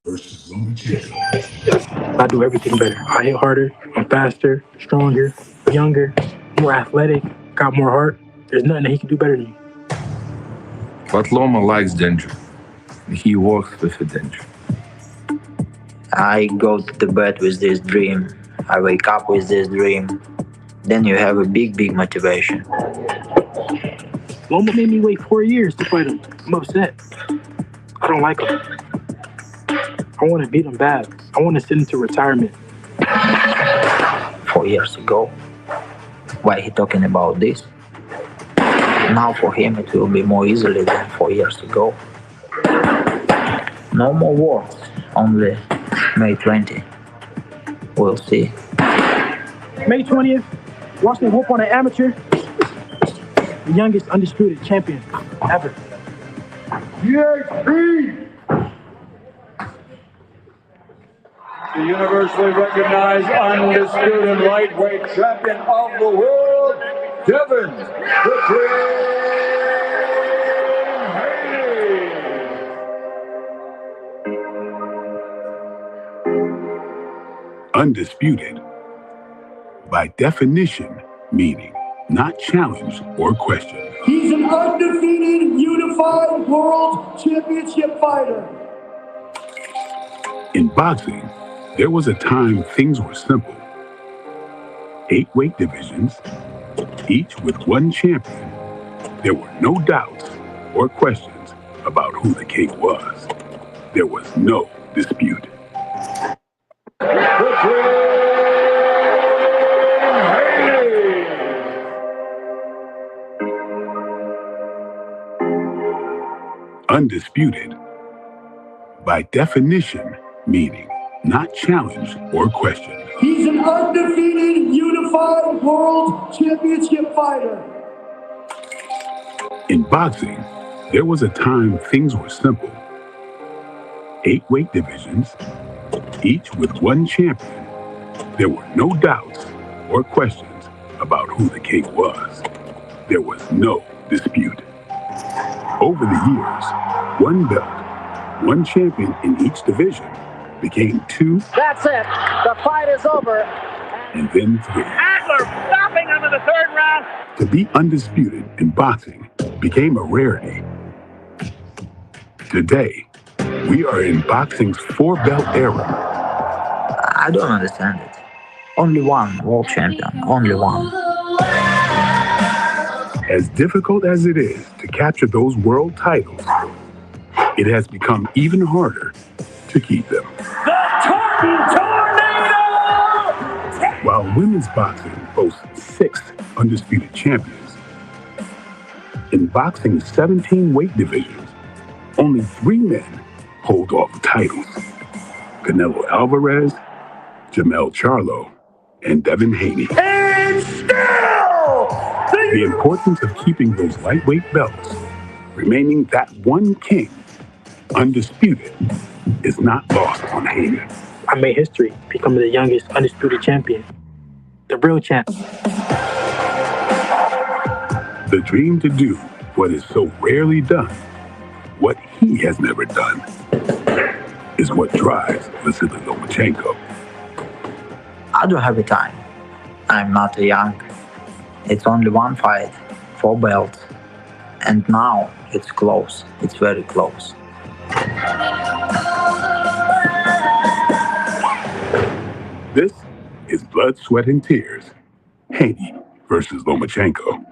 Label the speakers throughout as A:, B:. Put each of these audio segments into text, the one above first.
A: versus Lomachenko. I do everything better. I hit harder, I'm faster, stronger, younger, more athletic, got more heart. There's nothing that he can do better than me.
B: But Loma likes danger. He walks with the danger.
C: I go to the bed with this dream. I wake up with this dream. Then you have a big motivation.
A: Loma made me wait 4 years to fight him. I'm upset. I don't like him. I want to beat him bad. I want to send him to retirement.
C: 4 years ago. Why he talking about this? Now for him it will be more easily than 4 years ago. No more words, only May 20. We'll see.
A: May 20th, watch me whoop on an amateur. The youngest undisputed champion ever.
D: GHP! The universally recognized undisputed lightweight champion of the world, Devin the Haney.
E: Undisputed, by definition, meaning not challenged or questioned.
D: He's an undefeated, unified world championship fighter.
E: In boxing, there was a time things were simple. 8 weight divisions, each with one champion. There were no doubts or questions about who the king was. There was no dispute. Undisputed, by definition, meaning not challenged or questioned.
D: He's an undefeated, unified world championship fighter.
E: In boxing, there was a time things were simple. 8 weight divisions, each with one champion. There were no doubts or questions about who the king was. There was no dispute. Over the years, one belt, one champion in each division became 2.
F: That's it. The fight is over.
E: And then 3.
F: Adler stopping him in the 3rd round.
E: To be undisputed in boxing became a rarity. Today, we are in boxing's 4-belt era.
C: I don't understand it. Only one world champion, only one.
E: As difficult as it is to capture those world titles, it has become even harder to keep them.
F: The Tornado!
E: While women's boxing boasts 6 undisputed champions, in boxing's 17 weight divisions, only 3 men hold all the titles. Canelo Alvarez, Jamel Charlo, and Devin Haney.
F: And still!
E: The importance of keeping those lightweight belts, remaining that one king, undisputed, is not lost on Haney.
A: I made history, becoming the youngest undisputed champion. The real champ.
E: The dream to do what is so rarely done, what he has never done, is what drives Vasily Lomachenko.
C: I don't have a time. I'm not young. It's only one fight, 4 belts. And now it's close. It's very close.
E: This is Blood, Sweat, and Tears. Haney versus Lomachenko.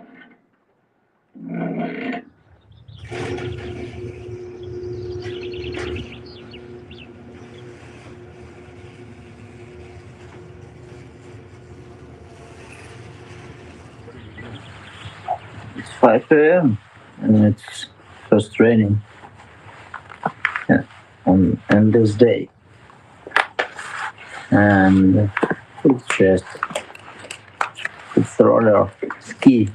C: It's 5 a.m. and it's first training on this day. And full chest, it's roller ski.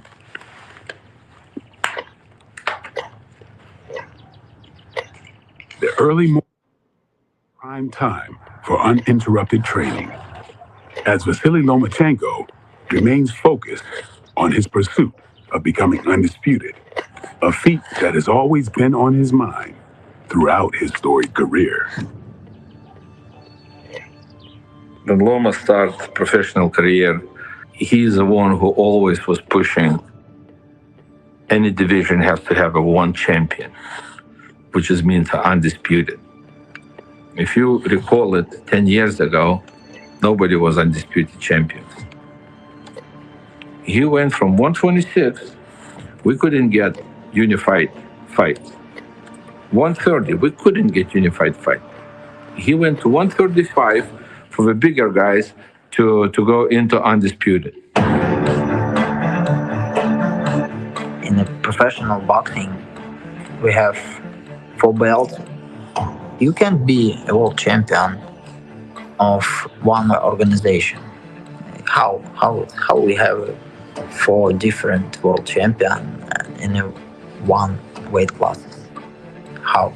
E: The early morning, prime time for uninterrupted training, as Vasily Lomachenko remains focused on his pursuit of becoming undisputed, a feat that has always been on his mind throughout his storied career.
B: when Loma started professional career, he's the one who always was pushing any division has to have a one champion, which means undisputed. If you recall it, 10 years ago, nobody was undisputed champions. He went from 126, we couldn't get unified fights. 130, we couldn't get unified fight. He went to 135 for the bigger guys to go into undisputed.
C: In a professional boxing, we have 4 belts. You can't be a world champion of one organization. How we have 4 different world champions in one weight classes? How?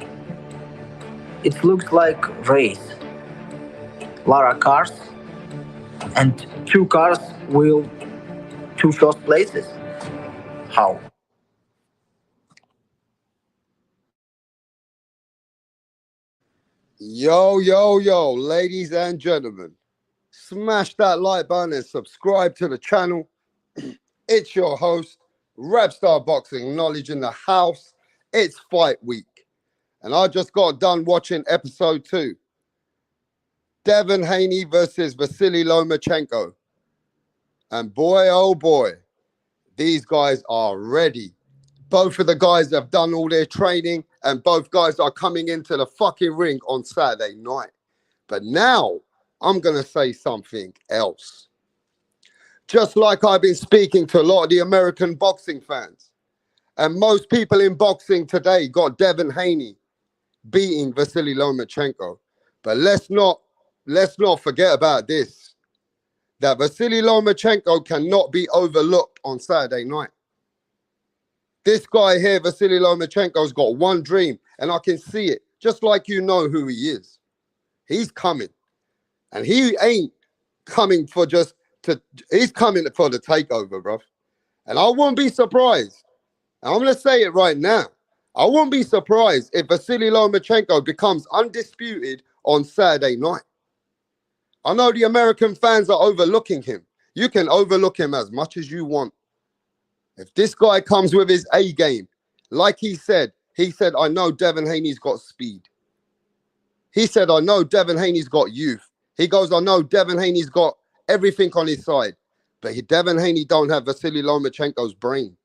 C: It looks like race. Lot of cars, and 2 cars will 2 first places. How?
G: Yo, ladies and gentlemen, smash that like button and subscribe to the channel. It's your host, WRAPSTAR Boxing Knowledge in the house. It's fight week, and I just got done watching episode 2. Devin Haney versus Vasily Lomachenko. And boy, oh boy, these guys are ready. Both of the guys have done all their training, and both guys are coming into the fucking ring on Saturday night. But now, I'm going to say something else. Just like I've been speaking to a lot of the American boxing fans, and most people in boxing today got Devin Haney beating Vasily Lomachenko. But let's not forget about this, that Vasily Lomachenko cannot be overlooked on Saturday night. This guy here, Vasily Lomachenko's got one dream, and I can see it, just like you know who he is. He's coming. And he ain't coming for he's coming for the takeover, bro. And I won't be surprised. And I'm going to say it right now. I won't be surprised if Vasily Lomachenko becomes undisputed on Saturday night. I know the American fans are overlooking him. You can overlook him as much as you want. If this guy comes with his A game, like he said, I know Devin Haney's got speed. He said, I know Devin Haney's got youth. He goes, I know Devin Haney's got everything on his side. But Devin Haney don't have Vasily Lomachenko's brain.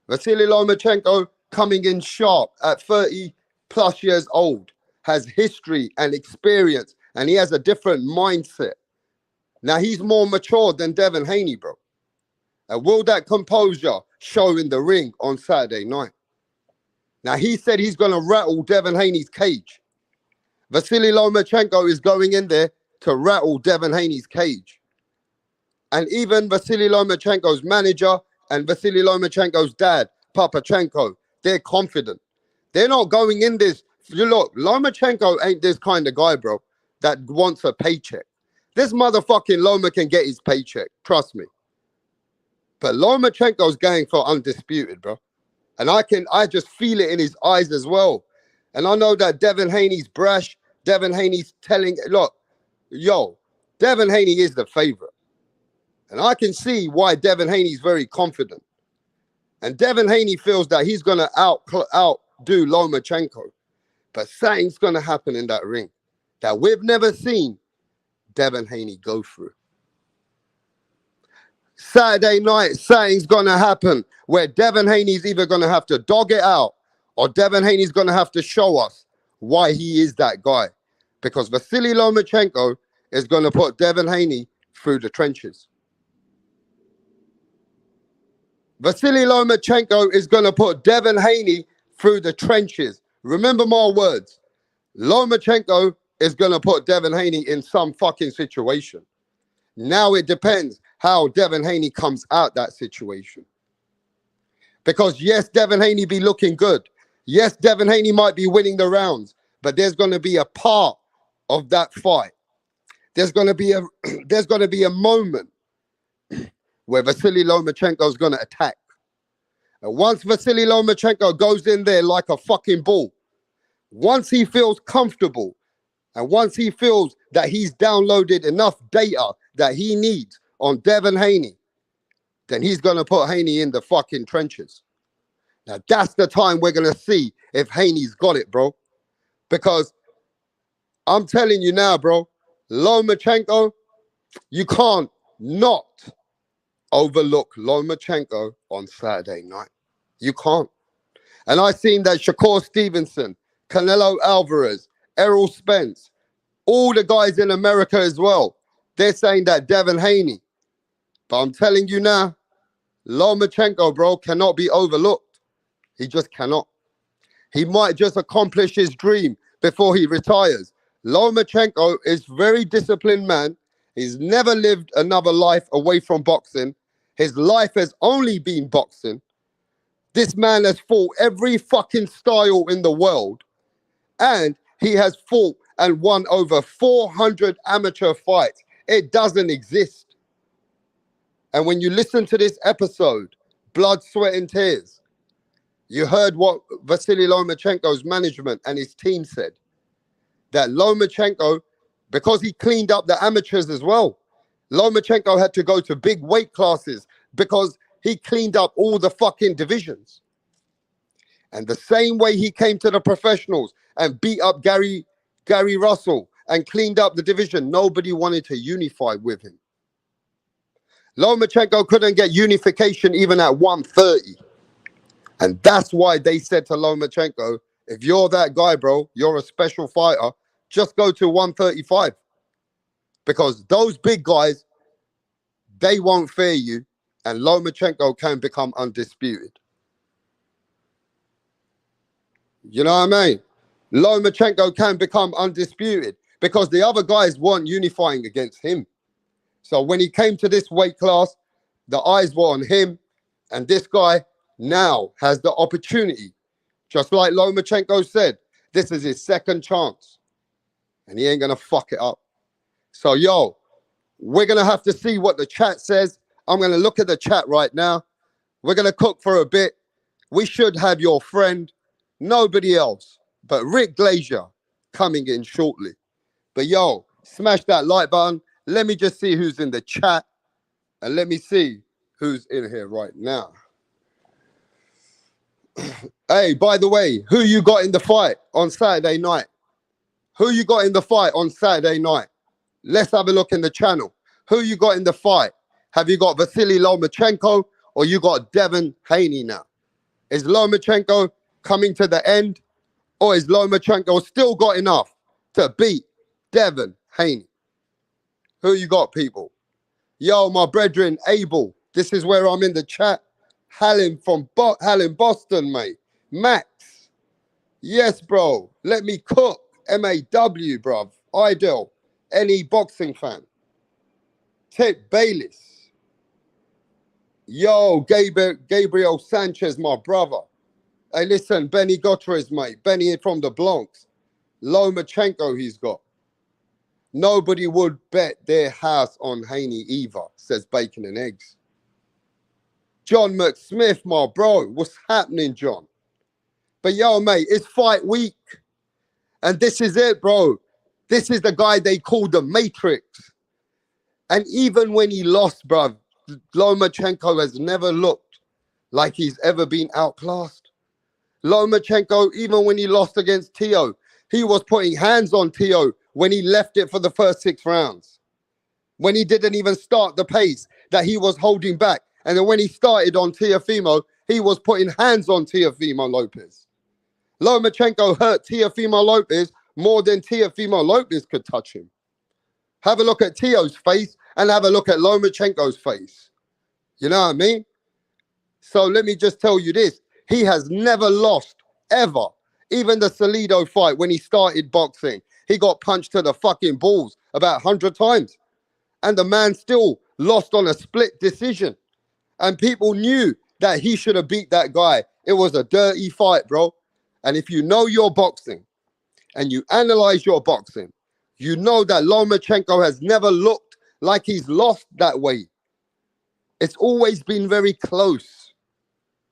G: Vasily Lomachenko coming in sharp at 30 plus years old, has history and experience, and he has a different mindset. Now, he's more mature than Devin Haney, bro. And will that composure show in the ring on Saturday night? Now, he said he's going to rattle Devin Haney's cage. Vasily Lomachenko is going in there to rattle Devin Haney's cage. And even Vasily Lomachenko's manager and Vasily Lomachenko's dad, Papachenko, they're confident. They're not going in this. Look, Lomachenko ain't this kind of guy, bro, that wants a paycheck. This motherfucking Loma can get his paycheck. Trust me. But Lomachenko's going for undisputed, bro. And I just feel it in his eyes as well. And I know that Devin Haney's brash. Devin Haney's telling, look, Devin Haney is the favorite. And I can see why Devin Haney's very confident. And Devin Haney feels that he's going to outdo Lomachenko. But something's going to happen in that ring that we've never seen Devin Haney go through. Saturday night, something's going to happen where Devin Haney's either going to have to dog it out or Devin Haney's going to have to show us why he is that guy. Because Vasily Lomachenko is going to put Devin Haney through the trenches. Vasily Lomachenko is going to put Devin Haney through the trenches. Remember my words. Lomachenko is going to put Devin Haney in some fucking situation. Now it depends how Devin Haney comes out that situation. Because yes, Devin Haney be looking good. Yes, Devin Haney might be winning the rounds, but there's going to be a part of that fight. There's going to be a moment where Vasily Lomachenko is going to attack. And once Vasily Lomachenko goes in there like a fucking bull, once he feels comfortable and once he feels that he's downloaded enough data that he needs on Devin Haney, then he's going to put Haney in the fucking trenches. Now, that's the time we're going to see if Haney's got it, bro. Because I'm telling you now, bro, Lomachenko, you can't not overlook Lomachenko on Saturday night. You can't. And I seen that Shakur Stevenson, Canelo Alvarez, Errol Spence, all the guys in America as well, they're saying that Devin Haney. But I'm telling you now, Lomachenko, bro, cannot be overlooked. He just cannot. He might just accomplish his dream before he retires. Lomachenko is very disciplined man. He's never lived another life away from boxing. His life has only been boxing. This man has fought every fucking style in the world. And he has fought and won over 400 amateur fights. It doesn't exist. And when you listen to this episode, Blood, Sweat and Tears, you heard what Vasily Lomachenko's management and his team said. That Lomachenko, because he cleaned up the amateurs as well, Lomachenko had to go to big weight classes because he cleaned up all the fucking divisions. And the same way he came to the professionals and beat up Gary Russell and cleaned up the division, nobody wanted to unify with him. Lomachenko couldn't get unification even at 130. And that's why they said to Lomachenko, if you're that guy, bro, you're a special fighter, just go to 135. Because those big guys, they won't fear you, and Lomachenko can become undisputed. You know what I mean? Lomachenko can become undisputed because the other guys weren't unifying against him. So when he came to this weight class, the eyes were on him, and this guy now has the opportunity. Just like Lomachenko said, this is his second chance, and he ain't going to fuck it up. So, yo, we're going to have to see what the chat says. I'm going to look at the chat right now. We're going to cook for a bit. We should have your friend, nobody else, but Rick Glazier coming in shortly. But, yo, smash that like button. Let me just see who's in the chat, and let me see who's in here right now. Hey, by the way, who you got in the fight on Saturday night? Who you got in the fight on Saturday night? Let's have a look in the channel. Who you got in the fight? Have you got Vasily Lomachenko or you got Devin Haney now? Is Lomachenko coming to the end, or is Lomachenko still got enough to beat Devin Haney? Who you got, people? Yo, my brethren, Abel, this is where I'm in the chat. Hallen from Hallen, Boston, mate. Max. Yes, bro. Let me cook. MAW, bruv. Ideal. Any boxing fan. Tip Bayliss. Yo, Gabriel Sanchez, my brother. Hey, listen, Benny Gutierrez, mate. Benny from the Bronx. Lomachenko he's got. Nobody would bet their house on Haney either, says Bacon and Eggs. John McSmith, my bro. What's happening, John? But yo, mate, it's fight week. And this is it, bro. This is the guy they call the Matrix. And even when he lost, bro, Lomachenko has never looked like he's ever been outclassed. Lomachenko, even when he lost against Teo, he was putting hands on Teo when he left it for the first 6 rounds. When he didn't even start the pace that he was holding back. And then when he started on Teofimo, he was putting hands on Teofimo Lopez. Lomachenko hurt Teofimo Lopez more than Teofimo Lopez could touch him. Have a look at Teo's face and have a look at Lomachenko's face. You know what I mean? So let me just tell you this. He has never lost, ever. Even the Salido fight when he started boxing, he got punched to the fucking balls about 100 times. And the man still lost on a split decision. And people knew that he should have beat that guy. It was a dirty fight, bro. And if you know your boxing and you analyze your boxing, you know that Lomachenko has never looked like he's lost that way. It's always been very close.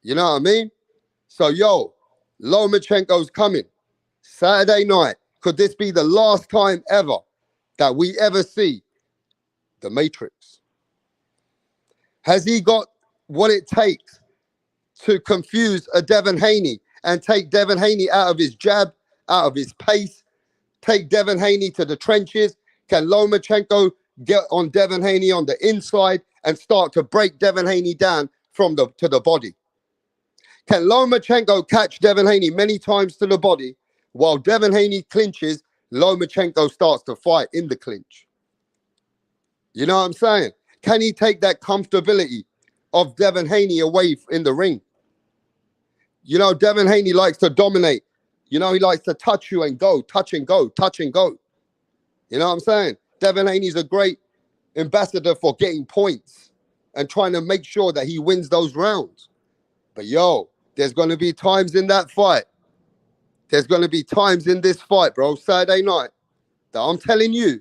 G: You know what I mean? So, yo, Lomachenko's coming. Saturday night. Could this be the last time ever that we ever see? The Matrix. Has he got what it takes to confuse a Devin Haney and take Devin Haney out of his jab, out of his pace, take Devin Haney to the trenches? Can Lomachenko get on Devin Haney on the inside and start to break Devin Haney down to the body? Can Lomachenko catch Devin Haney many times to the body while Devin Haney clinches? Lomachenko starts to fight in the clinch. You know what I'm saying? Can he take that comfortability of Devin Haney away in the ring? You know, Devin Haney likes to dominate. You know, he likes to touch you and go, touch and go, touch and go. You know what I'm saying? Devin Haney's a great ambassador for getting points and trying to make sure that he wins those rounds. But yo, there's going to be times in that fight. There's going to be times in this fight, bro, Saturday night, that I'm telling you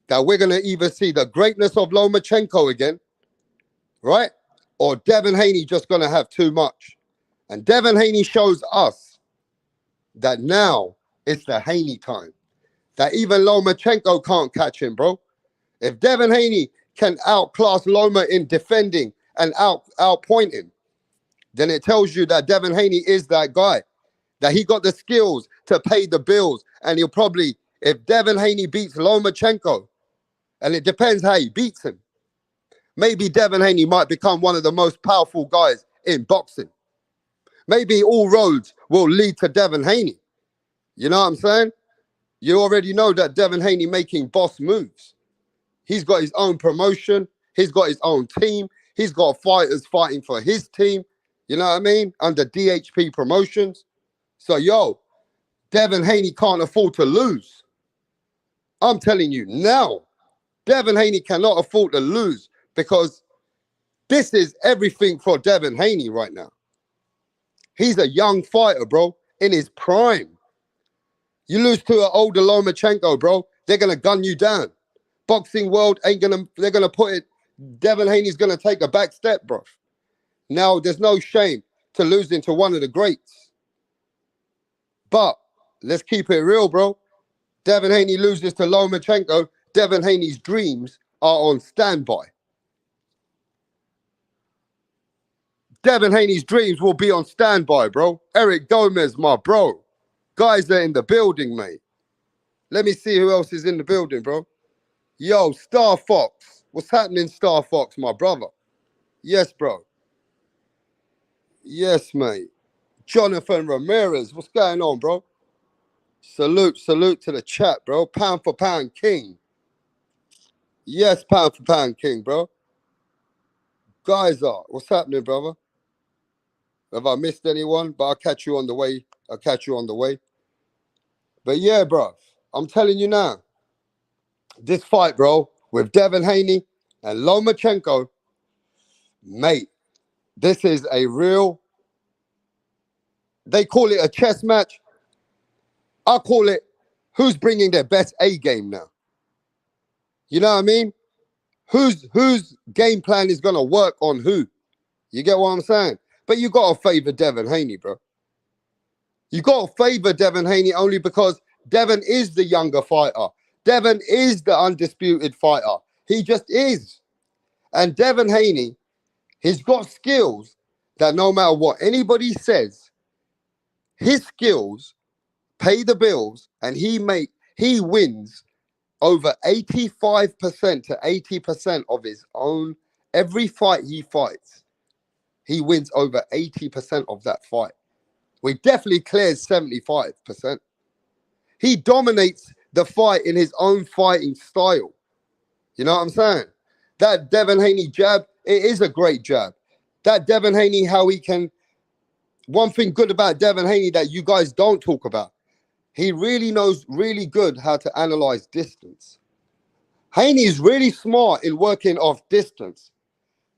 G: that we're going to either see the greatness of Lomachenko again, right? Or Devin Haney just going to have too much. And Devin Haney shows us that now it's the Haney time. That even Lomachenko can't catch him, bro. If Devin Haney can outclass Loma in defending and outpoint him, then it tells you that Devin Haney is that guy. That he got the skills to pay the bills. And he'll probably, if Devin Haney beats Lomachenko, and it depends how he beats him, maybe Devin Haney might become one of the most powerful guys in boxing. Maybe all roads will lead to Devin Haney. You know what I'm saying? You already know that Devin Haney making boss moves. He's got his own promotion. He's got his own team. He's got fighters fighting for his team. You know what I mean? Under DHP Promotions. So, yo, Devin Haney can't afford to lose. I'm telling you now, Devin Haney cannot afford to lose because this is everything for Devin Haney right now. He's a young fighter, bro, in his prime. You lose to an older Lomachenko, bro, they're going to gun you down. Boxing world they're going to put it, Devin Haney's going to take a back step, bro. Now, there's no shame to losing to one of the greats. But let's keep it real, bro. Devin Haney loses to Lomachenko. Devin Haney's dreams are on standby. Devin Haney's dreams will be on standby, bro. Eric Gomez, my bro. Guys are in the building, mate. Let me see who else is in the building, bro. Yo, Star Fox. What's happening, Star Fox, my brother? Yes, bro. Yes, mate. Jonathan Ramirez. What's going on, bro? Salute to the chat, bro. Pound for pound king. Yes, pound for pound king, bro. Guys are. What's happening, brother? Have I missed anyone? But I'll catch you on the way. But yeah, bro. I'm telling you now. This fight, bro, with Devin Haney and Lomachenko, mate, this is a real, they call it a chess match. I call it who's bringing their best A game now. You know what I mean? Whose game plan is going to work on who? You get what I'm saying? But you got to favor Devin Haney, bro. You got to favor Devin Haney only because Devin is the younger fighter. Devin is the undisputed fighter. He just is. And Devin Haney, he's got skills that no matter what anybody says, his skills pay the bills, and he wins over 85% to 80% of his own. Every fight he fights, he wins over 80% of that fight. We definitely clears 75%. He dominates the fight in his own fighting style. You know what I'm saying? That Devin Haney jab, it is a great jab. That Devin Haney, how he can, one thing good about Devin Haney that you guys don't talk about, he really knows really good how to analyze distance. Haney is really smart in working off distance.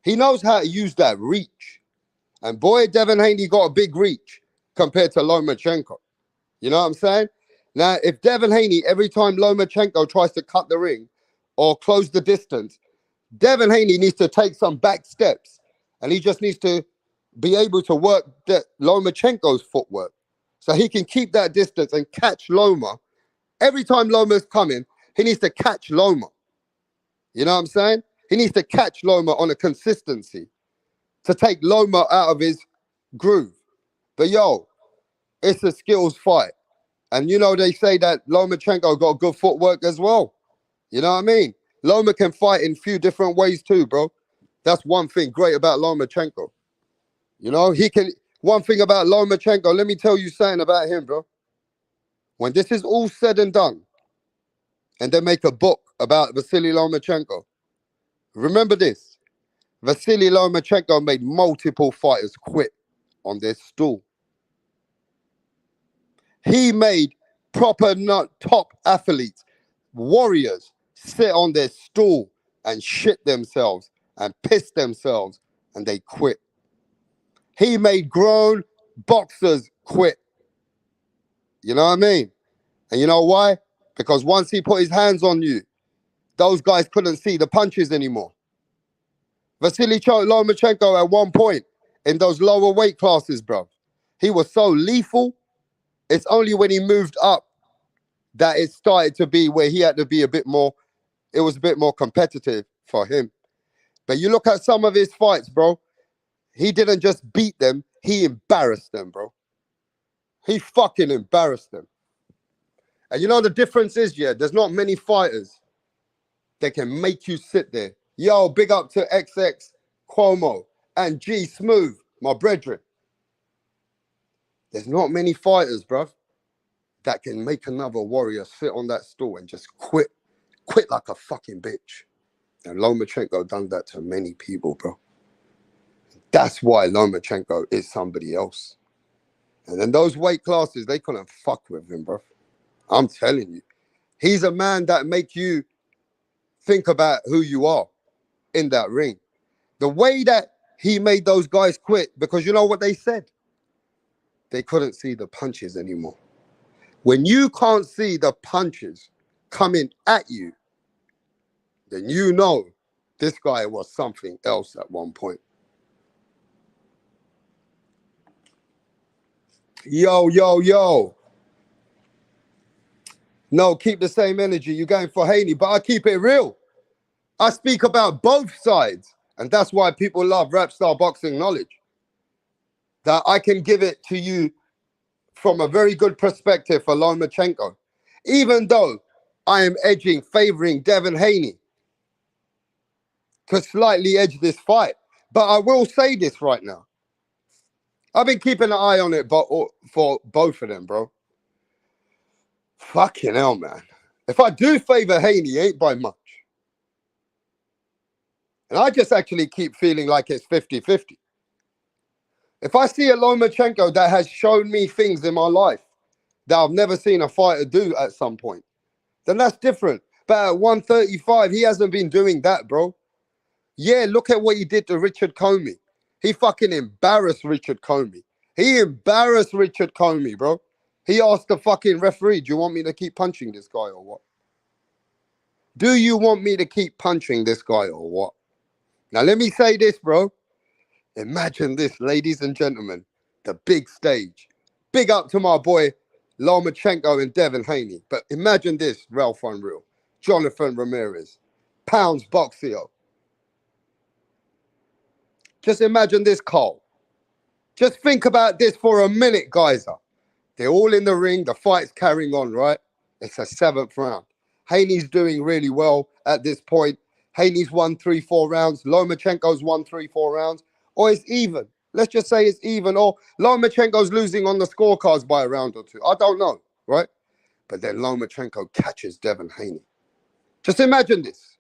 G: He knows how to use that reach. And boy, Devin Haney got a big reach compared to Lomachenko. You know what I'm saying? Now, if Devin Haney, every time Lomachenko tries to cut the ring or close the distance, Devin Haney needs to take some back steps. And he just needs to be able to work Lomachenko's footwork. So he can keep that distance and catch Loma. Every time Loma's coming, He needs to catch Loma. You know what I'm saying? He needs to catch Loma on a consistency to take Loma out of his groove. But yo, it's a skills fight. And you know, they say that Lomachenko got good footwork as well. You know what I mean? Loma can fight in a few different ways too, bro. That's one thing great about Lomachenko. You know, he can. One thing about Lomachenko, let me tell you something about him, bro. When this is all said and done, and they make a book about Vasily Lomachenko, remember this. Vasily Lomachenko made multiple fighters quit on their stool. He made proper top athletes, warriors, sit on their stool and shit themselves and piss themselves and they quit. He made grown boxers quit. You know what I mean? And you know why? Because once he put his hands on you, those guys couldn't see the punches anymore. Vasily Lomachenko at one point in those lower weight classes, bro, he was so lethal. It's only when he moved up that it started to be where he had to be a bit more, it was a bit more competitive for him. But you look at some of his fights, bro, he didn't just beat them, he embarrassed them, bro. He fucking embarrassed them. And you know the difference is, yeah, there's not many fighters that can make you sit there. Yo, big up to XX Cuomo and G Smooth, my brethren. There's not many fighters, bro, that can make another warrior sit on that stool and just quit like a fucking bitch. And Lomachenko done that to many people, bro. That's why Lomachenko is somebody else. And in those weight classes, they couldn't fuck with him, bro. I'm telling you. He's a man that make you think about who you are in that ring. The way that he made those guys quit, because you know what they said? They couldn't see the punches anymore. When you can't see the punches coming at you, then you know this guy was something else at one point. Yo, yo, yo. No, keep the same energy. You're going for Haney, but I keep it real. I speak about both sides. And that's why people love WRAPSTAR boxing knowledge. That I can give it to you from a very good perspective for Lomachenko. Even though I am favoring Devin Haney to slightly edge this fight. But I will say this right now. I've been keeping an eye on it for both of them, bro. Fucking hell, man. If I do favor Haney, it ain't by much. And I just actually keep feeling like it's 50-50. If I see a Lomachenko that has shown me things in my life that I've never seen a fighter do at some point, then that's different. But at 135, he hasn't been doing that, bro. Yeah, look at what he did to Richard Comey. He fucking embarrassed Richard Comey. He embarrassed Richard Comey, bro. He asked the fucking referee, do you want me to keep punching this guy or what? Do you want me to keep punching this guy or what? Now, let me say this, bro. Imagine this, ladies and gentlemen. The big stage. Big up to my boy, Lomachenko and Devin Haney. But imagine this, Ralph Unreal, Jonathan Ramirez, Pounds Boxeo. Just imagine this, Cole. Just think about this for a minute, guys. They're all in the ring. The fight's carrying on, right? It's a 7th round. Haney's doing really well at this point. Haney's won 3-4 rounds. Lomachenko's won 3-4 rounds. Or it's even. Let's just say it's even. Or Lomachenko's losing on the scorecards by a round or two. I don't know, right? But then Lomachenko catches Devin Haney. Just imagine this.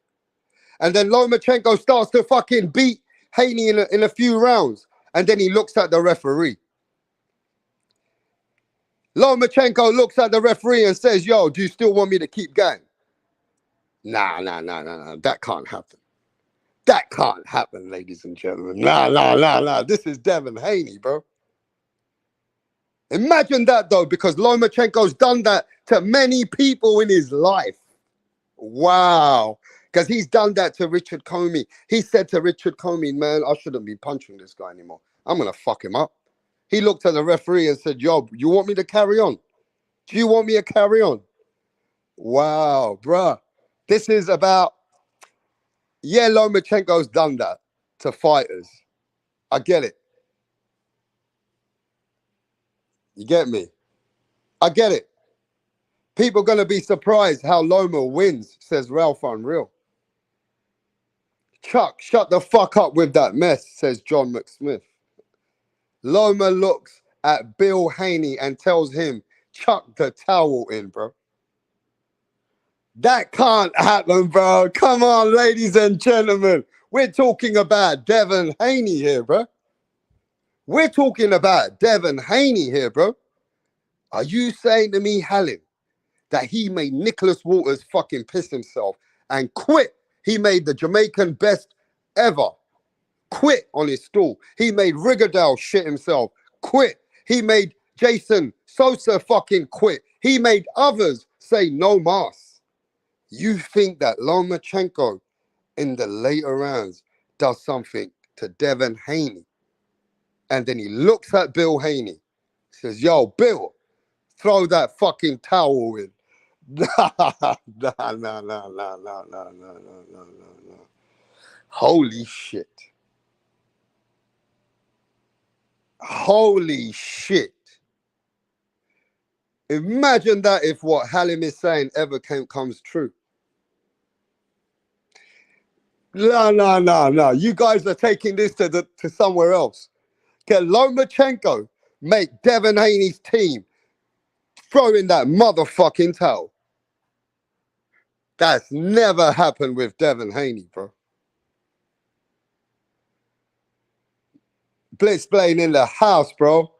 G: And then Lomachenko starts to fucking beat Haney in a few rounds. And then he looks at the referee. Lomachenko looks at the referee and says, yo, do you still want me to keep going? Nah. That can't happen. That can't happen, ladies and gentlemen. Nah. This is Devin Haney, bro. Imagine that, though, because Lomachenko's done that to many people in his life. Wow. Because he's done that to Richard Comey. He said to Richard Comey, man, I shouldn't be punching this guy anymore. I'm going to fuck him up. He looked at the referee and said, yo, you want me to carry on? Do you want me to carry on? Wow, bruh. This is about, yeah, Lomachenko's done that to fighters. I get it. You get me? I get it. People going to be surprised how Loma wins, says Ralph Unreal. Chuck, shut the fuck up with that mess, says John McSmith. Loma looks at Bill Haney and tells him, chuck the towel in, bro. That can't happen, bro. Come on, ladies and gentlemen. We're talking about Devin Haney here, bro. We're talking about Devin Haney here, bro. Are you saying to me, Hallim, that he made Nicholas Walters fucking piss himself and quit? He made the Jamaican best ever quit on his stool. He made Rigadale shit himself, quit. He made Jason Sosa fucking quit. He made others say no mas. You think that Lomachenko in the later rounds does something to Devin Haney? And then he looks at Bill Haney, says, yo, Bill, throw that fucking towel in. Nah. Holy shit. Holy shit. Imagine that if what Hallim is saying ever comes true. No. You guys are taking this to somewhere else. Get Lomachenko, make Devin Haney's team throw in that motherfucking towel. That's never happened with Devin Haney, bro. Blitzbane in the house, bro.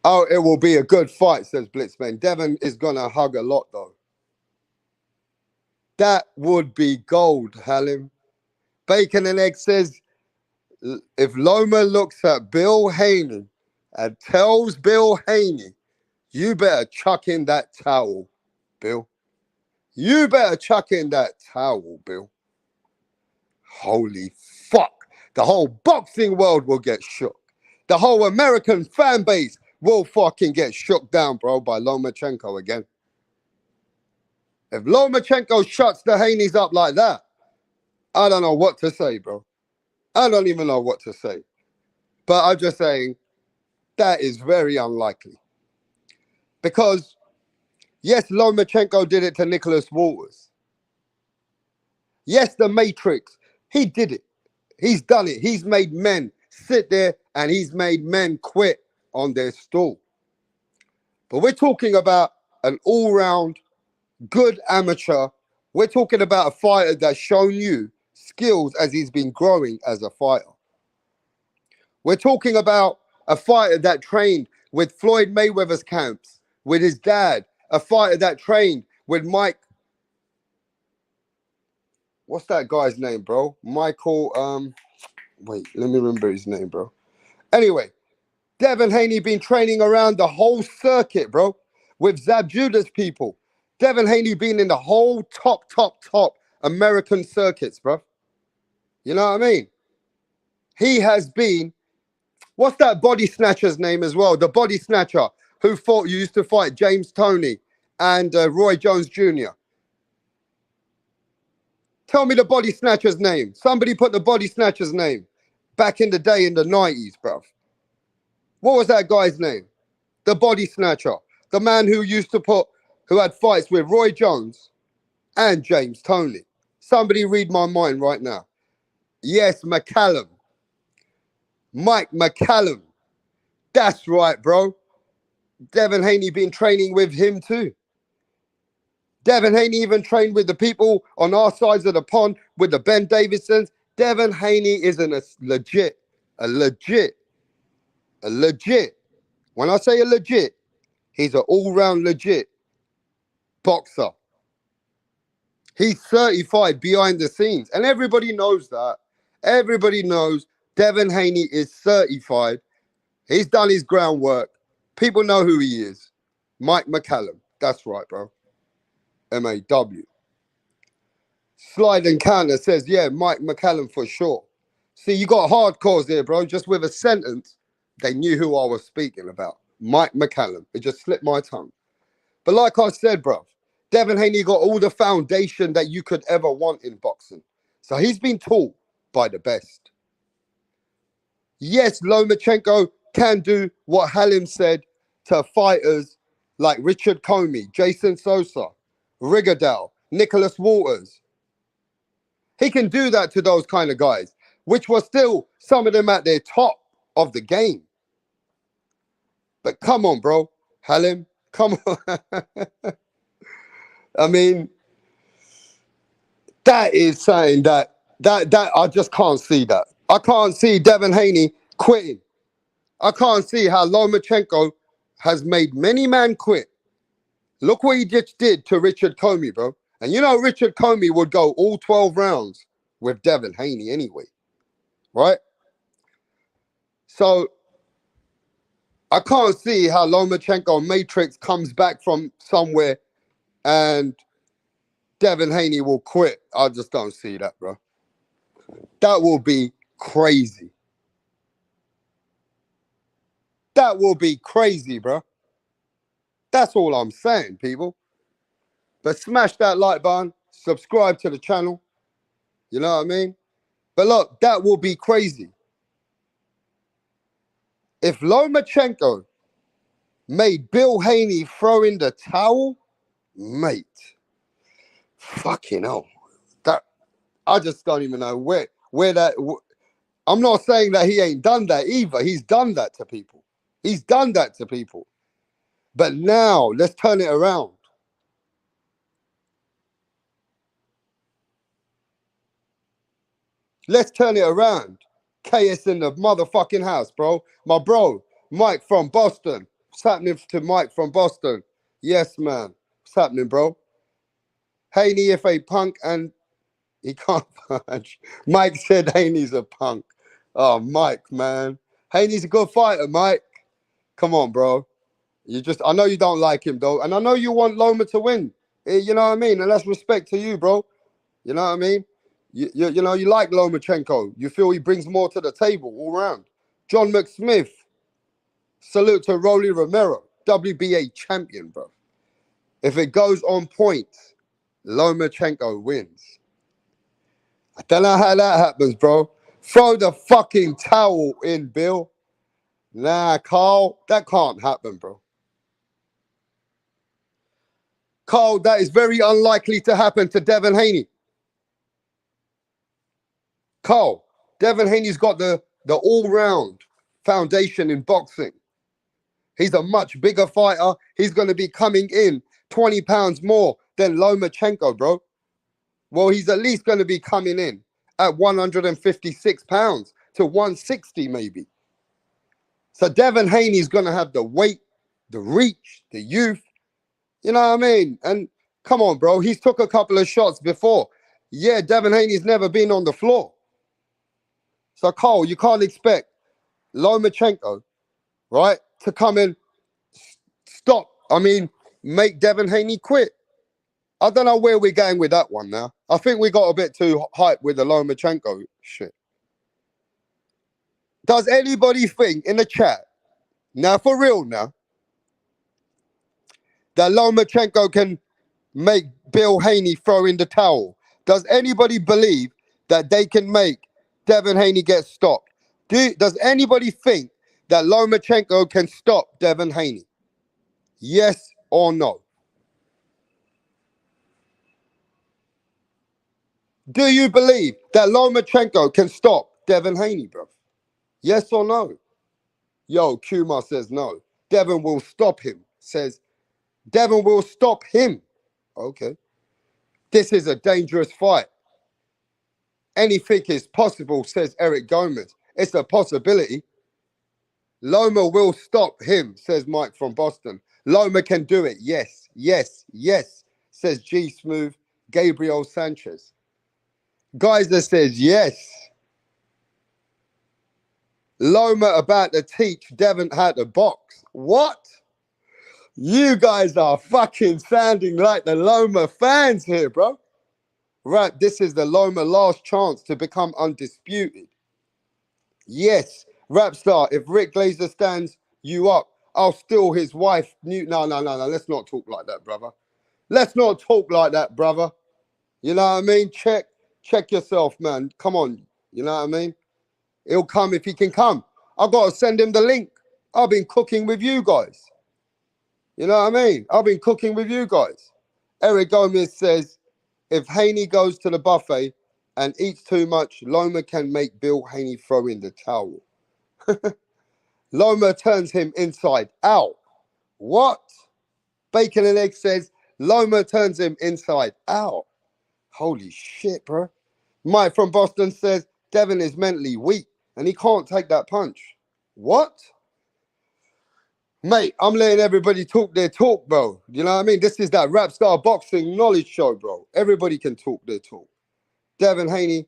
G: Oh, it will be a good fight, says Blitzbane. Devin is going to hug a lot, though. That would be gold, Hallim. Bacon and Egg says, if Loma looks at Bill Haney and tells Bill Haney, you better chuck in that towel, Bill. You better chuck in that towel, Bill. Holy fuck. The whole boxing world will get shook. The whole American fan base will fucking get shook down, bro, by Lomachenko again. If Lomachenko shuts the Haneys up like that, I don't know what to say, bro. I don't even know what to say. But I'm just saying that is very unlikely. Because, yes, Lomachenko did it to Nicholas Walters. Yes, the Matrix, he did it. He's done it. He's made men sit there and he's made men quit on their stool. But we're talking about an all-round good amateur. We're talking about a fighter that's shown you skills as he's been growing as a fighter. We're talking about a fighter that trained with Floyd Mayweather's camps, with his dad, a fighter that trained with Mike. What's that guy's name, bro? Michael, wait, let me remember his name, bro. Anyway, Devin Haney been training around the whole circuit, bro, with Zab Judas people. Devin Haney been in the whole top American circuits, bro. You know what I mean? He has been, what's that body snatcher's name as well? The body snatcher who used to fight James Toney and Roy Jones Jr. Tell me the body snatcher's name. Somebody put the body snatcher's name back in the day in the 90s, bruv. What was that guy's name? The body snatcher. The man who who had fights with Roy Jones and James Toney. Somebody read my mind right now. Yes, McCallum. Mike McCallum. That's right, bro. Devin Haney been training with him too. Devin Haney even trained with the people on our sides of the pond with the Ben Davidsons. Devin Haney is a legit. When I say a legit, he's an all-round legit boxer. He's certified behind the scenes. And everybody knows that. Everybody knows Devin Haney is certified. He's done his groundwork. People know who he is. Mike McCallum. That's right, bro. M-A-W. Slide and Counter says, yeah, Mike McCallum for sure. See, you got hardcores here, bro. Just with a sentence, they knew who I was speaking about. Mike McCallum. It just slipped my tongue. But like I said, bro, Devin Haney got all the foundation that you could ever want in boxing. So he's been taught by the best. Yes, Lomachenko can do what Halim said to fighters like Richard Comey, Jason Sosa, Rigadell, Nicholas Walters. He can do that to those kind of guys, which were still some of them at their top of the game. But come on, bro. Halim, come on. I mean, that is saying that I just can't see that. I can't see Devin Haney quitting. I can't see how Lomachenko has made many men quit. Look what he just did to Richard Comey, bro. And you know Richard Comey would go all 12 rounds with Devin Haney anyway, right? So I can't see how Lomachenko Matrix comes back from somewhere and Devin Haney will quit. I just don't see that, bro. That will be crazy. That will be crazy, bro. That's all I'm saying, people. But smash that like button, subscribe to the channel. You know what I mean? But look, that will be crazy. If Lomachenko made Bill Haney throw in the towel, mate, fucking hell. That, I just don't even know where that... I'm not saying that he ain't done that either. He's done that to people. He's done that to people. But now, let's turn it around. Let's turn it around. KS in the motherfucking house, bro. My bro, Mike from Boston. What's happening to Mike from Boston? Yes, man. What's happening, bro? Haney, if a punk and he can't punch. Mike said Haney's a punk. Oh, Mike, man. Haney's a good fighter, Mike. Come on, bro. I know you don't like him, though. And I know you want Loma to win. You know what I mean? And that's respect to you, bro. You know what I mean? You know, you like Lomachenko. You feel he brings more to the table all around. John McSmith. Salute to Rolly Romero. WBA champion, bro. If it goes on points, Lomachenko wins. I don't know how that happens, bro. Throw the fucking towel in, Bill. Nah, Carl, that can't happen, bro. Carl, that is very unlikely to happen to Devin Haney. Carl, Devin Haney's got the all-round foundation in boxing. He's a much bigger fighter. He's going to be coming in 20 pounds more than Lomachenko, bro. Well, he's at least going to be coming in at 156 pounds to 160 maybe. So Devin Haney's going to have the weight, the reach, the youth. You know what I mean? And come on, bro. He's took a couple of shots before. Yeah, Devin Haney's never been on the floor. So, Cole, you can't expect Lomachenko, right, to come and make Devin Haney quit. I don't know where we're going with that one now. I think we got a bit too hyped with the Lomachenko shit. Does anybody think in the chat, now for real now, that Lomachenko can make Bill Haney throw in the towel? Does anybody believe that they can make Devin Haney get stopped? Does anybody think that Lomachenko can stop Devin Haney? Yes or no? Do you believe that Lomachenko can stop Devin Haney, bro? Yes or no? Yo, Kumar says no. Devin will stop him. Says Devin will stop him. Okay. This is a dangerous fight. Anything is possible, says Eric Gomez. It's a possibility. Loma will stop him, says Mike from Boston. Loma can do it. Yes, yes, yes, says G Smooth Gabriel Sanchez. Geyser says yes. Loma about to teach Devin how to box. What? You guys are fucking sounding like the Loma fans here, bro. Right, this is the Loma last chance to become undisputed. Yes, WRAPSTAR, if Rick Glazer stands you up, I'll steal his wife. No, let's not talk like that, brother. Let's not talk like that, brother. You know what I mean? Check yourself, man. Come on. You know what I mean? He'll come if he can come. I got to send him the link. I've been cooking with you guys. You know what I mean? I've been cooking with you guys. Eric Gomez says, if Haney goes to the buffet and eats too much, Loma can make Bill Haney throw in the towel. Loma turns him inside out. What? Bacon and Egg says, Loma turns him inside out. Holy shit, bro. Mike from Boston says, Devin is mentally weak and he can't take that punch. What? Mate, I'm letting everybody talk their talk, bro. You know what I mean? This is that WRAPSTAR boxing knowledge show, bro. Everybody can talk their talk. Devin Haney,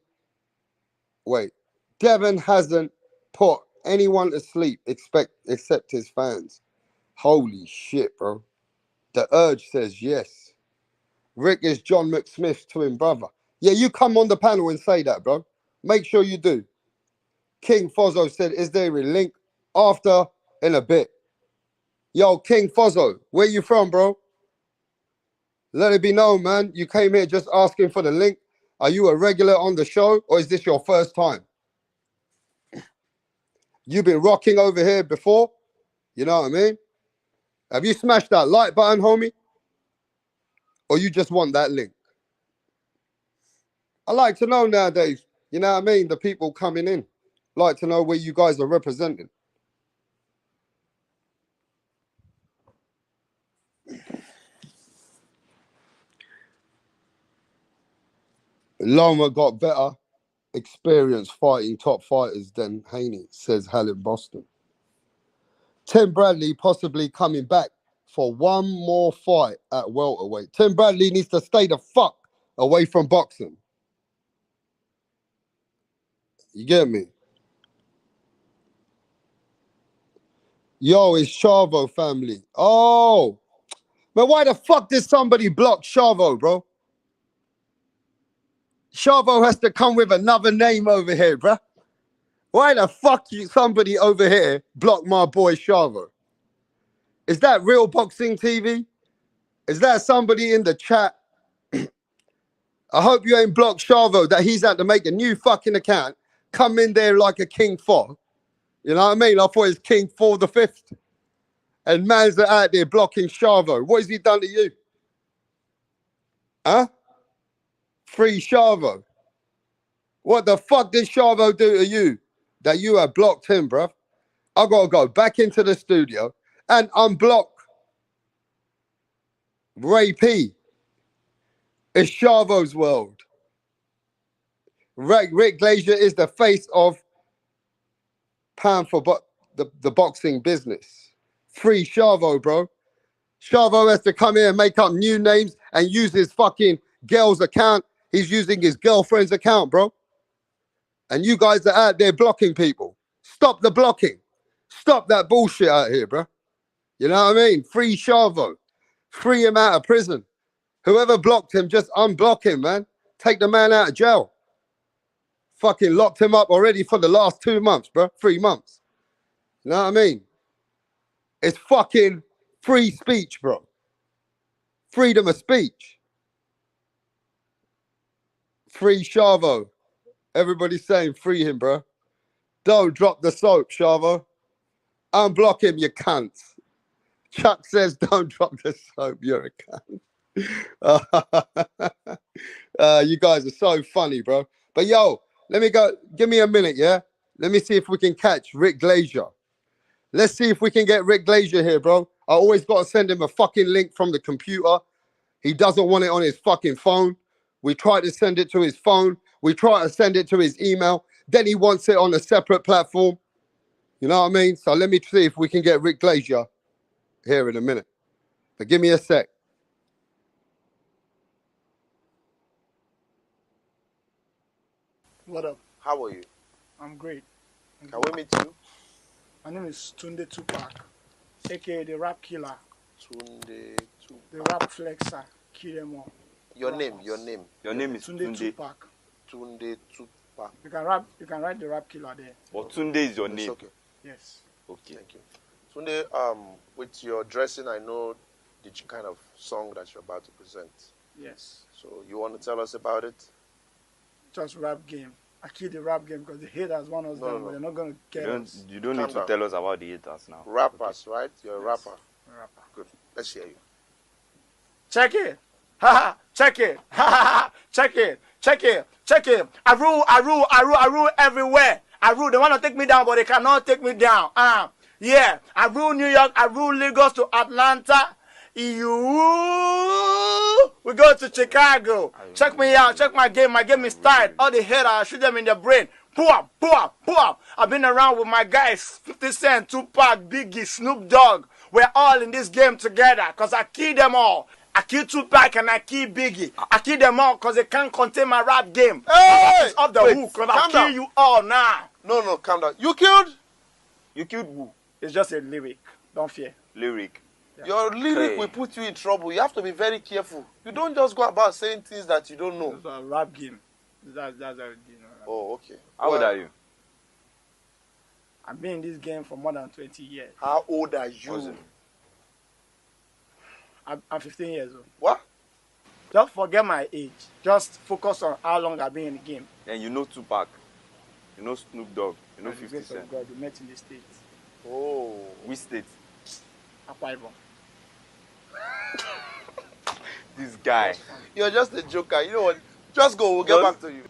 G: Devin hasn't put anyone to sleep except his fans. Holy shit, bro. The Urge says yes. Rick is John McSmith's twin brother. Yeah, you come on the panel and say that, bro. Make sure you do. King Fozzo said, is there a link? After, in a bit. Yo, King Fozzo, where you from, bro? Let it be known, man. You came here just asking for the link. Are you a regular on the show, or is this your first time? You've been rocking over here before? You know what I mean? Have you smashed that like button, homie? Or you just want that link? I like to know nowadays, you know what I mean? The people coming in. Like to know where you guys are representing. Loma got better experience fighting top fighters than Haney, says Hal in Boston. Tim Bradley possibly coming back for one more fight at welterweight. Tim Bradley needs to stay the fuck away from boxing. You get me? Yo, it's Chavo family. Oh, man, why the fuck did somebody block Chavo, bro? Chavo has to come with another name over here, bro. Why the fuck somebody over here blocked my boy Chavo? Is that real boxing TV? Is that somebody in the chat? I hope you ain't blocked Chavo that he's had to make a new fucking account, come in there like a King 4. You know what I mean? I thought it's King 4 the 5th. And man's out there blocking Chavo. What has he done to you? Huh? Free Chavo. What the fuck did Chavo do to you that you have blocked him, bruv? I gotta go back into the studio and unblock Ray P. It's Chavo's world. Rick Glazier is the face of pound for the boxing business. Free Chavo, bro. Chavo has to come here and make up new names and use his fucking girl's account. He's using his girlfriend's account, bro. And you guys are out there blocking people. Stop the blocking. Stop that bullshit out here, bro. You know what I mean? Free Chavo. Free him out of prison. Whoever blocked him, just unblock him, man. Take the man out of jail. Fucking locked him up already for the last 2 months, bro. 3 months. You know what I mean? It's fucking free speech, bro. Freedom of speech. Free Chavo. Everybody's saying free him, bro. Don't drop the soap, Chavo. Unblock him, you cunts. Chuck says, don't drop the soap, you're a cunt. You guys are so funny, bro. But yo, let me go. Give me a minute, yeah? Let me see if we can catch Rick Glazier. Let's see if we can get Rick Glazier here, bro. I always got to send him a fucking link from the computer. He doesn't want it on his fucking phone. We try to send it to his phone. We try to send it to his email. Then he wants it on a separate platform. You know what I mean? So let me see if we can get Rick Glazier here in a minute. But give me a sec.
H: What up?
I: How are you?
H: I'm great.
I: Can we meet you?
H: My name is Tunde Tupac, aka the Rap Killer.
I: Tunde Tupac.
H: The Rap Flexer. Kill them all.
I: Your name
H: is Tunde Tupac.
I: Tunde Tupac.
H: You can write the Rap Killer there.
J: But Tunde is your name.
I: Okay.
H: Yes.
I: Okay. Thank you. Tunde, with your dressing, I know the kind of song that you're about to present.
H: Yes.
I: So you want to tell us about it?
H: Just rap game. I kill the rap game because the haters want us down, but they're not going to get us.
J: You don't need to tell us about the haters now.
I: Rappers, right? You're a
H: Yes.
I: rapper.
H: A rapper.
I: Good. Let's hear you.
H: Check it. Ha ha. Check it. Ha ha ha. Check it. Check it. Check it. I rule everywhere. I rule. They want to take me down, but they cannot take me down. Yeah. I rule New York. I rule Lagos to Atlanta. We go to Chicago. Check me out. Check my game. My game is tight. All the haters, I shoot them in the brain. Boom, boom, boom. I've been around with my guys, 50 Cent, Tupac, Biggie, Snoop Dogg. We're all in this game together because I kill them all. I kill Tupac and I kill Biggie. I kill them all because they can't contain my rap game.
I: Hey!
H: It's off the hook because I'll kill you all now.
I: No, calm down. You killed?
J: You killed who?
H: It's just a lyric. Don't fear.
J: Lyric.
I: Yeah. Your lyric will put you in trouble. You have to be very careful. You don't just go about saying things that you don't know.
H: It's a rap game. That's how it is.
I: Oh, okay.
J: How old are you?
H: I've been in this game for more than 20 years.
I: How old are you?
H: I'm 15 years old.
I: What?
H: Just forget my age. Just focus on how long I've been in the game.
J: And you know Tupac. You know Snoop Dogg. You know 50
H: Cent.
J: Cent.
H: God, we met in the States.
I: Oh.
J: Which state?
H: Akwa Ibom.
J: This guy.
I: You're just a joker. You know what? Just go. We'll get back to you.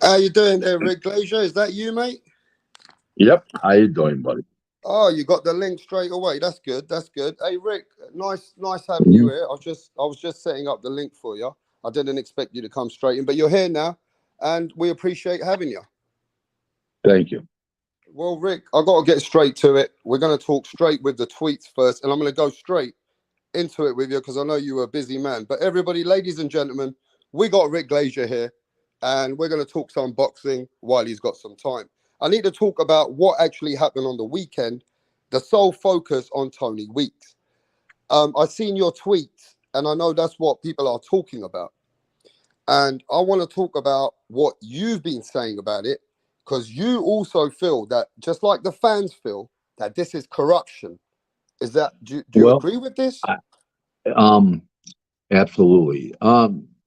I: How you doing there, Rick Glazier? Is that you, mate?
K: Yep. How you doing, buddy?
I: Oh, you got the link straight away. That's good. That's good. Hey, Rick, nice having you here. I was just setting up the link for you. I didn't expect you to come straight in, but you're here now, and we appreciate having you.
K: Thank you.
I: Well, Rick, I got to get straight to it. We're going to talk straight with the tweets first, and I'm going to go straight into it with you because I know you're a busy man. But everybody, ladies and gentlemen, we got Rick Glazier here, and we're going to talk some boxing while he's got some time. I need to talk about what actually happened on the weekend, the sole focus on Tony Weeks. I've seen your tweets, and I know that's what people are talking about. And I want to talk about what you've been saying about it, because you also feel that, just like the fans feel, that this is corruption. Is that, do you agree with this?
K: Absolutely.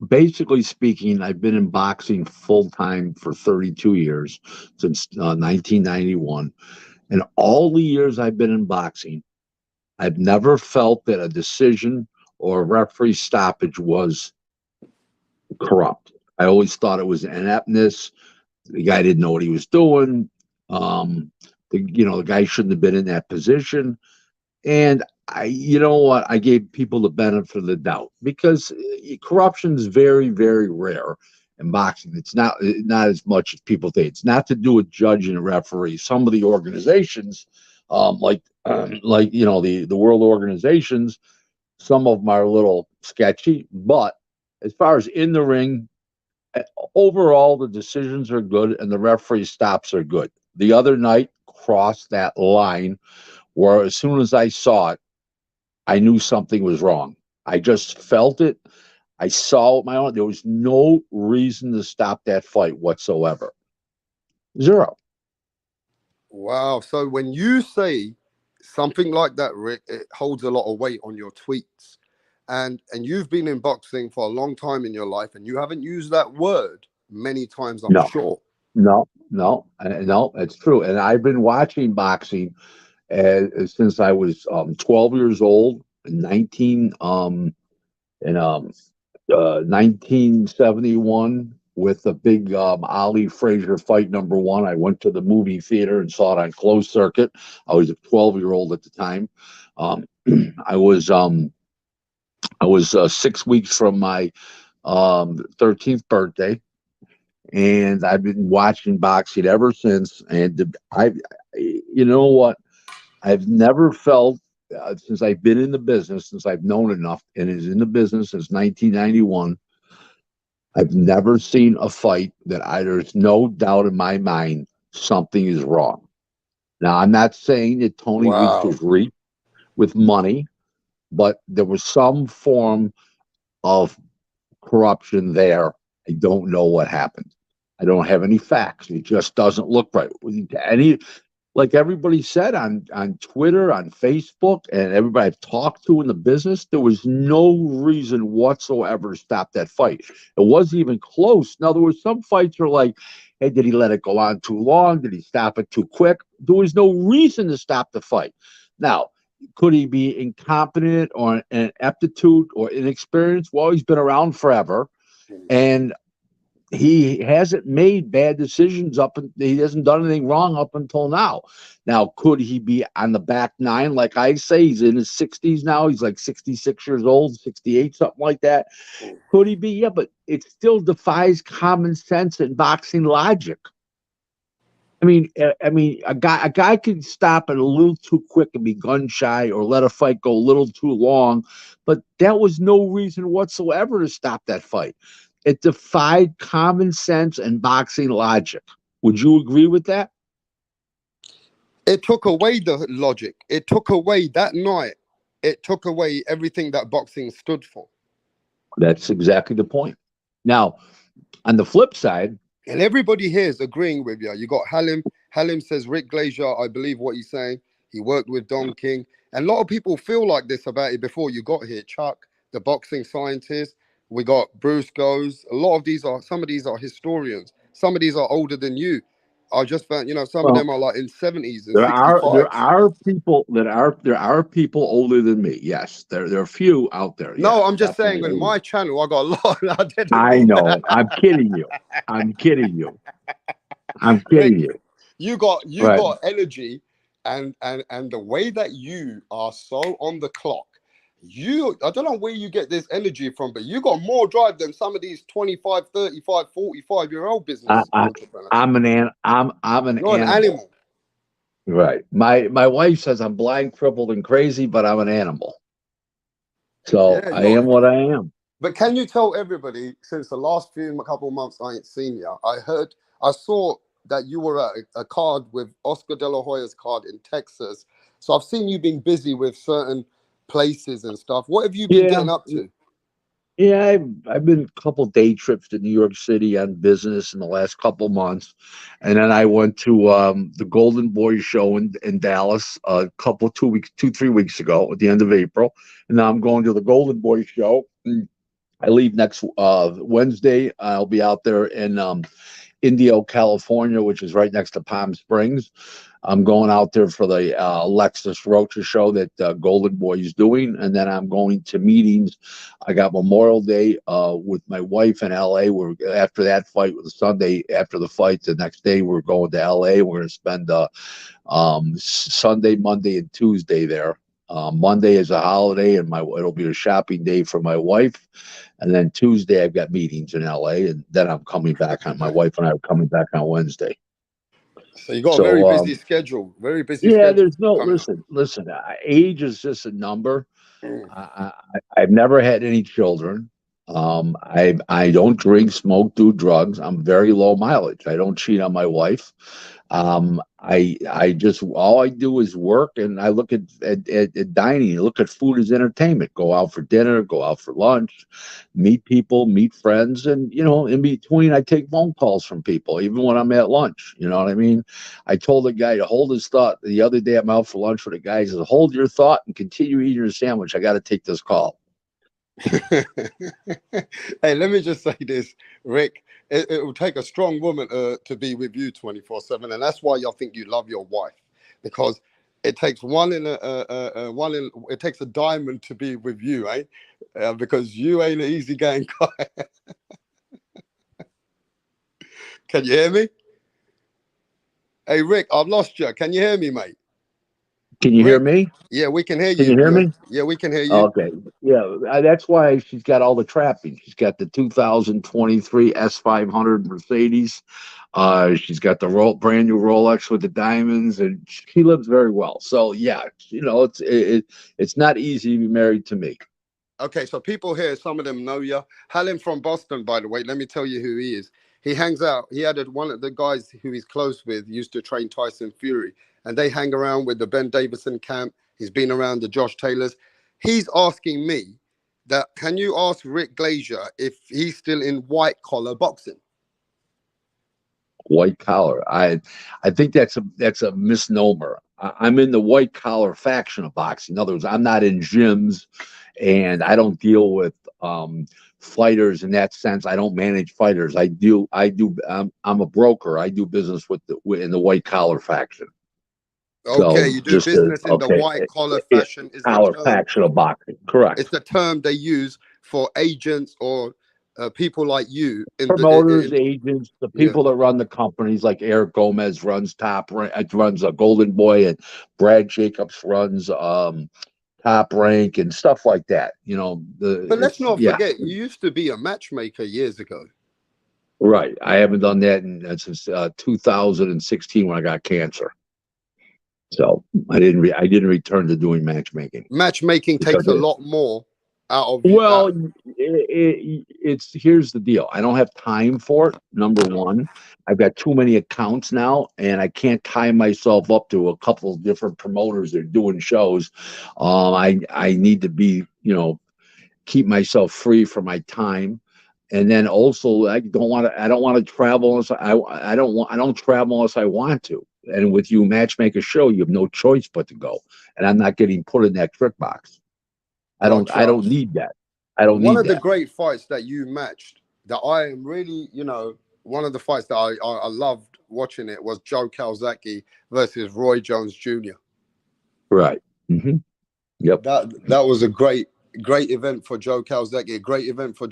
K: Basically speaking, I've been in boxing full-time for 32 years, since 1991. And all the years I've been in boxing, I've never felt that a decision or a referee stoppage was corrupt. I always thought it was ineptness. The guy didn't know what he was doing. The guy shouldn't have been in that position. And you know what? I gave people the benefit of the doubt, because corruption is very, very rare in boxing. It's not as much as people think. It's not to do with judge and referee. Some of the organizations, like the world organizations, some of them are a little sketchy, but as far as in the ring, overall the decisions are good and the referee stops are good. The other night crossed that line where as soon as I saw it, I knew something was wrong. I just felt it. I saw it my own. There was no reason to stop that fight whatsoever. Zero.
G: Wow. So when you say something like that, Rick, it holds a lot of weight on your tweets. And you've been in boxing for a long time in your life, and you haven't used that word many times, I'm sure.
K: No, it's true. And I've been watching boxing since I was 12 years old in 1971 with the big Ali Frazier fight #1. I went to the movie theater and saw it on closed circuit. I was a 12-year-old at the time. I was 6 weeks from my 13th birthday, and I've been watching boxing ever since. And you know what? I've never felt since I've been in the business, since I've known enough, and is in the business since 1991. I've never seen a fight that there's no doubt in my mind something is wrong. Now, I'm not saying that Tony Weeks was reached with money, but there was some form of corruption there. I don't know what happened. I don't have any facts. It just doesn't look right. Like everybody said on Twitter, on Facebook, and everybody I've talked to in the business, there was no reason whatsoever to stop that fight. It wasn't even close. Now, there were some fights where like, hey, did he let it go on too long? Did he stop it too quick? There was no reason to stop the fight. Now, could he be incompetent or ineptitude or inexperienced? Well, he's been around forever, and he hasn't made bad decisions he hasn't done anything wrong up until now. Now, could he be on the back nine? Like I say, he's in his 60s now. He's like 66 years old, 68, something like that. Could he be? Yeah, but it still defies common sense and boxing logic. I mean, a guy can stop it a little too quick and be gun shy, or let a fight go a little too long, but that was no reason whatsoever to stop that fight. It defied common sense and boxing logic. Would you agree with that?
G: It took away the logic. It took away that night. It took away everything that boxing stood for.
K: That's exactly the point. Now, on the flip side,
G: and everybody here is agreeing with you. You got Halim. Halim says Rick Glazier, I believe what he's saying. He worked with Don King. And a lot of people feel like this about it before you got here. Chuck, the boxing scientist. We got Bruce Goes. Some of these are historians. Some of these are older than you. I just found, some of them are like in 70s and 65s.
K: There are people older than me. Yes, there are a few out there.
G: No,
K: yes,
G: I'm just saying on my channel I got a lot.
K: I know. I'm kidding you.
G: You got energy, and the way that you are so on the clock. I don't know where you get this energy from, but you got more drive than some of these 25, 35, 45-year-old business entrepreneurs.
K: I'm an
G: You're an animal.
K: Right. My wife says I'm blind, crippled, and crazy, but I'm an animal. So yeah, I am what I am.
G: But can you tell everybody, since the last couple of months I ain't seen you, I saw that you were at a card with Oscar De La Hoya's card in Texas. So I've seen you being busy with certain places and stuff. What have you been getting up to?
K: Yeah, I've been a couple day trips to New York City on business in the last couple months, and then I went to the Golden Boy show in Dallas 3 weeks ago at the end of April, and now I'm going to the Golden Boy show. I leave next Wednesday. I'll be out there in Indio, California, which is right next to Palm Springs. I'm going out there for the Lexus Rocha show that Golden Boy is doing, and then I'm going to meetings. I got Memorial Day with my wife in LA. After that fight, with the Sunday after the fight, the next day we're going to LA. We're going to spend Sunday, Monday, and Tuesday there. Monday is a holiday, and it'll be a shopping day for my wife. And then Tuesday I've got meetings in LA, and then I'm coming back my wife and I are coming back on Wednesday.
G: So you got a very busy schedule. Very busy schedule.
K: Yeah, there's no listen. Age is just a number. I've never had any children. I don't drink, smoke, do drugs. I'm very low mileage. I don't cheat on my wife. I just all I do is work, and I look at dining. Look at food as entertainment. Go out for dinner, go out for lunch, meet people, meet friends, and in between, I take phone calls from people, even when I'm at lunch. You know what I mean? I told a guy to hold his thought the other day. I'm out for lunch with a guy. He says, "Hold your thought and continue eating your sandwich. I got to take this call."
G: Hey, let me just say this, Rick. It will take a strong woman to be with you 24/7, and that's why y'all think you love your wife, because it takes it takes a diamond to be with you, eh? Because you ain't an easygoing guy. Can you hear me? Hey, Rick, I've lost you. Can you hear me, mate?
K: Can you hear me?
G: Yeah, we can hear you.
K: Can you hear me?
G: Yeah, we can hear you.
K: Okay. Yeah, that's why she's got all the trappings. She's got the 2023 S500 Mercedes. She's got the brand new Rolex with the diamonds, and she lives very well. So yeah, it's not easy to be married to me.
G: Okay, so people here, some of them know you. Helen from Boston, by the way, let me tell you who he is. He hangs out. He had one of the guys who he's close with used to train Tyson Fury, and they hang around with the Ben Davison camp. He's been around the Josh Taylors. He's asking me that, can you ask Rick Glazier if he's still in white collar boxing?
K: White collar. I think that's a misnomer. I'm in the white collar faction of boxing. In other words, I'm not in gyms, and I don't deal with fighters in that sense. I don't manage fighters. I'm a broker. I do business in the white collar faction.
G: Okay, you do business in the white collar fashion. Is the term
K: faction of boxing? Correct.
G: It's the term they use for agents or people like you,
K: promoters, agents, the people that run the companies. Like Eric Gomez runs runs a Golden Boy, and Brad Jacobs runs Top Rank and stuff like that.
G: But let's not forget, you used to be a matchmaker years ago.
K: Right. I haven't done that since 2016 when I got cancer. So I didn't return to doing matchmaking.
G: Matchmaking takes a lot more out of
K: you. Well, here's the deal. I don't have time for it. Number one, I've got too many accounts now, and I can't tie myself up to a couple of different promoters that are doing shows. I need to be, keep myself free for my time. And then also, I don't want to travel unless I don't travel unless I want to. And with you matchmaker show, you have no choice but to go. And I'm not getting put in that trick box. I don't need that. I don't need that.
G: One of the great fights that you matched that I am really, one of the fights that I loved watching it was Joe Calzaghe versus Roy Jones Jr.
K: Right. Mm-hmm. Yep.
G: That was a great event for Joe Calzaghe, a great event for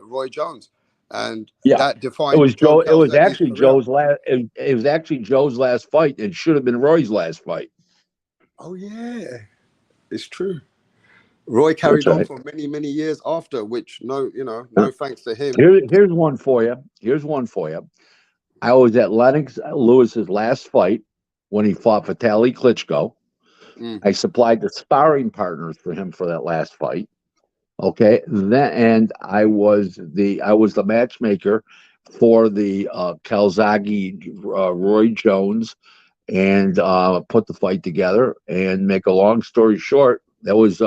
G: Roy Jones. And that defined.
K: It was Joe. It was actually Joe's last. It was actually Joe's last fight. It should have been Roy's last fight.
G: Oh yeah, it's true. Roy carried on for many, many years after, which no thanks to him.
K: Here's one for you. I was at Lennox Lewis's last fight when he fought Vitaly Klitschko. I supplied the sparring partners for him for that last fight. Okay, and I was the matchmaker for the Calzaghe Roy Jones, and put the fight together. And make a long story short, that was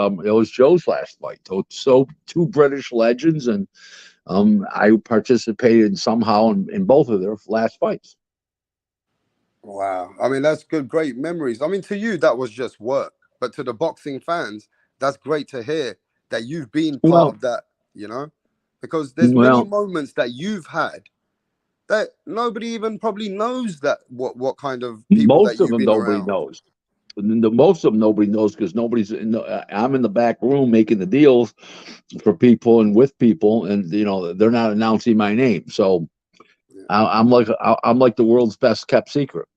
K: Joe's last fight. So two British legends, and I participated somehow in both of their last fights.
G: Wow, I mean that's great memories. I mean, to you that was just work, but to the boxing fans, that's great to hear that you've been part of that, because there's many moments that you've had that nobody even probably knows that what kind of people
K: most
G: that
K: of them nobody knows. Most of them nobody knows because nobody's I'm in the back room making the deals for people and with people, and they're not announcing my name. So I'm like the world's best kept secret.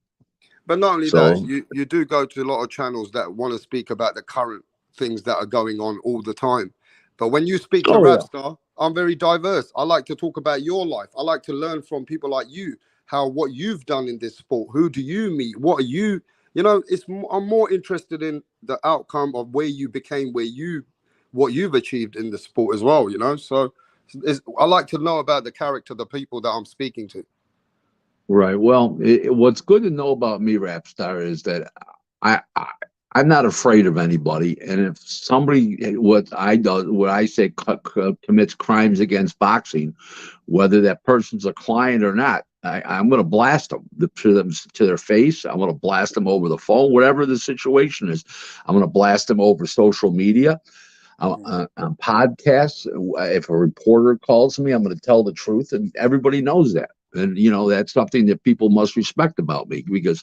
G: But not only that, you do go to a lot of channels that want to speak about the current things that are going on all the time. But when you speak to WRAPSTAR, I'm very diverse. I like to talk about your life. I like to learn from people like you, what you've done in this sport. Who do you meet? What are you, I'm more interested in the outcome of where you became, what you've achieved in the sport as well, So
I: I like to know about the character of the people that I'm speaking to.
K: Right. Well, what's good to know about me, Rapstar, is that I'm not afraid of anybody, and if somebody what I say commits crimes against boxing, whether that person's a client or not, I'm going to blast them to their face. I'm going to blast them over the phone, whatever the situation is. I'm going to blast them over social media, on podcasts. If a reporter calls me, I'm going to tell the truth, and everybody knows that. And, you know, that's something that people must respect about me, because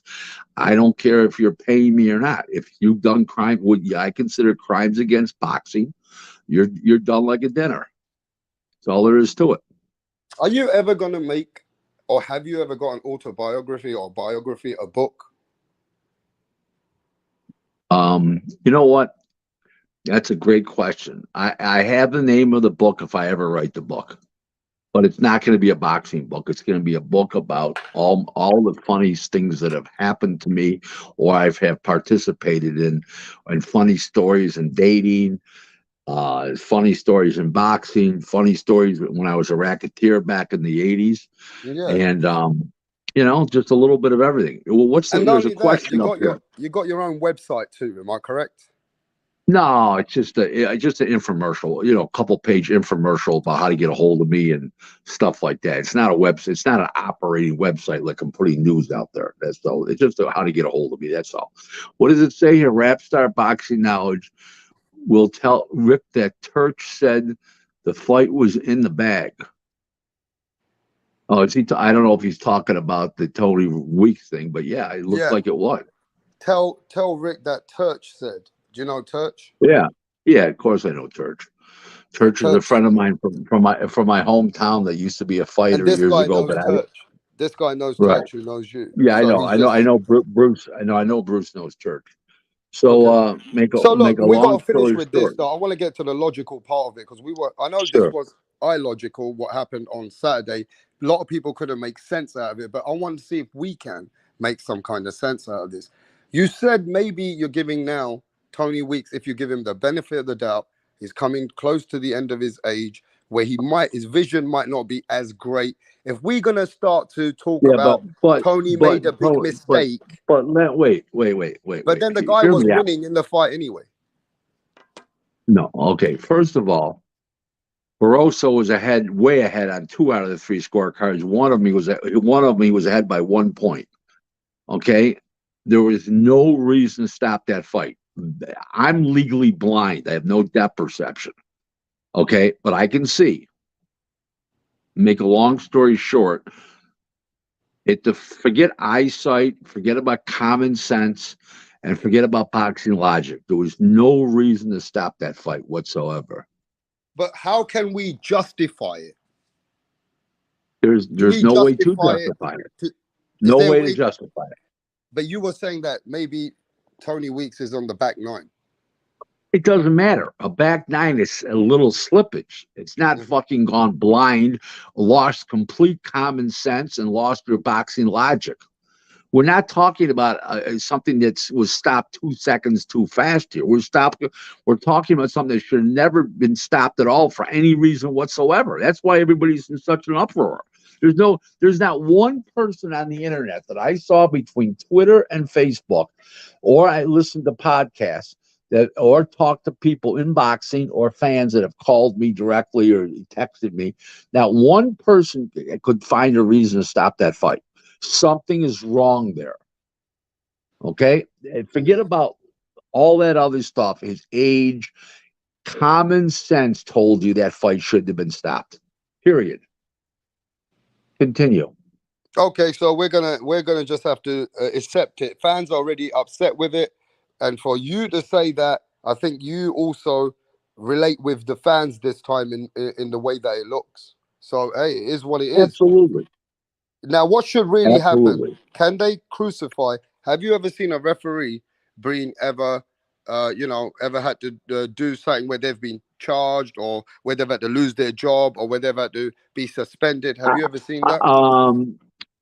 K: I don't care if you're paying me or not. If you've done crime, I consider crimes against boxing, you're done like a dinner. That's all there is to it.
I: Are you ever going to make, or have you ever got an autobiography or biography, a book?
K: You know what? That's a great question. I have the name of the book if I ever write the book. But it's not going to be a boxing book. It's going to be a book about all the funniest things that have happened to me, or I've participated in, and funny stories in dating, funny stories in boxing, funny stories when I was a racketeer back in the 80s.
I: Yeah.
K: And, you know, just a little bit of everything. Well, there's a question up here.
I: You got your own website too, am I correct?
K: No, it's just an infomercial, you know, a couple page infomercial about how to get a hold of me and stuff like that. It's not a website. It's not an operating website like I'm putting news out there. That's all. It's just how to get a hold of me. That's all. What does it say here? WRAPSTAR Boxing Knowledge will tell Rick that Turch said the fight was in the bag. Oh, I don't know if he's talking about the Tony Weeks thing, but yeah, it looks like it was.
I: Tell Rick that Turch said. Do you know Turch?
K: Yeah, of course I know Turch. Turch is a friend of mine from my hometown that used to be a fighter years ago. But
I: this guy knows Turch, who knows you.
K: Yeah, I know Bruce. I know Bruce knows Turch. So make a
I: we
K: long
I: got to finish
K: story
I: with
K: short.
I: this. Though I want to get to the logical part of it, because I know this was illogical what happened on Saturday. A lot of people couldn't make sense out of it, but I want to see if we can make some kind of sense out of this. You said maybe you're giving now Tony Weeks, if you give him the benefit of the doubt, he's coming close to the end of his age, where his vision might not be as great. If we're gonna start to talk about Tony made a big mistake,
K: wait.
I: But then the guy was winning in the fight anyway.
K: No, okay. First of all, Barroso was way ahead on 2 out of the 3 scorecards. One of me was ahead by 1 point. Okay, there was no reason to stop that fight. I'm legally blind. I have no depth perception. Okay, but I can see. Make a long story short, forget eyesight, forget about common sense, and forget about boxing logic. There was no reason to stop that fight whatsoever.
I: But how can we justify it?
K: There's no way to justify it. No way to justify it.
I: But you were saying that maybe Tony Weeks is on the back 9.
K: It doesn't matter. A back 9 is a little slippage. It's not fucking gone blind, lost complete common sense, and lost your boxing logic. We're not talking about something that was stopped 2 seconds too fast here. We're talking about something that should have never been stopped at all for any reason whatsoever. That's why everybody's in such an uproar. There's not one person on the internet that I saw between Twitter and Facebook, or I listened to podcasts or talked to people in boxing or fans that have called me directly or texted me. Not one person could find a reason to stop that fight. Something is wrong there. Okay? And forget about all that other stuff. His age, common sense told you that fight shouldn't have been stopped. Period. Continue.
I: Okay, so we're gonna just have to accept it. Fans are already upset with it, and for you to say that, I think you also relate with the fans this time in the way that it looks. So hey, it is what it is.
K: Absolutely.
I: Now, what should really happen? Can they crucify? Have you ever seen a referee being ever had to do something where they've been charged, or where they've had to lose their job, or where they've had to be suspended? Have you ever seen that?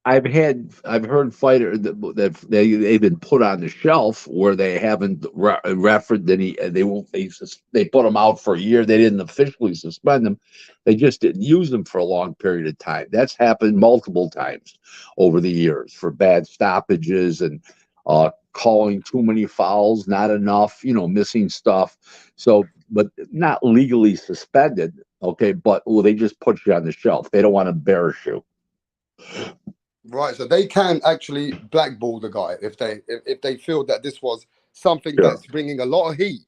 K: I've heard fighters that they've been put on the shelf where they haven't refereed any. They put them out for a year. They didn't officially suspend them. They just didn't use them for a long period of time. That's happened multiple times over the years for bad stoppages and calling too many fouls, not enough, missing stuff. So, but not legally suspended. Okay, but they just put you on the shelf. They don't want to embarrass you.
G: Right, so they can actually blackball the guy if they feel that this was something
K: Sure.
G: that's bringing a lot of heat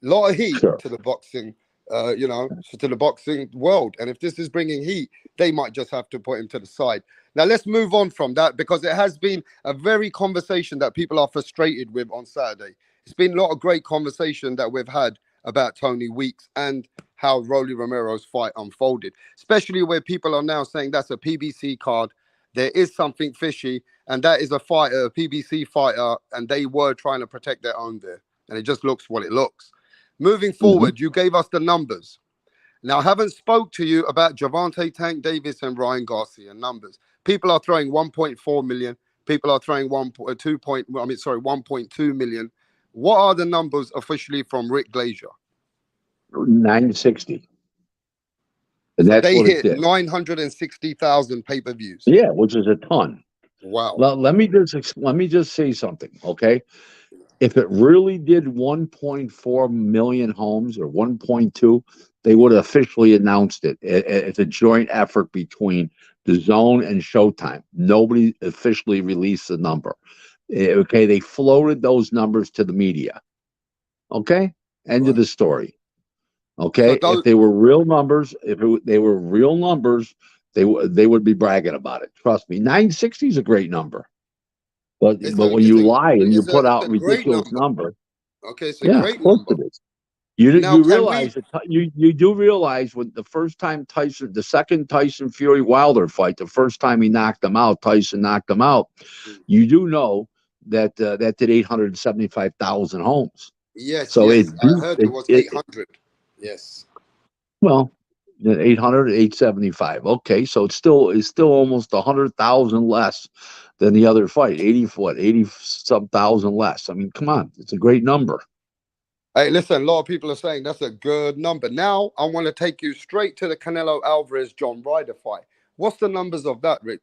K: Sure.
G: to the boxing, to the boxing world. And if this is bringing heat, they might just have to put him to the side. Now let's move on from that, because it has been a very conversation that people are frustrated with on Saturday. It's been a lot of great conversation that we've had about Tony Weeks and how Rolly Romero's fight unfolded, especially where people are now saying that's a PBC card. There is something fishy, and that is a fighter, a PBC fighter, and they were trying to protect their own there. And it just looks what it looks. Moving forward, you gave us the numbers. Now, I haven't spoke to you about Gervonta Tank Davis and Ryan Garcia numbers. People are throwing 1.4 million. People are throwing 1.2 million. What are the numbers officially from Rick Glazier?
K: 960. And
G: so
K: that's
G: they
K: what
G: hit
K: it did.
G: 960,000 pay-per-views.
K: Yeah, which is a ton.
G: Wow.
K: Well, let me just say something, okay? If it really did 1.4 million homes or 1.2, they would have officially announced it. It's a joint effort between the Zone and Showtime. Nobody officially released the number. Okay, they floated those numbers to the media. Okay, end of the story. Okay,
G: So
K: if they were real numbers, they would be bragging about it. Trust me, 960 is a great number. But when you lie and you put out ridiculous number,
G: okay, it's a
K: yeah,
G: great
K: of course
G: number.
K: it is. You realize that you do realize when the second Tyson Fury Wilder fight, the first time Tyson knocked him out. You do know that that did 875,000 homes.
G: Yes,
K: so
G: yes, I heard it was 800. Yes.
K: Well, 800, 875. Okay, so it's still almost 100,000 less than the other fight. 80 some thousand less. I mean, come on, it's a great number.
G: Hey, listen, a lot of people are saying that's a good number. Now I want to take you straight to the Canelo Alvarez John Ryder fight. What's the numbers of that, Rick?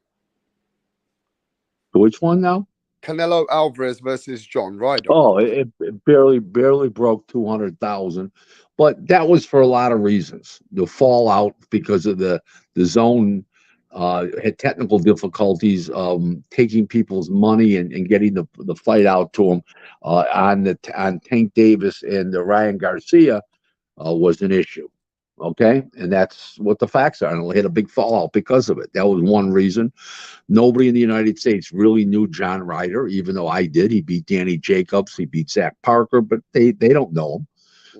K: Which one now?
G: Canelo Alvarez versus John Ryder.
K: Oh, it barely broke 200,000, but that was for a lot of reasons. The fallout because of the Zone had technical difficulties taking people's money and getting the fight out to them on Tank Davis and Ryan Garcia was an issue. Okay, and that's what the facts are. And it had a big fallout because of it. That was one reason. Nobody in the United States really knew John Ryder, even though I did. He beat Danny Jacobs, he beat Zach Parker, but they don't know him.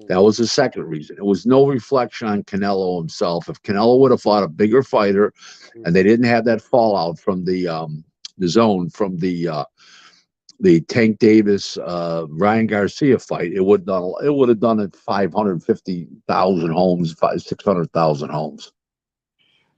K: That was the second reason. It was no reflection on Canelo himself. If Canelo would have fought a bigger fighter, and they didn't have that fallout from the Zone, from the Tank Davis Ryan Garcia fight, it would have done it 550,000 homes, 600,000 homes.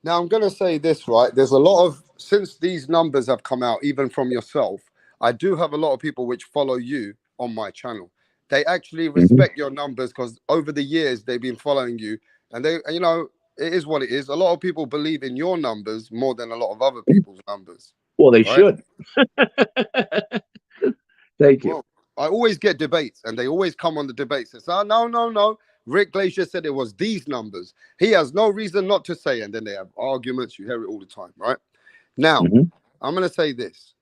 G: Now I'm going to say this, right? There's a lot of, since these numbers have come out, even from yourself, I do have a lot of people which follow you on my channel. They actually respect your numbers because over the years they've been following you, and they, it is what it is. A lot of people believe in your numbers more than a lot of other people's numbers.
K: Well, they should. Thank you.
G: Well, I always get debates, and they always come on the debates and say, oh, no. Rick Glazier said it was these numbers. He has no reason not to say, and then they have arguments. You hear it all the time, right? Now, I'm going to say this.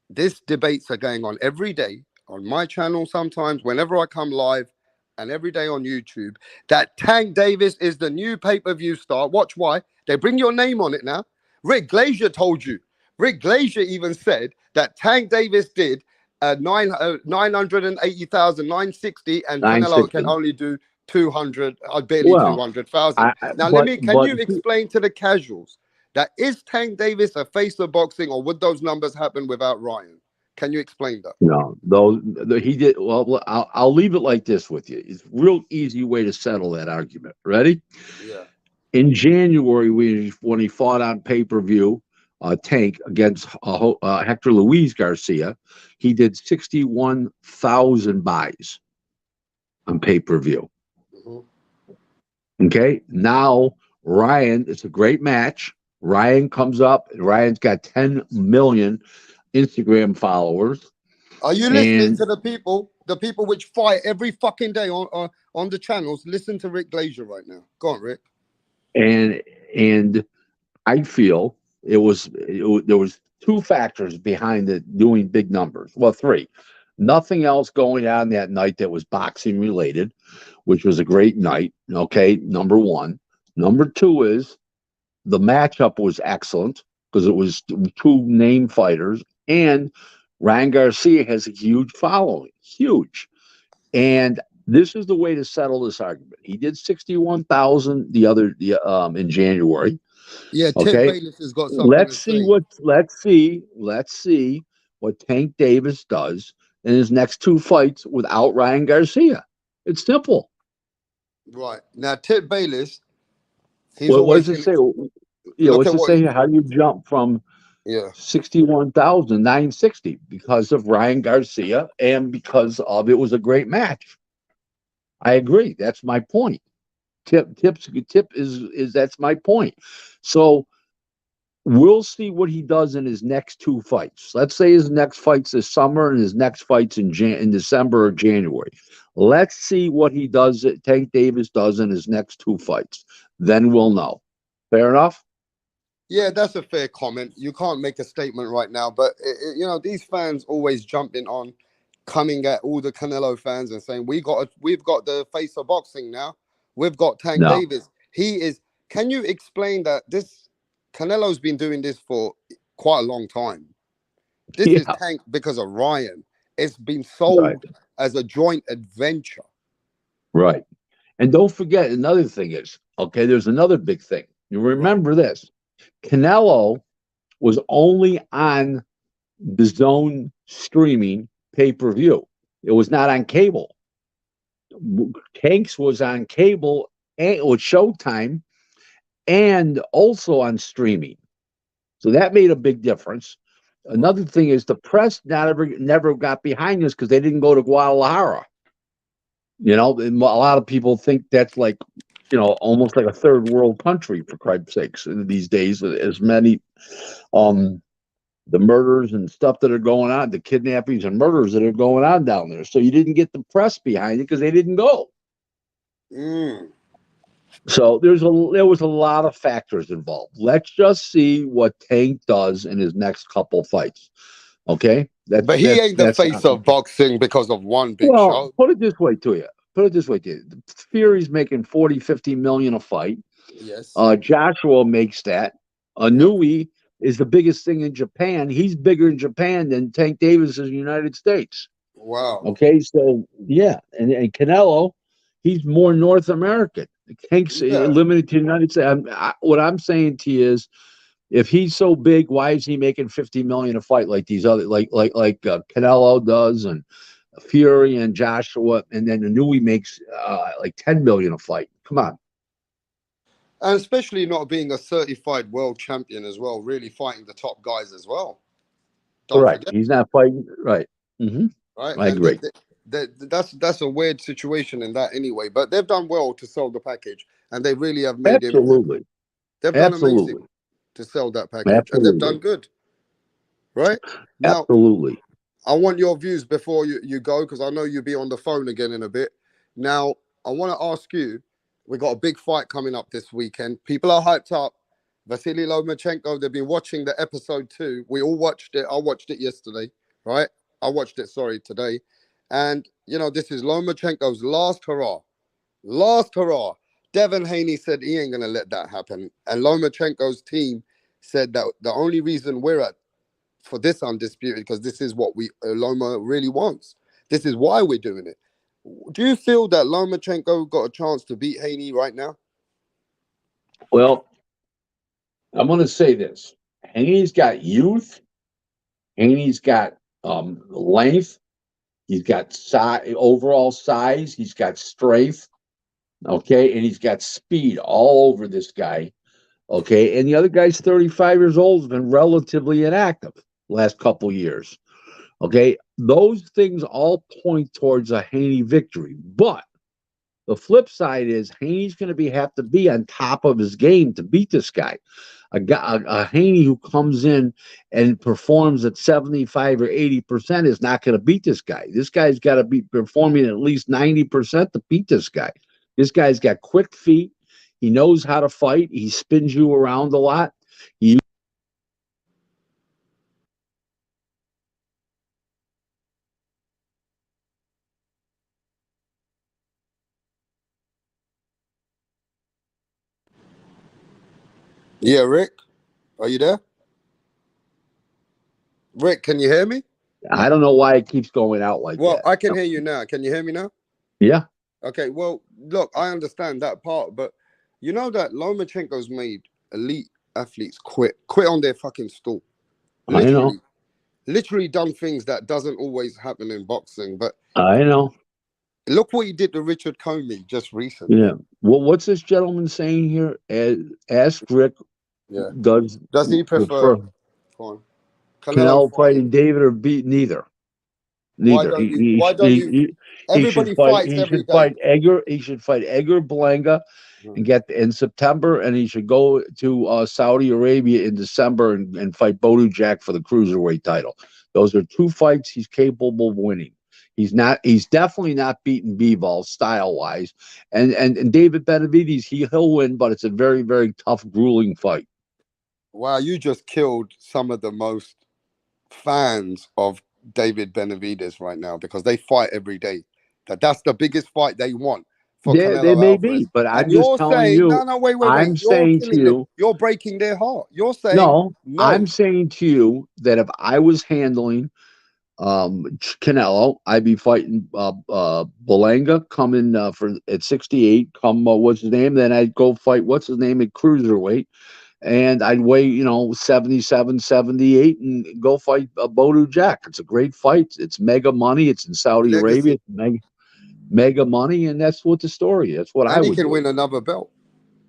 G: These debates are going on every day on my channel sometimes, whenever I come live, and every day on YouTube, that Tank Davis is the new pay-per-view star. Watch why. They bring your name on it now. Rick Glazier told you. Rick Glazier even said that Tank Davis did 980,000, 960, and Canelo can only do 200, barely 200,000. Now, can you explain to the casuals that is Tank Davis a face of boxing, or would those numbers happen without Ryan? Can you explain that?
K: No, he did. Well, I'll leave it like this with you. It's a real easy way to settle that argument. Ready?
G: Yeah.
K: In January, when he fought on pay-per-view, Tank against Hector Luis Garcia, he did 61,000 buys on pay-per-view. Okay, now Ryan, it's a great match. Ryan comes up. Ryan's got 10 million Instagram followers.
G: Are you listening to the people which fight every fucking day on the channels? Listen to Rick Glazier right now. Go on, Rick.
K: And I feel there was two factors behind it doing big numbers. Well, three. Nothing else going on that night that was boxing related, which was a great night. Okay, number one. Number two is the matchup was excellent because it was two name fighters, and Ryan Garcia has a huge following, huge. And this is the way to settle this argument. He did 61,000 in January.
G: Yeah,
K: okay?
G: Ted Bayless has got something
K: Let's
G: to
K: see what Tank Davis does in his next two fights without Ryan Garcia. It's simple.
G: Right. Now, Ted Bayless,
K: what does it say? Yeah, what's it say? How do you jump from 61,960 because of Ryan Garcia and because of it was a great match? I agree. That's my point. Tip is that's my point. So we'll see what he does in his next two fights. Let's say his next fights this summer and his next fights in December or January. Let's see what he does. Tank Davis does in his next two fights. Then we'll know. Fair enough.
G: Yeah, that's a fair comment. You can't make a statement right now, but you know these fans always jumping on, coming at all the Canelo fans and saying we've got the face of boxing now. We've got Tank Davis. He is. Can you explain that this Canelo's been doing this for quite a long time? This is Tank because of Ryan. It's been sold as a joint adventure.
K: Right. And don't forget, another thing is, okay, there's another big thing. You remember this. Canelo was only on the Zone streaming pay-per-view. It was not on cable. Tank's was on cable and with Showtime and also on streaming. So that made a big difference. Another thing is the press never got behind this because they didn't go to Guadalajara. You know, a lot of people think that's like, you know, almost like a third world country, for Christ's sakes, these days. As many the murders and stuff that are going on, the kidnappings and murders that are going on down there. So you didn't get the press behind it because they didn't go. So there was a lot of factors involved. Let's just see what Tank does in his next couple fights. Okay?
G: But he ain't the face of boxing because of one big show.
K: Put it this way to you. Fury's making 40, 50 million a fight.
G: Yes.
K: Joshua makes that. Nui is the biggest thing in Japan. He's bigger in Japan than Tank Davis is in the United States.
G: Wow.
K: Okay, so yeah. And Canelo, he's more North American. Tank's limited to the United States. What I'm saying to you is, if he's so big, why is he making 50 million a fight like these other like Canelo does and Fury and Joshua, and then Nui makes like 10 million a fight? Come on.
G: And especially not being a certified world champion as well, really fighting the top guys as well.
K: Don't forget. He's not fighting right.
G: Right.
K: I agree.
G: That's a weird situation in that anyway. But they've done well to sell the package, and they really have made it. They've done amazing to sell that package, and they've done good. Right now,
K: absolutely.
G: I want your views before you go, because I know you'll be on the phone again in a bit. Now, I want to ask you, we got a big fight coming up this weekend. People are hyped up. Vasily Lomachenko, they've been watching the episode 2. We all watched it. I watched it yesterday, right? I watched it, today. And, you know, this is Lomachenko's last hurrah. Last hurrah. Devin Haney said he ain't going to let that happen. And Lomachenko's team said that the only reason we're at for this undisputed, because this is what Loma really wants. This is why we're doing it. Do you feel that Lomachenko got a chance to beat Haney right now?
K: Well, I'm going to say this. Haney's got youth. Haney's got length. He's got overall size. He's got strength. Okay, and he's got speed all over this guy. Okay, and the other guy's 35 years old, has been relatively inactive last couple years. Okay, those things all point towards a Haney victory. But the flip side is Haney's going to have to be on top of his game to beat this guy. A Haney who comes in and performs at 75 or 80% is not going to beat this guy. This guy's got to be performing at least 90% to beat this guy. This guy's got quick feet. He knows how to fight. He spins you around a lot.
G: Yeah, Rick, are you there? Rick, can you hear me?
K: I don't know why it keeps going out like that.
G: Well, I can hear you now. Can you hear me now?
K: Yeah.
G: Okay, well, look, I understand that part, but you know that Lomachenko's made elite athletes quit on their fucking stool.
K: I know.
G: Literally done things that doesn't always happen in boxing, but
K: I know.
G: Look what he did to Richard Comey just recently.
K: Yeah. Well, what's this gentleman saying here? Ask Rick.
G: Yeah.
K: Does
G: he prefer
K: Canelo fighting David or beat neither? Neither.
G: Why don't you? Everybody fights every day.
K: He should fight Edgar Berlanga and get in September, and he should go to Saudi Arabia in December and fight Bodu Jack for the cruiserweight title. Those are two fights he's capable of winning. He's definitely not beating Bivol style wise, and David Benavidez he'll win, but it's a very, very tough, grueling fight.
G: Wow, you just killed some of the most fans of David Benavidez right now because they fight every day. That's the biggest fight they want.
K: They may be, but I'm just telling you.
G: No, wait.
K: I'm saying to you,
G: you're breaking their heart. You're saying
K: no. I'm saying to you that if I was handling Canelo, I'd be fighting Berlanga coming at 68. What's his name? Then I'd go fight what's his name at cruiserweight. And I'd weigh, 77, 78 and go fight Bodu Jack. It's a great fight. It's mega money. It's in Saudi Arabia. It's mega money. And that's what the story is. That's what I would do.
G: And he can win another belt.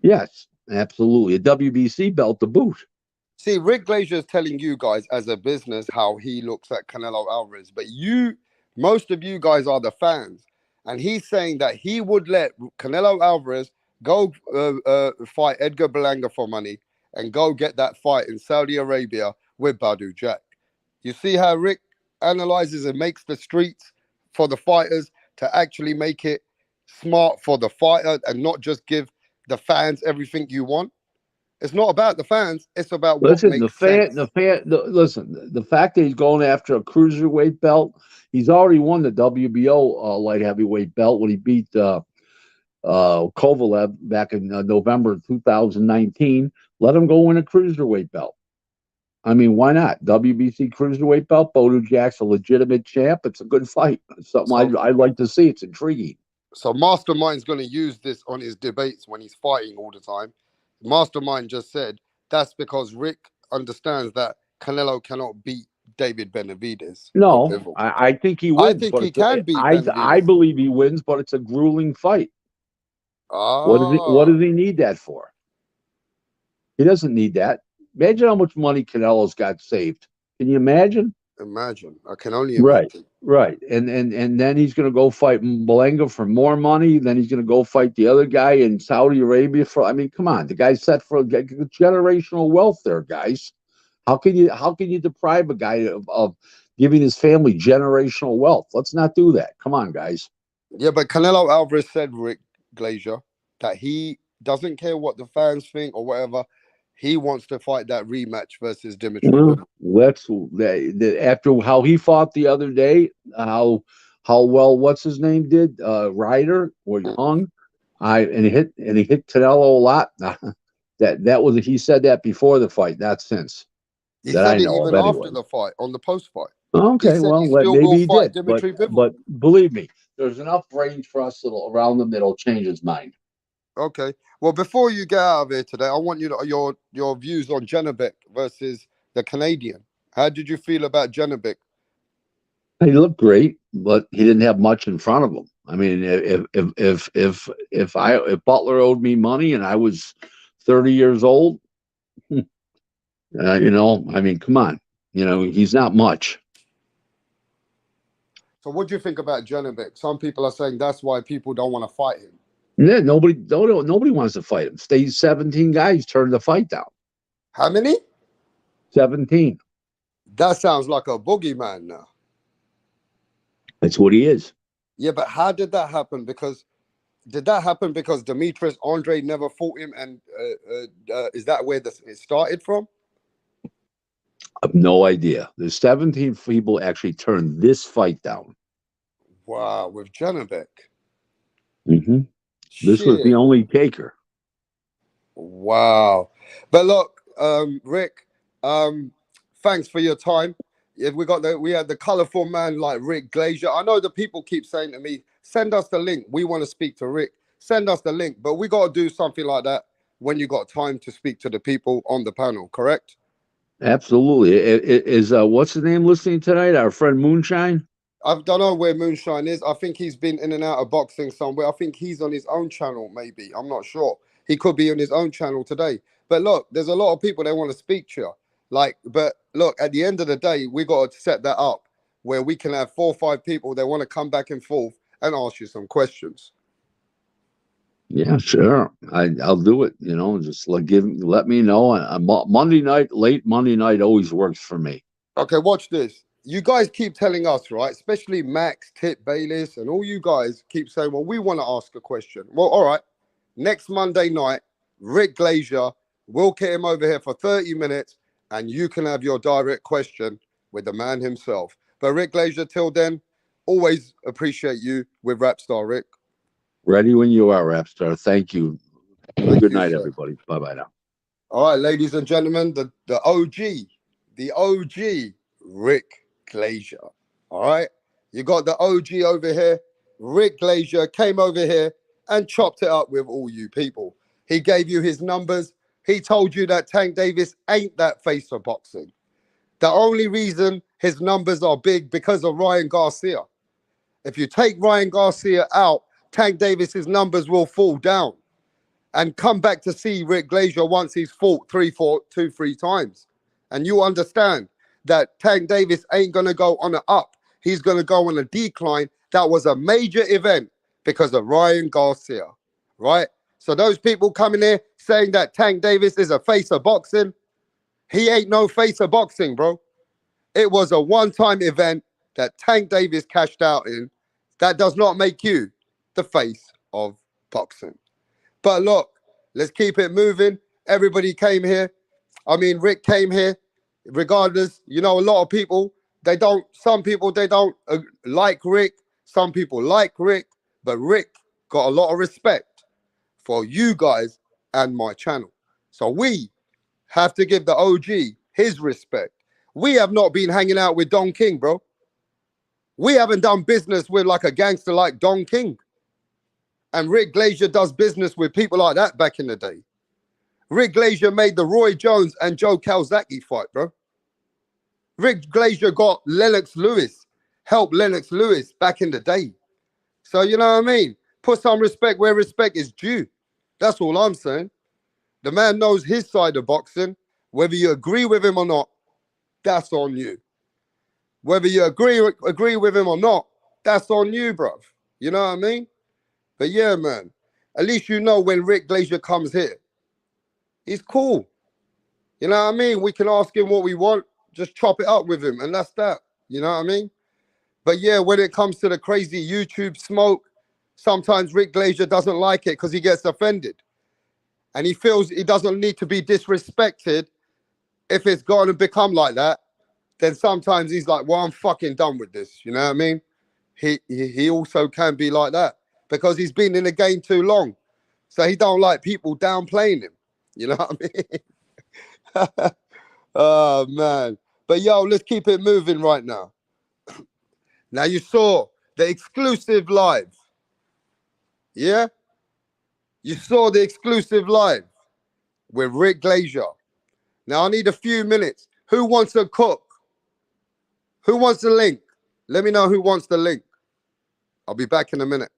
K: Yes, absolutely. A WBC belt to boot.
G: See, Rick Glazier is telling you guys as a business how he looks at Canelo Alvarez. But most of you guys are the fans. And he's saying that he would let Canelo Alvarez go fight Edgar Berlanga for money and go get that fight in Saudi Arabia with Bodu Jack. You see how Rick analyzes and makes the streets for the fighters to actually make it smart for the fighter and not just give the fans everything you want? It's not about the fans. It's about what makes sense.
K: Listen, the fact that he's going after a cruiserweight belt, he's already won the WBO light heavyweight belt when he beat Kovalev back in November 2019. Let him go win a cruiserweight belt. I mean, why not? WBC cruiserweight belt. Bodu Jack's a legitimate champ. It's a good fight. It's something I'd like to see. It's intriguing.
G: So Mastermind's going to use this on his debates when he's fighting all the time. Mastermind just said that's because Rick understands that Canelo cannot beat David Benavidez.
K: No, I think he wins.
G: I think he can beat Benavidez.
K: I believe he wins, but it's a grueling fight. What does he need that for? He doesn't need that. Imagine how much money Canelo's got saved. Can you imagine?
G: Imagine. I can only imagine.
K: Right. And then he's going to go fight Berlanga for more money. Then he's going to go fight the other guy in Saudi Arabia for. I mean, come on, the guy's set for generational wealth there, guys. How can you deprive a guy of giving his family generational wealth? Let's not do that. Come on, guys.
G: Yeah, but Canelo Alvarez said, Rick Glazier, that he doesn't care what the fans think or whatever. He wants to fight that rematch versus Dimitri.
K: After how he fought the other day, how well what's his name did Ryder or Young, and he hit Canelo a lot. that was he said that before the fight, not since.
G: He said it even after the fight, on the post fight.
K: Okay, well maybe he did, but believe me, there's enough range for us around him that'll change his mind.
G: Okay. Well, before you get out of here today, I want your views on Janabek versus the Canadian. How did you feel about Janabek?
K: He looked great, but he didn't have much in front of him. I mean, if Butler owed me money and I was 30 years old, You know, I mean, come on. You know, he's not much.
G: So what do you think about Janibek? Some people are saying that's why people don't want to fight him.
K: Yeah, nobody wants to fight him. Stays 17 guys turned the fight down.
G: How many?
K: 17.
G: That sounds like a boogeyman now.
K: That's what he is.
G: Yeah, but how did that happen? Did that happen because Demetrius Andre never fought him, and is that where it started from?
K: I have no idea. There's 17 people actually turned this fight down.
G: Wow, with Janibek.
K: Mm-hmm. This was the only taker.
G: Wow. But look, Rick, thanks for your time. We had the colorful man like Rick Glazier. I know the people keep saying to me, send us the link. We want to speak to Rick. Send us the link. But we got to do something like that when you got time to speak to the people on the panel, correct?
K: Absolutely. Is what's his name listening tonight? Our friend Moonshine?
G: I don't know where Moonshine is. I think he's been in and out of boxing somewhere. I think he's on his own channel, maybe. I'm not sure. He could be on his own channel today. But look, there's a lot of people that want to speak to you. But look, at the end of the day, we got to set that up where we can have 4 or 5 people that want to come back and forth and ask you some questions.
K: Yeah, sure. I'll do it. You know, just let me know. Monday night, late Monday night, always works for me.
G: Okay, watch this. You guys keep telling us, right? Especially Max, Tip, Bayless, and all you guys keep saying, well, we want to ask a question. Well, all right. Next Monday night, Rick Glazier, we'll get him over here for 30 minutes, and you can have your direct question with the man himself. But Rick Glazier, till then, always appreciate you with WRAPSTAR, Rick.
K: Ready when you are, WRAPSTAR. Thank you. Have a good night, everybody. Bye-bye now.
G: All right, ladies and gentlemen, the OG, Rick Glazier. All right, you got the OG over here. Rick Glazier came over here and chopped it up with all you people. He gave you his numbers. He told you that Tank Davis ain't that face of boxing. The only reason his numbers are big because of Ryan Garcia. If you take Ryan Garcia out, Tank Davis's numbers will fall down. And come back to see Rick Glazier once he's fought 3 times. And you understand that Tank Davis ain't going to go on an up. He's going to go on a decline. That was a major event because of Ryan Garcia, right? So those people coming here saying that Tank Davis is a face of boxing, he ain't no face of boxing, bro. It was a one-time event that Tank Davis cashed out in. That does not make you the face of boxing. But look, let's keep it moving. Everybody came here. I mean, Rick came here. Regardless, you know, a lot of people, some people, they don't like Rick. Some people like Rick. But Rick got a lot of respect for you guys and my channel. So we have to give the OG his respect. We have not been hanging out with Don King, bro. We haven't done business with like a gangster like Don King. And Rick Glazier does business with people like that back in the day. Rick Glazier made the Roy Jones and Joe Calzaghe fight, bro. Rick Glazier got Lennox Lewis, helped Lennox Lewis back in the day. So, you know what I mean? Put some respect where respect is due. That's all I'm saying. The man knows his side of boxing. Whether you agree with him or not, that's on you. Whether you agree with him or not, that's on you, bruv. You know what I mean? But yeah, man, at least you know when Rick Glazier comes here, he's cool. You know what I mean? We can ask him what we want, just chop it up with him, and that's that. You know what I mean? But yeah, when it comes to the crazy YouTube smoke, sometimes Rick Glazier doesn't like it because he gets offended. And he feels he doesn't need to be disrespected. If it's going to become like that, then sometimes he's like, well, I'm fucking done with this. You know what I mean? He also can be like that because he's been in the game too long. So he don't like people downplaying him. You know what I mean? Oh, man. But yo, let's keep it moving right now. Now you saw the exclusive live. Yeah? You saw the exclusive live with Rick Glazier. Now I need a few minutes. Who wants a cook? Who wants the link? Let me know who wants the link. I'll be back in a minute.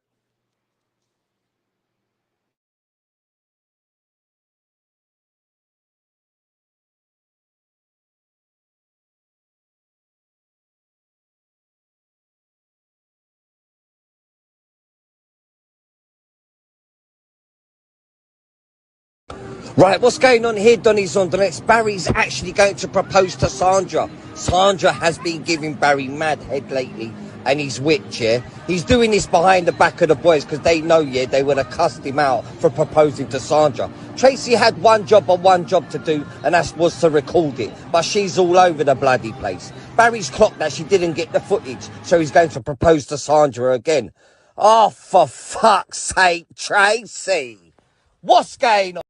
L: Right, what's going on here, Donny's on the next? Barry's actually going to propose to Sandra. Sandra has been giving Barry mad head lately, and he's whipped, yeah? He's doing this behind the back of the boys, because they know, yeah, they would have cussed him out for proposing to Sandra. Tracy had one job to do, and that was to record it. But she's all over the bloody place. Barry's clocked that she didn't get the footage, so he's going to propose to Sandra again. Oh, for fuck's sake, Tracy! What's going on?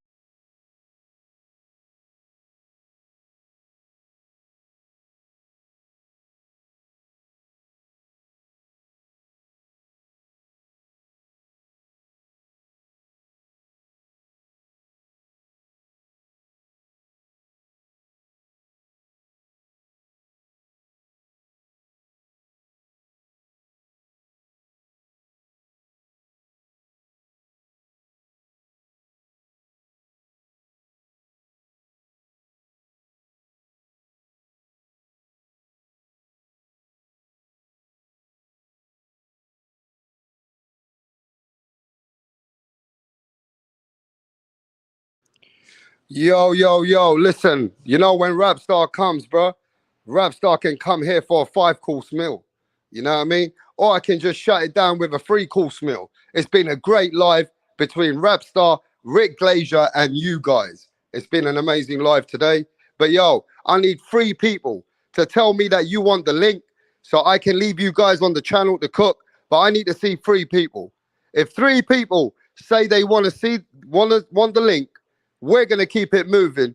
G: Yo, yo, yo, listen, you know when WRAPSTAR comes, bro, WRAPSTAR can come here for a 5-course meal. You know what I mean? Or I can just shut it down with a 3-course meal. It's been a great live between WRAPSTAR, Rick Glazier, and you guys. It's been an amazing live today. But yo, I need 3 people to tell me that you want the link so I can leave you guys on the channel to cook. But I need to see 3 people. If 3 people say they want the link, we're going to keep it moving,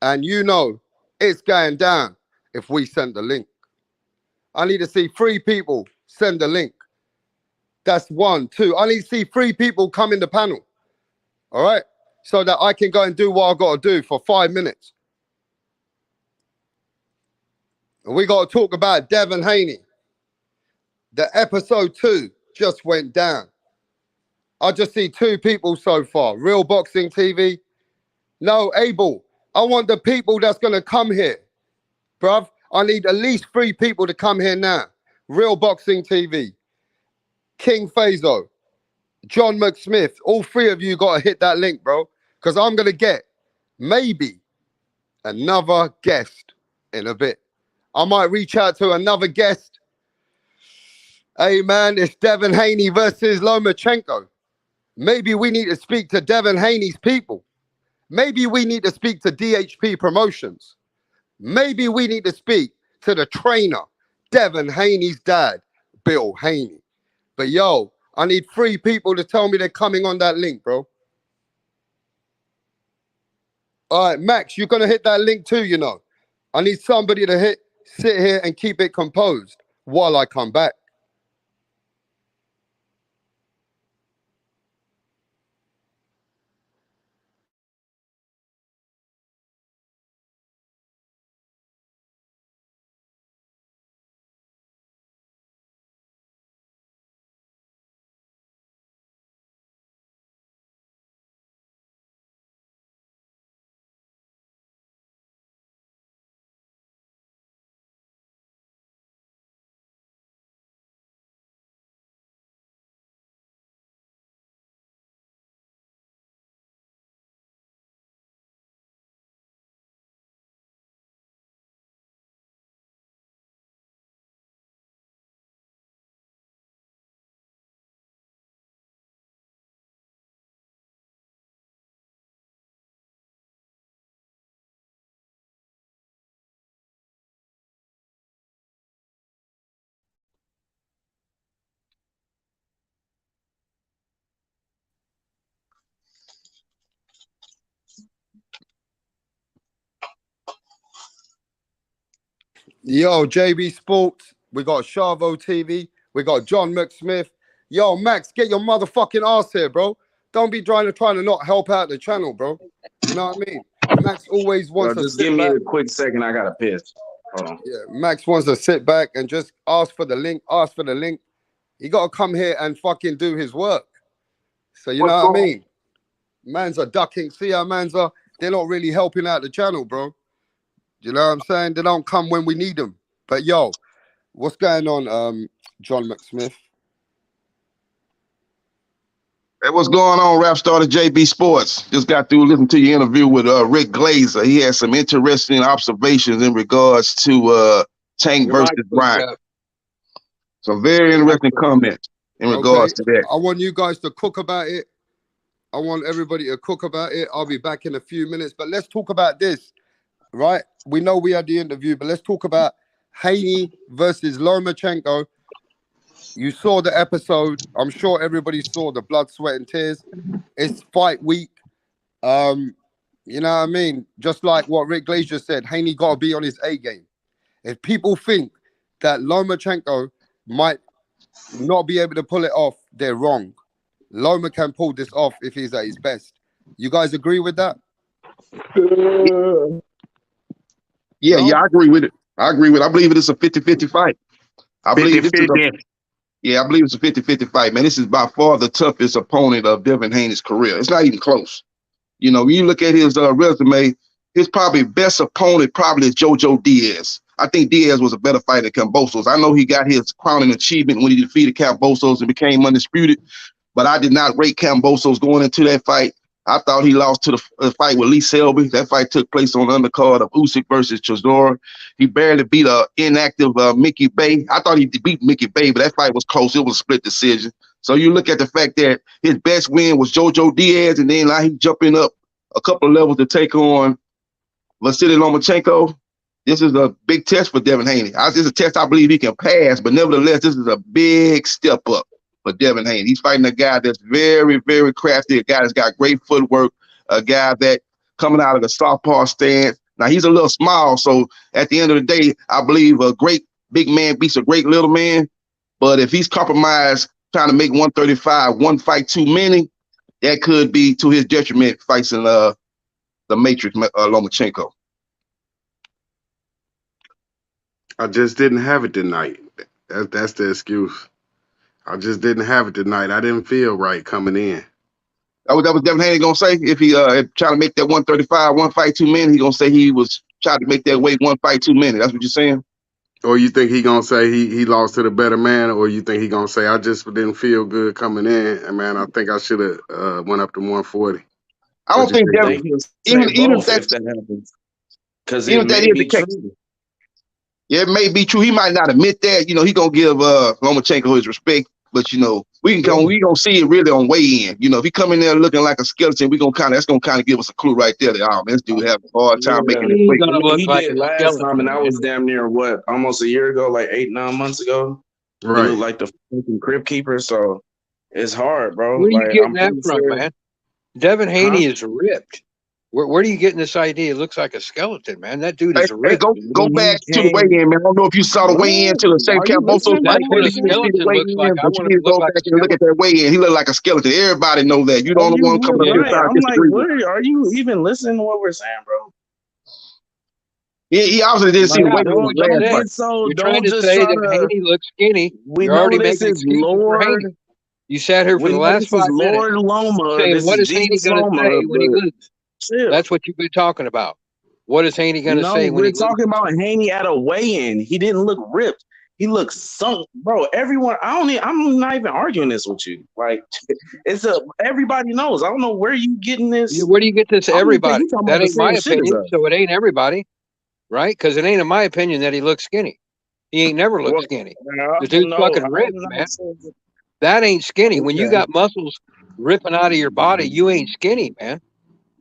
G: and you know it's going down if we send the link. I need to see 3 people send the link. That's 1, 2. I need to see 3 people come in the panel, all right? So that I can go and do what I got to do for 5 minutes. And we got to talk about Devin Haney. The episode 2 just went down. I just see 2 people so far. Real Boxing TV. No, Abel, I want the people that's going to come here, bruv. I need at least 3 people to come here now. Real Boxing TV, King Fazo, John McSmith, all 3 of you got to hit that link, bro, because I'm going to get maybe another guest in a bit. I might reach out to another guest. Hey, man, it's Devin Haney versus Lomachenko. Maybe we need to speak to Devin Haney's people. Maybe we need to speak to DHP Promotions. Maybe we need to speak to the trainer, Devin Haney's dad, Bill Haney. But yo, I need 3 people to tell me they're coming on that link, bro. All right, Max, you're going to hit that link too, you know. I need somebody to sit here and keep it composed while I come back. Yo, JB Sports, we got Chavo TV, we got John McSmith. Yo, Max, get your motherfucking ass here, bro. Don't be trying to not help out the channel, bro. You know what I mean? Max always wants to
M: just give me a quick second. I got a piss. Hold on.
G: Yeah, Max wants to sit back and just ask for the link. He got to come here and fucking do his work. So you know what I mean? Mans are ducking. See how mans are? They're not really helping out the channel, bro. You know what I'm saying? They don't come when we need them. But yo, what's going on, John McSmith?
N: Hey, what's going on, WRAPSTAR to JB Sports? Just got through listening to your interview with Rick Glazer. He had some interesting observations in regards to Tank versus Bryant. Some very interesting comments in regards to that.
G: I want you guys to cook about it. I want everybody to cook about it. I'll be back in a few minutes, but let's talk about this, right? We know we had the interview, but let's talk about Haney versus Lomachenko. You saw the episode. I'm sure everybody saw the blood, sweat, and tears. It's fight week. You know what I mean? Just like what Rick Glazier said, Haney got to be on his A game. If people think that Lomachenko might not be able to pull it off, they're wrong. Loma can pull this off if he's at his best. You guys agree with that?
N: Yeah, I agree with it. I believe it is a 50-50 fight. I believe it's a 50-50 fight, man. This is by far the toughest opponent of Devin Haney's career. It's not even close. You know, when you look at his resume, his probably best opponent probably is JoJo Diaz. I think Diaz was a better fighter than Kambosos. I know he got his crowning achievement when he defeated Kambosos and became undisputed, but I did not rate Kambosos going into that fight. I thought he lost to the fight with Lee Selby. That fight took place on the undercard of Usyk versus Chisora. He barely beat an inactive Mickey Bay. I thought he beat Mickey Bay, but that fight was close. It was a split decision. So you look at the fact that his best win was JoJo Diaz, and then now he's jumping up a couple of levels to take on Vasily Lomachenko. This is a big test for Devin Haney. This is a test I believe he can pass, but nevertheless, this is a big step up for Devin Haney. He's fighting a guy that's very, very crafty, a guy that's got great footwork, a guy that coming out of the southpaw stance. Now, he's a little small, so at the end of the day, I believe a great big man beats a great little man. But if he's compromised trying to make 135, one fight too many, that could be to his detriment facing the Matrix Lomachenko.
O: I just didn't have it tonight. That's the excuse. I just didn't have it tonight. I didn't feel right coming in.
N: That was Devin Haney gonna say if he trying to make that 135, one fight too many. He gonna say he was trying to make that weight one fight too many. That's what you're saying?
O: Or you think he gonna say he lost to the better man, or you think he gonna say I just didn't feel good coming in, and man, I think I should have went up to 140.
N: I don't think Devin, even if that happens, because even that is the case. Yeah, it may be true. He might not admit that. You know, he gonna give Lomachenko his respect, but you know, we gonna see it really on weigh-in. You know, if he come in there looking like a skeleton, that's gonna kind of give us a clue right there. That man, this dude have a hard time making it weight.
M: He did last time, and that was damn near what, almost a year ago, like 8-9 months ago.
O: Right,
M: he looked like the fucking crib keeper. So it's hard, bro.
P: Where are you getting that from, man? Devin Haney is ripped. Where are you getting this idea? It looks like a skeleton, man. That dude is ripped.
N: Go back to the weigh-in, man. I don't know if you saw the weigh-in to the same Kambosos.
P: That's what a skeleton looks like. I want to
N: go back and look at that weigh-in. He looked like a skeleton. Everybody know that. You don't want to come up here and
M: I'm like, are you even listening to what we're saying, bro?
N: He obviously didn't see the weigh-in.
P: You're trying to say that Haney looks skinny. You're already making excuses for Haney. You sat here for the last 5 minutes saying, what is Haney going to say when he loses? That's what you've been talking about. What is Haney going to say when
M: we're talking about Haney at a weigh-in? He didn't look ripped. He looked sunk, bro. Everyone, I'm not even arguing this with you. Like, everybody knows. I don't know where you getting this.
P: Where do you get this? Everybody. That ain't my opinion, so it ain't everybody, right? Because it ain't in my opinion that he looks skinny. He ain't never looked skinny. The dude's fucking ripped, man. That ain't skinny. When you got muscles ripping out of your body, you ain't skinny, man.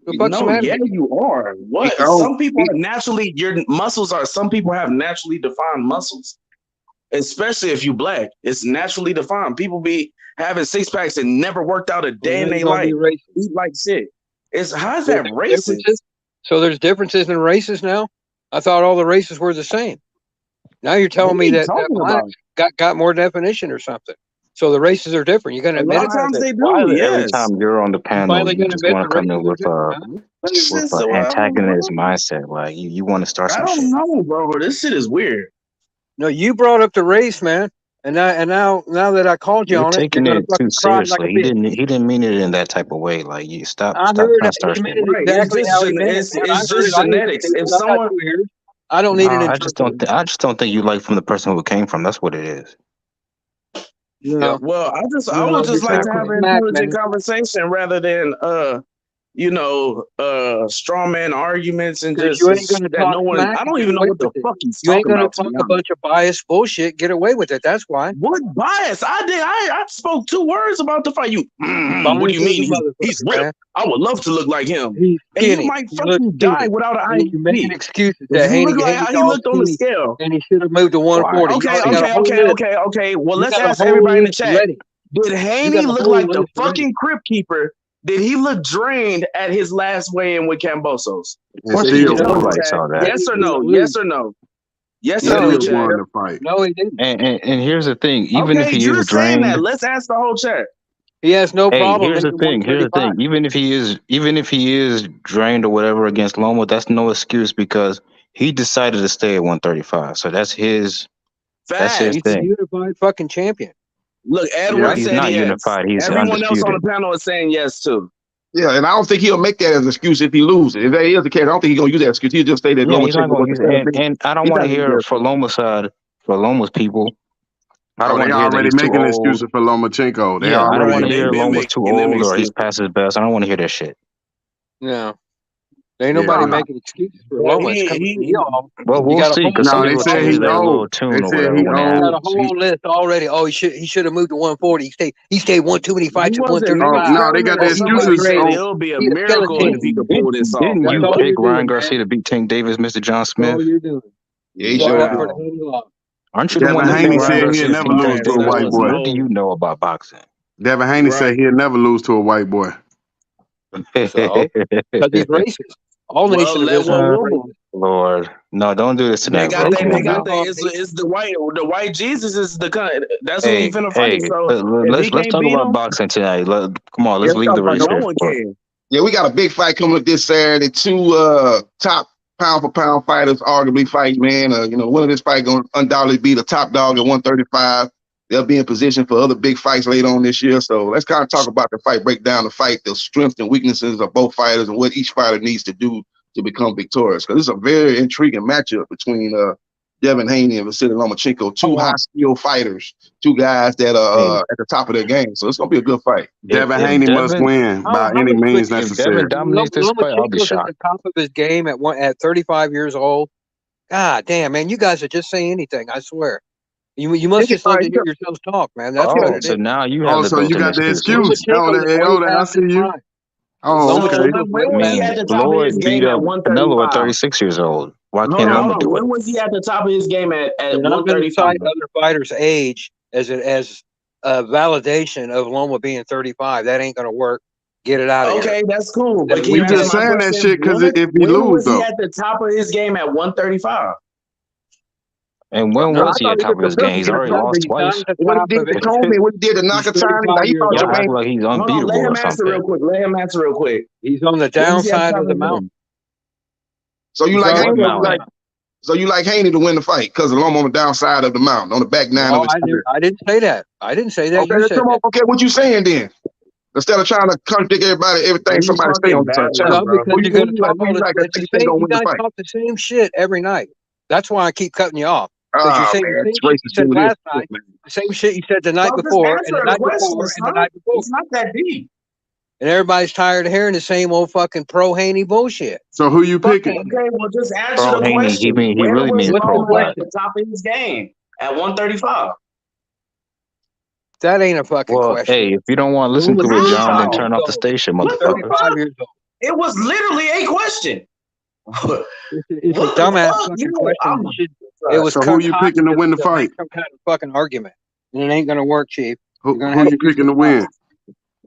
M: You are. What? Some people are naturally, some people have naturally defined muscles, especially if you black. It's naturally defined. People be having 6-packs and never worked out a day in their life. Eat like shit. How's that racist?
P: So there's differences in races now? I thought all the races were the same. Now you're telling me that blacks got more definition or something. So the races are different. You're going to admit it?
Q: Every time you're on the panel, you just want to come in with an antagonist mindset. Like you want to start some shit.
M: I don't know, bro. This shit is weird.
P: No, you brought up the race, man. And now that I called you on it,
Q: taking it too seriously. He didn't mean it in that type of way. Like you stop
P: exactly how he meant it.
M: It's just genetics. If someone,
P: I don't need it.
Q: I just don't think you like from the person who it came from. That's what it is.
P: No.
M: Well, I would just like to have an intelligent conversation rather than straw man arguments and just
P: you ain't gonna
M: that
P: talk
M: no one.
P: smack
M: I don't even know what the fuck he's
P: you ain't
M: talking
P: gonna
M: about.
P: talk a bunch of biased bullshit. Get away with it. That's why.
M: What bias? I spoke 2 words about the fight. What do you mean? He's ripped. I would love to look like him.
P: He's skinny.
M: And you might fucking die without an IMP.
P: You're making excuses.
M: If you look like how he looked on the scale,
P: and he should have moved to 140.
M: Okay. Well, let's ask everybody in the chat. Did Haney look like the fucking crypt keeper? Did he look drained at his last weigh-in with Cambosos?
Q: Of course he did. Nobody saw that.
M: Yes or no? Yes or no? Yes or no, chat?
P: No, he didn't.
Q: And here's the thing. Even if he
M: you're
Q: is
M: saying
Q: drained,
M: that. Let's ask the whole chat.
P: He has no problem.
Q: Here's the thing. Even if he is drained or whatever against Loma, that's no excuse because he decided to stay at 135. So that's his. That's his thing.
P: He's a unified fucking champion.
M: Look, Edward
Q: he's
M: said
Q: not
M: yes.
Q: unified. He's
M: Everyone
Q: undisputed.
M: else on the panel is saying yes too.
N: Yeah, and I don't think he'll make that as an excuse if he loses. If that is the case, I don't think he's gonna use that excuse. He'll just say that.
Q: Yeah, he's not going to use it. And I don't want to hear for Loma's side, for Loma's people. I don't want to hear that he's
O: making
Q: too
O: excuses
Q: old.
O: for Lomachenko.
Q: I don't want to hear Loma's too old or he's past his best. I don't want to hear that shit.
P: No. There ain't nobody making excuses for Loma.
Q: Well, we'll see. Because some people change that little tune or whatever.
P: He got a whole list already. Oh, he should have moved to 140. He stayed won too many fights at 135.
O: No, they got the excuses.
M: It'll be a miracle if he could pull this off.
Q: Didn't you pick Ryan Garcia to beat Tank Davis, Mr. John Smith?
P: All you're doing.
N: Yeah, he sure did.
Q: Aren't you the one that
O: Haney said he'll never lose to a white boy?
Q: What do you know about boxing?
O: Devin Haney said he'll never lose to a white boy.
P: Because he's racist. All nations
Q: Lord, no, don't do this to that.
M: It's the white Jesus is the kind. That's what he's finna fight. So
Q: let's talk about boxing tonight. Come on, let's leave the race here.
N: Yeah, we got a big fight coming up this Saturday. 2 top pound for pound fighters arguably fight, man. One of this fight going to undoubtedly be the top dog at 135. They'll be in position for other big fights later on this year. So let's kind of talk about the fight, break down the fight, the strengths and weaknesses of both fighters and what each fighter needs to do to become victorious. Because it's a very intriguing matchup between Devin Haney and Vasily Lomachenko, 2 high-skilled fighters, 2 guys that are at the top of their game. So it's going to be a good fight.
O: Devin Haney must win by any means necessary.
Q: Devin dominates this fight, I'll be shocked.
P: At the top of his game at 35 years old. God damn, man, you guys are just saying anything, I swear. You must just love to hear yourselves talk, man. That's what it is.
Q: So now you have
O: so you got the excuse. I see you. Oh, okay.
Q: Floyd beat up Canelo at 36 years old. Why can't Loma do it?
M: When was he at the top of his game at 135?
P: Other fighters' age as a validation of Loma being 35. That ain't gonna work. Get it out of here.
M: Okay, that's cool. But
O: we just saying that shit because if he lose,
M: though, was he at the top of his game at 135?
Q: And when was he at the top of his game? He's already lost twice.
N: What he did to Comey, what he did to Nakatani,
Q: he act like he's unbeatable
M: let him
Q: or something.
M: Let him answer real quick.
P: He's on the downside of the mountain.
N: So you like Haney? So you like Haney to win the fight because of Loma on the downside of the mountain, on the back 9 of his career.
P: I didn't say that. I didn't say that.
N: Okay, what you saying then? Instead of trying to contradict everything somebody say on the channel,
P: you guys talk the same shit every night. That's why I keep cutting you off. You say the same shit you said last night, the same shit you said the night before, and the night before, and the night before.
M: It's not that deep.
P: And everybody's tired of hearing the same old fucking pro Haney bullshit.
O: So who you picking?
M: Okay, well just answer the question.
Q: He really means pro
M: at the top of his game at 135.
P: That ain't a fucking question.
Q: Hey, if you don't want to listen to it, John, then turn off the station, motherfucker.
P: 35 years old.
M: It was literally a question.
P: It's a dumbass fucking question. It was
O: so who you picking to win the fight?
P: Some kind of fucking argument. And it ain't gonna work, Chief.
O: Who you picking to win?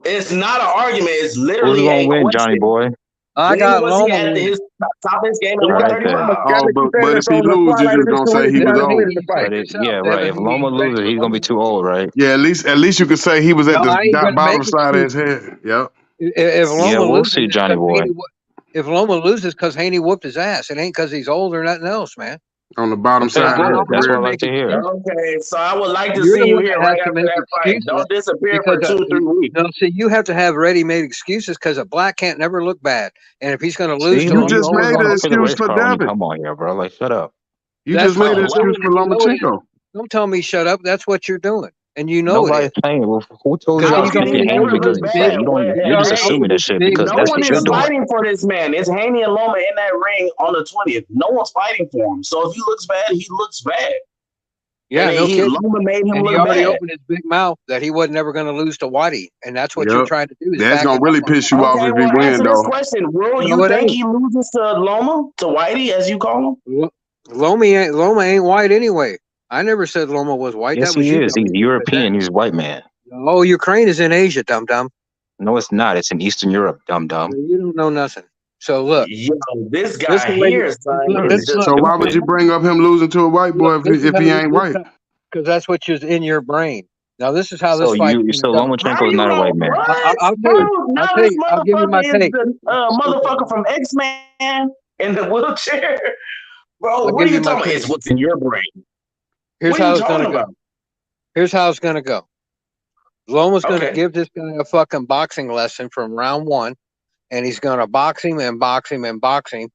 M: It's not an argument. It's literally
Q: who's gonna win, Johnny boy?
P: I got Loma
M: at his top of his game at 135.
O: But if he loses, you're just gonna say he was old.
Q: Right. If Loma loses, he's gonna be too old, right?
O: Yeah, at least you could say he was at the bottom side of his head. Yep.
P: If Loma
Q: we'll see, Johnny boy.
P: If Loma loses because Haney whooped his ass, it ain't because he's old or nothing else, man.
O: On the bottom side.
Q: That's what I like to hear.
M: Okay, so I would like to see you here right after that fight. Don't disappear for 2 or 3 weeks.
P: No, see, you have to have ready-made excuses because a black can't never look bad. And if he's going to lose,
O: you just made an excuse for Devin.
Q: Come on here, bro. Like, shut up.
O: You just made an excuse for Lomachenko.
P: Don't tell me shut up. That's what you're doing. and you know
Q: Nobody's playing. Well, who told you I was picking Haney because of that? You're just assuming that shit because
M: no
Q: that's
M: one
Q: what you're
M: is
Q: doing.
M: fighting for this man. It's Haney and Loma in that ring on the 20th. No one's fighting for him. So if he looks bad, he looks bad.
P: Yeah,
M: and
P: no kidding.
M: Loma made him
P: and
M: look
P: he already
M: bad.
P: opened his big mouth that he wasn't never going to lose to Whitey, and that's what you're trying to do. Is
O: That's gonna really piss you off if he
M: well,
O: win,
M: answer
O: though.
M: this question. Will you think he loses to Loma, to Whitey, as you call him?
P: Loma ain't white anyway. I never said Loma was white.
Q: Yes,
P: that was
Q: he
P: you.
Q: is. He's European. He's a white man.
P: Oh, Ukraine is in Asia, dum dum.
Q: No, it's not. It's in Eastern Europe, dum dum.
P: You don't know nothing. So look,
M: yo, this guy here, son.
O: So why would you bring up him losing to a white boy if he ain't white?
P: Because that's what's in your brain. Now this is how this
Q: So
P: fight.
Q: So Lomachenko is not a white man.
P: I'll tell you. I'll give you my take.
M: The motherfucker from X-Men in the wheelchair. Bro, what are you talking about? It's what's in your brain.
P: Here's how it's gonna go. Here's how it's gonna go. Loma's gonna give this guy a fucking boxing lesson from round one, and he's gonna box him and box him and box him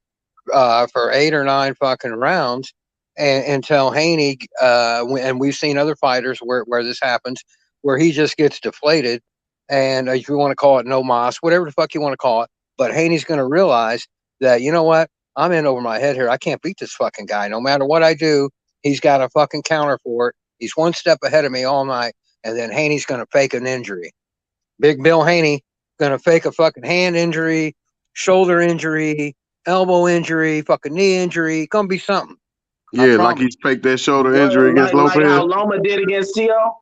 P: for 8 or 9 fucking rounds, and until Haney and we've seen other fighters where this happens, where he just gets deflated, and if you want to call it no mas, whatever the fuck you want to call it, but Haney's gonna realize that, you know what, I'm in over my head here. I can't beat this fucking guy. No matter what I do, he's got a fucking counter for it. He's one step ahead of me all night. And then Haney's going to fake an injury. Big Bill Haney going to fake a fucking hand injury, shoulder injury, elbow injury, fucking knee injury. Going to be something.
O: Yeah, like he's faked that shoulder injury against Lopez.
M: Like how Loma did against Tio?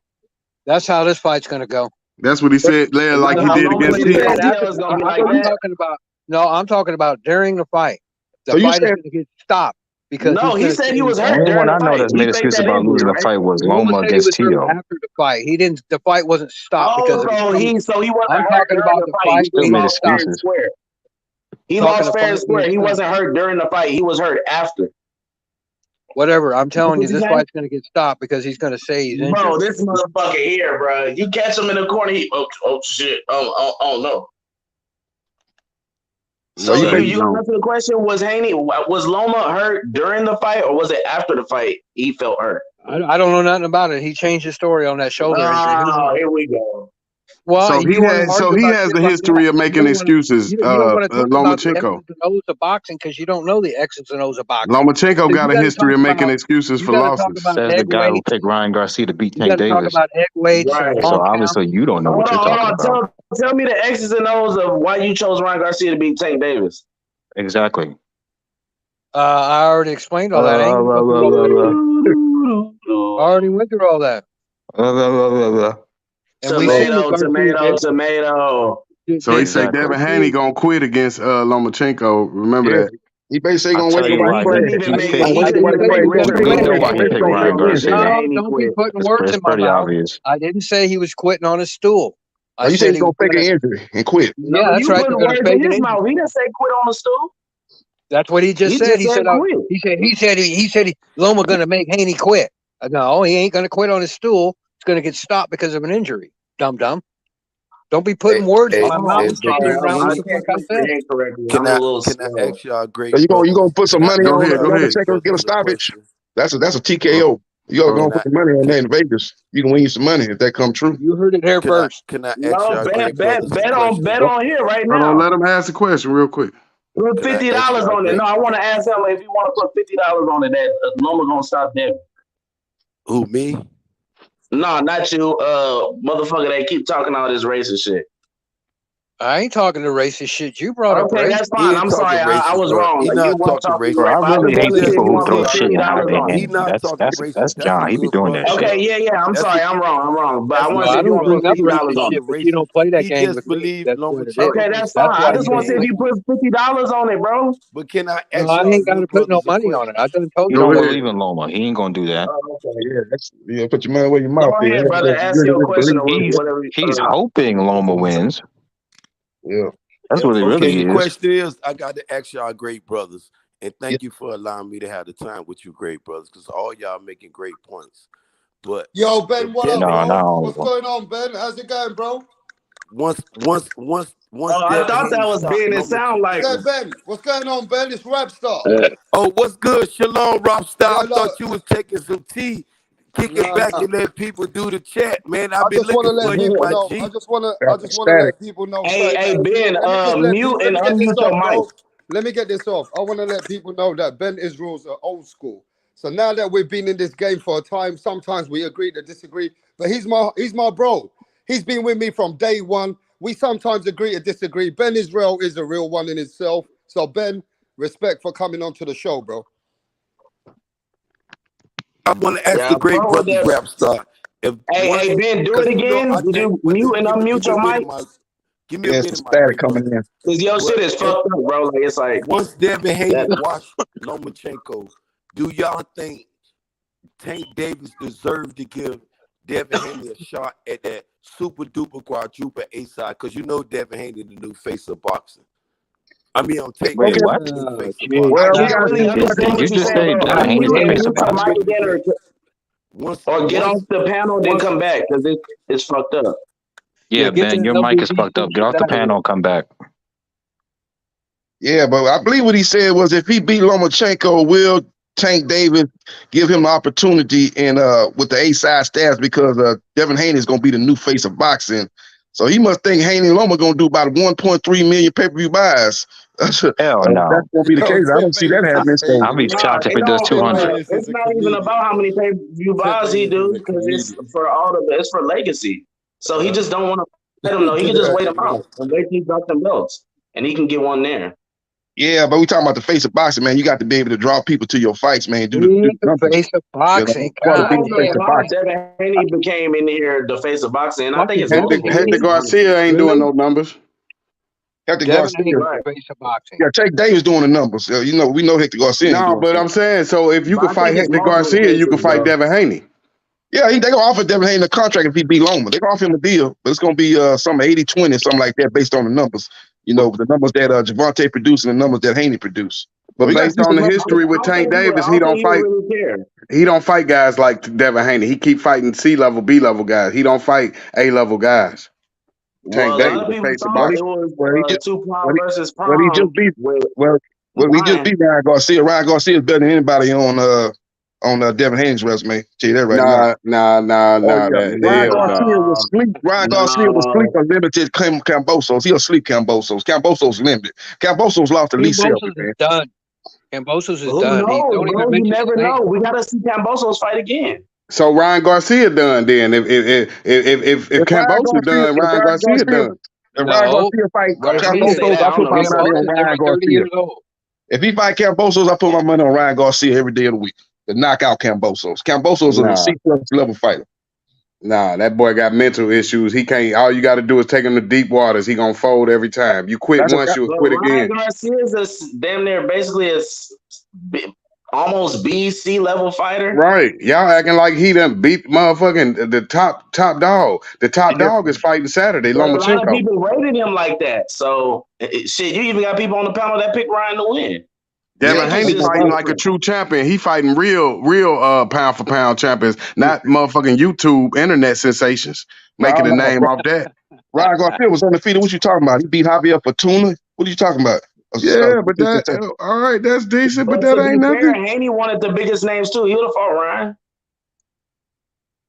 P: That's how this fight's going to go.
O: That's what he said, like he did against
P: Tio. I'm talking about during the fight. The fight is going to get stopped. Because
M: he said he was hurt.
Q: The only one I know that's made excuse about losing the fight was Loma against Tio.
P: After the fight, he didn't. The fight wasn't stopped because
M: he wasn't.
P: I'm talking about the fight.
Q: He made excuses.
M: He lost fair and square. He wasn't hurt during the fight. He was hurt after.
P: Whatever. I'm telling you, this fight's going to get stopped because he's going to say he's injured.
M: Bro, this motherfucker here, bro. You catch him in the corner. Oh shit. Oh no. So you answer the question: was Loma hurt during the fight, or was it after the fight he felt hurt?
P: I don't know nothing about it. He changed his story on that shoulder injury.
M: Oh, here we go.
O: Well, so he has the history of making excuses. Lomachenko.
P: The O's of boxing because you don't know the X's and O's of boxing.
O: Lomachenko got a history of making excuses for losses.
Q: Says the guy who picked Ryan Garcia to beat Tank Davis.
P: Talk about egg weights.
Q: Right. So obviously you don't know what you're talking about.
M: Tell me the X's and O's of why you chose Ryan Garcia to beat Tank Davis.
Q: Exactly.
P: I already explained all that. I already went through all that.
M: Tomato.
O: So he said Devin Haney gonna quit against Lomachenko. Remember that.
N: He basically gonna wait
P: Don't be putting words in my mouth. I didn't say he was quitting on his stool.
N: You said he's gonna fake an injury and quit.
P: Yeah, that's right.
M: He didn't say quit on the stool.
P: That's what he just said. He said Loma gonna make Haney quit. No, he ain't gonna quit on his stool. It's gonna get stopped because of an injury. Dum. Don't be putting words in my mouth.
R: Can I ask y'all a great?
N: You gonna put some money on it? Lomachenko get a stoppage. That's a TKO. You gonna put the money on that in Vegas. You can win you some money if that come true.
P: You heard it here first.
R: Can I ask y'all
M: bet on here right now.
O: Hold on, let him ask the question real quick.
M: Put $50 on it. No, I want to ask him if you want to put $50 on it. That Loma gonna stop Devin.
R: Who, me?
M: No, not you, motherfucker that keep talking all this racist shit.
P: I ain't talking to racist shit. You brought up
M: racist. That's fine. I'm sorry. I was wrong.
R: He's not talking racist.
Q: I really hate people who throw shit out there.
R: He's not talking racist.
Q: That's John. He be doing that shit.
M: Okay, yeah. I'm sorry. I'm wrong. But I want to
P: say
M: if you want to put $50 on
P: it. You don't play that game.
M: Okay, that's fine. I just want to say if you put $50 on it, bro.
R: But can I ask
P: I ain't got to put no money on it. I done told you.
Q: You don't believe in Loma. He ain't gonna do that.
N: Yeah, put your money where your mouth is.
M: Brother, ask your question.
Q: He's hoping Loma wins.
N: Yeah.
Q: That's what it really is.
R: The question is, I got to ask y'all great brothers, and thank you for allowing me to have the time with you great brothers, because all y'all making great points. But
G: yo, Ben, what up, bro? What's going on, Ben? How's it going, bro?
R: Once.
M: I thought that was Ben. It sound like
G: Ben. What's going on, Ben? It's WRAPSTAR.
R: Oh, what's good? Shalom, WRAPSTAR. I thought you was taking some tea. kick it back and let people do the chat, man.
G: I
R: I've been
G: just want to
R: looking for
G: let
R: you,
G: people
R: my
G: know.
R: G.
G: I just want to let people know.
M: Hey, Ben,
G: Let
M: mute and
G: me get this
M: unmute your
G: off,
M: mic.
G: bro. Let me get this off. I want to let people know that Ben Israel's old school. So now that we've been in this game for a time, sometimes we agree to disagree. But he's my bro. He's been with me from day one. We sometimes agree to disagree. Ben Israel is a real one in itself. So Ben, respect for coming onto the show, bro.
R: I want to ask the great brothers WRAPSTAR.
M: Hey, Ben, do it again. Did you mute and unmute your mic?
R: Give me a minute, my
N: static coming in.
M: Cause your shit is fucked up, bro. Like it's like
R: once Devin Haney watched Lomachenko, do y'all think Tank Davis deserved to give Devin Haney a shot at that super duper quadruple A side? Because you know Devin Haney the new face of boxing. I mean, on Tank
Q: Wait,
R: Davis
Q: what?
R: the new face of
N: Well,
R: boxing.
M: I can't really understand what
Q: You
M: you're
Q: just
M: saying,
Q: say
M: bro.
Q: Devin Haney the face of boxing.
M: Again, or get off the panel, then come back because it's fucked up.
Q: Yeah, Ben, your mic is fucked up. Get off the panel and come back.
N: Yeah, but I believe what he said was if he beat Lomachenko, will Tank Davis give him the opportunity and with the A-side stats because Devin Haney is going to be the new face of boxing. So he must think Haney and Loma going to do about 1.3 million pay-per-view buys.
Q: Hell no.
N: That's going to be the case. I don't see that happening. So
Q: I'll be shocked if it does 200.
M: It's not even about how many pay-per-view buys he do because it's for legacy. So he just don't want to let him know. He can just wait him out and wait till he got them belts, and he can get one there.
N: Yeah, but we talking about the face of boxing, man. You got to be able to draw people to your fights, man. Do the
P: face of boxing.
M: Devin Haney became in here the face of boxing, and I think it's
O: Hector Garcia ain't doing no numbers.
N: Hector
P: Devin
N: Garcia,
P: Haney is the face of boxing.
N: yeah, Tank Davis doing the numbers. We know Hector Garcia.
O: No, but I'm saying, so if you can fight Hector Garcia, you can fight Devin Haney.
N: Yeah, they gonna offer Devin Haney a contract if he beat Loma. They gonna offer him a deal, but it's gonna be some 80-20, something like that, based on the numbers. The numbers that Javante produced and the numbers that Haney produced.
O: But based on the history with Tank Davis, he don't fight. He don't fight guys like Devin Haney. He keep fighting C-level, B-level guys. He don't fight A-level guys. Tank Davis, the face of boxing.
M: Tupac versus Prom.
N: Well, he just beat Ryan Garcia. Ryan Garcia is better than anybody on Devin Haney's resume. Tell you that right now.
O: Nah.
N: Ryan Garcia was sleep. Ryan Garcia was sleep unlimited Cambosos. He'll sleep Cambosos. Cambosos limited. Cambosos lost to Lee Selby, man.
P: Done. Cambosos is
M: Who
P: done.
M: knows, bro? You never know. We gotta see Cambosos fight again.
O: So Ryan Garcia done then. If Cambosos done, Ryan Garcia done.
N: If Ryan Garcia fight Cambosos, I put my money on Ryan Garcia. If he fight Cambosos, I put my money on Ryan Garcia every day of the week to knock out Cambosos. Cambosos is a C+ level fighter.
O: Nah, that boy got mental issues. He can't. All you got to do is take him to deep waters. He gonna fold every time. You quit once, you'll quit again.
M: Ryan Garcia is damn near basically almost BC level fighter.
O: Right. Y'all acting like he done beat motherfucking the top dog. The top dog is fighting Saturday, Lomachenko.
M: A lot of people rated him like that. So shit, you even got people on the panel that picked Ryan to win.
O: Devin Haney fighting like a true champion. He fighting real pound for pound champions, not motherfucking YouTube internet sensations making a name off that.
N: Ryan Garcia was undefeated. What you talking about? He beat Javier Fortuna. What are you talking about?
O: Yeah, but that all right, that's decent, but that ain't nothing.
M: Haney wanted the biggest names too. He would have fought Ryan.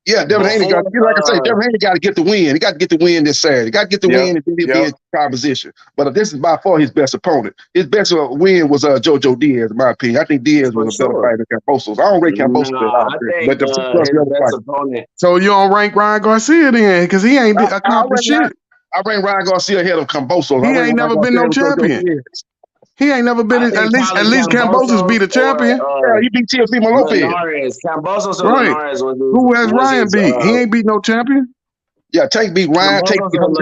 N: Yeah, Devin Haney got, like I say, Devin Haney got to get the win. He got to get the win this Saturday. He got to get the win and then he'll be in top position. But this is by far his best opponent. His best win was Jojo Diaz, in my opinion. I think Diaz was a better fighter than Cambosos. I don't rate Cambosos
M: but the best opponent.
O: So you don't rank Ryan Garcia then, because he ain't accomplished shit.
N: I rank Ryan Garcia ahead of Cambosos.
O: He ain't never been no champion. He ain't never been. At least Cambosos beat a champion.
N: Yeah, he beat Teofimo Lopez.
M: Cambosos
O: right. Who has Ryan beat? He ain't beat no champion.
N: Yeah, Tank beat Ryan. Tank beat a whole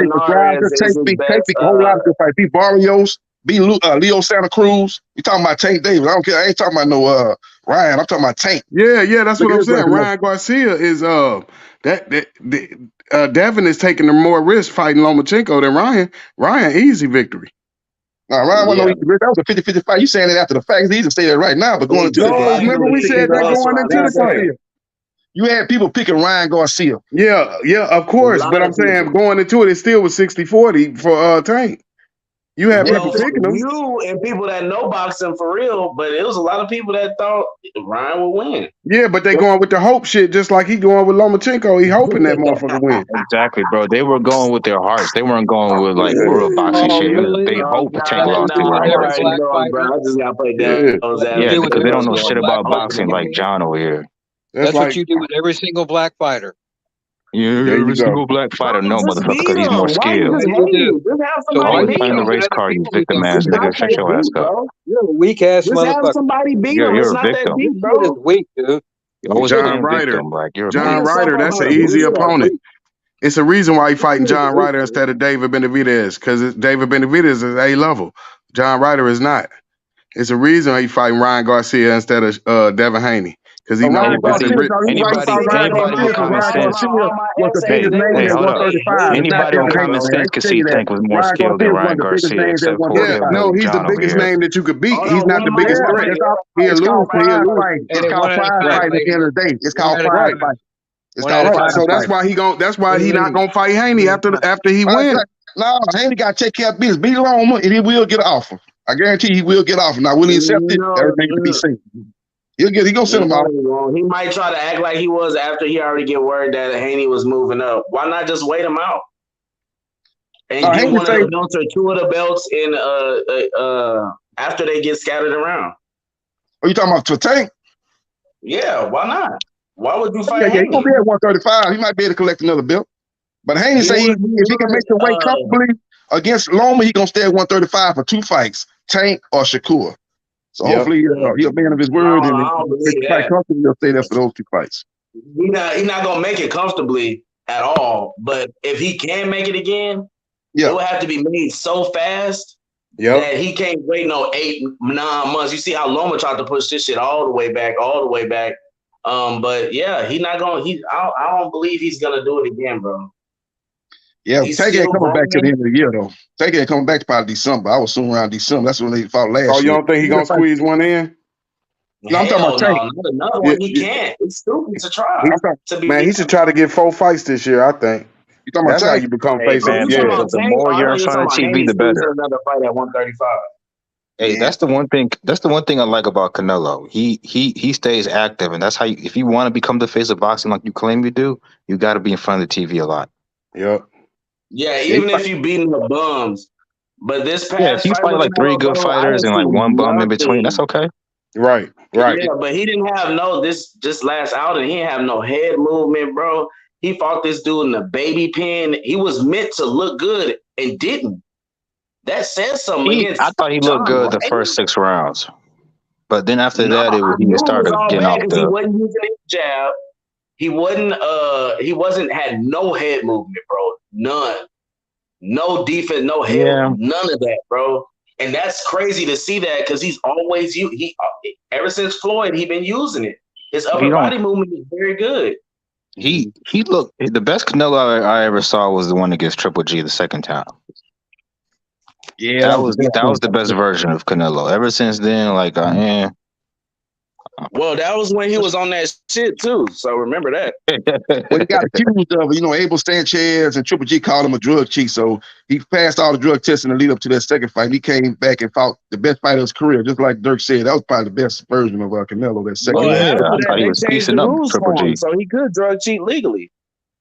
N: lot of good fights. Beat Barrios. Beat Leo Santa Cruz. You talking about Tank Davis? I don't care. I ain't talking about no Ryan. I'm talking about Tank.
O: Yeah, that's what I'm saying. Ryan Garcia is Devin is taking the more risk fighting Lomachenko than Ryan. Ryan easy victory.
N: Ryan wasn't no easy victory. That was a 50-50 fight. You saying it after the fact. It's easy to say that right now, but going into the fight.
O: Remember we said that going into the fight.
N: You had people picking Ryan Garcia.
O: Yeah, of course. But I'm saying going into it still was 60-40 for Tank. You had
M: Well,
O: people picking him.
M: you and people that know boxing for real, but it was a lot of people that thought Ryan would win.
O: Yeah, but they going with the hope shit, just like he going with Lomachenko. He hoping that motherfucker win.
Q: Exactly, bro. They were going with their hearts. They weren't going with like real boxing shit. It was, they hope Tank lost to Ryan Garcia.
M: Bro. I just gotta play
O: Yeah.
Q: Yeah, because they don't know shit about boxing like John over here.
P: That's what you do with every single black fighter.
Q: Every single black fighter, no motherfucker, because he's more skilled. Always playing the race card, you victim ass nigga. Shut your ass up.
P: You're a weak ass
M: Just
P: motherfucker.
M: have somebody beat him.
Q: You're
M: It's
Q: a
M: not that
Q: victim.
M: deep, bro.
P: You're weak, dude.
Q: You're always
O: John
Q: playing
O: Ryder.
Q: victim. Like you're
O: John Ryder, that's an easy opponent. It's a reason why he fighting John Ryder instead of David Benavidez, because David Benavidez is A level. John Ryder is not. It's a reason why he fighting Ryan Garcia instead of Devin Haney. Because he knows
Q: anybody on common sense can see Tank was more skilled than Ryan Garcia, except for
O: he's the biggest name that you could beat. He's not the biggest threat. He'll lose.
G: It's called prize fight at the end of the day. It's called prize fight.
O: So that's why he not gonna fight Haney after he wins.
N: No, Haney got to take care of business. Beat Loma, and he will get an offer. I guarantee he will get off. Now, will he accept it? Everything to be seen. He gonna send him out.
M: He might try to act like he was after he already get word that Haney was moving up. Why not just wait him out and get one of the belts or two of the belts in after they get scattered around?
N: Are you talking about to Tank?
M: Yeah, why not? Why would you fight?
N: Yeah, he's gonna be at 135. He might be able to collect another belt. But Haney say if he can make the weight comfortably against Loma, he gonna stay at 135 for 2 fights, Tank or Shakur. So hopefully he'll be man of his word and he'll stay there for those 2 fights.
M: He's not gonna make it comfortably at all. But if he can make it again, it will have to be made so fast that he can't wait no 8-9 months. You see how Loma tried to push this shit all the way back. But yeah, he's not gonna. I don't believe he's gonna do it again, bro.
N: Yeah, Tank ain't coming back to the end of the year though. Tank ain't coming back to probably December. I was soon around December. That's when they fought last year.
O: Oh, you don't think he gonna squeeze one in?
N: No, I'm talking about Tank.
M: Another one, he can't. It's stupid to try.
O: He should try to get 4 fights this year. I think.
N: You talking about
O: That's how you become face of the year.
Q: The more you're in front of TV, the better.
M: Another fight at 135.
Q: Hey, that's the one thing. That's the one thing I like about Canelo. He stays active, and that's how. If you want to become the face of boxing, like you claim you do, you got to be in front of the TV a lot.
O: Yep.
M: Yeah, even if you beating the bums, but this past
Q: if you fight like 3 good fighters and like 1 bum in between, that's okay.
O: Right.
M: Yeah, but he didn't have this last outing. He didn't have no head movement, bro. He fought this dude in the baby pen. He was meant to look good and didn't. That says something.
Q: I thought he looked good the first 6 rounds, but then after that, he started getting off the.
M: He wasn't using his jab. He wasn't had no head movement, bro. None. No defense, no head, none of that, bro. And that's crazy to see that because he's always ever since Floyd, he been using it. His upper body movement is very good.
Q: He looked the best Canelo I ever saw was the one against Triple G the second time. Yeah, that was the best version of Canelo. Ever since then, like
M: Well, that was when he was on that shit too. So remember that.
N: When he got accused of, Abel Sanchez and Triple G called him a drug cheat. So he passed all the drug tests in the lead up to that second fight. And he came back and fought the best fight of his career, just like Dirk said. That was probably the best version of Canelo. That second.
Q: He was piecing up Triple G,
M: so he could drug cheat legally.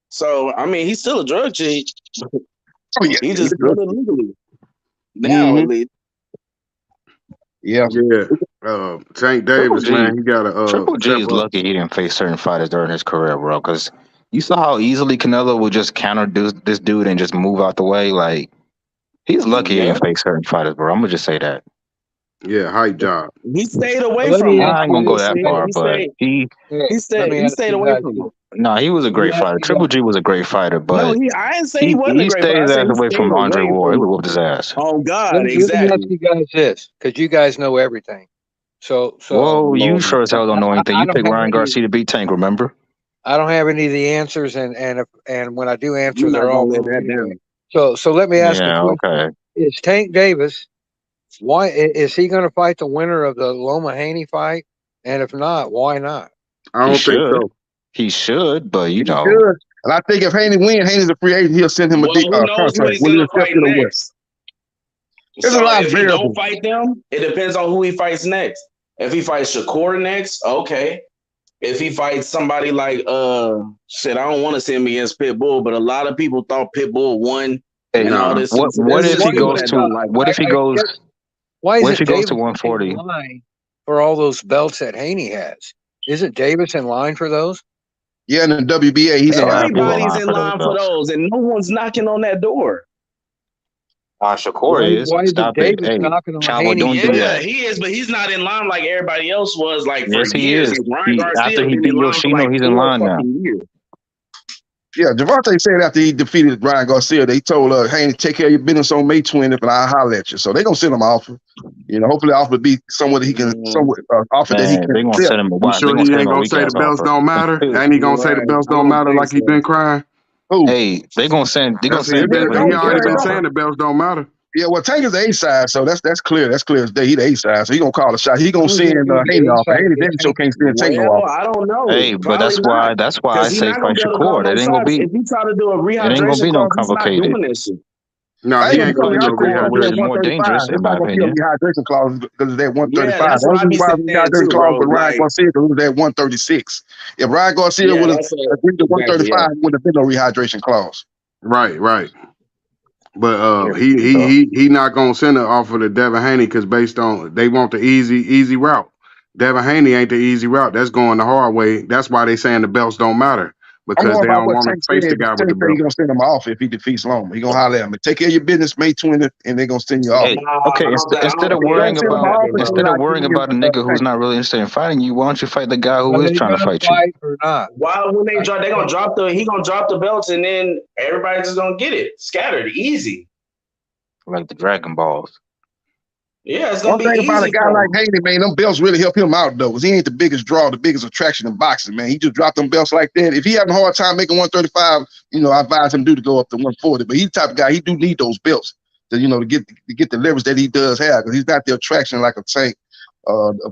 M: So I mean, he's still a drug cheat.
N: Oh yeah,
M: he just did it legally. Now, at least.
N: Yeah.
O: Tank Davis, man, he got a
Q: Triple G is lucky he didn't face certain fighters during his career, bro. Because you saw how easily Canelo would just counter this dude and just move out the way. Like he's lucky he didn't face certain fighters, bro. I'm gonna just say that.
O: Yeah, hype job.
M: He stayed away from him.
Q: I ain't gonna go that far, but he
M: stayed away from him.
Q: No, he was a great fighter. Triple G was a great fighter, but
M: I didn't say he wasn't a great fighter.
Q: He stayed away from Andre Ward. He would whoop his ass.
M: Oh God,
P: exactly. Let me ask you guys this, because you guys know everything. So
Q: whoa, you sure as hell don't know anything. You picked Ryan Garcia to beat Tank, remember?
P: I don't have any of the answers, and when I do answer, they're all So let me ask you, okay. Is Tank Davis? Why is he going to fight the winner of the Loma Haney fight? And if not, why not?
O: I don't think so.
Q: He should, but
N: he should. And I think if Haney wins, Haney's a free agent. He'll send him a contract.
M: Who knows who he's going to fight next?
G: There's a
M: So
G: lot of
M: if he don't
G: variables.
M: fight them, it depends on who he fights next. If he fights Shakur next, okay. If he fights somebody like shit, I don't want to see him against Pitbull, but a lot of people thought Pitbull won and all this.
Q: What if he goes to? What if he goes?
P: Why
Q: What
P: isn't
Q: if he goes
P: Davis
Q: to 140?
P: in line for all those belts that Haney has? Isn't Davis in line for those?
N: Yeah, in the WBA, he's in line.
M: Everybody's in line for those, and no one's knocking on that door.
Q: Shakur is.
P: Why is
Q: Stop
P: Davis
Q: it. Hey,
P: knocking on
Q: Chavo,
P: Haney?
Q: don't do that.
M: He is, but he's not in line like everybody else was. Like for
Q: Yes, he
M: years,
Q: is.
M: like Ryan Garcia
Q: After he
M: been
Q: beat
M: in line for
Q: Yoshino,
M: like
Q: he's in
M: 4
Q: line now.
M: fucking years.
N: Yeah, Javante said after he defeated Ryan Garcia, they told Haney, take care of your business on May 20th, and I'll holler at you. So they're gonna send him an offer. You know, hopefully the offer be somewhere that he can offer that he can.
Q: They're gonna send him a
O: You
Q: watch.
O: sure he ain't gonna say the belts don't matter? Ain't he gonna say the belts don't matter like he been crying?
Q: Hey, they're gonna send. They're gonna send.
O: He already been saying the belts don't matter.
N: Yeah, well, Tank is the A side, so that's clear. That's clear as day. He the A side, so he gonna call a shot. He gonna send Haney off. Haney damn sure can't send Tank no
M: Well,
N: off.
M: I don't know.
Q: Hey, but that's
M: Probably
Q: why.
M: not.
Q: I say fight Shakur. That ain't gonna be.
M: If he try to do a
Q: It ain't gonna
M: rehydration
Q: be no
M: clause, he's not
Q: complicated.
M: doing this shit.
O: No, he ain't gonna do no
Q: rehydration. More dangerous,
N: It's
Q: in
N: not
Q: my
N: gonna be a
Q: opinion.
N: rehydration clause because it's at 135.
M: Yeah, that's what I be saying
N: Rehydration
M: too,
N: clause
M: bro.
N: with Ryan
M: Like,
N: Garcia because it was at 136. If Ryan Garcia
M: yeah,
N: would have
M: that's
N: agreed to
M: exactly,
N: 135, it wouldn't have been no rehydration clause.
O: Right. But he not gonna send an offer to Devin Haney because based on they want the easy route. Devin Haney ain't the easy route. That's going the hard way. That's why they saying the belts don't matter
N: I'm
O: because
N: going
O: they
N: by
O: don't
N: what
O: want
N: Tank
O: to face
N: said.
O: the guy with
N: Tank
O: the
N: said
O: belt.
N: he's gonna send him off if he defeats Loma. He gonna holler at him. Take care of your business May 20th, and they're gonna send you off.
Q: Hey, okay. Instead of worrying about a nigga who's not really interested in fighting you, why don't you fight the guy who is trying to fight you?
P: Or not?
M: Why when they drop, he gonna drop the belts, and then everybody's just gonna get it scattered, easy.
Q: Like the Dragon Balls.
M: Yeah, it's
N: One
M: gonna be
N: thing about a
M: easy
N: guy
M: for
N: like
M: him.
N: Haney, man, them belts really help him out though, because he ain't the biggest draw, the biggest attraction in boxing, man. He just dropped them belts like that. If he having a hard time making 135, I advise him to go up to 140. But he's the type of guy, he do need those belts to get the leverage that he does have, because he's not the attraction like a Tank,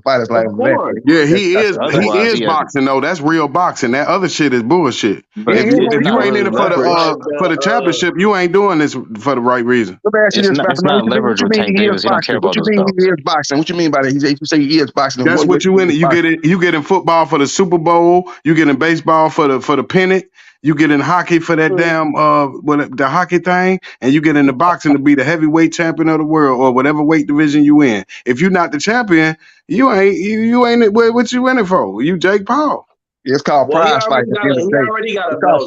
N: fighters like that.
O: Yeah, he is boxing though. That's real boxing. That other shit is bullshit. If you ain't in it for the championship, you ain't doing this for the right reason.
N: Let me ask you this,
Q: It's not leverage with Tank Davis. He don't care about
N: What you
Q: those
N: mean
Q: belts.
N: he is boxing? What you mean by that? You say he is boxing.
O: That's what you in it. You get in football for the Super Bowl. You get in baseball for the pennant. You get in hockey for that damn the hockey thing, and you get into boxing to be the heavyweight champion of the world or whatever weight division you in. If you're not the champion, you ain't what you in it for. You Jake Paul.
N: It's called prize fight.
M: He already got a belt,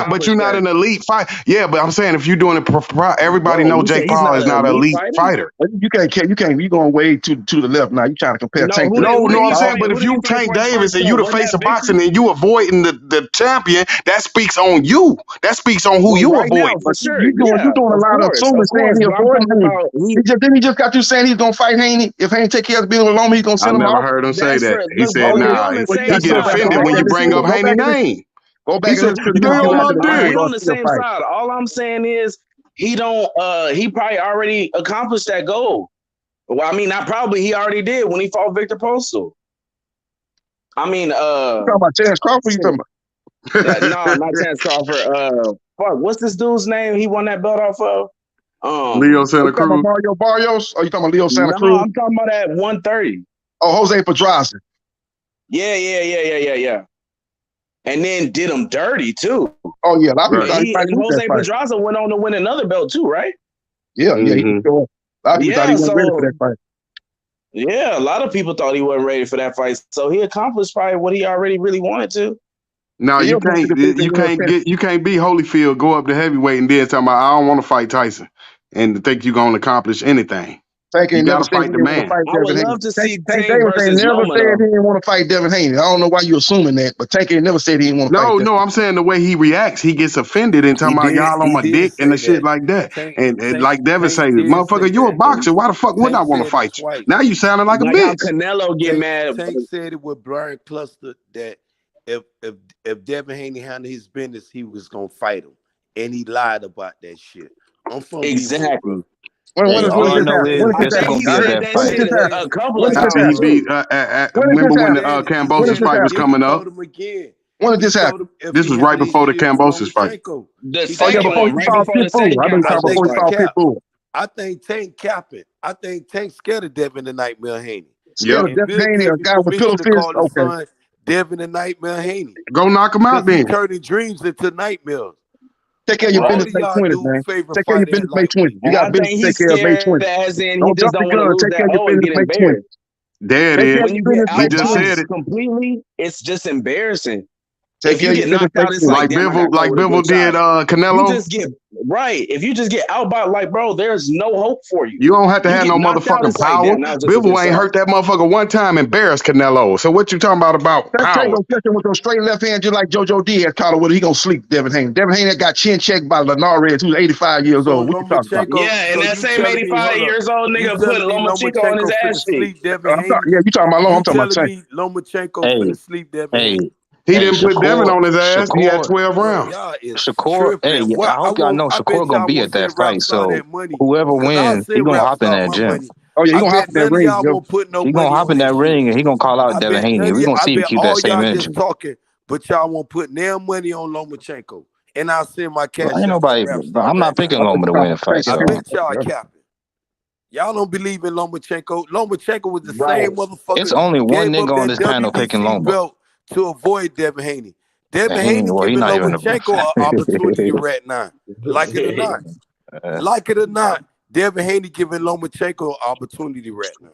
O: But you're not an elite fight. Yeah, but I'm saying if you're doing it, everybody know Jake Paul is not an elite fighter.
N: You can't. You going way to the left now. You trying to compare Tank?
O: No, I'm saying, but if you Tank Davis and you the face of boxing and you avoiding the champion, that speaks on you. That speaks on who you avoid.
N: For sure, you doing a lot of assuming saying he avoiding Haney. He just got you saying he's gonna fight Haney. If Haney take care of being alone, he's gonna send him off.
O: I never heard him say that. He said, "Nah." He get offended when you bring up Haney name.
N: Go back
O: and listen to the
M: we on the same side. All I'm saying is he don't. He probably already accomplished that goal. Well, I mean, not probably. He already did when he fought Victor Postal. I mean,
N: you talking about Terrence Crawford? You talking about?
M: No, not Terrence Crawford. Fuck, what's this dude's name? He won that belt off of.
O: Leo Santa Cruz.
N: Mario Barrios? Or you talking about Leo Santa Cruz?
M: No, I'm talking about at 130.
N: Oh, Jose Pedraza.
M: Yeah. And then did him dirty too.
N: Oh yeah,
M: Jose Pedraza went on to win another belt too, right?
N: Yeah. He a lot of people thought he wasn't ready for that fight.
M: Yeah, a lot of people thought he wasn't ready for that fight. So he accomplished probably what he already really wanted to.
O: No, you can't be Holyfield, go up to heavyweight and then talking about I don't want to fight Tyson and think you're gonna accomplish anything. You gotta fight the man.
M: I would love to see
N: Tank Davis ain't never said he didn't want to fight Devin Haney. I don't know why you assuming that, but Tank ain't never said he didn't want to fight.
O: No, I'm saying the way he reacts, he gets offended and talking about y'all on my dick and the shit like that. And like Devin say, motherfucker, you a boxer. Why the fuck would I want to fight you? Now you sounding like a bitch.
M: Canelo get mad.
R: Tank said it with Brian Cluster that if Devin Haney handled his business, he was gonna fight him, and he lied about that shit. I'm from
M: exactly.
Q: All I know is this is gonna be a bad fight.
M: A couple of times.
O: He beat. Remember when the Kambosos fight was coming up?
N: When did this happen?
O: This was right before the Kambosos fight.
M: The second one, right before the second
N: Pitbull.
R: I think Tank capping. I think Tank scared of Devin the Nightmare Haney.
N: Scared of Devin Haney, a guy with pillow fist.
R: Call his son Devin the Nightmare Haney.
N: Go knock him out, then.
R: Turning dreams into nightmares.
N: Take care of your business, May 20th, man. Take care of your business, May 20th. You got business to take care of May 20th.
M: As in,
N: don't jump the gun. Take care of your business, May 20th.
O: There it is.
M: When you get
O: He just said it
M: completely, it's just embarrassing.
N: Take care of your business, like
O: Bivol did Canelo.
M: You just get right. If you just get out by bro, there's no hope for you.
O: You don't have to have no motherfucking power. Bivol ain't hurt that motherfucker one time, embarrassed Canelo. So what you talking about power?
N: Tank gonna catch him with those straight left hand just like JoJo Diaz caught him with it. He gonna sleep Devin Haney. Devin Haney got chin checked by Linares, who's 85 years old. What you talking about?
M: Yeah, and that same 85 years old nigga put Lomachenko on his ass cheek.
N: Yeah, you talking about Loma? I'm talking about Tank.
R: Lomachenko finna sleep Devin Haney.
O: He didn't put Devin on his ass. He had 12 rounds.
Q: Shakur, I hope y'all know Shakur gonna be at that fight. So whoever wins, he gonna hop in that gym.
N: Oh yeah, he gonna hop in that ring.
Q: He gonna hop in that ring and he gonna call out Devin Haney. We gonna see if he keep that same energy.
R: Talking, but y'all won't put their money on Lomachenko, and I'll send my cash.
Q: Ain't nobody. I'm not picking Loma to win a fight.
R: I bet y'all capping. Y'all don't believe in Lomachenko. Lomachenko was the same motherfucker.
Q: It's only one nigga on this panel picking Loma.
R: To avoid Devin Haney. Devin Haney giving Lomachenko an opportunity right now. Like it or not, Devin Haney giving Lomachenko an opportunity right now.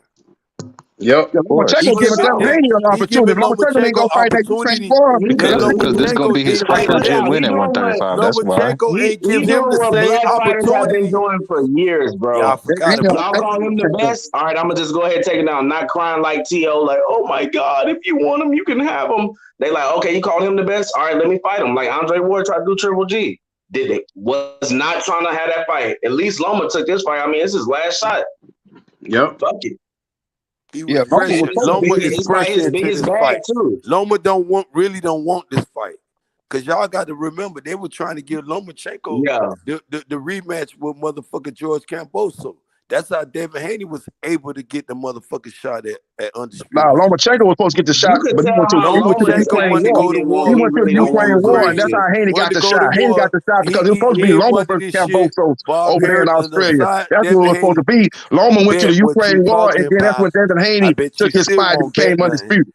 N: Yep. Lomachenko giving Devin Haney an opportunity. Lomachenko ain't gonna fight that Ukraine war
Q: because this is gonna be his first legit win at 135. That's why.
R: Lomachenko ain't give him the same opportunity.
M: Been doing for years, bro. Y'all call him the best. All right, I'm gonna just go ahead and take it down. Not crying like T.O. Like, oh my God, if you want him, you can have him. They like, okay, you called him the best. All right, let me fight him. Like Andre Ward tried to do Triple G. Was not trying to have that fight. At least Loma took this fight. I mean, it's his last shot.
N: Yep.
M: Fuck it.
R: Yeah, Loma is fresh into this fight too. Loma really don't want this fight. Cause y'all got to remember they were trying to give Lomachenko the rematch with motherfucker George Camboso. That's how Devin Haney was able to get the motherfucking shot at Undisputed.
N: Nah, Lomachenko was supposed to get the shot, but he went to the Ukraine war, and that's how Haney got the shot. Haney got the shot because it was supposed to be Loma versus Camboso over there in Australia. That's what it was supposed to be. Loma went to the Ukraine war, and then that's when Devin Haney took his fight and became Undisputed.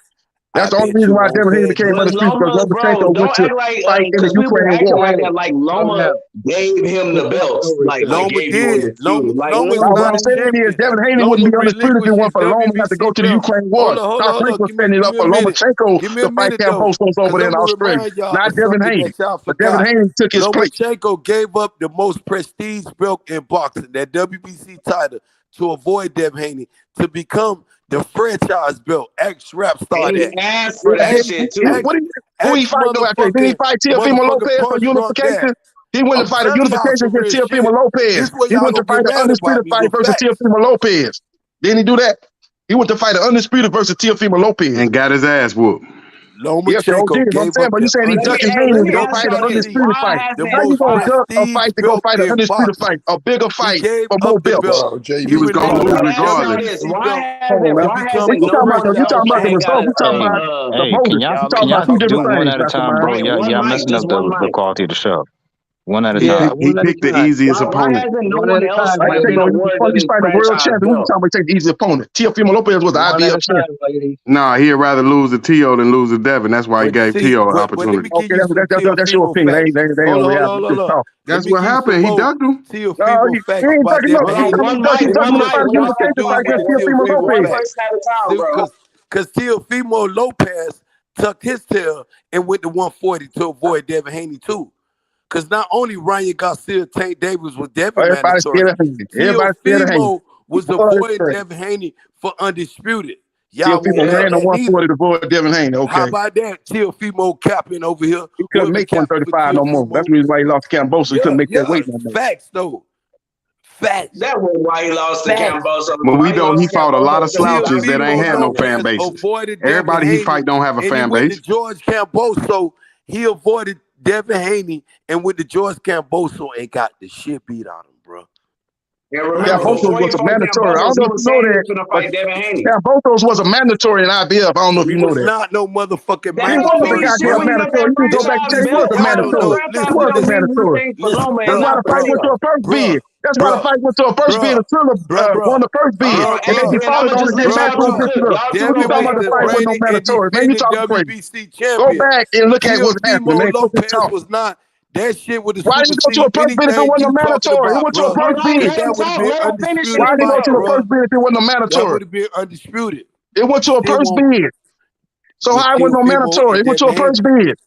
N: That's the only reason why Devin Haney became Undisputed, because Lomachenko went to fight in the Ukraine war.
M: Like Loma gave him the belt. Like
R: Loma did.
N: What I'm saying is Devin Haney wouldn't be Undisputed if it wasn't for Loma had to go to the Ukraine war. Top Freak was standing up for Lomachenko to fight Camboso over there in Australia. Not Devin Haney. But Devin Haney took his place.
R: Lomachenko gave up the most prestige belt in boxing, that WBC title, to avoid Devin Haney, to become the franchise belt, WRAPSTAR.
M: He asked for that shit too.
N: Who he fight though after? Did he fight Teofimo Lopez for unification? He went to fight a unification against Teofimo Lopez. He went to fight an undisputed fight versus Teofimo Lopez. Didn't he do that? He went to fight an undisputed versus Teofimo Lopez.
O: And got his ass whooped.
R: Lomachenko
N: but you saying he ducking Haney to go fight an undisputed fight. How you gonna duck a fight to go fight an undisputed fight? A bigger fight for more belts.
O: He was gonna lose regardless.
N: You talking about the result. You talking about the moment.
Q: Can y'all do one at a time, bro? Y'all messing up the quality of the show. One at a time.
O: He picked the easiest opponent.
N: He's fighting a world champion. Who's talking about take the easiest opponent? Teofimo Lopez was the IBF champion.
O: Nah, he'd rather lose to T.O. than lose to Devin. That's why he gave T.O. an opportunity.
N: Okay, that's your opinion.
O: That's what happened. He ducked him.
R: Teofimo facts because Teofimo Lopez tucked his tail and went to 140 to avoid Devin Haney too. Because not only Ryan Garcia, Tank Davis was Devin mandatory, Teofimo was avoiding Devin Haney for Undisputed. Y'all
N: Teofimo ran to 140 to avoid Devin Haney. Okay.
R: How about that? Teofimo capping over here.
N: He couldn't make 135 no more. That's the reason why he lost to Camboso. He couldn't make that weight no more.
R: Facts though. Facts.
M: That was why he lost to Camboso.
O: But we know he fought a lot of slouches that ain't had no fan bases. Everybody he fight don't have a fan base.
R: George Camboso, he avoided Devin Haney and went to George Camboso and got the shit beat out of him, bro.
N: Camboso was a mandatory. I don't know if you know that. Camboso was a mandatory in IBF. I don't know if you know that.
R: He was not no motherfucking
N: mandatory. You can go back and check. He was a mandatory. He was a mandatory. That's why the fight went to a first bid. That's why the fight went to a first bid. And Triller won the first bid, and they defaulted on it. Then Matchroom picked it up. What you talking about? The fight with no mandatory, man. You talking crazy? Go back and look at what's happening, man. Quit this talk.
R: Was not. That shit would have
N: Why did he go to a first bid if it wasn't a mandatory? It went to a first bid. Why did he go to a first bid if it wasn't a mandatory?
R: That would have been undisputed.
N: It went to a first bid. So how it wasn't no mandatory? It went to a first bid.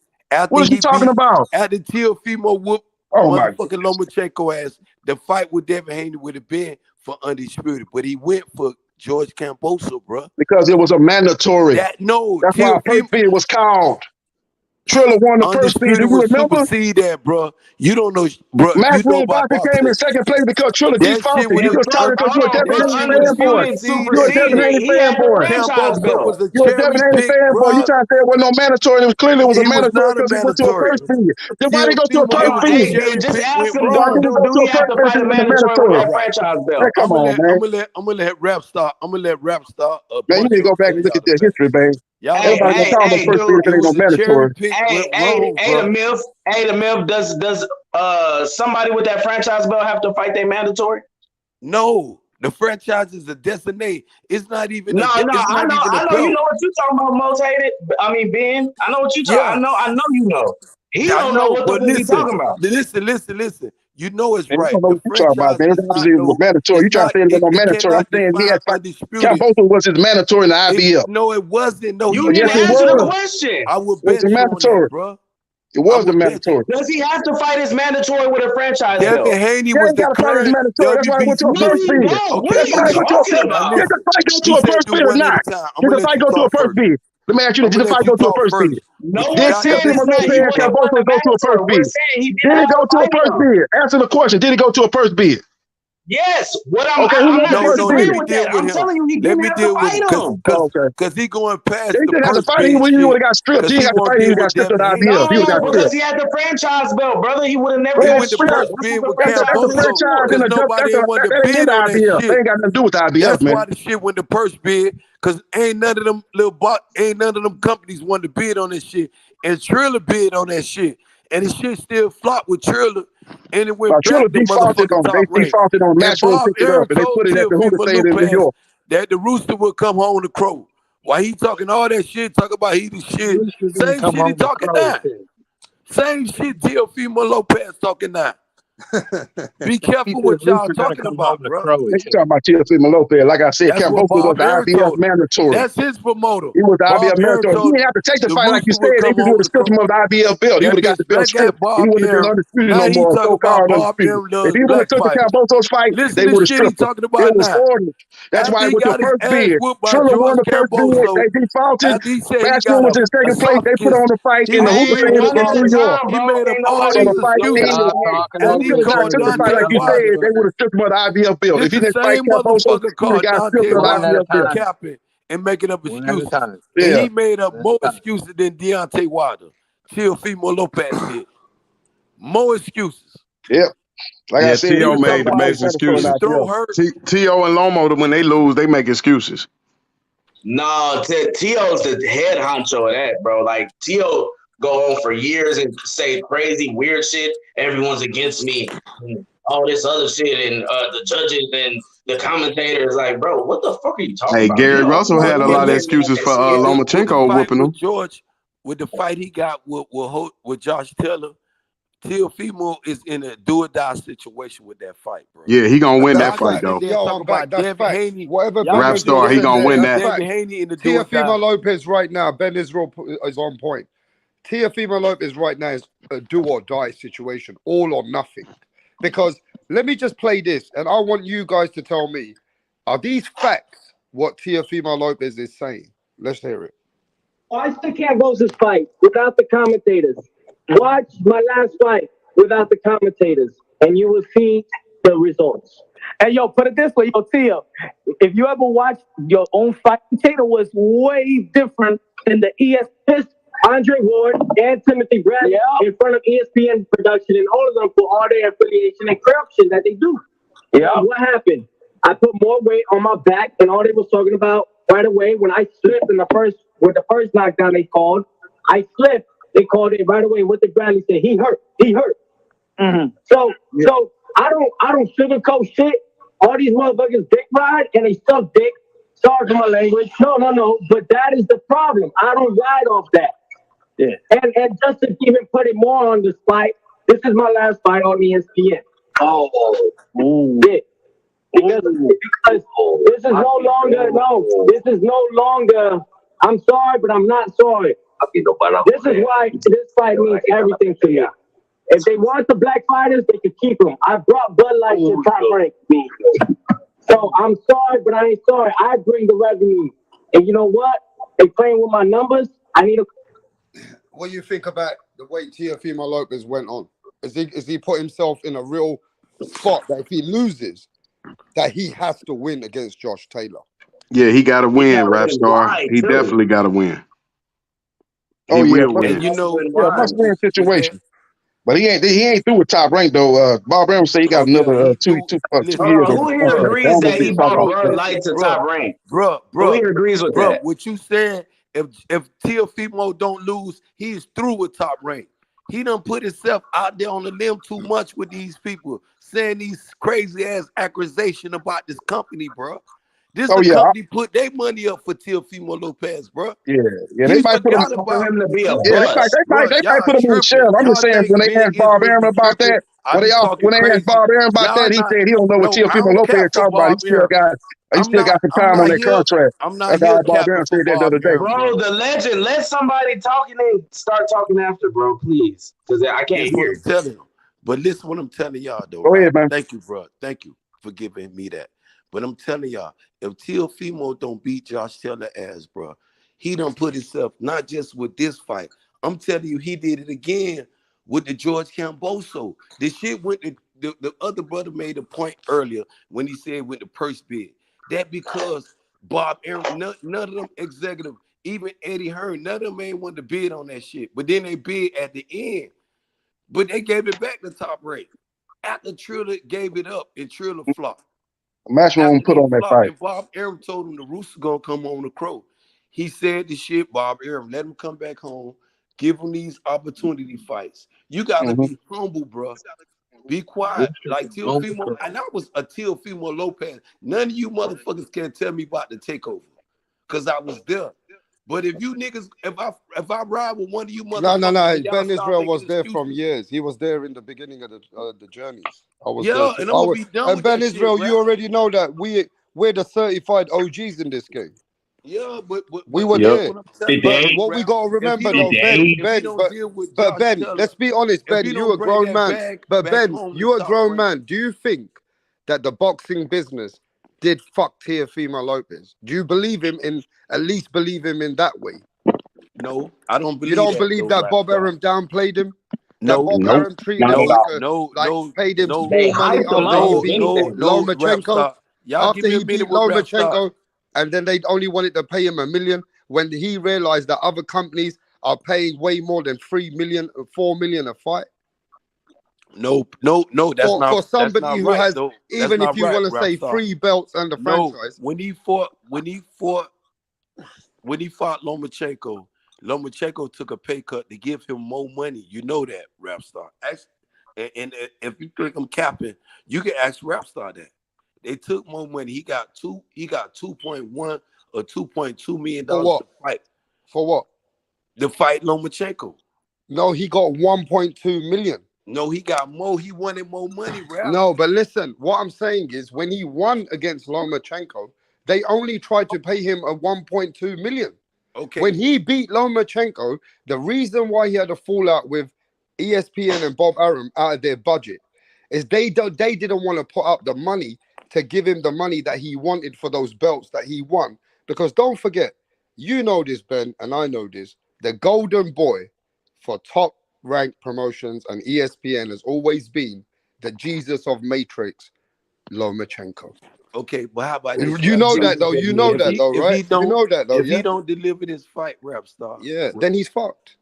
N: What are you talking about?
R: After Teofimo whooped motherfucking Lomachenko ass, the fight with Devin Haney would have been for undisputed, but he went for George Camboso, bro.
N: Because it was a mandatory. That's why first bid was called. Triller won the first bid. Do you remember?
R: See that, bro? You don't know, bro.
N: Matchroom boxing came in second place because Triller defaulted. You just talking because you're a Devin Haney fanboy. You're a Devin Haney fanboy. You're a Devin Haney fanboy. You trying to say it wasn't no mandatory? It was clearly it was a mandatory because he went to a first bid. Then why did he go to a first bid?
M: Just ask him, do he have to fight a mandatory with that franchise belt?
N: Come on, man.
R: I'm gonna let WRAPSTAR.
N: Man, you need to go back and look at their history, man. Everybody gonna talk about first bid if it ain't no mandatory.
M: The MILF, does somebody with that franchise belt have to fight their mandatory?
R: No, the franchise is a designate. It's not even.
M: I know. You know what you talking about, most hated. I mean, Ben. I know what you talking. I know you know. He don't know what the fuck he talking about.
R: Listen. You know it's right.
N: What you talking about, man? It was mandatory. You trying to say it was no mandatory? I'm saying he had Camboso was his mandatory in the IBF.
R: No, it wasn't. No,
M: you didn't answer the question.
R: I would bet you on that, bro.
N: It was the mandatory.
M: Does he have to fight his mandatory with a franchise belt?
R: Devin Haney was the
N: current mandatory. That's why I went to a first bid.
M: What are you talking about?
N: Did the fight go to a first bid or not? Did the fight go to a first bid? Let me ask you, did the fight go to a first bid?
M: No,
N: did Teofimo Lopez and Camboso go to a first bid? Did it go to a first bid? Answer the question. Did it go to a first bid?
M: Yes. What I'm I'm telling you, he didn't have to fight him.
R: Because he going past
N: he didn't have to fight him when he would have got stripped. He didn't have to fight him. He got stripped at IBF. He got
M: because he had the franchise belt, brother. He would have never
R: got stripped. That's
N: the franchise and nobody wanted to bid on that shit. They ain't got nothing to do with the IBF, man.
R: That's why the shit went to first bid. Because ain't none of them companies wanted to bid on this shit. And Triller bid on that shit. And the shit still flopped with Triller. And it went back
N: Triller defaulted on Matchroom picked it up and they put it at the Hoover State in New York.
R: That the rooster would come home to crow. While he talking all that shit, talk about he the shit. Same shit he talking now. Same shit Teofimo Lopez talking now. Be careful what y'all talking about, bro.
N: They talking about Teofimo Lopez. Like I said, Camboso was the IBF mandatory.
R: That's his promoter.
N: He was the IBF mandatory. He didn't have to take the fight like you said. They just would have stripped him of the IBF belt. He would have got the belt stripped. He wouldn't have been undisputed no more. So-called undisputed. If he would have took the Camboso's fight, they would have stripped him. It was ordinary. That's why it was the first bid. Triller won the first bid. They defaulted. Matchroom was in second place. They put on the fight in the Hoover State in New York.
R: He made up all
N: so the fight
R: like
N: you said, they would have stripped him of the IBF belt. If he didn't fight Camboso, he would have got stripped of the IBF belt.
R: Capping and making up excuses. And he made up more excuses than Deontay Wilder. Teofimo Lopez did. More excuses.
N: Yep. Like I said,
O: Tio made the best excuses. Tio and Loma, when they lose, they make excuses.
M: No, Tio's the head honcho of that, bro. Like, Tio go on for years and say crazy, weird shit. Everyone's against me. And all this other shit, and the judges and the commentators, like, bro, what the fuck are you talking about?
O: Hey, Gary Russell had a lot of excuses for Lomachenko whooping him.
R: George, with the fight he got with Josh Taylor, Teofimo is in a do-or-die situation with that fight, bro.
O: Yeah, he gonna win that fight, though.
G: Whatever
O: WRAPSTAR, he gonna win that.
G: Teofimo Lopez right now, Ben Israel is on point. Teofimo Lopez right now is a do-or-die situation, all or nothing. Because let me just play this, and I want you guys to tell me, are these facts what Teofimo Lopez is saying? Let's hear it.
S: I still can't go this fight without the commentators. Watch my last fight without the commentators, and you will see the results.
T: Hey, yo, put it this way, yo, Tio. If you ever watched your own fight, Taylor was way different than the ESPN. Andre Ward and Timothy Bradley in front of ESPN production and all of them for all their affiliation and corruption that they do. Yeah. What happened? I put more weight on my back, and all they was talking about right away when I slipped in the first knockdown they called. I slipped. They called it right away. What did Bradley say? He hurt. Mm-hmm. So I don't sugarcoat shit. All these motherfuckers dick ride and they suck dick. Sorry for my language. No. But that is the problem. I don't ride off that. Yeah. And just to even put it more on the fight, this is my last fight on ESPN. Yeah. Because this is no longer, I'm sorry, but I'm not sorry. This is why this fight means everything to me. If they want the black fighters, they can keep them. I brought Bud Light to Top Rank. So I'm sorry, but I ain't sorry. I bring the revenue. And you know what? They playing with my numbers. I need a...
G: What do you think about the way Teofimo Lopez went on? Is he put himself in a real spot that if he loses, that he has to win against Josh Taylor?
O: Yeah, he got to win, Rapstar. He definitely got to win.
N: Oh
O: he
N: yeah,
O: will win.
N: yeah, must-win situation. But he ain't through with Top Rank though. Bob Arum said he got another 2 years.
M: Who here agrees that he brought Bud Light to Top Rank?
R: Bro,
M: who here agrees with that?
R: What you saying? If Teofimo don't lose, he's through with Top Rank. He done put himself out there on the limb too much with these people, saying these crazy ass accusations about this company, bro. This company put their money up for Teofimo Lopez, bro.
N: Yeah, they might put him
M: to be a
N: they might put him on the shelf. I'm just saying when they asked Bob Arum about that, when they asked Bob Arum about that, he said he don't know what Teofimo Lopez talking about. He still got some time on that contract.
R: I'm not
N: here. Bob Arum said that the other day.
M: Bro, the legend. Let somebody talk and then start talking after, bro, please, because I can't hear you.
R: Tell him. But listen, what I'm telling y'all though.
N: Go ahead, man.
R: Thank you, bro. Thank you for giving me that. But I'm telling y'all, if Teofimo don't beat Josh Taylor ass, bro, he done put himself not just with this fight. I'm telling you, he did it again with the George Camboso. The shit went to the other brother made a point earlier when he said with the purse bid. That because Bob Arum, none of them executive, even Eddie Hearn, none of them ain't want to bid on that shit. But then they bid at the end. But they gave it back to Top Rank. After Triller gave it up and Triller flopped.
N: Matchman won't put on that fight.
R: And Bob Arum told him the Rooster gonna come on the Crow. He said the shit, Bob Arum, let him come back home, give him these opportunity fights. You gotta be humble, bro. Be quiet. Like Teofimo, and I was a Teofimo Lopez. None of you motherfuckers can tell me about the takeover. Cause I was there. But if you niggas, if I ride with one of you motherfuckers,
G: no. Ben Israel was there from years. He was there in the beginning of the journeys. I was there.
R: And I'm gonna be done with
G: Ben
R: that
G: Israel,
R: shit,
G: you already know that we're the certified OGs in this game.
R: Yeah, but
G: we were there.
R: But
G: what we gotta remember though, Ben, let's be honest, Ben, you a grown man. But Ben, you a grown man. Do you think that the boxing business did fuck Teofimo Lopez? Do you believe him at least believe him in that way?
R: No, I don't believe.
G: You don't believe that Bob Arum downplayed him?
R: No,
G: Bob Arum treated him paid him small money after he beat Lomachenko. After he beat Lomachenko, and then they only wanted to pay him $1 million when he realized that other companies are paying way more than $3 million, $4 million a fight.
R: No, that's not
G: for somebody who has, even if you want to say
R: Rapstar.
G: 3 belts and the franchise.
R: When he fought Lomachenko took a pay cut to give him more money. You know that, Rapstar. And if you think I'm capping, you can ask Rapstar that. They took more money. He got 2.1 or $2.2 million to fight.
G: For what?
R: To fight Lomachenko.
G: No, he got 1.2 million.
R: No, he got more. He wanted more money, Rap.
G: No, but listen, what I'm saying is when he won against Lomachenko, they only tried to pay him a 1.2 million.
R: Okay.
G: When he beat Lomachenko, the reason why he had a fallout with ESPN and Bob Arum out of their budget is they didn't want to put up the money to give him the money that he wanted for those belts that he won. Because don't forget, you know this, Ben, and I know this, the golden boy for Top Rank Promotions and ESPN has always been the Jesus of Matrix, Lomachenko.
R: Okay, but how about this?
G: You know that though. You know that though, right? You know that though.
R: If he don't deliver this fight, Rapstar,
G: then he's fucked.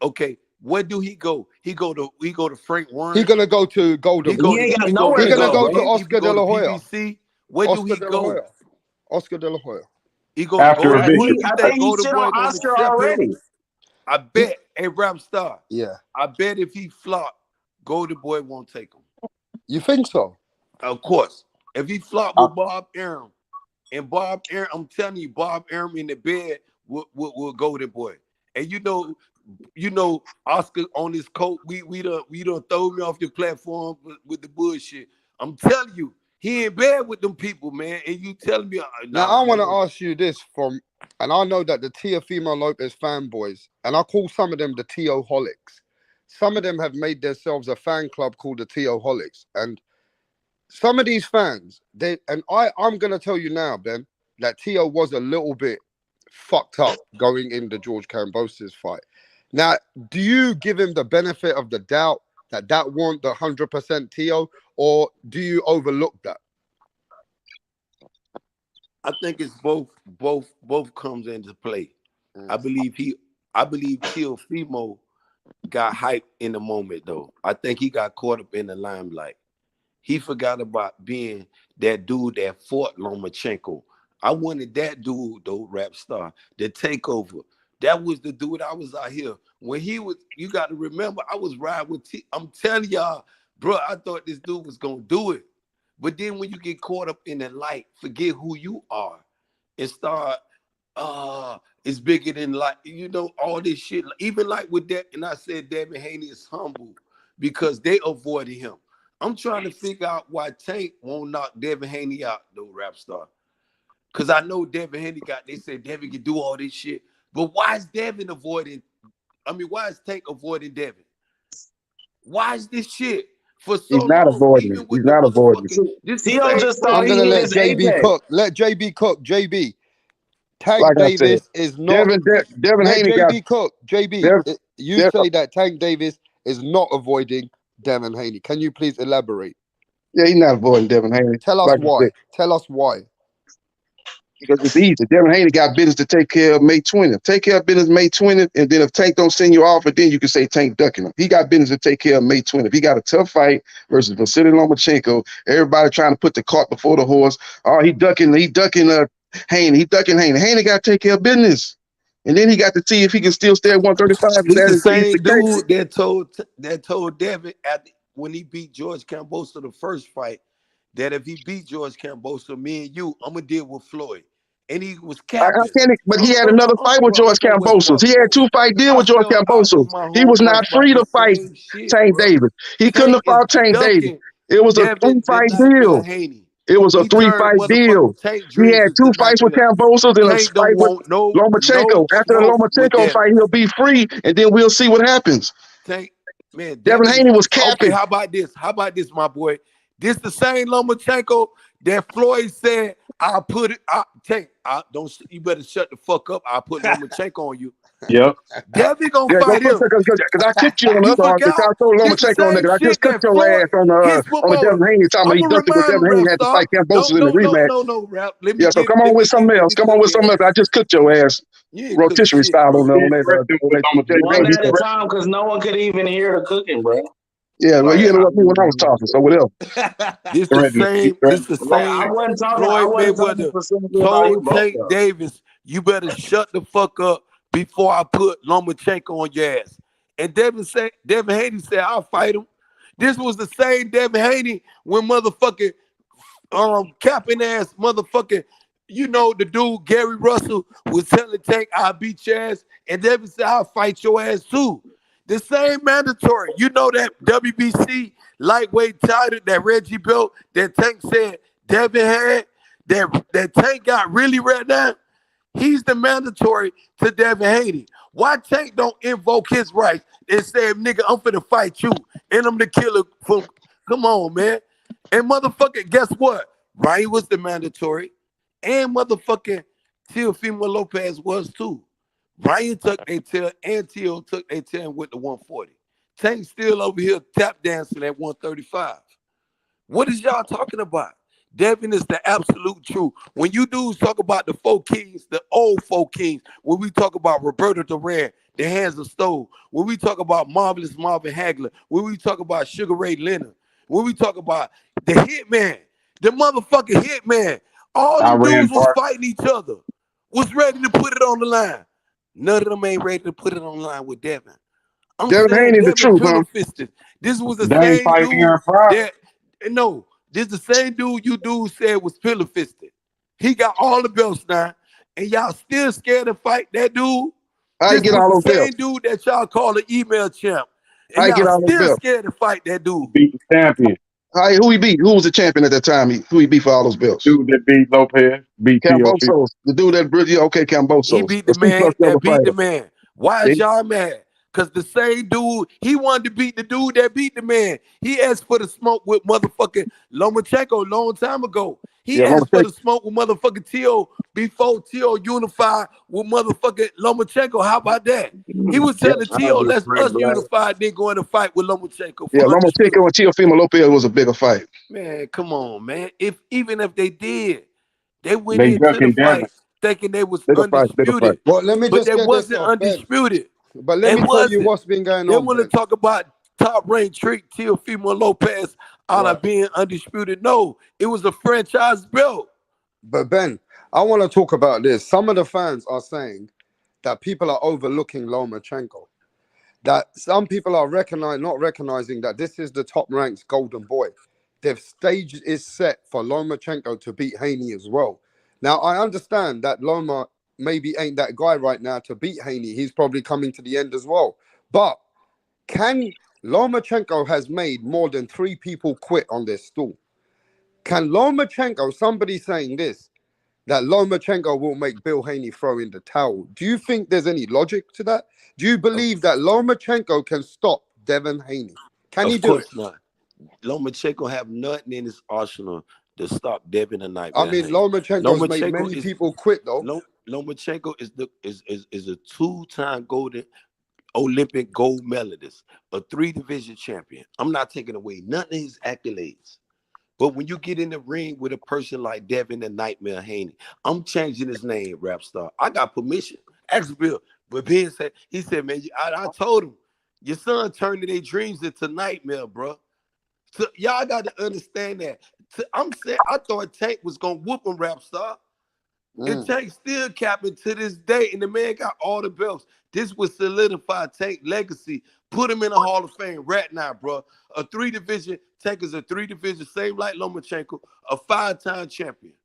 R: Okay, where do he go? He go to Frank Warren.
G: He's gonna go to Golden.
M: He ain't got nowhere
G: He's gonna go to
R: He
G: Oscar De La Hoya.
R: PBC. Where do he go?
G: Oscar De La Hoya.
R: He go
N: after a vision.
M: I think he shit on Oscar already.
R: I bet a Rapstar.
G: Yeah.
R: I bet if he flop, Golden Boy won't take him.
I: You think so?
R: Of course. If he flopped with Bob Arum, and Bob Arum, I'm telling you, Bob Arum in the bed will Golden Boy. And you know, Oscar on his coat, we done throw me off the platform with the bullshit. I'm telling you, he in bed with them people, man. And you telling me
I: now I want to ask you this and I know that the Teofimo Lopez fanboys, and I call some of them the Teoholics. Some of them have made themselves a fan club called the Teoholics, and some of these fans, I'm gonna tell you now, Ben, that Teo was a little bit fucked up going in the George Kambosos fight. Now, do you give him the benefit of the doubt that weren't the 100% Teo, or do you overlook that?
R: I think it's both comes into play. I believe Teofimo got hyped in the moment, though. I think he got caught up in the limelight. He forgot about being that dude that fought Lomachenko. I wanted that dude, though, WRAPSTAR, to take over. That was the dude I was out here. When he was, you got to remember, I was riding with I'm telling y'all, bro, I thought this dude was going to do it. But then when you get caught up in the light, forget who you are and start, it's bigger than like, all this shit. Even like with that, and I said Devin Haney is humble because they avoided him. I'm trying to figure out why Tank won't knock Devin Haney out, though, WRAPSTAR. Because I know Devin Haney they said Devin can do all this shit. But why is Devin why is Tank avoiding Devin? Why is this shit for so
N: He's not
R: long?
N: avoiding it. He's not avoiding
I: it. I'm going to let JB cook. Let JB cook. JB. Tank
N: like
I: Davis is not.
N: Devin Haney
I: JB cook. JB, you say that Tank Davis is not avoiding Devin Haney. Can you please elaborate?
N: Yeah, he's not avoiding Devin Haney.
I: Tell us why. Tell us why.
N: Because it's easy. Devin Haney got business to take care of May 20th. Take care of business May 20th, and then if Tank don't send you off, then you can say Tank ducking him. He got business to take care of May 20th. He got a tough fight versus Vasily Lomachenko. Everybody trying to put the cart before the horse. Oh, he ducking Haney. He ducking Haney. Haney got to take care of business. And then he got to see if he can still stay at 135.
R: He's the same dude that told Devin when he beat George Kambosos the first fight that if he beat George Kambosos, me and you, I'm gonna deal with Floyd. And he was capping.
N: But he had another fight with George Kambosos. He had 2-fight deal with George Kambosos. He was not free to fight Tank Davis. He couldn't have fought Tank Davis. It was a 3-fight deal. It was a 3-fight deal. He had 2 fights with Kambosos and a fight with Lomachenko. After the Lomachenko fight, he'll be free, and then we'll see what happens. Devin Haney was capping.
R: Okay, how about this, my boy? This the same Lomachenko that Floyd said, I'll put it, you better shut the fuck up. I'll put Lomachenko on you.
N: Yep.
R: Devin gonna fight him.
N: Because I kicked you on the other arm. Because I told Lomachenko on nigga. I just cooked your ass on the Devin Haney time when he ducked it, but Devin Haney had to fight Kambosos in the rematch.
R: No, Rap.
N: So come on with something else. Come on with something else. I just cooked your ass. Rotisserie style on that.
M: One at a time, because no one could even hear the cooking, bro.
N: Yeah, well, you interrupted me when I was talking, so what else?
R: This the same.
M: I wasn't talking.
R: Floyd Mayweather told Tank Davis, you better shut the fuck up before I put Lomachenko on your ass. And Devin Haney said, I'll fight him. This was the same Devin Haney when motherfucking capping ass motherfucking, the dude Gary Russell was telling Tank, I'll beat your ass. And Devin said, I'll fight your ass too. The same mandatory. You know that WBC lightweight title, that Reggie belt that Tank said Devin had, that Tank got really right now? He's the mandatory to Devin Haney. Why Tank don't invoke his rights and say, nigga, I'm finna fight you and I'm the killer? Come on, man. And motherfucker, guess what? Ryan was the mandatory and motherfucking Teofimo Lopez was too. Ryan took a tail and Teo took a tail with the 140. Tank still over here tap dancing at 135. What is y'all talking about? Devin is the absolute truth. When you dudes talk about the 4 kings, the old 4 kings, when we talk about Roberto Duran, the hands of stone, when we talk about Marvelous Marvin Hagler, when we talk about Sugar Ray Leonard, when we talk about the Hitman, the motherfucking Hitman, all the dudes was fighting each other, was ready to put it on the line. None of them ain't ready to put it on the line with Devin.
N: Devin Haney is the truth, huh?
R: This was the same dude that And no, this the same dude you dude said was pillow fisted. He got all the belts now, and y'all still scared to fight that dude.
N: I
R: This
N: get
R: was
N: all
R: the
N: those
R: same
N: belts.
R: dude that y'all call an email champ, and
N: I get
R: y'all
N: all those
R: still
N: belts.
R: scared to fight that dude.
O: Beat the champion.
N: Hey, who he beat? Who was the champion at that time? Who he beat for all those belts?
O: Dude that beat Lopez, beat Teofimo.
N: Cambosos. The dude that really okay, Cambosos.
R: He beat the man that beat the man. Why is y'all mad? Because the same dude, he wanted to beat the dude that beat the man. He asked for the smoke with motherfucking Lomachenko a long time ago. He asked for the smoke with motherfucking Teo before Teo unified with motherfucking Lomachenko. How about that? He was telling Teo, let's us unify, then go in a fight with Lomachenko.
N: Yeah, Lomachenko and Teofimo Lopez was a bigger fight.
R: Man, come on, man. Even if they did, they went
O: They
R: into the
O: ducking
R: fight thinking they was
N: bigger
R: undisputed.
N: fight.
G: Well, let me
R: But
G: just
R: they
G: get
R: wasn't
G: this off, Ben.
R: undisputed.
G: But let me tell you what's been going
R: They
G: on.
R: want to talk about top rank trick Teofimo Lopez out of being undisputed. No, it was a franchise belt.
G: But Ben, I want to talk about this. Some of the fans are saying that people are overlooking Lomachenko. That some people are not recognizing that this is the top ranked golden boy. The stage is set for Lomachenko to beat Haney as well. Now, I understand that Loma maybe ain't that guy right now to beat Haney. He's probably coming to the end as well. But Lomachenko has made more than 3 people quit on their stool. Can Lomachenko, somebody saying this, that Lomachenko will make Bill Haney throw in the towel. Do you think there's any logic to that? Do you believe that Lomachenko can stop Devin Haney? Can he do it?
R: Of course not. Lomachenko have nothing in his arsenal to stop Devin tonight.
G: I mean, Lomachenko's made many people quit though.
R: Lomachenko is a 2-time golden Olympic gold medalist, a 3-division champion. I'm not taking away none of his accolades. But when you get in the ring with a person like Devin the Nightmare Haney, I'm changing his name, WRAPSTAR. I got permission. Ask Bill. But Ben said, he said, man, I told him, your son turned their dreams into nightmare, bro. So y'all got to understand that. I'm saying, I thought Tank was going to whoop him, WRAPSTAR. And Tank still capping to this day, and the man got all the belts. This would solidify Tank legacy. Put him in a Hall of Fame right now, bro. A 3-division, Tank is a 3-division, same like Lomachenko, a 5-time champion.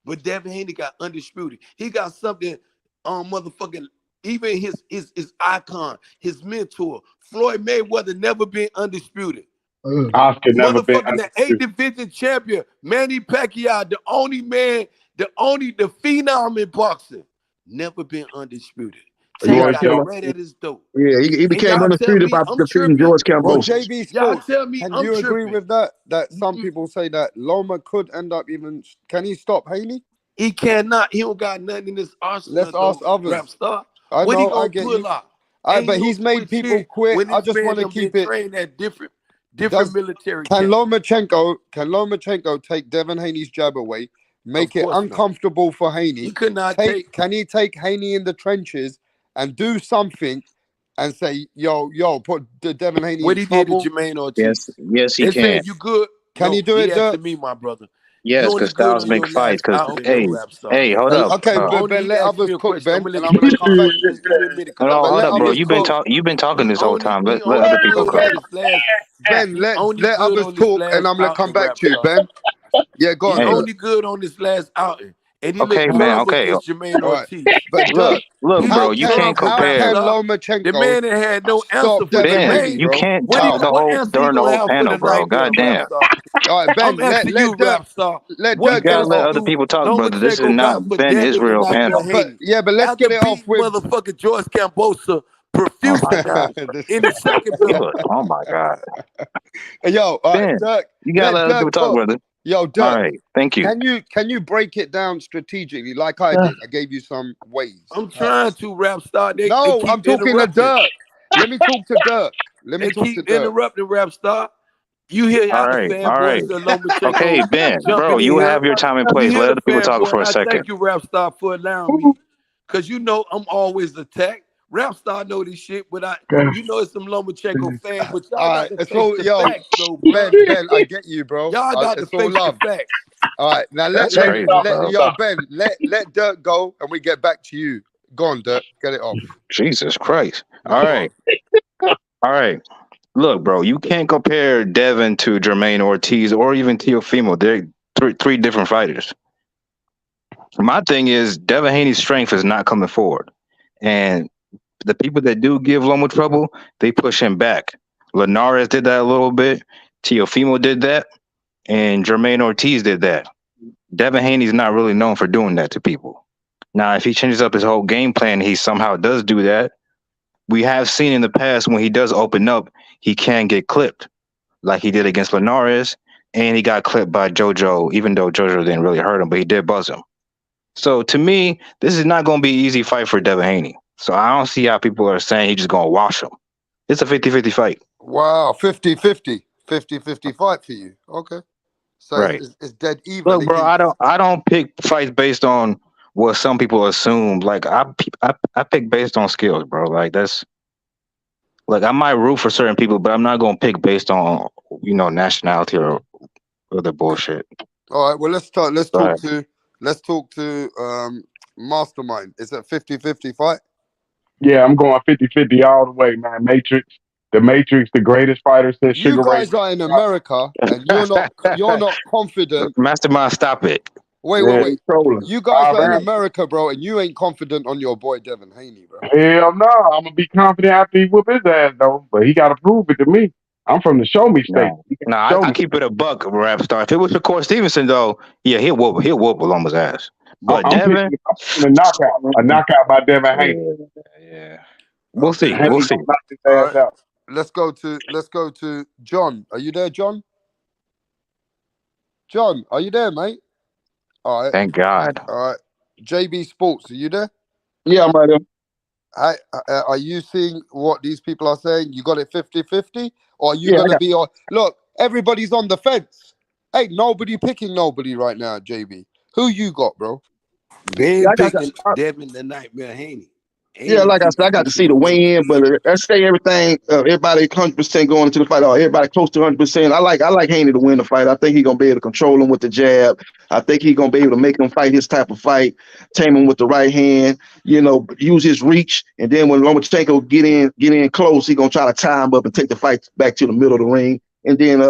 R: But Devin Haney got undisputed. He got something motherfucking, even his icon, his mentor, Floyd Mayweather, never been undisputed.
O: Oscar never been
R: the 8th-division champion, Manny Pacquiao, the only man, the phenom in boxing, never been undisputed. Tank got right at his dope.
N: Yeah, he became undisputed by defeating George Cambosos.
G: Well, JB Sports,
R: tell me,
G: can you agree with that? That some people say that Loma could end up even. Can he stop Haney?
R: He cannot. He don't got nothing in his arsenal.
G: Let's ask others.
R: WRAPSTAR.
G: I
R: What
G: know,
R: he gonna
G: I get
R: pull
G: you.
R: out?
G: But he's made people quit. I just want to keep it.
R: Trained at different military.
G: Can Lomachenko take Devin Haney's jab away? Make it uncomfortable for Haney.
R: He could not
G: Can he take Haney in the trenches and do something and say, yo, put Devin Haney
R: what
G: in
R: he
G: trouble?
R: did to Jermaine Ortiz.
Q: Yes, he can.
R: You good?
G: Can he do it, Dirk?
R: To me, my brother.
Q: Yes, because styles make fights. Because hey, hold up.
G: Okay, Ben, let others cook, Ben, and I'm gonna come back to you.
Q: Hold up, bro. You've been talking this whole time. Let other people cook.
G: Ben, let others talk, and I'm gonna come back to you, Ben. Yeah, go on.
R: He's only good on this last outing. And he
Q: okay, man. Okay.
R: Jermaine Ortiz.
G: But
Q: look, bro. You can't compare.
G: The
R: man that had no answer for
Q: Ben, you can't talk during the whole panel, bro. Goddamn.
G: All right, Ben. Let
Q: you gotta let other people talk, brother. This is not Ben Israel panel.
G: But let's get it off with
R: motherfucking George Cambosa profusely in the second belt.
Q: Oh my God.
G: Yo,
Q: Ben,
G: Dirk,
Q: you gotta let other people talk, brother.
G: Yo, Dirk.
Q: All right, thank you.
G: Can you break it down strategically like I did? I gave you some ways.
R: I'm trying to WRAPSTAR.
G: No, I'm talking to Dirk. Let me talk to Dirk. Let me keep
R: interrupting WRAPSTAR. You hear how the fanboys of Lomachenko.
Q: Okay, Ben, bro, you have your time and place. Let other people talk for a second.
R: Thank you, WRAPSTAR, for allowing me. Because you know I'm always attacked. WRAPSTAR know this shit, but you know it's some Lomachenko fans, but y'all got to face the facts, though, bro.
G: Ben, I get you, bro.
R: Y'all got to face the facts.
G: All right, now let Dirk go, and we get back to you. Go on, Dirk, get it off.
Q: Jesus Christ! All right. Look, bro, you can't compare Devin to Jermaine Ortiz or even Teofimo. They're three different fighters. My thing is Devin Haney's strength is not coming forward, and the people that do give Loma trouble, they push him back. Linares did that a little bit. Teofimo did that, and Jermaine Ortiz did that. Devin Haney's not really known for doing that to people. Now, if he changes up his whole game plan, he somehow does do that. We have seen in the past when he does open up, he can get clipped, like he did against Linares, and he got clipped by JoJo, even though JoJo didn't really hurt him, but he did buzz him. So to me, this is not going to be an easy fight for Devin Haney. So I don't see how people are saying he's just going to wash him. It's a 50-50 fight.
G: Wow, 50-50. 50-50 fight for you. Okay. So
Q: right.
G: It's dead even.
Q: Look, bro, I don't pick fights based on what some people assume. Like I pick based on skills, bro. Like that's like I might root for certain people, but I'm not going to pick based on nationality or other bullshit.
G: All right, well let's talk to Mastermind. Is it 50-50 fight?
O: Yeah, I'm going 50-50 all the way, man. The Matrix, the greatest fighter since Sugar Ray.
G: You guys are in America and you're not confident.
Q: Mastermind, stop it.
G: Wait. You guys are in America, bro, and you ain't confident on your boy Devin Haney, bro.
O: Hell no, I'm gonna be confident after he whoop his ass though, but he gotta prove it to me. I'm from the show me state.
Q: No, I keep it a buck, RAPSTAR. If it was Shakur Stevenson though, yeah, he'll whoop Loma's ass. But
O: I'm
Q: Devin,
O: a knockout by Devin Haney.
Q: Yeah, we'll see.
G: All right. Let's go to John. Are you there, John? John, are you there, mate? All right.
Q: Thank God.
G: All right. JB Sports, are you there?
N: Yeah, I'm right there.
G: Are you seeing what these people are saying? You got it 50-50? Or are you going to be on... Look, everybody's on the fence. Ain't nobody picking nobody right now, JB. Who you got, bro?
R: Ben picking Devin the Nightmare Haney.
N: Yeah, like I said, I got to see the weigh-in, but let's say everything, everybody 100% going into the fight, or everybody close to 100%. I like Haney to win the fight. I think he's gonna be able to control him with the jab. I think he's gonna be able to make him fight his type of fight, tame him with the right hand. Use his reach, and then when Lomachenko get in close, he's gonna try to tie him up and take the fight back to the middle of the ring, and then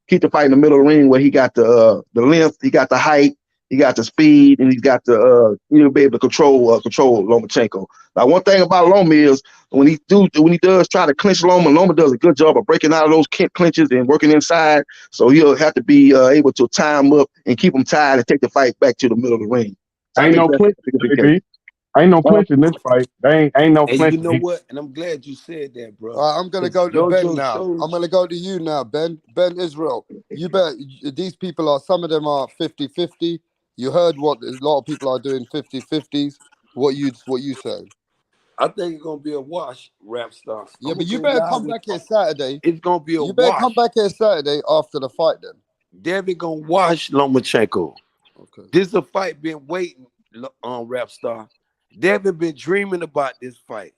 N: keep the fight in the middle of the ring where he got the length, he got the height. He got the speed, and he's got the be able to control Lomachenko. Now, one thing about Loma is when he does try to clinch Loma does a good job of breaking out of those clinches and working inside. So he'll have to be able to tie him up and keep him tied and take the fight back to the middle of the ring. So
O: ain't no clinch in this fight. Ain't no clinch.
R: You know what? And I'm glad you said that, bro.
G: I'm gonna go to Ben now. I'm gonna go to you now, Ben. Ben Israel. You bet. These people some of them are 50-50. You heard what a lot of people are doing 50-50s. What you saying?
R: I think it's gonna be a wash, RAPSTAR.
G: Yeah, but you better come back here Saturday.
R: It's gonna be a wash.
G: You better come back here Saturday after the fight then.
R: Devin gonna wash Lomachenko.
G: Okay.
R: This is a fight been waiting on RAPSTAR. Devin been dreaming about this fight.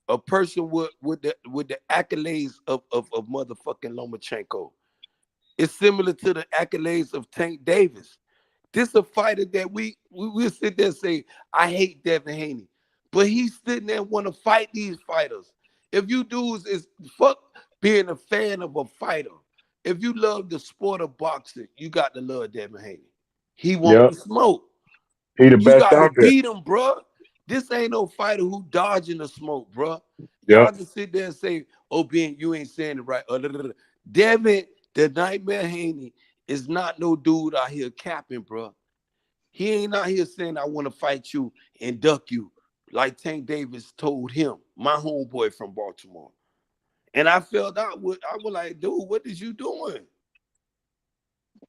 R: A person with the accolades of motherfucking Lomachenko. It's similar to the accolades of Tank Davis. This is a fighter that we'll sit there and say, I hate Devin Haney. But he's sitting there and want to fight these fighters. If you dudes is fuck being a fan of a fighter. If you love the sport of boxing, you got to love Devin Haney. He wants to smoke.
O: He the best out there.
R: Beat him, bro. This ain't no fighter who dodging the smoke, bro. Y'all can sit there and say, oh, Ben, you ain't saying it right. Devin, the Nightmare Haney, is not no dude out here capping, bro. He ain't out here saying, I want to fight you and duck you like Tank Davis told him, my homeboy from Baltimore. And I felt out with, I was like, dude, what is you doing?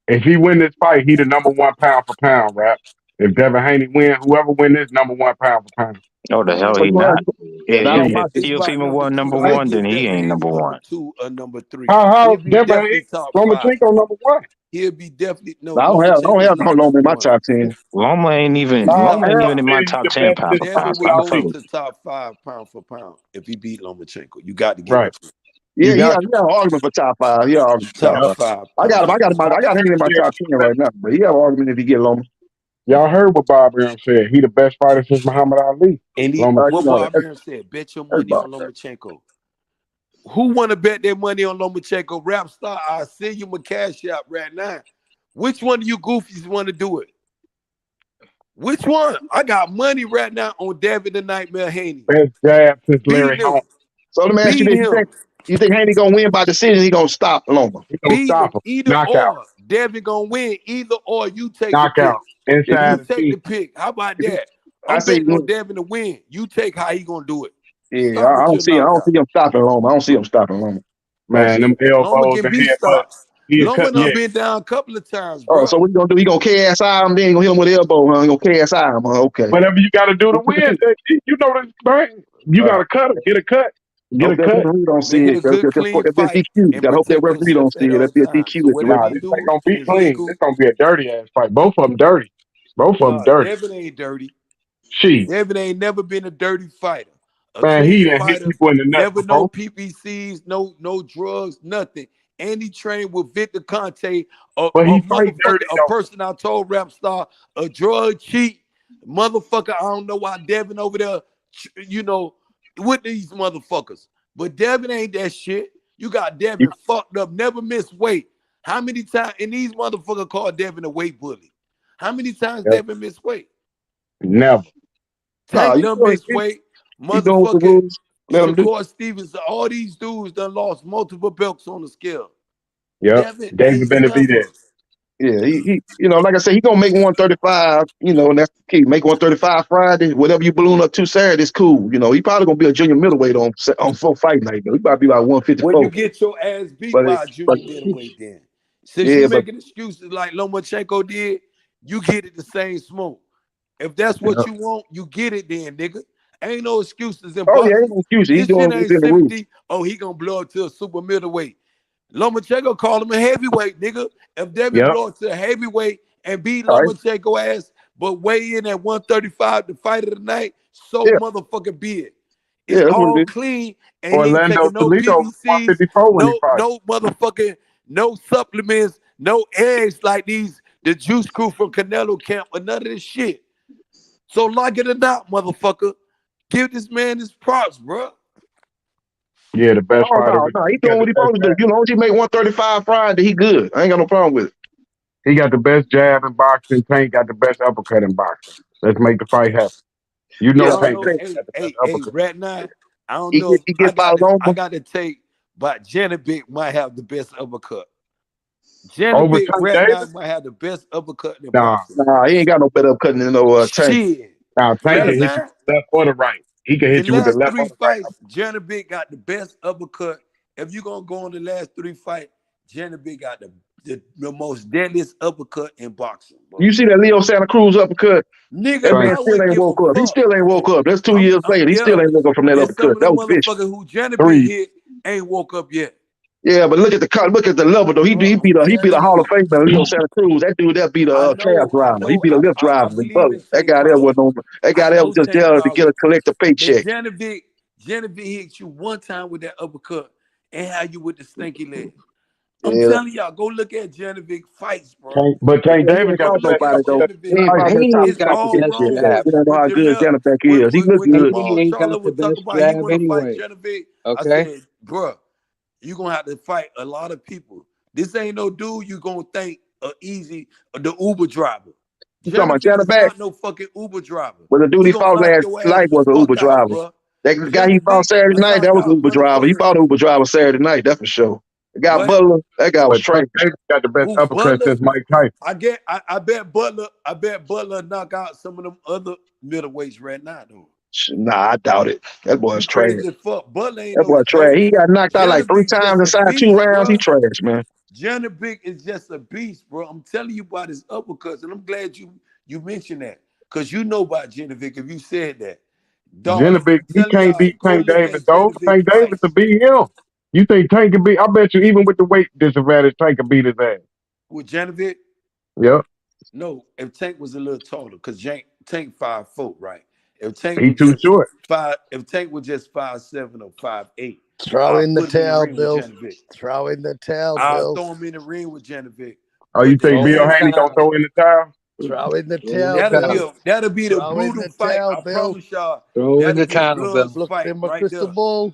O: If he win this fight, he the number one pound for pound, Rap. If Devin Haney win, whoever win this, number one pound for pound.
Q: Oh, the hell he not. If Teofimo was number one, then he ain't number one.
R: 2 or number 3.
O: How Devin Haney, Lomachenko number one?
R: He'll be definitely
N: I don't have no Loma in my top 10.
Q: Loma ain't even in my top 10 pound for pound.
R: Devin would go to top 5 pound for pound if he beat Lomachenko. You got to get
O: right.
N: Yeah, he have an argument for top 5. He argument for top 5. I got him in my top 10 right now, but he have an argument if he get Loma.
O: Y'all heard what Bob Arum said. He the best fighter since Muhammad Ali.
R: And what Bob Arum said, bet your money on Lomachenko. Who want to bet their money on Lomachenko? WRAPSTAR, I'll send you my cash out right now. Which one of you goofies want to do it? Which one? I got money right now on David the Nightmare Haney.
O: Best jab since Larry
R: Beat him.
N: So let me ask you this: you think Haney gonna win by decision? He gonna stop Loma?
O: He gonna stop him.
R: Either
O: Knockout.
R: or. David gonna win. Either or. You take
O: Knockout.
R: the pick.
O: Inside
R: You take the pick. How about that? I'm betting on David to win. You take how he gonna do it.
N: Yeah, I don't see him stopping Loma. I don't see him stopping Loma.
O: Man, them elbows.
R: Loma can be stopped. Loma done been down a couple of times, bro.
N: Oh, so what you gonna do? You gonna KSI him? Then you gonna hit him with the elbow? Huh? You gonna KSI him? Huh? Okay.
O: Whatever you got to do to win, you know this, man. You got to cut him. Get a cut. Get a cut.
N: We don't see it. That's DQ. You gotta hope that referee don't see it. That's DQ.
O: Nah, this ain't gonna be clean. It's gonna be a dirty ass fight. Both of them dirty. Both of them dirty.
R: David ain't dirty.
O: She.
R: David ain't never been a dirty fighter.
O: Man, he done hit people in the nuts.
R: Never no PPCs, no drugs, nothing. And he trained with Victor Conte, a person I told WRAPSTAR, a drug cheat motherfucker. I don't know why Devin over there, with these motherfuckers. But Devin ain't that shit. You got Devin fucked up, never missed weight. How many times? And these motherfuckers call Devin a weight bully. How many times Devin missed weight?
O: Never.
R: Tank done missed weight. Motherfucking Shakur Stevens, all these dudes done lost multiple belts on the scale.
O: Yeah, David been to be there.
N: Yeah, he like I said, he gonna make 135. And that's the key. Make 135 Friday. Whatever you balloon up to Saturday, it's cool. He probably gonna be a junior middleweight on 4 fight night. He probably be like 154.
R: When you get your ass beat by a junior middleweight, then since you're making excuses like Lomachenko did, you get it the same smoke. If that's what you want, you get it then, nigga. Ain't no excuses.
N: Ain't no excuses. He's doing
R: ain't sympathy. Oh, he gonna blow it to a super middleweight. Lomachenko called him a heavyweight, nigga. If David blow it to a heavyweight and beat Lomachenko ass, but weigh in at 135 the fight of the night, motherfucking be it. It's all clean, and
O: Orlando
R: he ain't taking no PPCs, no motherfucking, no supplements, no eggs like the juice crew from Canelo camp, or none of this shit. So like it or not, motherfucker, give this man his props, bro.
O: Yeah, the best fighter.
N: No, he doing what he supposed to do. As long as he make 135 Friday, he good. I ain't got no problem with it.
O: He got the best jab in boxing. Tank got the best uppercut in boxing. Let's make the fight happen.
R: Tank. Hey, right now, I don't know. I got to take, but Janovic might have the best uppercut. Janovic right now might have the best uppercut in boxing.
N: Nah, he ain't got no better uppercut than Tank.
R: Shit.
O: Nah, Tank can hit you with the left or the right. He can hit you with the left.
R: The last 3 fights, Janovic got the best uppercut. If you're gonna go on the last 3 fights, Janovic got the most deadliest uppercut in boxing. Bro.
N: You see that Leo Santa Cruz uppercut?
R: Nigga,
N: that man still ain't woke up. He still ain't woke up. That's 2 years later. He still ain't woke up from that uppercut. That was vicious.
R: Who Janovic hit ain't woke up yet.
N: Yeah, but look at the level though. He beat a Hall of Famer, Leo Santa Cruz. That dude that beat a cab driver. He beat a lift driver. That guy there was just there to get a collector paycheck.
R: Janovic hit you one time with that uppercut and had you with the stinky leg. I'm telling y'all, go look at Janovic fights, bro.
O: But Tank Davis got
N: nobody though. It's all wrong. You don't know how good Janovic is. He looks good.
P: He ain't got the best jab anyway.
R: Okay, I said, bro. You're going to have to fight a lot of people. This ain't no dude you're going to think the Uber driver.
N: You talking about Janovic?
R: Not no fucking Uber driver.
N: Well, the dude he fought last night was an Uber driver. That guy he fought Saturday night, that was an Uber driver. He fought an Uber driver Saturday night, that's for sure. The guy Butler, that guy was trained.
O: Got the best uppercut since Mike Tyson.
R: I bet Butler knock out some of them other middleweights right now, though.
N: Nah, I doubt it. That boy's trash.
R: That
N: boy trash. He got knocked out like 3 times inside 2 rounds. He trash, man.
R: Janovic is just a beast, bro. I'm telling you about his uppercuts, and I'm glad you mentioned that because you know about Janovic. If you said that,
O: Janovic, he can't beat Tank Davis, though. Tank Davis to beat him. You think Tank can beat? I bet you, even with the weight disadvantage, Tank can beat his ass.
R: With Janovic?
O: Yep.
R: No, if Tank was a little taller, because Tank 5'4", right? If Tank
O: he too short.
R: If Tank was just 5'7" or 5'8",
G: throw in the tail, Bill. Throw in the tail, Bill.
R: I'll throw him in the ring with Janovic.
O: Oh, you think Bill Haney don't throw in the towel?
G: Throw in the tail.
R: That'll be the brutal fight. I promise y'all.
P: Throw in the towel, Bill.
G: Look in my crystal ball.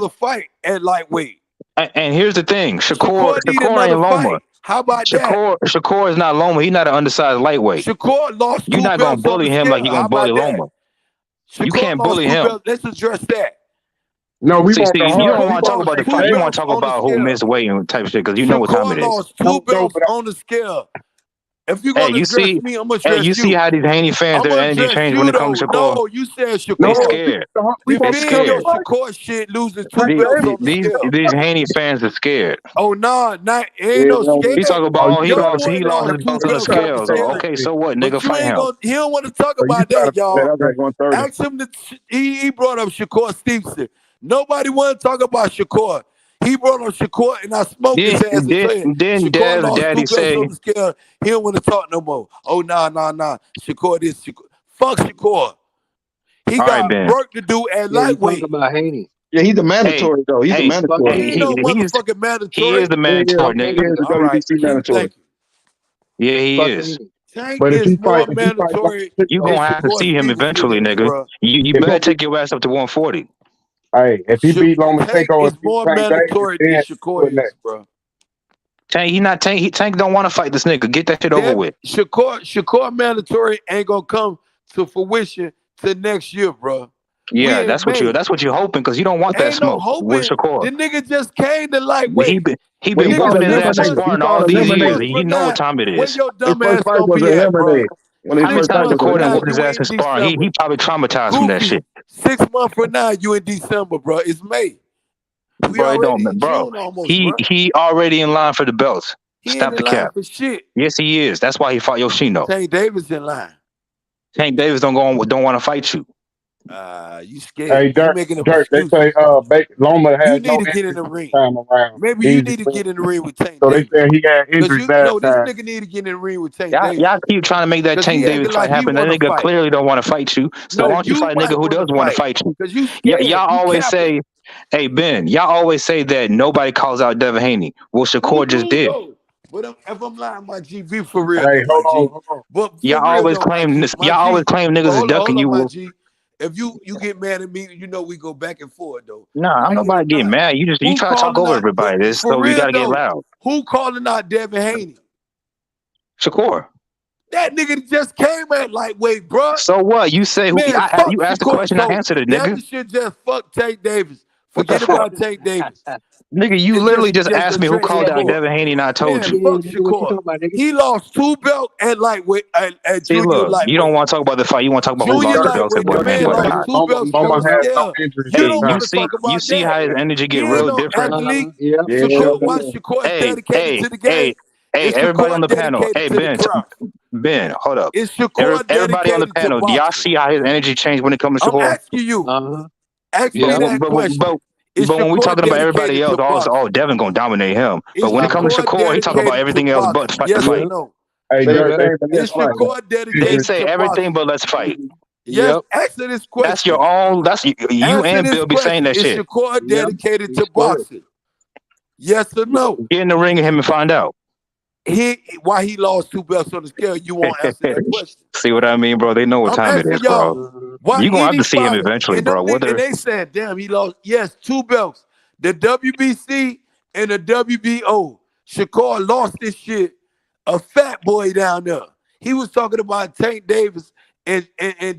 R: another fight at lightweight.
Q: And here's the thing,
R: Shakur
Q: ain't Loma.
R: How about
Q: Shakur is not Loma. He's not an undersized lightweight.
R: Shakur lost
Q: You're not gonna bully him like you're gonna bully Loma. You can't bully him.
R: Let's address that.
O: No, we want the
Q: you
O: hard.
Q: don't want to talk about the fight. You want to talk about who missed weight and type shit because you know what time it is.
R: Shakur lost 2 belts on the scale. If you're gonna dress me, I'm gonna dress you.
Q: You see how these Haney fans, their energy change when it comes to Shakur?
R: No, you said Shakur.
Q: They scared.
R: Defend your Shakur shit, losing 2 belts on the scale.
Q: These Haney fans are scared.
R: Oh nah, ain't no scared.
Q: He talking about
R: he
Q: lost his belts on the scales. Okay, so what, nigga?
R: But you
Q: Fight
R: ain't
Q: him.
R: he don't want to talk about that, y'all. Ask him he brought up Shakur Stevenson. Nobody want to talk about Shakur. He brought up Shakur, and I smoked his ass and said, Shakur lost 2 belts on the scale. He don't want to talk no more. Oh, nah. Shakur this, Shakur. Fuck Shakur. He got work to do at lightweight.
P: Talk about Haney.
U: Yeah, he's the mandatory, though. He's the mandatory.
R: He ain't no motherfucking mandatory.
Q: He is the mandatory, nigga.
U: All right. Mandatory.
Q: Yeah, he is.
U: But if he fight,
R: mandatory,
Q: you gonna have to see him eventually, nigga. You better take your ass up to 140.
O: Hey, if he beat Lomachenko,
R: it's more mandatory than Shakur is, bro.
Q: Tank don't want to fight this nigga. Get that shit over with.
R: Shakur mandatory ain't gonna come to fruition till next year, bro.
Q: Yeah, that's what you're hoping, because you don't want that smoke with Shakur.
R: The nigga just came to lightweight.
Q: He been whooping his ass in Spartan all these years. You know what time it is.
R: Where your dumb ass gonna be at, bro?
Q: How many times Shakur done whooped his ass in Spartan? He probably traumatized from that shit.
R: 6 months from now, you in December, bro. It's May.
Q: He already in line for the belts. Stop the cap.
R: For shit.
Q: Yes, he is. That's why he fought Yoshino.
R: Tank Davis in line.
Q: Tank Davis don't want to fight you.
R: You scared?
O: Hey, Dirk, they say Loma has
R: you need to get in the ring.
O: Time around.
R: Maybe you need to get in the ring with Tank.
O: So they said he had injuries
R: this
O: last time.
R: nigga need to get in the ring with Tank Davis.
Q: Y'all keep trying to make that Tank Davis fight happen. That nigga clearly don't want to fight you. So why don't you fight a nigga who does want to fight you? Y'all always say, hey Ben, y'all always say that nobody calls out Devin Haney. Well, Shakur just did.
R: But if I'm lying, my GB for real.
O: Hey, hold on.
R: But
Q: y'all always claim niggas is ducking you.
R: If you get mad at me, you know we go back and forth though.
Q: Nah, I'm nobody getting mad. You try to talk over everybody. So we gotta get loud.
R: Who calling out Devin Haney?
Q: Shakur.
R: That nigga just came at lightweight, bro.
Q: So what? You say you asked the question, I answered it, nigga.
R: That shit just fuck Tank Davis. Forget about Tank Davis.
Q: Nigga, you literally just asked me who called out Devin Haney, and I told you.
R: Fuck Shakur. He lost 2 belts at lightweight. At
Q: see,
R: junior
Q: look,
R: lightweight.
Q: you don't want to talk about the fight. You want to talk about who lost the belts at welterweight. You see how his energy get real different.
R: Watch Shakur dedicated to the game.
Q: Hey, everybody on the panel. Hey, Ben, hold up. Everybody on the panel, do y'all see how his energy changed when it comes to Shakur?
R: I'm asking you. Ask me that question.
Q: But when we talking about everybody else, Devin gonna dominate him. But when it comes to Shakur, he talking about everything else but fight.
O: Hey,
R: Shakur dedicated.
Q: They say everything but let's fight.
R: Yes, answer this question.
Q: That's your own. That's you and Bill be saying that shit.
R: Is Shakur dedicated to boxing? Yes or no?
Q: Get in the ring with him and find out.
R: Why he lost 2 belts on the scale? You won't answer that question.
Q: See what I mean, bro? They know what time it is, bro. You gonna have to see him eventually, bro.
R: And they said, damn, he lost. Yes, 2 belts. The WBC and the WBO. Shakur lost this shit. A fat boy down there. He was talking about Tank Davis and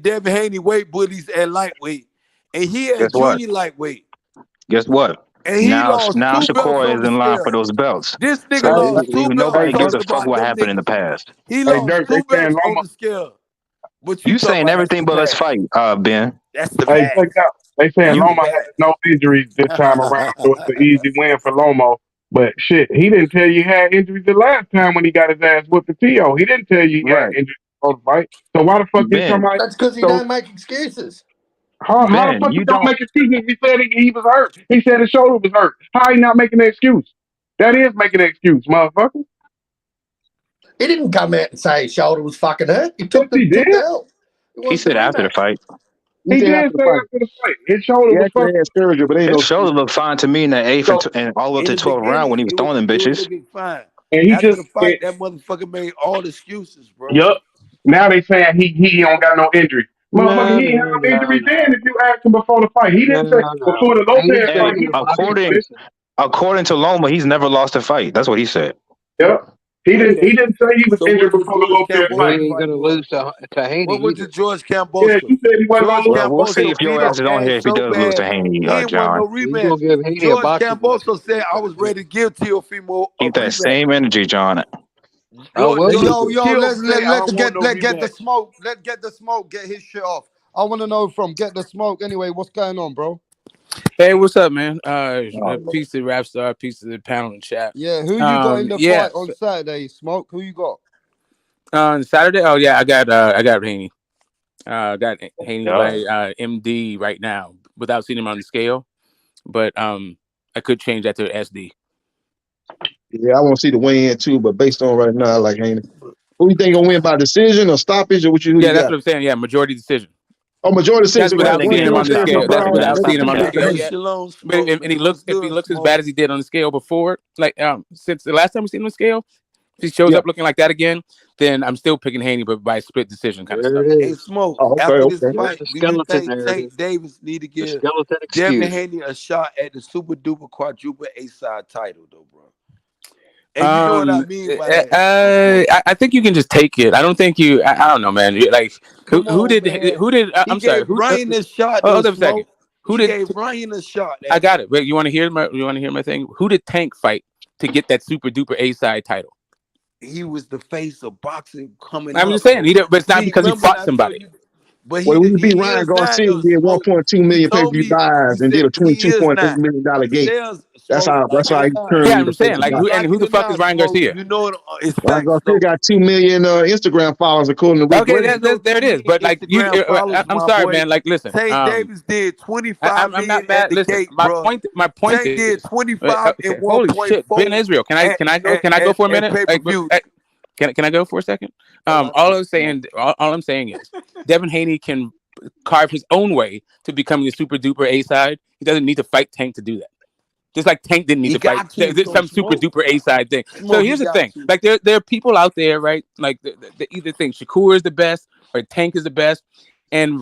R: Devin Haney weight bullies at lightweight. And he had junior lightweight.
Q: Guess what?
R: And
Q: now Shakur is in line for those belts.
R: This nigga lost 2 belts.
Q: Nobody gives a fuck what happened in the past.
R: He lost 2 belts on the scale.
Q: You saying everything but let's fight, Ben.
R: That's the bad.
O: They saying Loma had no injuries this time around, so it's an easy win for Loma. But shit, he didn't tell you he had injuries the last time when he got his ass whooped the Tio. He didn't tell you he had injuries before the fight. So why the fuck did somebody?
G: That's because he doesn't make excuses.
O: How the fuck you don't make excuses? He said he was hurt. He said his shoulder was hurt. How he not making an excuse? That is making an excuse, motherfucker.
G: He didn't come out and say his shoulder was fucking hurt. He took the L.
Q: He said after the fight.
O: He did say after the fight. His shoulder was fucking
U: surgery, but
Q: his shoulder looked fine to me in that 8th and all up to 12th round when he was throwing them bitches.
R: Fine.
O: And he
R: after the fight, that motherfucker made all excuses, bro.
O: Yup. Now they saying he don't got no injury. Motherfucker, he had no injury then if you asked him before the fight. He didn't say before the Lopez fight.
Q: According to Loma, he's never lost a fight. That's what he said.
O: Yep. He didn't say he was injured before the Lopez fight.
P: He ain't gonna lose to Haney.
R: What was the George Camboso?
O: Yeah, he said he wasn't gonna lose.
Q: We'll see if your ass is on here if he does lose to Haney, John.
R: George Camboso said I was ready to give Teofimo
Q: keep that same energy, John.
G: Yo,
I: Let's
G: let's
I: get
G: no
I: the smoke. Let's get the smoke. Get his shit off. I want to know from Get the Smoke. Anyway, what's going on, bro?
D: Hey, what's up, man? Peace to WRAPSTAR, peace to the panel and chat.
I: Yeah, who you got in the fight on Saturday, Smoke? Who you got?
D: On Saturday? Oh yeah, I got Haney. Got Haney by MD right now without seeing him on the scale, but I could change that to SD.
N: Yeah, I want to see the win too, but based on right now, I like Haney. Who you think gonna win by decision or stoppage, or who
D: that's
N: got?
D: what I'm saying. Yeah, majority decision.
N: Oh, majority decision.
D: That's without seeing him on the scale. That's without seeing him on the scale yet. But if he looks as bad as he did on the scale before, like since the last time we seen him on the scale, if he shows up looking like that again, then I'm still picking Haney, but by split decision kind of stuff.
R: Hey, Smoke. After this fight, do you think Tank Davis need to give Devin Haney a shot at the super duper quadruple A-side title, though, bro? And you know what I mean by that.
D: I think you can just take it. I don't think you. I don't know, man. Like who did? I'm sorry. Who
R: Ryan a shot?
D: Hold up a second. Who
R: gave Ryan a shot?
D: I got it. Wait, you want to hear my thing? Who did Tank fight to get that super duper A-side title?
R: He was the face of boxing coming.
D: I'm just saying, but it's not because he fought somebody.
N: But he beat Ryan Garcia, did 1.2 million pay-per-view buys and did a $22.8 million gate. That's how he turned.
D: Yeah, I'm saying, like, who the fuck is Ryan Garcia?
R: You know, it's
N: Ryan Garcia got 2 million Instagram followers according to.
D: Okay, there it is. But like, I'm sorry, man. Like, listen,
R: Tank Davis did 25.
D: I'm not bad. Listen, my point
R: Tank did 25 and 1.4.
D: Holy shit, Ben Israel. Can I go for a minute? Can I go for a second? All I'm saying is Devin Haney can carve his own way to becoming a super duper A-side. He doesn't need to fight Tank to do that. Just like Tank didn't need to fight some super duper A-side thing. So here's the thing: like there are people out there, right? Like they either think Shakur is the best or Tank is the best, and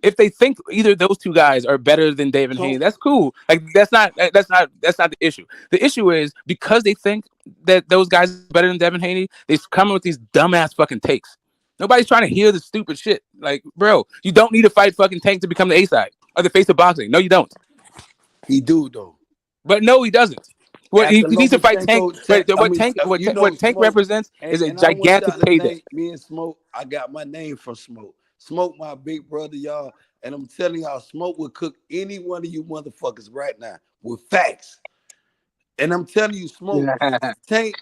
D: if they think either of those two guys are better than Devin Haney, that's cool. Like that's not the issue. The issue is because they think that those guys are better than Devin Haney, they come with these dumbass fucking takes. Nobody's trying to hear the stupid shit. Like, bro, you don't need to fight fucking Tank to become the A-side or the face of boxing. No, you don't.
R: He do though.
D: But no, he doesn't. Well, he needs to fight Tank. What Tank represents is a gigantic payday.
R: Me and Smoke, I got my name from Smoke. Smoke, my big brother, y'all. And I'm telling y'all, Smoke would cook any one of you motherfuckers right now with facts. And I'm telling you, Smoke, Tank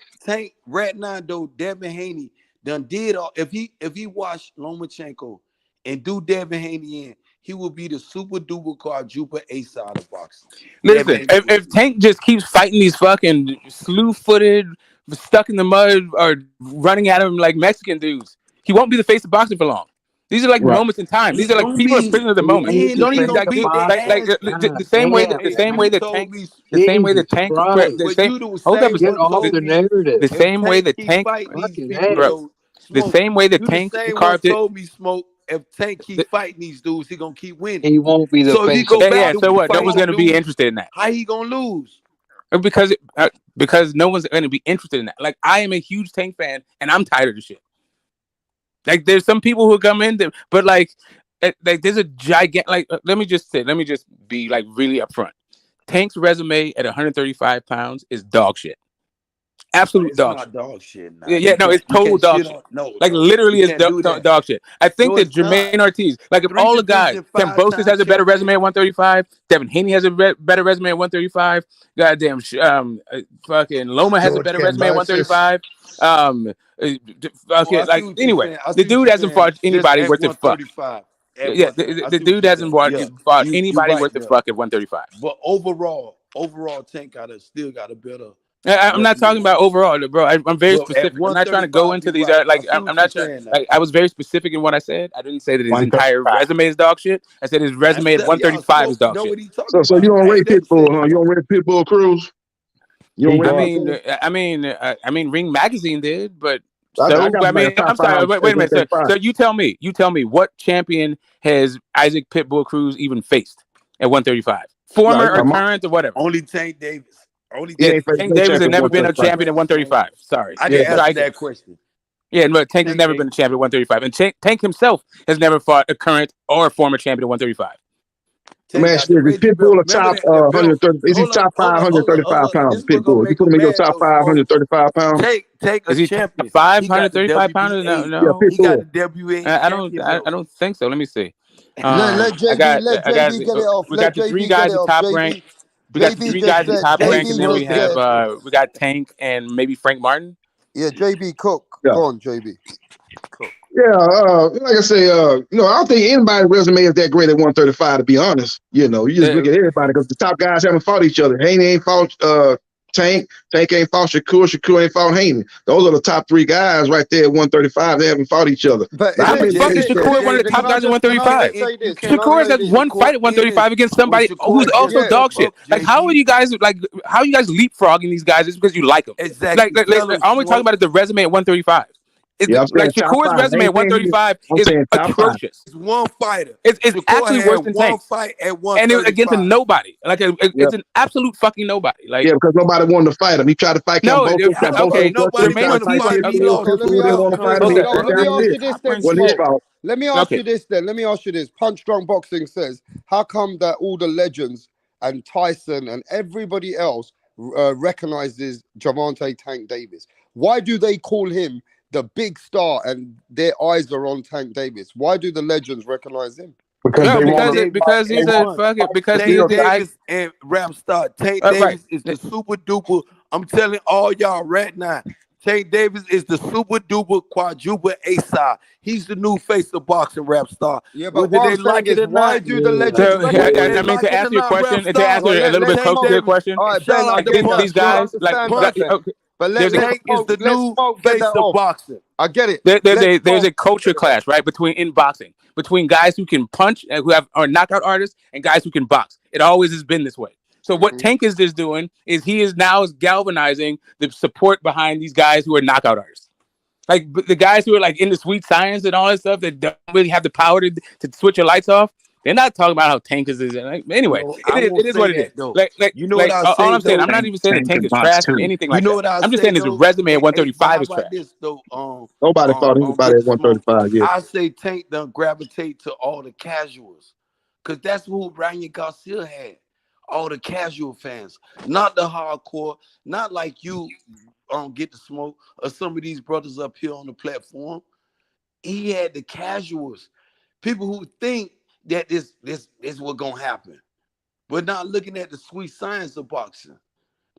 R: right now, though, Devin Haney done did all. If he watched Lomachenko and do Devin Haney in, he will be the super duper quadruple A-side of boxing.
D: Listen, if Tank just keeps fighting these fucking slew-footed, stuck in the mud, or running at him like Mexican dudes, he won't be the face of boxing for long. These are like moments in time. These are like people are prisoners of the moment. The same way that Tank. Hold up a second. The same way that Tank. The same way that Tank carved it.
R: Told me, Smoke. If Tank keep fighting these dudes, he gonna keep winning.
P: He won't be the face.
D: So what? No one's gonna be interested in that.
R: How he gonna lose?
D: Because no one's gonna be interested in that. Like I am a huge Tank fan, and I'm tired of the shit. Like there's some people who come in, but like there's a gigantic. Like let me just be like really upfront. Tank's resume at 135 pounds is dog shit. Absolute dog shit.
R: Dog shit. Nah.
D: Yeah, no, it's total dog shit. Like literally, it's dog shit. I think that Jermaine Ortiz, like if all the guys, Ken Bosis has a better resume at 135. Devin Haney has a better resume at 135. Goddamn, fucking Loma has a better resume at 135. Anyway, the dude hasn't fought anybody worth the fuck. Yeah, the dude hasn't fought anybody worth the fuck at 135.
R: But overall, Tank still got a better.
D: I'm not talking about overall, bro. I'm very specific. I'm not trying to go into these. Like, I'm not trying. Like, I was very specific in what I said. I didn't say that his entire resume is dog shit. I said his resume at 135 is dog shit.
N: So you don't rate Pitbull, huh? You don't rate Pitbull Cruz?
D: I mean, Ring Magazine did, but I'm sorry. Wait a minute. So you tell me, what champion has Isaac Pitbull Cruz even faced at 135? Former or current or whatever?
R: Only Tank Davis.
D: Tank Davis has never been a champion at 135. Sorry.
R: I didn't answer that question.
D: Yeah, but Tank has never been a champion at 135. And Tank himself has never fought a current or a former champion at 135.
U: I'm asking you, is Pitbull a top 130? Is he top 535 pounds? Pitbull. You put him in your top 535 pounds?
R: Take a
D: Is he
R: champion.
D: 535 pounds? No,
U: Yeah,
D: no.
R: He got the
U: Pitbull.
R: WA
D: I
R: champion
D: don't. I
R: belt.
D: don't think so. Let me see.
G: Let
D: I got.
G: JB get it off.
D: We
G: Let
D: got the three
G: JB get
D: guys
G: it
D: at
G: off.
D: top rank. We got the
G: JB
D: three
G: just
D: guys at
G: said.
D: top rank, and
G: JB
D: then we
G: just
D: have
G: said.
D: we got Tank and maybe Frank Martin.
G: Yeah, JB Cook.
U: Yeah.
G: Go on, JB. Cook.
U: Yeah, like I say, I don't think anybody's resume is that great at 135, to be honest. You just look at everybody because the top guys haven't fought each other. Haney ain't fought Tank ain't fought Shakur ain't fought Haney. Those are the top three guys right there at 135. They haven't fought each other.
G: But
D: how the fuck is Shakur one of the top guys at 135? Shakur has one fight at 135 against somebody who's also dog shit. Like, how are you guys leapfrogging these guys just because you like them?
R: Exactly.
D: All we're talking about is the resume at 135. Like Shakur's resume at 135 is atrocious.
R: It's one fighter.
D: It's actually worse than Tank.
R: Fight at 135.
D: And it was against a nobody. Like it's an absolute fucking nobody. Like
U: because nobody wanted to fight him. He tried to fight Campbell.
D: Okay,
R: nobody
G: Let me ask you this then. Let me ask you this. Punch Drunk Boxing says, how come that all the legends and Tyson and everybody else recognizes Gervonta Tank Davis? Why do they call him the big star and their eyes are on Tank Davis? Why do the legends recognize him?
D: Because he's a fucking
R: Tank Davis and WRAPSTAR. Tank Davis is the super duper. I'm telling all y'all right now. Tank Davis is the super duper quadruple A-side. He's the new face of boxing, WRAPSTAR.
G: Yeah, but
R: whether they like it or
G: why
R: not,
G: do the legends?
D: I mean, to answer your question, and to answer a little bit closer to your question,
G: all right, Ben, I get
D: these guys
R: but Tank is the new face of boxing.
G: I get it.
D: There's a culture clash, right, between guys who can punch and are knockout artists and guys who can box. It always has been this way. So what Tank is just doing is he is now galvanizing the support behind these guys who are knockout artists. Like the guys who are like into sweet science and all that stuff that don't really have the power to switch your lights off. They're not talking about how Tank is. Anyway, it is what it is. Like what all I'm saying, I'm not even saying that Tank is trash or anything like that. I'm just saying his resume at 135 is trash.
U: Nobody fought anybody at 135. Yeah,
R: I say Tank done gravitate to all the casuals, because that's who Ryan Garcia had. All the casual fans, not the hardcore, not like you Get the Smoke or some of these brothers up here on the platform. He had the casuals, people who think that this what's gonna happen, but not looking at the sweet science of boxing.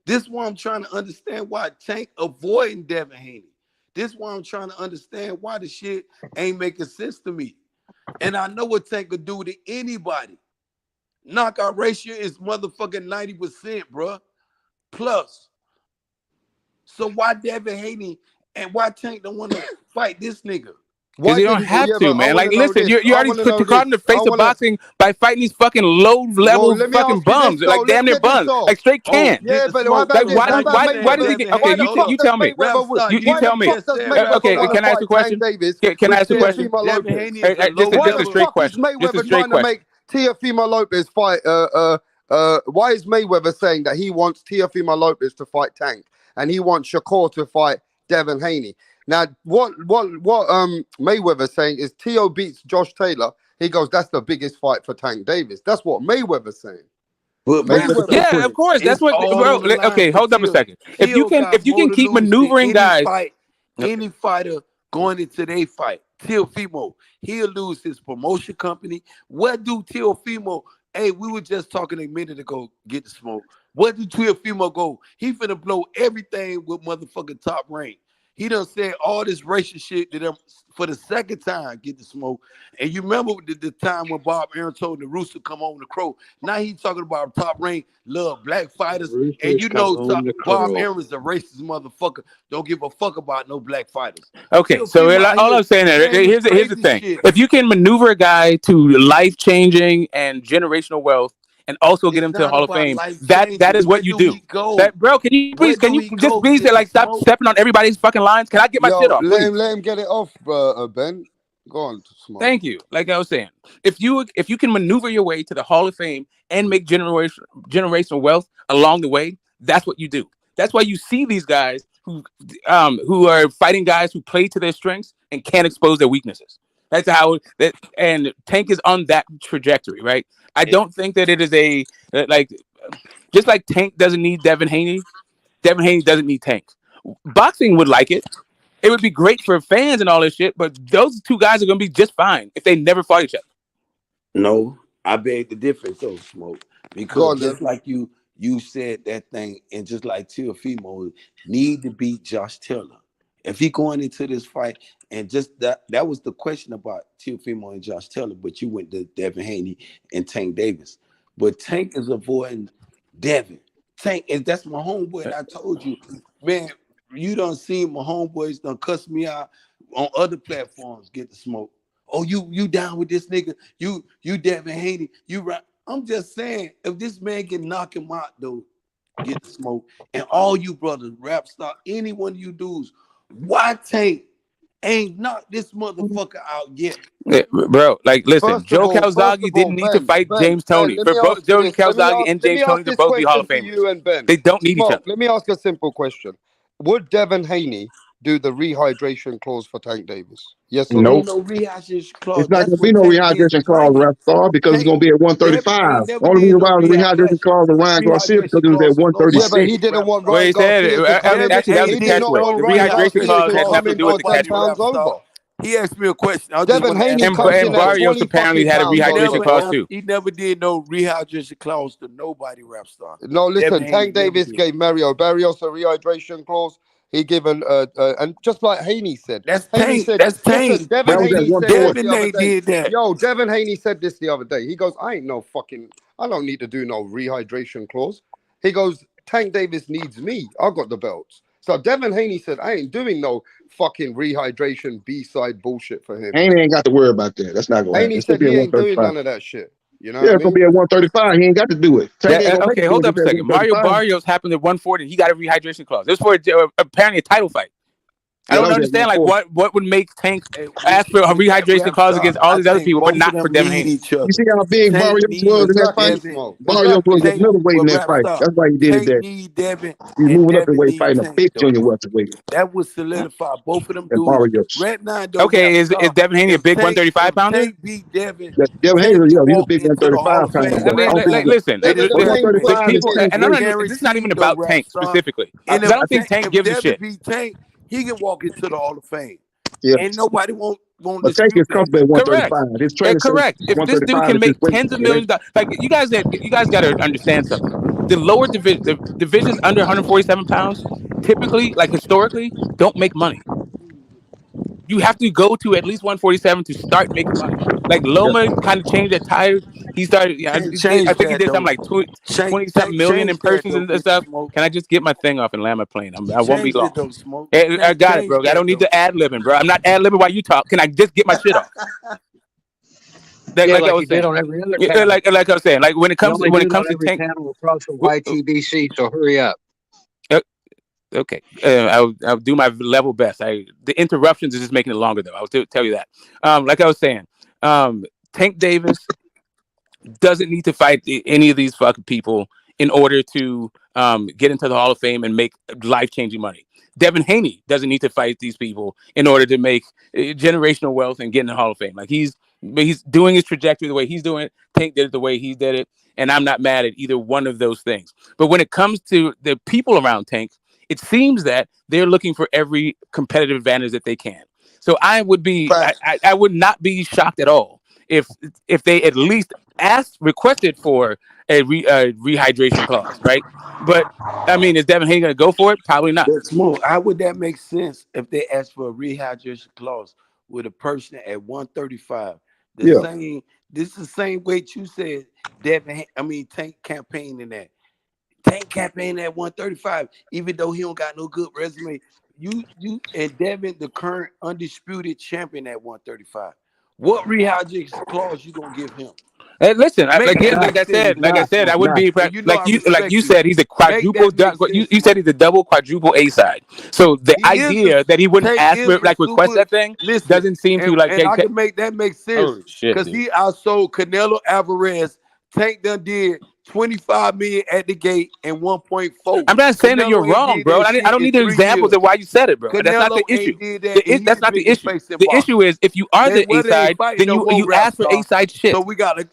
R: This is why I'm trying to understand why Tank avoiding Devin Haney. This is why I'm trying to understand why the shit ain't making sense to me. And I know what Tank could do to anybody. Knockout ratio is motherfucking 90%, bro. Plus. So why Devin Haney and why Tank don't want to fight this nigga?
D: Because you don't have to, man. Like, listen, you already put the card in the face of boxing by fighting these fucking low-level fucking bums, like damn near bums, like straight cans.
G: Yeah, but why
D: does he get? Okay, you tell me. You tell me. Okay, can I ask a question? Can I ask a question? Just a straight question. Just a straight question.
G: Teofimo Lopez fight. Why is Mayweather saying that he wants Teofimo Lopez to fight Tank and he wants Shakur to fight Devin Haney? Now, what Mayweather's saying is Teo beats Josh Taylor. He goes, that's the biggest fight for Tank Davis. That's what Mayweather's saying.
D: Yeah, of course. That's what. Bro, okay, hold up a second. If you can keep maneuvering guys,
R: any fighter going into their fight, Teofimo, he'll lose his promotion company. What do Teofimo? Hey, we were just talking a minute ago. Get the Smoke. What do Teofimo go? He finna blow everything with motherfucking Top Rank. He done said all this racial shit to them for the second time. Get the Smoke. And you remember the time when Bob Aaron told the Rooster come on the Crow. Now he's talking about Top Rank, love black fighters. And you know Bob Aaron's a racist motherfucker. Don't give a fuck about no black fighters.
D: Okay, so all I'm saying is, here's the thing. Shit. If you can maneuver a guy to life-changing and generational wealth, and also get him to the Hall of Fame. That is what you do. Bro, can you please like stop stepping on everybody's fucking lines? Can I get my shit off?
G: Let him get it off, Ben. Go on. Smoke.
D: Thank you. Like I was saying, if you can maneuver your way to the Hall of Fame and make generational wealth along the way, that's what you do. That's why you see these guys who are fighting guys who play to their strengths and can't expose their weaknesses. That's how that, and Tank is on that trajectory, right? I don't think that it is a like just like Tank doesn't need Devin Haney doesn't need Tank. Boxing would like it. It would be great for fans and all this shit, but those two guys are gonna be just fine if they never fought each other.
R: No, I beg the difference though, Smoke. Because just like you said that thing, and just like Teofimo need to beat Josh Taylor. If he going into this fight, and just that was the question about Teofimo and Josh Taylor, but you went to Devin Haney and Tank Davis. But Tank is avoiding Devin. Tank, and that's my homeboy. And I told you, man, you done seen my homeboys done cuss me out on other platforms, get the smoke. Oh, you down with this nigga? You Devin Haney, you right. I'm just saying, if this man can knock him out, though, get the smoke. And all you brothers, WRAPSTAR, any one of you dudes, why Tank ain't knocked this motherfucker out yet?
D: Yeah, bro, like, listen, Joe Calzaghe didn't need to fight James Toney. For both Joe Calzaghe and James Toney to both be Hall of Famers. They don't need each other.
I: Let me ask a simple question. Would Devin Haney do the rehydration clause for Tank Davis? Yes or no?
R: No rehydration clause.
U: It's not going to be no rehydration clause, WRAPSTAR, because it's going to be at 135. Only reason why the rehydration clause of Ryan Garcia because it was at 136.
I: Yeah, but he didn't want Ryan Garcia to come in.
D: Actually, that was a catchword. The rehydration clause had nothing to do with the
I: catchword.
R: He asked me a question.
I: Devin Haney
D: and Barrios apparently had a rehydration clause too.
R: He never did no rehydration clause to nobody, WRAPSTAR.
I: No, listen, Tank Davis gave Mario Barrios a rehydration clause. He given and just like Haney said,
R: that's
I: Haney
R: Tank. That's Tank.
I: Devin Haney said
R: did that.
I: Yo, Devin Haney said this the other day. He goes, I don't need to do no rehydration clause. He goes, Tank Davis needs me. I got the belts. So Devin Haney said, I ain't doing no fucking rehydration B-side bullshit for him.
U: Haney ain't got to worry about that. That's not going to happen.
I: Haney said he ain't doing none of that shit. You know,
U: it's gonna be at 135. He ain't got to do it.
D: Okay, hold up a second. Mario Barrios happened at 140. He got a rehydration clause. This was for apparently a title fight. I don't understand like what would make Tank ask for a rehydration clause against all these other people, but not for Devin Haney.
U: You see how big Barrios was in that fight? Barrios was at middleweight in that fight. That's why he did it. He's moving up the weight, fighting a big junior welterweight.
R: That would solidify both of them dudes.
D: Okay, is Devin Haney a big 135 pounder?
R: Tank beat Devin.
U: Devin Haney, he's a big 135 pounder.
D: Listen, this is not even about Tank specifically. I don't think Tank gives a shit.
R: He can walk into the Hall of Fame.
U: Yeah.
R: And nobody won't
U: Tank is comfortable at 135.
D: Correct. If this dude can make tens of millions of dollars, like you guys got to understand something. The lower division, the divisions under 147 pounds, typically, like historically, don't make money. You have to go to at least 147 to start making money. Like Loma kind of changed that tire. He started. I think he did something like 20-something million impressions and stuff. Can I just get my thing off and land my plane? I won't be long. I got it, bro. I don't need to ad-libbing, bro. I'm not ad-libbing while you talk. Can I just get my shit off? Like I was saying, on every other like I was saying, like when it comes to Tank,
P: across the YTBC. So hurry up.
D: Okay, I'll do my level best. The interruptions is just making it longer, though. I'll tell you that. Like I was saying, Tank Davis doesn't need to fight any of these fucking people in order to get into the Hall of Fame and make life-changing money. Devin Haney doesn't need to fight these people in order to make generational wealth and get in the Hall of Fame. Like he's doing his trajectory the way he's doing it. Tank did it the way he did it, and I'm not mad at either one of those things. But when it comes to the people around Tank, it seems that they're looking for every competitive advantage that they can. So I would not be shocked at all if they at least requested for a rehydration clause, right? But I mean, is Devin Haney going to go for it? Probably not.
R: How would that make sense if they asked for a rehydration clause with a person at 135? This is the same weight you said. Tank campaigning that. Tank campaign at 135, even though he don't got no good resume. You and Devin, the current undisputed champion at 135. What rehydration clause you gonna give him?
D: Hey, listen, like I said, I wouldn't be like you said. He's a quadruple. You said he's a double quadruple A side. So the idea that he wouldn't request that thing doesn't seem to like.
R: And I can make that make sense because he outsold Canelo Alvarez. Tank done did $25 million at the gate and 1.4.
D: I'm not saying that you're wrong, bro. I don't need the examples of why you said it, bro. That's not the issue. That's not the issue. The issue is if you are the A side, then you ask for A side shit.
R: So we got to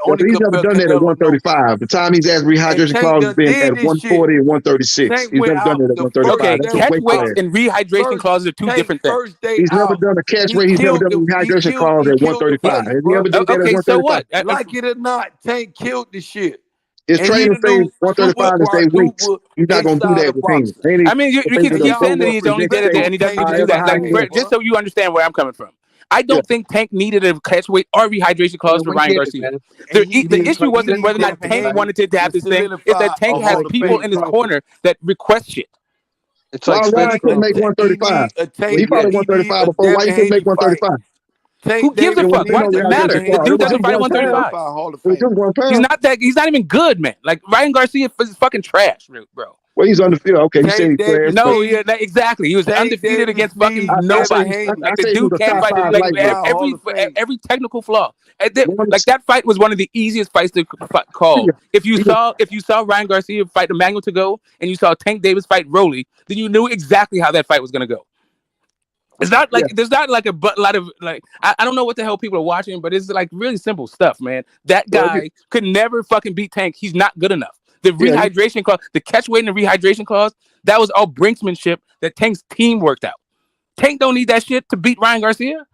U: only he's never done that at 135. The time he's asked rehydration clause has been at 140 and 136. He's never done it at 135.
D: Okay, catch weights and rehydration clauses are two different things.
U: He's never done a catch weight. He's never done a rehydration clause at 135. Has he ever done that at 135?
D: So what?
R: Like it or not, Tank killed the shit.
U: His trainer says 135 and say weeks. He's not gonna do that with him.
D: I mean, you can keep saying that he's only did it and he doesn't need to do that. Like, just so you understand where I'm coming from. I don't think Tank needed a catch weight or rehydration clause for Ryan Garcia. The issue wasn't whether or not Tank wanted to have this thing. It's that Tank has people in his corner that request shit.
U: It's like Ryan couldn't make 135. He fought at 135 before. Why you couldn't make 135?
D: Who gives a fuck? Why does it matter? The dude doesn't fight at 135. He's not that. He's not even good, man. Like Ryan Garcia is fucking trash, bro.
U: Well, he's undefeated. Okay, you saying he's trash?
D: No, yeah, exactly. He was undefeated against fucking nobody. Like the dude can't fight. Like every technical flaw. Like that fight was one of the easiest fights to call. If you saw Ryan Garcia fight Emmanuel to go, and you saw Tank Davis fight Rolly, then you knew exactly how that fight was gonna go. It's not like there's not like a lot of like I don't know what the hell people are watching, but it's like really simple stuff, man. That guy could never fucking beat Tank. He's not good enough. The rehydration clause, the catch weight and the rehydration clause, that was all brinksmanship that Tank's team worked out. Tank don't need that shit to beat Ryan Garcia.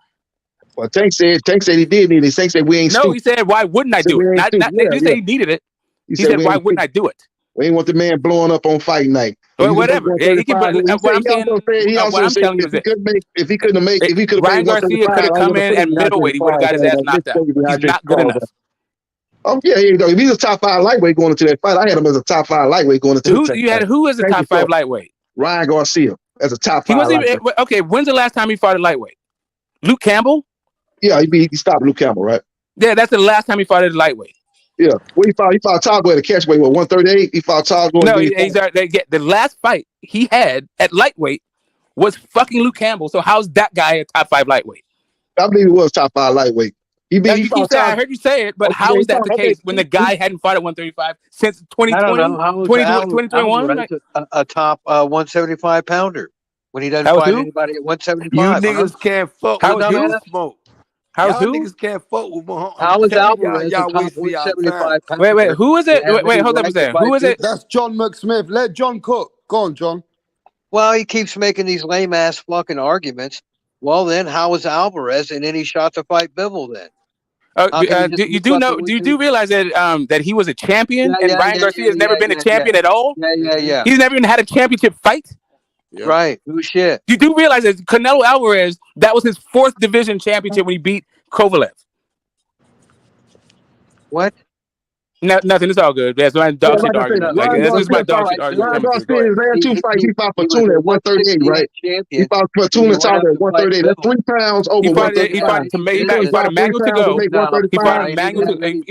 U: Well, Tank said he did need it. Tank said we ain't.
D: No, he said why wouldn't I do it? Not he said he needed it. He said why wouldn't I do it?
U: We ain't want the man blowing up on fight night.
D: Well, whatever. What I'm telling you is
U: if he couldn't make, if he could have
D: Ryan Garcia could have come in at middleweight, he would have got his ass knocked out. He's not good enough.
U: Oh yeah, here you go. If he's a top 5 lightweight going into that fight, I had him as a top 5 lightweight going into.
D: Who is a top 5 lightweight?
U: Ryan Garcia as a top 5.
D: He wasn't even okay. When's the last time he fought at lightweight? Luke Campbell.
U: Yeah, he stopped Luke Campbell, right?
D: Yeah, that's the last time he fought at lightweight.
U: Yeah, well, he fought Togo at a catch weight. What 138? He fought Togo.
D: No, the last fight he had at lightweight was fucking Luke Campbell. So how's that guy a top 5 lightweight?
U: I believe he was top 5 lightweight.
D: I heard you say it, but how is that the case when the guy hadn't fought at 135 since 2020, 2021?
P: A top 175 pounder when he doesn't fight anybody at 175.
R: You niggas can't fuck with no smoke. Y'all niggas can't fuck with Muhammad.
P: How is Alvarez a top 175 pounder?
D: Wait, who is it? Wait, hold up a second. Who is it?
G: That's John McSmith. Let John cook. Go on, John.
P: Well, he keeps making these lame ass fucking arguments. Well, then how is Alvarez in any shot to fight Bivol then?
D: Do you realize that that he was a champion and Ryan Garcia has never been a champion at all?
P: Yeah.
D: He's never even had a championship fight.
P: Yeah. Right. Who shit?
D: You do realize that Canelo Alvarez, that was his 4th division championship when he beat Kovalev.
P: What?
D: No, nothing. It's all good. That's my dog shit argument. This is my dog shit argument.
U: Ryan Garcia ran 2 fights. He fought Fortuna at 138, right? He fought Fortuna top at 138. That's 3 pounds over 135.
D: He fought Emmanuel to go. He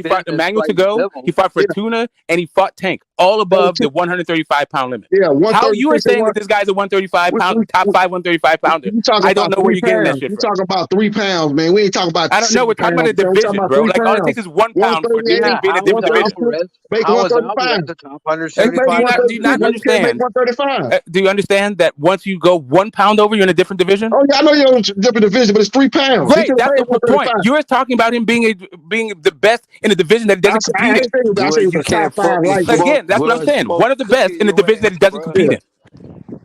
D: fought Emmanuel to go. He fought Fortuna and he fought Tank, all above the 135-pound limit.
U: Yeah,
D: how you are saying that this guy's a 135-pound, top 5 135-pounder? I don't know where you're getting that shit from.
U: You're talking about 3 pounds, man. We ain't talking about.
D: I don't know. We're talking about a division, bro. Like all it takes is 1 pound for this to be in a different division.
U: Make 135.
D: Do you not understand? Do you understand that once you go 1 pound over, you're in a different division?
U: Oh yeah, I know you're in a different division, but it's 3 pounds.
D: Great, that's the point. You're talking about him being the best in a division that he doesn't compete in. Again, that's what I'm saying. One of the best in the division that he doesn't compete in.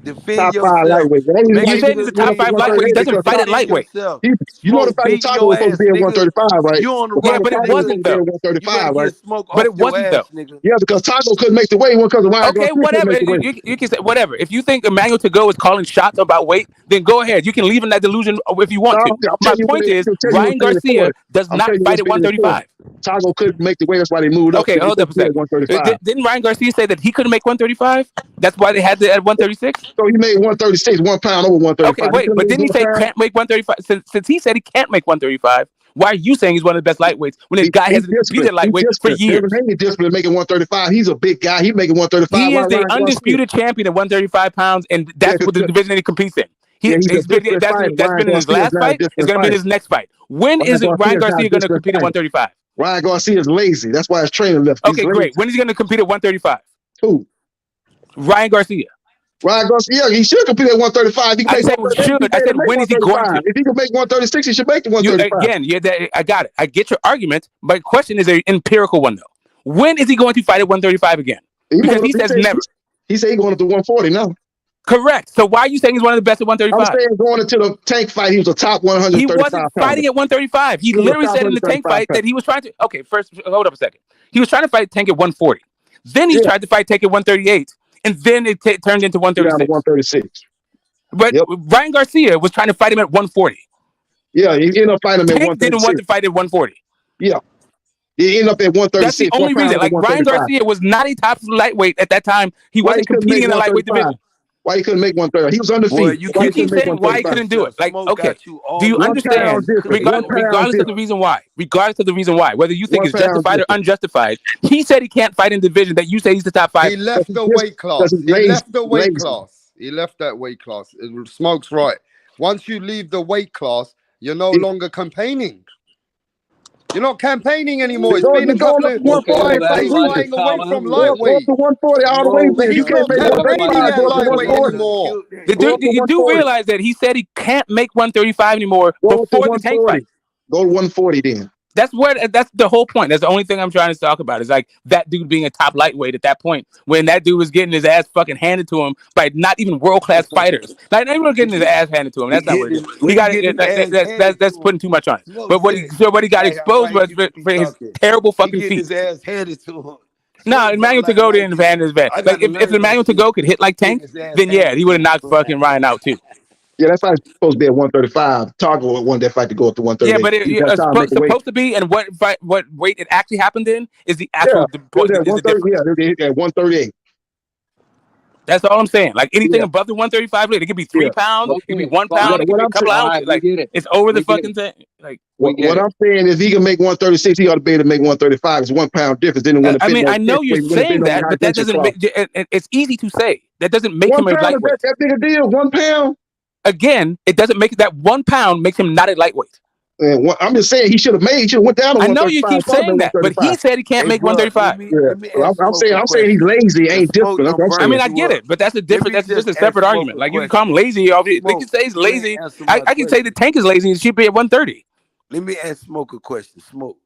U: Top 5 lightweight.
D: You said he's a top 5 lightweight. He doesn't fight at lightweight.
U: You know the fight in Taco was supposed to be at 135, right?
D: Yeah, but it wasn't though.
U: 135, right?
D: But it wasn't though.
U: Yeah, because Taco couldn't make the weight because of Ryan.
D: Okay, whatever. You can say whatever. If you think Emmanuel to go is calling shots about weight, then go ahead. You can leave in that delusion if you want to. My point is, Ryan Garcia does not fight at 135.
U: Taco couldn't make the weight. That's why they moved up.
D: Okay, hold up a second. Didn't Ryan Garcia say that he couldn't make 135? That's why they had it at 136.
U: So he made 136, 1 pound over 135.
D: Okay, wait, but didn't he say can't make 135? Since he said he can't make 135, why are you saying he's one of the best lightweights when this guy hasn't competed lightweight for years?
U: He's disciplined making 135. He's a big guy. He's making 135.
D: He is the undisputed champion at 135 pounds, and that's what the division that he competes in. That's been in his last fight. It's going to be in his next fight. When is Ryan Garcia going to compete at 135?
U: Ryan Garcia's lazy. That's why his trainer left.
D: Okay, great. When is he going to compete at 135?
U: Who?
D: Ryan Garcia.
U: Ryan Garcia, he should compete at 135.
D: I said should. I said when is he going to?
U: If he can make 136, he should make the 135.
D: I got it. I get your argument. But question is an empirical one, though. When is he going to fight at 135 again? Because he says never.
U: He said he's going up to 140 now.
D: Correct. So why are you saying he's one of the best at 135?
U: I'm saying going into the Tank fight, he was a top 135.
D: He wasn't fighting at 135. He literally said in the Tank fight that he was trying to. Okay, first, hold up a second. He was trying to fight Tank at 140. Then he tried to fight Tank at 138. And then it turned into 136. But Ryan Garcia was trying to fight him at 140.
U: Yeah, he ended up fighting him at 136.
D: Tank didn't want to fight at 140.
U: Yeah. He ended up at 136.
D: That's the only reason. Like, Ryan Garcia was not a top lightweight at that time. He wasn't competing in the lightweight division.
U: Why he couldn't make 130? He was undefeated.
D: Well, you keep saying why he couldn't do it. Like, okay, do you understand? Regardless of the reason why, whether you think it's justified or unjustified, he said he can't fight in division that you say he's the top fighter.
G: He left the weight class. He left the weight class. He left that weight class. Smoke's right. Once you leave the weight class, you're no longer campaigning. You're not campaigning anymore. It's been a couple of months flying away from lightweight.
U: To 140 all the way. You can't make
G: 135 anymore.
D: You do realize that he said he can't make 135 anymore before the Tank fight.
U: Go to 140 then.
D: That's the whole point. That's the only thing I'm trying to talk about. Is like that dude being a top lightweight at that point when that dude was getting his ass fucking handed to him by not even world-class fighters. Like not even getting his ass handed to him. That's not what it is. He got that's putting too much on it. But what he got exposed was for his terrible fucking feet.
R: His ass handed to him.
D: No, Emmanuel Tagoe didn't hand his back. Like if Emmanuel Tagoe could hit like Tank, then yeah, he would have knocked fucking Ryan out too.
U: Yeah, that's supposed to be at 135. Targo wanted that fight to go up to 138.
D: Yeah, but it's supposed to be, and what weight it actually happened in is the actual.
U: At 138.
D: That's all I'm saying. Like anything above the 135 weight, it could be 3 pounds, it could be 1 pound, it could be a couple ounces. Like it's over the fucking thing. Like
U: what I'm saying is, he can make 136. He ought to be able to make 135. It's 1 pound difference.
D: I mean, I know you're saying that, but that doesn't make it's easy to say. That doesn't make him a lightweight.
U: That big a deal. 1 pound.
D: Again, it doesn't make that 1 pound makes him not a lightweight.
U: I'm just saying he should have went down to 135.
D: I know you keep saying that, but he said he can't make 135.
U: I'm saying he's lazy. Ain't different.
D: I mean, I get it, but that's a different. That's just a separate argument. Like you can call him lazy. They can say he's lazy. I can say the Tank is lazy and she'd be at 130.
R: Let me ask Smoke a question. Smoke.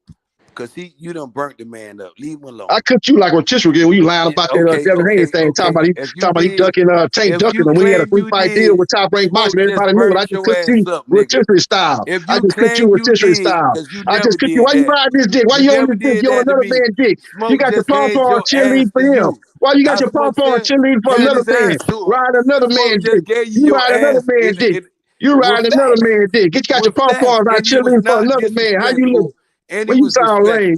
R: Because you done burnt the man up. Leave him alone.
U: I cooked you like rotisserie again when you lying about that Devin Haney thing. Talking about he ducking Tank ducking, and we had a 3-fight deal with Top Rank Boxing. Everybody knew it. I just cooked you rotisserie style. I just cooked you rotisserie style. I just cooked you. Why you riding this dick? Why you on this dick? You on another man's dick? You got your pom-pom cheerleading for him. Why you got your pom-pom cheerleading for another man? Ride another man's dick. You ride another man's dick. You ride another man's dick. You got your pom-poms out cheerleading for another man. How you look? Well, you sound lame,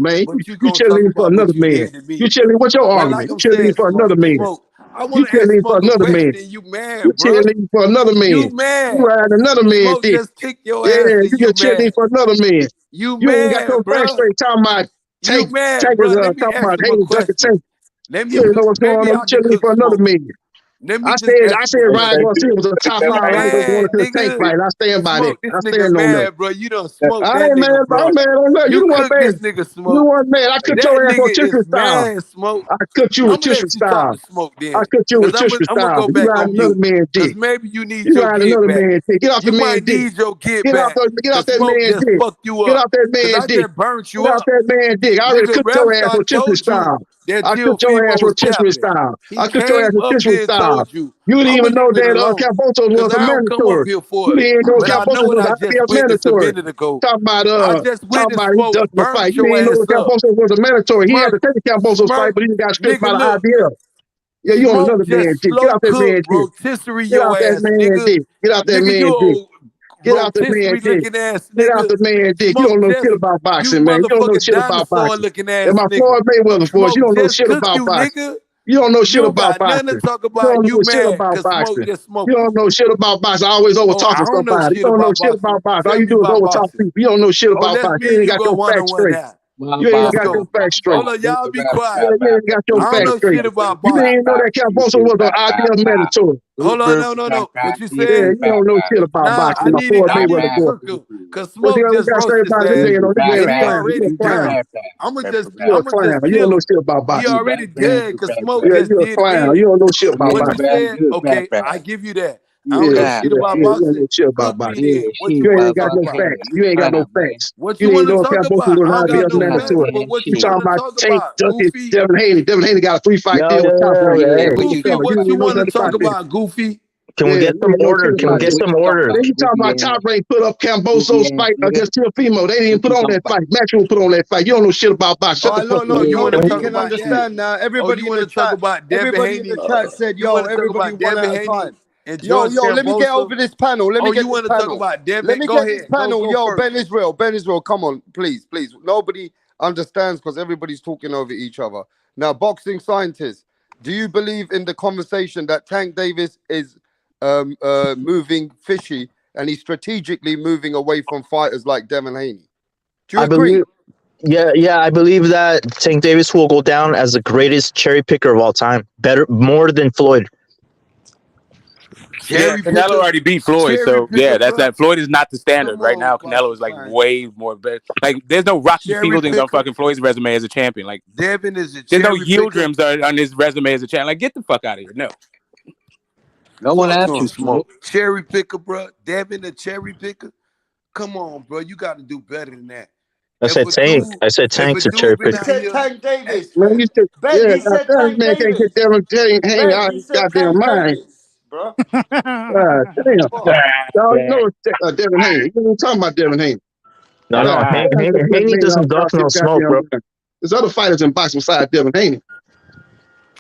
U: man. You cheerleading for another man. You cheerleading. What's your argument? You cheerleading for another man. You cheerleading for another man. You cheerleading for another man. You mad? You riding another man dick. Yeah, you just cheerleading for another man. You ain't got no facts straight. Talking about Tank is talking about Haney ducking Tank. You know what's going on? You cheerleading for another man. I said Ryan Garcia was a top line. I ain't going to the Tank fight. I stand by that. I stand on that.
R: Bro, you don't smoke.
U: I ain't mad, bro. I'm mad on that. You weren't mad. You weren't mad. I cooked your ass rotisserie style. I cooked you rotisserie style. I cooked you rotisserie style. You ride another man's dick.
R: Maybe you need
U: your get back. Get off the man's dick. Get off that man's dick. Get off that man's dick. Get off that man's dick. I already cooked your ass rotisserie style. I cooked your ass rotisserie style. I cooked your ass rotisserie style. You didn't even know that Cambosos was a mandatory. You didn't know Cambosos was mandatory. Talk about he ducked the fight. You didn't know Cambosos was a mandatory. He had to take the Cambosos fight, but he got stripped by the IBL. Yeah, you on another man dick. Get out that man dick. Get out that man dick. Get out that man dick. Get out the man dick. Get out the man dick. You don't know shit about boxing, man. You don't know shit about boxing. And my Floyd Mayweather force, you don't know shit about boxing. You don't know shit about boxing. You don't know shit about boxing. You don't know shit about boxing. I always over talking somebody. You don't know shit about boxing. All you do is over talk people. You don't know shit about boxing. You ain't got your facts straight. You ain't got your facts straight.
R: Hold on, y'all be quiet.
U: You ain't got your
R: I don't
U: facts
R: know
U: straight.
R: shit about
U: You
R: boxing.
U: didn't know that Camboso was an IBF mandatory.
R: Hold on, no. What you
U: Yeah,
R: said?
U: you don't know shit about
R: Nah,
U: boxing.
R: I
U: My
R: needed
U: Floyd Mayweather boy.
R: Cooker, cause
U: What
R: Smoke
U: you
R: just
U: got to say
R: roasted
U: about
R: his
U: this?
R: ass,
U: You
R: and he
U: ain't
R: already
U: you a clown.
R: done. I'ma
U: You
R: just
U: don't
R: tell
U: know
R: him.
U: shit about
R: He
U: boxing.
R: already did, cause Smoke
U: Yeah,
R: just
U: you a
R: did
U: clown.
R: big.
U: You don't know shit about
R: What you
U: boxing.
R: said? Okay, I give you that. I
U: Yeah,
R: don't know shit about
U: you don't know
R: boxing.
U: shit about
R: Cook me
U: boxing.
R: then. What you
U: You
R: want
U: ain't
R: to
U: got
R: talk
U: no
R: about?
U: facts. You ain't got no facts.
R: What
U: You
R: you
U: ain't
R: want to
U: know
R: talk
U: Camboso
R: about?
U: was
R: I don't
U: an
R: got
U: IBF
R: no facts,
U: mandatory.
R: but what
U: You
R: you
U: talking
R: want to
U: about
R: talk
U: Tank,
R: about,
U: Duckett,
R: Goofy?
U: Devin Haney. Devin Haney got a 3-fight deal with Top Rank.
R: Hey,
U: What you
R: Goofy,
U: talking about? You
R: what
U: don't
R: you
U: even know
R: want to
U: nothing
R: talk
U: about this.
R: about, Goofy?
Q: Can we get some order? Can we get some order?
U: Then you talking about Top Rank put up Camboso's fight against Teofimo. They didn't even put on that fight. Matchmaking put on that fight. You don't know shit about boxing. Shut the fuck up.
R: No, you want to
G: Nobody
R: talk
G: can
R: about
G: understand now.
R: Oh, you
G: Everybody in
R: want
G: the
R: to talk
G: chat,
R: about Devin
G: everybody in
R: Haney?
G: the chat said,
R: You
G: yo,
R: want to talk
G: everybody
R: about
G: one
R: Devin
G: at a
R: Haney
G: time.
R: and
G: Yo,
R: George
G: let me get
R: Cambosa?
G: over this panel. Let me
R: Oh,
G: get
R: you
G: this
R: want to talk
G: panel.
R: about Devin?
G: Let me
R: Go
G: get this
R: ahead.
G: panel.
R: Go
G: Yo,
R: first.
G: Ben Israel, come on, please. Nobody understands because everybody's talking over each other. Now, boxing scientists, do you believe in the conversation that Tank Davis is moving fishy and he's strategically moving away from fighters like Devin Haney? Do you agree?
F: I believe that Tank Davis will go down as the greatest cherry picker of all time. More than Floyd.
D: Yeah, Canelo already beat Floyd, so yeah, that's that. Floyd is not the standard right now. Canelo is like way more better. Like, there's no Rocky Fieldings on fucking Floyd's resume as a champion. Like,
R: Devin is a
D: there's no
R: cherry picker.
D: Yildirim's on his resume as a champion. Like, get the fuck out of here. No.
P: No one asked you,
R: Smoke. Cherry picker, bro. Devin a cherry picker. Come on, bro. You got to do better than that.
F: I said Tank's a cherry picker.
G: He said Tank Davis.
U: Man, you said,
G: Ben, he said
U: that
G: Tank
U: man can't
G: Davis.
U: get Devin Haney out
G: Ben, he
U: his
G: said
U: goddamn
G: Tank
U: mind.
G: Davis, bro.
U: God damn. Y'all know Devin Haney. You ain't talking about Devin Haney.
F: No, Haney doesn't duck no smoke, bro.
U: There's other fighters in boxing besides Devin Haney.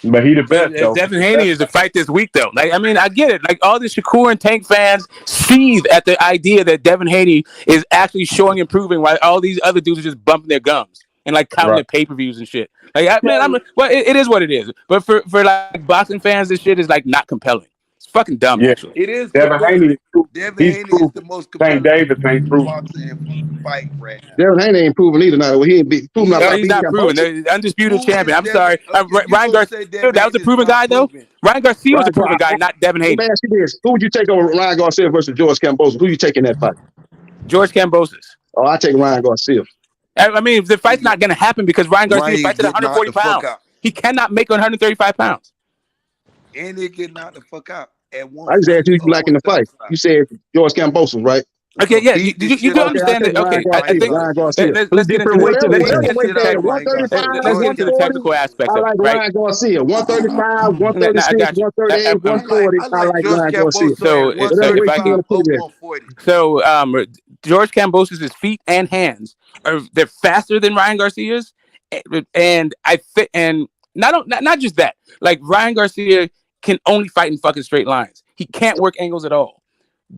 V: But he the best, though.
D: Devin Haney is the fight this week, though. Like, I mean, I get it. Like, all the Shakur and Tank fans seethe at the idea that Devin Haney is actually showing improving while all these other dudes are just bumping their gums and like counting the pay-per-views and shit. Like, it is what it is. But for like boxing fans, this shit is like not compelling. It's fucking dumb, actually.
R: It is
V: Devin
R: compelling.
V: Haney,
R: Devin Haney is the most
V: Tank
R: compelling
V: Davis ain't proven.
R: boxing fight right now.
U: Devin Haney ain't proven either. Now he ain't proven.
D: No, he's not proven. The undisputed champion. I'm sorry. Ryan Garcia, that was a proven guy, though. Ryan Garcia was a proven guy, not Devin Haney.
U: Let me ask you this. Who would you take over Ryan Garcia versus George Camboso? Who you taking that fight?
D: George Cambosos.
U: Oh, I take Ryan Garcia.
D: I mean, the fight's not going to happen because Ryan Garcia fights at 140 pounds. He cannot make 135 pounds.
R: And he getting out the fuck out at once.
U: I just asked you like in the fight. You said George Camboso, right?
D: Okay, yeah, you do understand that. Okay, I think let's get into the technical aspects
U: I
D: of
U: like
D: it, right?
U: Ryan Garcia. 135, 136, 138, 140. I like Ryan Garcia.
D: So George Cambosos' feet and hands they're faster than Ryan Garcia's, and not just that. Like, Ryan Garcia can only fight in fucking straight lines. He can't work angles at all.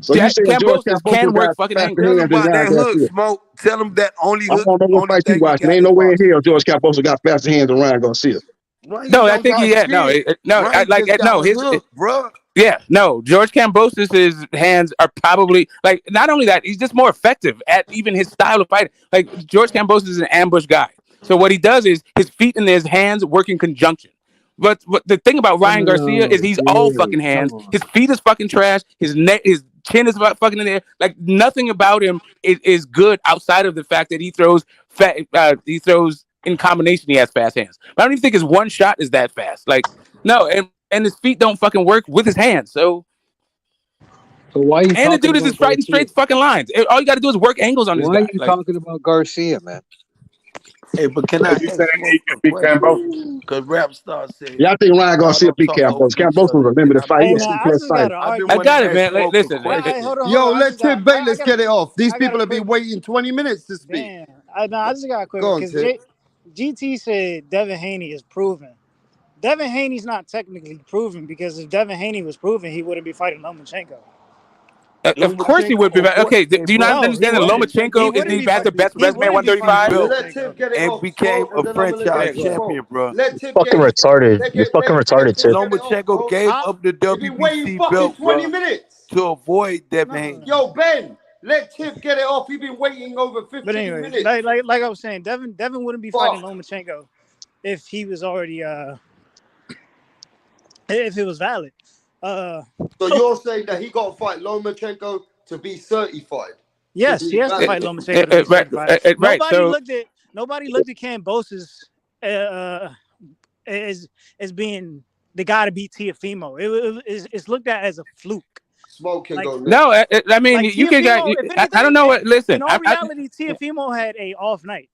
U: So you saying George Camboso
D: can work fucking angles.
R: Tell him about that hook, Smoke. Tell him that only hook.
U: I don't know what fight you watching. Ain't no way in hell George Camboso got faster hands than Ryan Garcia.
D: No, I think George Cambosos' hands are probably like, not only that, he's just more effective at even his style of fighting. Like, George Cambosos is an ambush guy. So what he does is his feet and his hands work in conjunction. But the thing about Ryan Garcia is he's all fucking hands. His feet is fucking trash. His neck, his chin is fucking in there. Like, nothing about him is good outside of the fact that he throws in combination. He has fast hands. But I don't even think his one shot is that fast. Like, no, and his feet don't fucking work with his hands. So
P: why are you?
D: And the dude is just fighting straight fucking lines. All you got to do is work angles on this guy.
P: Why are you talking about Garcia, man?
R: Hey, but can I ask Smoke a question? Because WRAPSTAR said...
U: Yeah, I think Ryan Garcia beat Camboso. Camboso was a limited fight. He's a plus fight.
D: I got it, man. Listen.
G: Yo, let Tim Bayless get it off. These people have been waiting 20 minutes to speak.
W: Man, I just got a quick
G: one.
W: Because GT said Devin Haney is proven. Devin Haney's not technically proven, because if Devin Haney was proven, he wouldn't be fighting Lomachenko.
D: Of course he would be. Okay, do you not understand that Lomachenko has the best resume at 135?
R: And became a franchise champion, bro.
F: Fucking retarded. You're fucking retarded, too.
R: Lomachenko gave up the WBC belt, bro, to avoid Devin Haney.
G: Yo, Ben, Let Tiff get it off. He's been waiting over 15
W: But anyway,
G: minutes.
W: like I was saying, Devin wouldn't be fighting Lomachenko if he was already if it was valid.
G: So you're saying that he got to fight Lomachenko to be certified?
W: Yes, he has to fight Lomachenko to be certified. Nobody looked at Kambosos as being the guy to beat Teofimo. It's looked at as a fluke.
G: Smoke can go.
B: No, I mean,
W: Like
B: you can. I don't know what. Listen,
W: in all reality, Teofimo had a off night.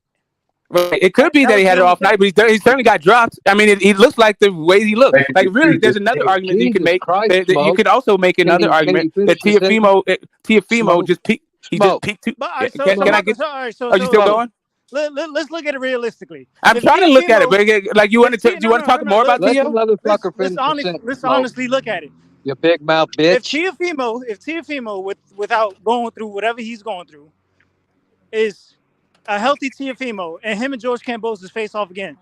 B: It could be that he had an off night, but he certainly got dropped. I mean, he looks like the way he looks. Like, really, there's another argument that you can make. You could also make another argument that Teofimo just peaked. He just peaked too. Can I get? Are you still going?
W: Let's look at it realistically.
B: I'm trying to look at it, but like you want to talk more about Teo?
W: Let's honestly look at it.
P: You big mouth bitch.
W: If Teofimo, without going through whatever he's going through, is a healthy Teofimo, and him and George Kambosos face off again,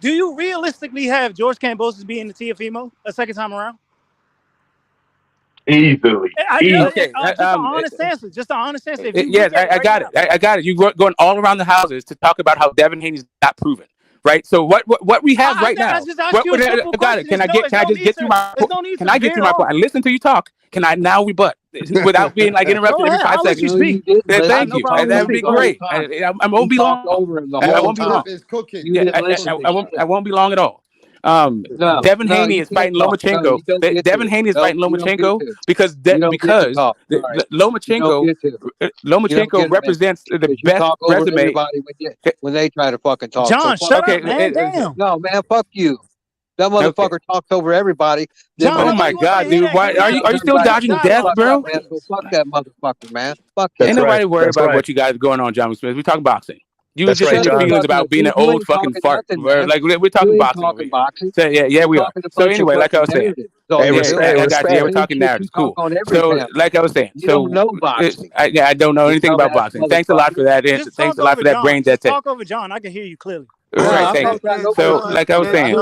W: do you realistically have George Kambosos being the Teofimo a second time around?
V: Easily.
W: Just an honest answer. Just an honest answer.
B: Yes, I got it. I got it. You're going all around the houses to talk about how Devin Haney's not proven. Right. So what we have right now? I got it. Can I just get through my point? Can I get through my point? I listen to you talk. Can I now rebut without being like interrupted every 5 seconds? Thank you. That would be great. I won't be long. I won't be long. I won't be long at all. Devin Haney is fighting Lomachenko. Devin Haney is fighting Lomachenko because Lomachenko represents the best resume.
P: When they try to fucking talk.
W: John, shut up, man. Damn.
P: No, man, fuck you. That motherfucker talks over everybody.
W: John,
B: oh my God, dude! Why are you still dodging death, bro?
P: Fuck that motherfucker, man. Fuck
B: that. Ain't nobody worried about what you guys are going on, John Smith. We talking boxing. You were just in your feelings about being an old fucking fart. Like we're talking boxing. So, yeah, we are. So anyway, like I was saying, we're talking narratives. Cool. So, like I was saying, I don't know anything about boxing. Thanks a lot for that. Thanks a lot for that brain dead tape.
W: Talk over John. I can hear you clearly.
B: Right, thank you. So, like I was saying,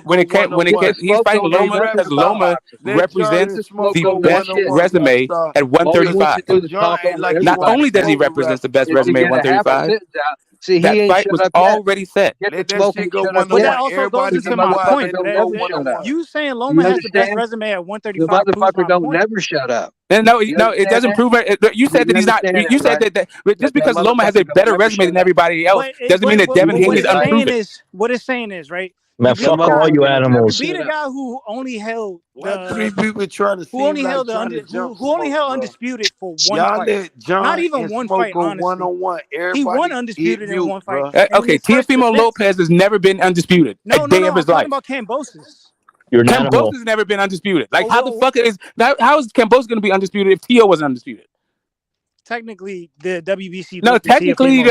B: when it came, he's fighting Loma because Loma represents the best resume at 135. Not only does he represent the best resume at 135, that fight was already set.
W: But that also goes to my point. You saying Loma has the best resume at 135?
P: The motherfucker don't never shut up.
B: No, it doesn't prove it. You said that he's not. You said that just because Loma has a better resume than everybody else doesn't mean that Devin Haney is unproven.
W: What it's saying is, right?
F: Man, fuck all you animals.
W: Be the guy who only held
R: three people trying to
W: who only held undisputed for one fight. Not even one fight, honestly. He won undisputed in one fight.
B: Okay, Teofimo Lopez has never been undisputed a day of his life.
W: I'm talking about Kambosos.
B: Kambosos has never been undisputed. Like, how the fuck is Kambosos going to be undisputed if Teo wasn't undisputed?
W: Technically, the WBC.
B: No, technically,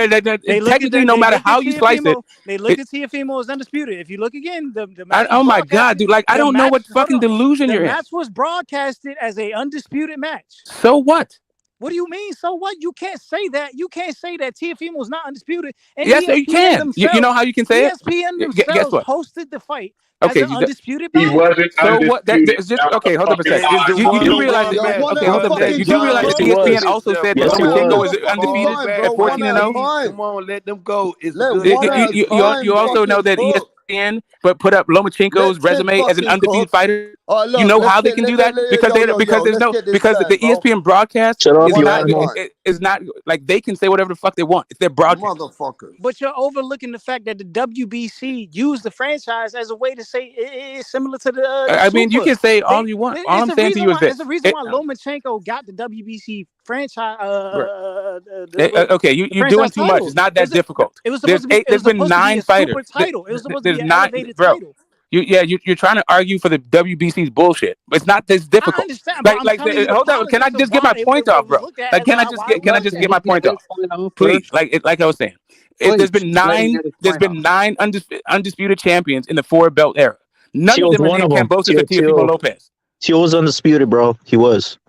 B: no matter how you slice it,
W: they looked at Teofimo as undisputed. If you look again, the
B: oh my God, dude! Like, I don't know what fucking delusion you're in.
W: The match was broadcasted as a undisputed match.
B: So what?
W: What do you mean? So what? You can't say that. You can't say that Teofimo is not undisputed. And
B: yes, you can. You know how you can say
W: ESPN themselves hosted the fight.
B: Okay,
W: undisputed.
V: He wasn't
B: so
V: undisputed.
B: What? Okay, hold up a second. You do realize that? Okay, hold up a second. You do realize that ESPN also said that Lomachenko is undefeated at 14-0.
R: Come on, let them go.
B: You also know that ESPN put up Lomachenko's resume as an undefeated fighter. You know how they can do that because the ESPN broadcast is not like they can say whatever the fuck they want. It's their broadcast.
G: Motherfuckers.
W: But you're overlooking the fact that the WBC used the franchise as a way to say it's similar to the.
B: I mean, you can say all you want. All I'm saying to you is this.
W: There's a reason why Lomachenko got the WBC franchise.
B: Okay, you're doing too much. It's not that difficult.
W: It was supposed to be. There's been 9 fighters. It was supposed to be an elevated title.
B: You're trying to argue for the WBC's bullshit. It's not this difficult.
W: I understand,
B: hold on. Can I just get my point off, bro? Like, can I just get my point off, please? Like I was saying, there's been nine undisputed champions in the 4-belt era. None of them are named Kambosos or Teofimo Lopez.
F: Teo was undisputed, bro. He was.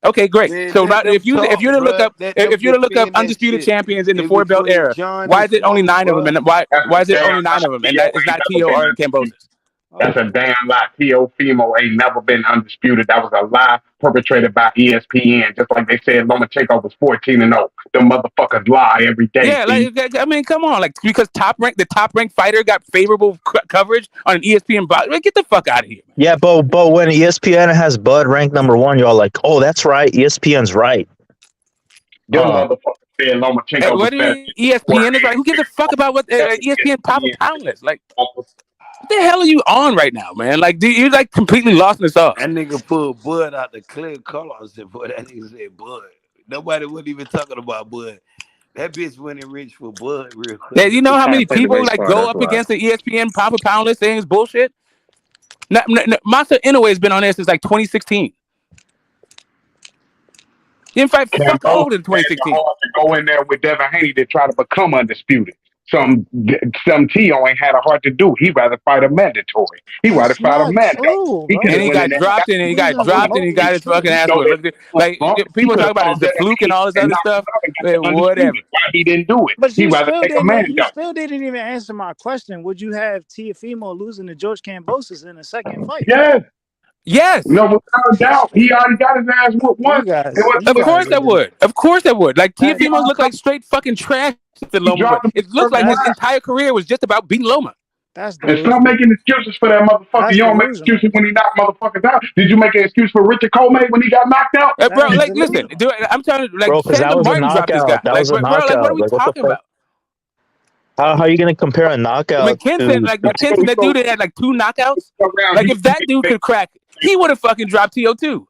B: Okay, great. So if you're to look up undisputed champions in the 4-belt era, why is it only 9 of them? And why is it only 9 of them? And that is not Teo or Kambosos.
O: That's a damn lie. Teofimo ain't never been undisputed. That was a lie perpetrated by ESPN. Just like they said Lomachenko was 14-0. The motherfuckers lie every day.
D: Yeah, like I mean, come on, like because the top ranked fighter got favorable coverage on an ESPN box. Like, get the fuck out of here, man.
F: Yeah, but when ESPN has Bud ranked #1, y'all like, oh, that's right, ESPN's right.
O: Them motherfuckers said Lomachenko was better.
D: ESPN is right. Who gives a fuck about what ESPN Papa Panelists? Like, what the hell are you on right now, man? Like, you like completely lost in the sauce.
R: That nigga pulled Bud out the clear color and said, boy, that nigga said Bud. Nobody wasn't even talking about Bud. That bitch went and reached for Bud real quick.
D: Yeah, you know how many people like go up against the ESPN Papa Panelist saying it's bullshit? Masa Inoue has been on there since like 2016. He didn't fight fuck all in 2016.
O: To go in there with Devin Haney to try to become undisputed. Some Tio ain't had a heart to do. He'd rather fight a mandatory. He'd rather fight a Mando.
D: And he got dropped and he got his fucking ass whipped. Like people talk about it, the fluke and all this other stuff. Whatever.
O: Why he didn't do it?
W: But
O: He'd rather take a Mando.
W: you still didn't even answer my question. Would you have Teofimo losing to George Kambosos in a second fight?
O: Yes.
D: Yes.
O: No, without doubt. He already got his ass whooped once.
D: Of course I would. Of course I would. Like Teofimo looked like straight fucking trash to Loma. It looked like his entire career was just about beating Loma.
W: That's
O: and stop making excuses for that motherfucker. You don't make excuses when he knocked motherfuckers out. Did you make an excuse for Richard Coleman when he got knocked out?
D: Bro, like, listen, dude, I'm telling you, like,
F: bro, that was a knockout. That was a knockout.
D: Bro, like, what are we talking about?
F: How are you gonna compare a knockout?
D: McKinson, that dude that had like 2 knockouts. Like, if that dude could crack, he would have fucking dropped TO2.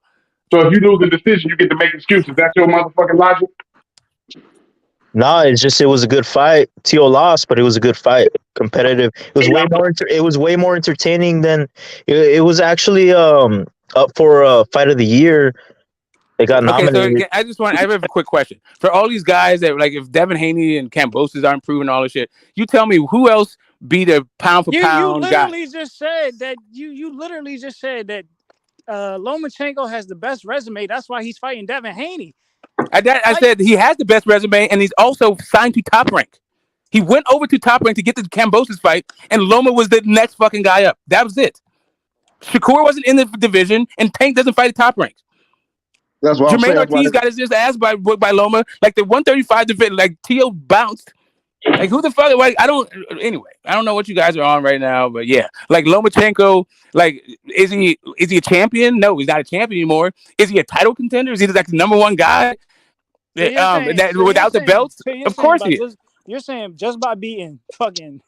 O: So if you lose the decision, you get to make excuses. That's your motherfucking logic?
F: No, it's just it was a good fight. Tio lost, but it was a good fight. Competitive. It was way more. It was way more entertaining than it was actually up for fight of the year. They got nominated.
D: So I have a quick question for all these guys that like if Devin Haney and Kambosos aren't proving all this shit. You tell me who else be the pound for pound guy?
W: You literally just said that. You literally just said that Lomachenko has the best resume. That's why he's fighting Devin Haney.
D: I said he has the best resume, and he's also signed to Top Rank. He went over to Top Rank to get the Kambosos fight, and Loma was the next fucking guy up. That was it. Shakur wasn't in the division, and Tank doesn't fight at Top Rank.
U: That's what
D: Jermaine Ortiz got his ass by Loma. Like the 135 division, like Tio bounced. Like who the fuck? Like I don't know what you guys are on right now, but yeah, like Lomachenko, like is he a champion? No, he's not a champion anymore. Is he a title contender? Is he like the #1 guy? Without the belts? Of course he is.
W: You're saying just by beating fucking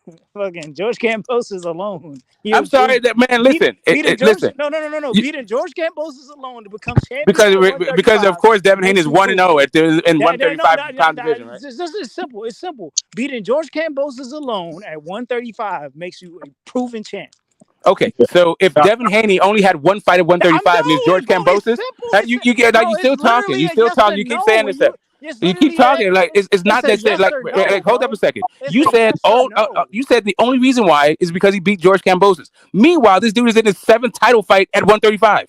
W: George Kambosos alone.
D: I'm sorry that man. Listen, listen.
W: No. Beating George Kambosos alone to become champion
D: because of course Devin Haney is 1-0 in 135 pound division, right?
W: This is simple. It's simple. Beating George Kambosos alone at 135 makes you a proven champ.
D: Okay, so if Devin Haney only had one fight at 135 and it's George Kambosos, you still talking. You still talking. You keep saying this stuff. You keep talking like it's not that shit. Like hold up a second. You said you said the only reason why is because he beat George Kambosos. Meanwhile, this dude is in his 7th title fight at 135.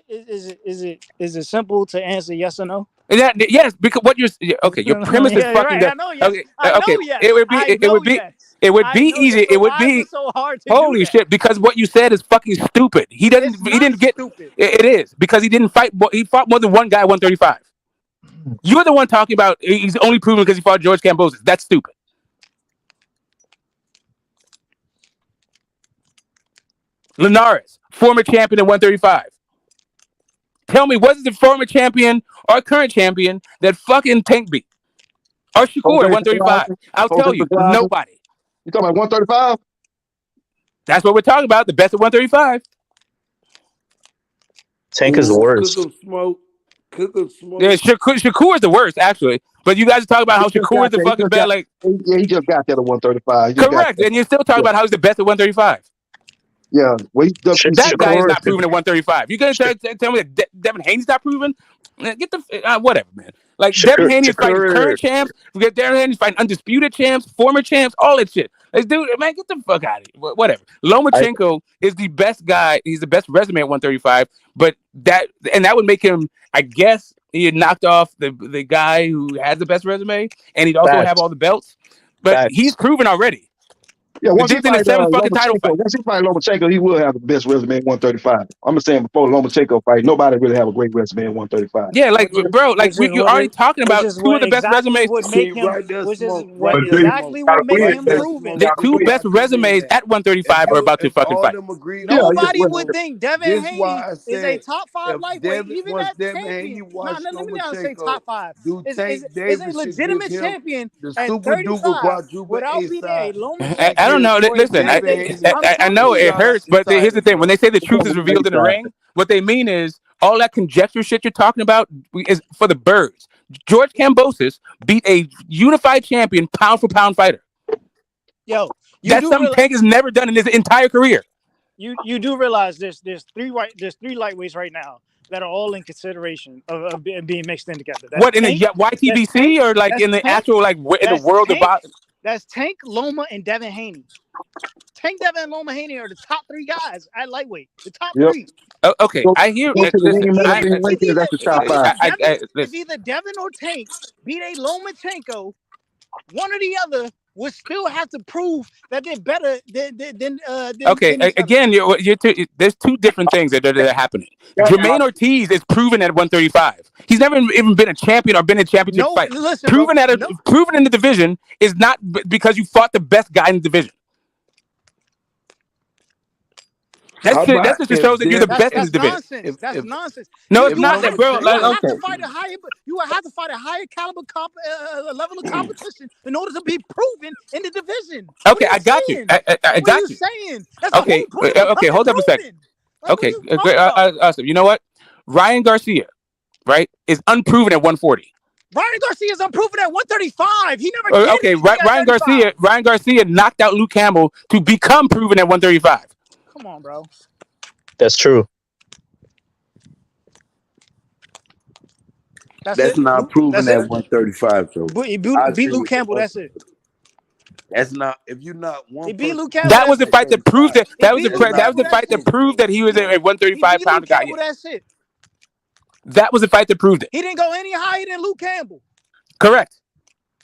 W: Is it simple to answer yes or no?
D: Yes, because what you're okay. Your premise is fucking. It would be easy. It would be
W: so hard to
D: holy shit because what you said is fucking stupid. He didn't get stupid. It is because he didn't fight. He fought more than one guy at 135. You're the one talking about he's only proven because he fought George Kambosos. That's stupid. Linares, former champion at 135. Tell me, was it the former champion or current champion that fucking Tank beat? Or Shakur at 135? I'll tell you, nobody.
U: You talking about 135?
D: That's what we're talking about. The best at 135.
F: Tank is the worst.
D: Yeah, Shakur is the worst, actually. But you guys are talking about how Shakur is the fucking best. Like,
U: yeah, he just got that at 135.
D: Correct, and you're still talking about how he's the best at 135.
U: Yeah,
D: that guy is not proven at 135. You gonna tell me that Devin Haney's not proven? Get the whatever, man. Like Devin Haney is fighting current champs. We get Devin Haney's fighting undisputed champs, former champs, all that shit. Let's do it, man. Get the fuck out of here. Whatever. Lomachenko is the best guy. He's the best resume at 135. But that would make him, I guess, he had knocked off the guy who has the best resume, and he'd also have all the belts. But he's proven already.
U: Yeah, once he
D: dude's in the
U: fight
D: 7th fucking title fight.
U: once he fight Lomachenko, he will have the best resume at 135. I'm saying before Lomachenko fight, nobody really have a great resume at 135.
D: Yeah, like bro, like you're already talking about two of the best resumes.
W: Would make him,
R: right there,
W: which is
R: Smoke.
W: what
R: Right there,
W: exactly
R: Smoke.
W: would make
R: Right
W: him
R: there,
W: proven.
D: The
R: Smoke.
D: two best resumes at 135 are about to
R: If
D: fucking
R: all
D: fight.
R: them agree,
W: Nobody would think Devin
R: this
W: Haney
R: why I
W: is a
R: said
W: top 5
R: if
W: lightweight, even
R: once
W: that
R: Devin
W: champion.
R: Haney
W: No,
R: watched
W: let me not say
R: Lomachenko,
W: top 5.
R: do
W: Is
R: Tank
W: a
R: Davis should give
W: legitimate
R: him
W: champion
R: the
W: at
R: super duper
W: 35
R: quadruple
W: without
R: A
W: beating a
R: side.
D: I don't know.
W: Lomachenko or a
D: Listen,
W: Tank
R: Devin
W: Davis.
R: Haney,
W: I'm
D: I
W: telling
D: know
W: you
D: it
W: that.
D: hurts, but here's the thing: when they say the
U: It's
D: truth
U: on
D: is
U: the
D: revealed in the
U: side.
D: ring, what they mean is all that conjecture shit you're talking about is for the birds. George Kambosos beat a unified champion, pound for pound fighter.
W: Yo,
D: That's something Tank has never done in his entire career.
W: You do realize there's three lightweights right now that are all in consideration of being mixed in together. That's
D: What in
W: Tank,
D: the YTBC or like in the
W: Tank,
D: actual like in the world of boxing?
W: That's Tank, Loma, and Devin Haney. Tank, Devin, and Loma Haney are the top 3 guys at lightweight. The top 3.
D: Oh, okay, I hear.
U: Go to the
D: Listen,
U: ring, that's the top 5.
W: If either Devin or Tank beat a Lomachenko, one or the other would still have to prove that they're better than
D: okay, again, there's two different things that are happening. Jermaine Ortiz is proven at 135. He's never even been a champion or been in a championship fight.
W: Listen,
D: proven proven in the division is not because you fought the best guy in the division. That's just to show that you're the best in the division.
W: That's nonsense.
D: No, it's not, bro.
W: You would have to fight a higher caliber level of competition in order to be proven in the division.
D: Okay, I got you. I got you.
W: Saying? That's
D: okay, okay. Hold up a second. Okay, awesome. You know what? Ryan Garcia, right, is unproven at 140.
W: Ryan Garcia is unproven at 135. He never did.
D: Okay, Ryan Garcia knocked out Luke Campbell to become proven at 135.
W: Come on, bro.
F: That's true.
R: That's not proven at 135, though.
W: He beat Luke Campbell. That's it.
R: That's not. If you're not one.
W: He beat Luke Campbell.
D: That was the fight that proved that. That was the fight that proved that he was a 135 pounder guy.
W: That's it.
D: That was the fight that proved it.
W: He didn't go any higher than Luke Campbell.
D: Correct.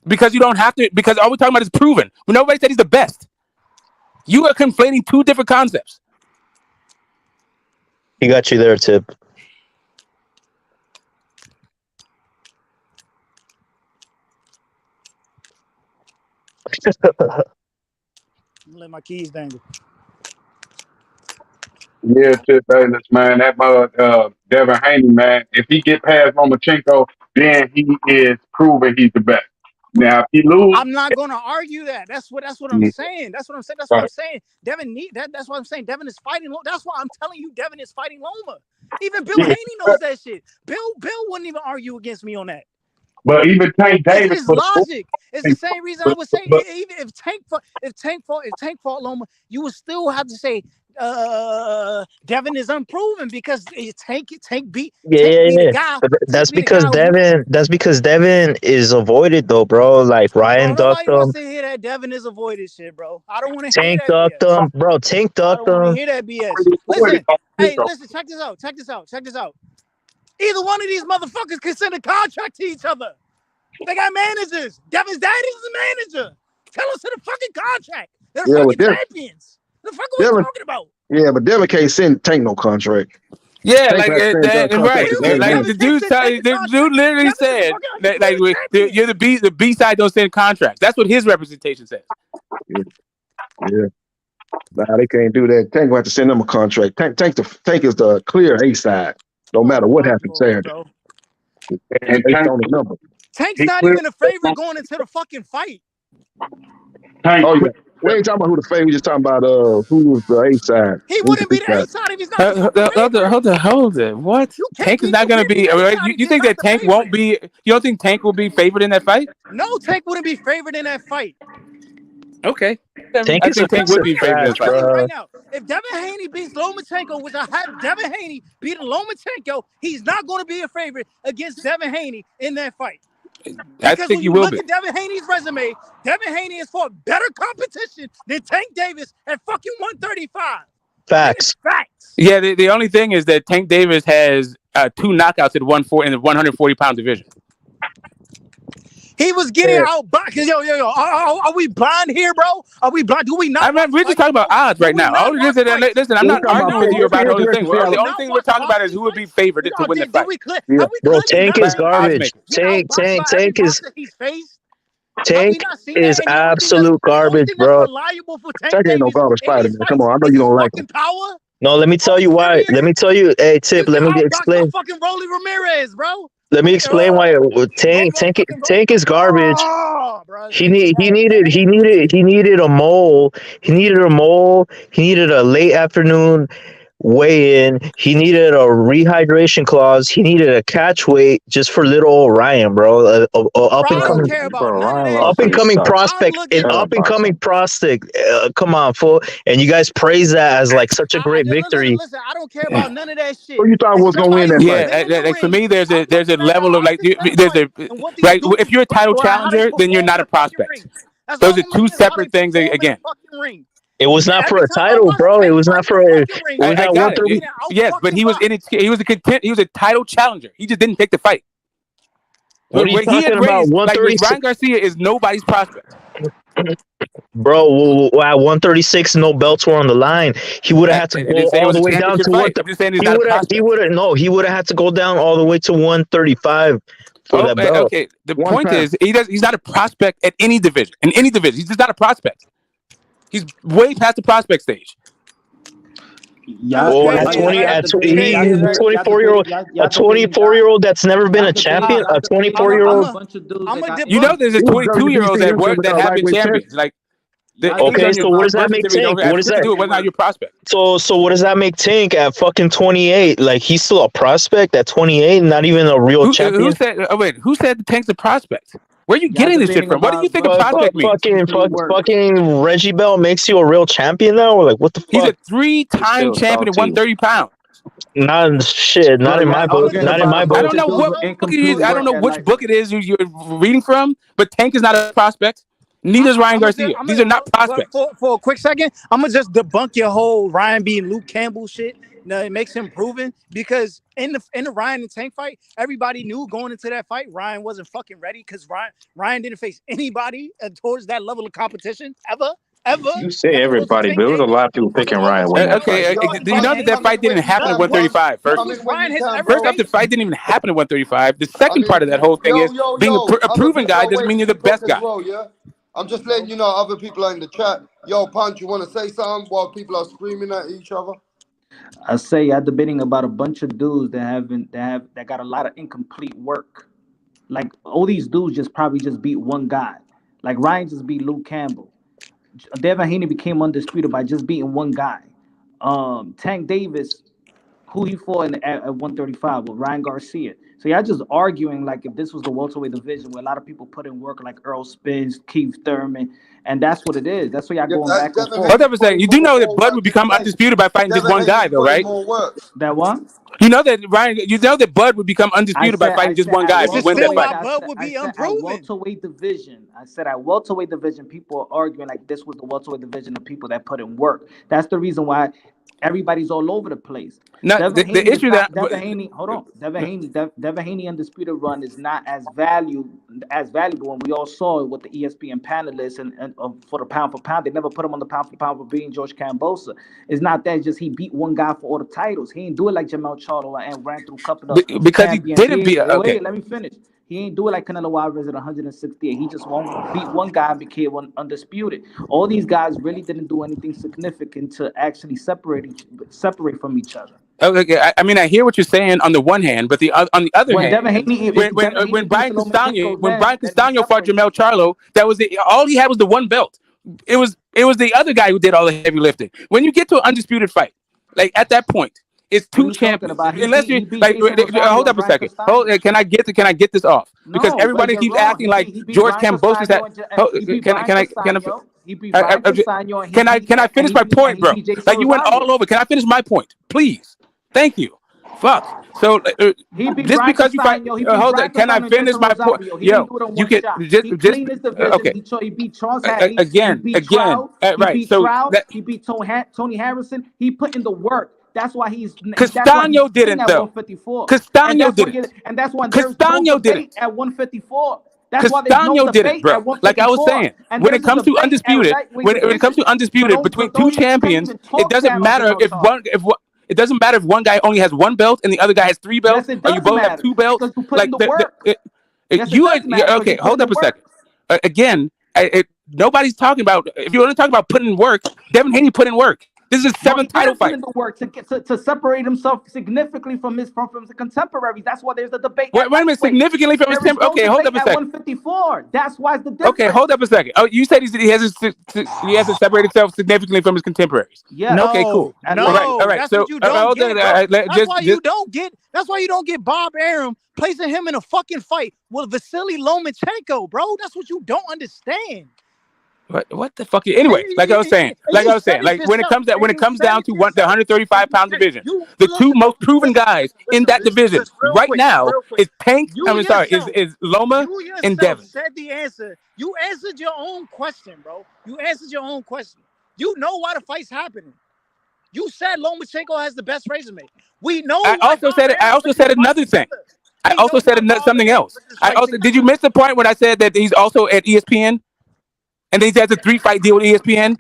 D: Because you don't have to. Because all we're talking about is proven. But nobody said he's the best. You are conflating two different concepts.
F: He got you there, Tip.
W: Let my keys dangle.
O: Yeah, Tip Bayless, man. That Devin Haney, man. If he get past Lomachenko, then he is proving he's the best. Now, if he lose,
W: I'm not gonna argue that. That's what I'm saying. That's what I'm saying. That's what I'm saying. Devin that's what I'm saying. Devin is fighting. That's why I'm telling you, Devin is fighting Loma. Even Bill Haney knows that shit. Bill wouldn't even argue against me on that.
O: but even Tank Davis,
W: it's logic. It's the same reason I would say even if Tank fought Loma, you would still have to say Devin is unproven because Tank beat the guy.
F: But that's because Devin is avoided though, bro. Like Ryan ducked him.
W: Wants to hear that Devin is avoided shit, bro. I don't want to hear that.
F: Tank ducked him, bro. Tank ducked him.
W: I don't want to hear that BS. Listen, listen. Check this out. Either one of these motherfuckers can send a contract to each other. They got managers. Devin's daddy is a manager. Tell us to the fucking contract. They're fucking champions. The fuck are we talking about?
U: Yeah, but Devin can't send Tank no contract.
D: Yeah, Tank right. Like the dude literally said that like you're the B side don't send contracts. That's what his representation says.
U: Yeah. Nah, they can't do that. Tank will have to send them a contract. Tank is the clear A side, no matter what happens Saturday. And based on the number.
W: Tank's not even a favorite going into the fucking fight.
U: Oh yeah. We ain't talking about who the favorite. We just talking about who was the A side.
W: He wouldn't be the A side if he's not.
D: Hold it. What? Tank is not going to be. You think that Tank won't be? You don't think Tank will be favored in that fight?
W: No, Tank wouldn't be favored in that fight.
D: Okay.
F: I think Tank would be favored in that fight.
W: Right now, if Devin Haney beats Lomachenko, which I have Devin Haney beating Lomachenko, he's not going to be a favorite against Devin Haney in that fight.
D: I think you will be.
W: Look at Devin Haney's resume. Devin Haney has fought better competition than Tank Davis at fucking 135.
F: Facts.
D: Yeah, the only thing is that Tank Davis has 2 knockouts at 140 in the 140-pound division.
W: He was getting out because yo. Are we blind here, bro? Are we blind? Do we not?
D: I mean, we're just talking about odds right now. All it is, listen, I'm not arguing with you about the other thing. The only thing we're talking about is who would be favored to win the fight.
F: Bro, Tank is garbage. Tank is absolute garbage, bro.
U: Tank ain't no garbage fighter, man. Come on, I know you don't like him.
F: No, let me tell you why. Let me tell you, hey, Tip, let me explain.
W: Fucking Rolly Ramirez, bro.
F: Let me explain why Tank is garbage. He needed a mole. He needed a late afternoon weigh-in. He needed a rehydration clause. He needed a catch weight just for little old Ryan, bro. Up and coming prospect. Come on, fool. And you guys praise that as like such a great victory.
W: Listen, I don't care about none of that shit.
U: Who you thought was gonna win that fight?
D: Yeah, like for me, there's a level of like if you're a title challenger, then you're not a prospect. Those are two separate things again.
F: It was not for a title, bro. It was not for a.
D: Yes, but he was in it. He was a title challenger. He just didn't pick the fight.
F: What are you talking about? 136.
D: Ryan Garcia is nobody's prospect.
F: Bro, at 136, no belts were on the line. He would have had to go all the way down to he would have had to go down all the way to 135 for that belt.
D: Okay, the point is he's not a prospect at any division. In any division, he's just not a prospect. He's way past the prospect stage.
F: He's a 24-year-old that's never been a champion. A 24-year-old.
D: You know, there's a 22-year-olds at work that have been champions. Like,
F: okay, so what does that make Tank? What does that
D: do? Whether or not you're prospect.
F: So what does that make Tank at fucking 28? Like, he's still a prospect at 28, not even a real champion.
D: Who said the Tank's a prospect? Where are you getting this shit from? What do you think a prospect means?
F: Fucking Reggie Bell makes you a real champion now? Or like, what the fuck?
D: He's a 3-time champion at 130 pounds.
F: Not in my book. Not in my book.
D: I don't know what book it is. I don't know which book it is you're reading from, but Tank is not a prospect. Neither is Ryan Garcia. These are not prospects.
W: For a quick second, I'm going to just debunk your whole Ryan being Luke Campbell shit. No, it makes him proven because in the Ryan and Tank fight, everybody knew going into that fight Ryan wasn't fucking ready because Ryan didn't face anybody towards that level of competition ever.
Q: You say everybody, but there was a lot of people picking Ryan.
D: Okay, do you know that fight didn't happen at 135? First off, the fight didn't even happen at 135. The second part of that whole thing is being a proven guy doesn't mean you're the best guy.
G: I'm just letting you know other people are in the chat. Yo, Punch, you want to say something while people are screaming at each other?
A: I say I'm debating about a bunch of dudes that got a lot of incomplete work. Like all these dudes probably beat one guy. Like Ryan just beat Luke Campbell. Devin Haney became undisputed by just beating one guy. Tank Davis, who he fought at 135 with Ryan Garcia. So y'all just arguing like if this was the welterweight division where a lot of people put in work like Earl Spence, Keith Thurman, and that's what it is. That's why y'all going back and forth.
D: Hold up a second. You do know that Bud would become undisputed by fighting just one guy, though, right?
A: That one?
D: You know that Ryan. You know that Bud would become undisputed by fighting just one guy if he wins that fight.
W: Bud would be unproven.
A: Welterweight division. I said at welterweight division, people are arguing like this was the welterweight division of people that put in work. That's the reason why everybody's all over the place.
D: No, the issue that
A: Devin Haney, hold on, Devin Haney undisputed run is not as valuable, and we all saw it with the ESPN panelists and for the pound for pound. They never put him on the pound for pound for beating George Kambosos. It's not that, it's just he beat one guy for all the titles. He ain't do it like Jamel Charlo and ran through a couple of
D: because he didn't beat. Okay,
A: wait, let me finish. He ain't do it like Canelo Alvarez at 168. He just beat one guy and became undisputed. All these guys really didn't do anything significant to actually separate from each other.
D: Okay, I mean, I hear what you're saying on the one hand, but on the other hand, when Brian Castano fought Jamel Charlo, that was all he had was the one belt. It was the other guy who did all the heavy lifting. When you get to an undisputed fight, like at that point, it's two champions. Unless you like, hold up a second. Can I get this off? Because everybody keeps acting like George Kambosos. Can I finish my point, bro? Like you went all over. Can I finish my point, please? Thank you. Fuck. So just because you fight, hold on. Can I finish my point? Yo, you can just okay.
A: He beat Charles
D: again. Right. So
A: he beat Tony Harrison. He put in the work. That's why he's
D: Castano didn't though.
A: Castano
D: didn't.
A: And that's why Castano didn't at 154. That's why there's no
D: Castano did it,
A: debate
D: bro.
A: at
D: Like I was
A: 154.
D: saying,
A: And
D: when
A: there's
D: it
A: a
D: comes to
A: debate at
D: undisputed,
A: lightweight
D: when it comes to
A: division.
D: undisputed between two champions, it doesn't matter if it doesn't matter if one guy only has one belt and the other guy has 3 belts,
A: Yes, it
D: or you
A: does
D: both have
A: matter
D: 2 belts.
A: because you put in
D: Like
A: the work. Yes, it
D: you
A: does matter because
D: okay?
A: you put
D: Hold
A: in
D: up
A: the
D: a second.
A: work.
D: Again, nobody's talking about. If you want to talk about putting in work, Devin Haney put in work. This is his 7th title fight.
A: Put in the work to separate himself significantly from his contemporaries. That's why there's a debate.
D: Wait a minute, significantly from his temper. Okay, hold up a second.
A: 154. That's why it's the difference.
D: Okay, hold up a second. Oh, you said he has to separate himself significantly from his contemporaries.
A: Yeah.
W: No,
D: okay, cool.
W: No,
D: all right.
W: That's
D: So
W: what you don't get, bro. That's why you don't get Bob Arum placing him in a fucking fight with Vasily Lomachenko, bro. That's what you don't understand.
D: What the fuck? Anyway, like I was saying, like when it comes down to the 135-pound division, the two most proven guys in that division right now is Tank. Is Loma and Devin.
W: Said the answer. You answered your own question, bro. You answered your own question. You know why the fight's happening. You said Lomachenko has the best resume. We know.
D: I also said another thing. I also said something else. Did you miss the point when I said that he's also at ESPN? And then he has a 3-fight deal with ESPN.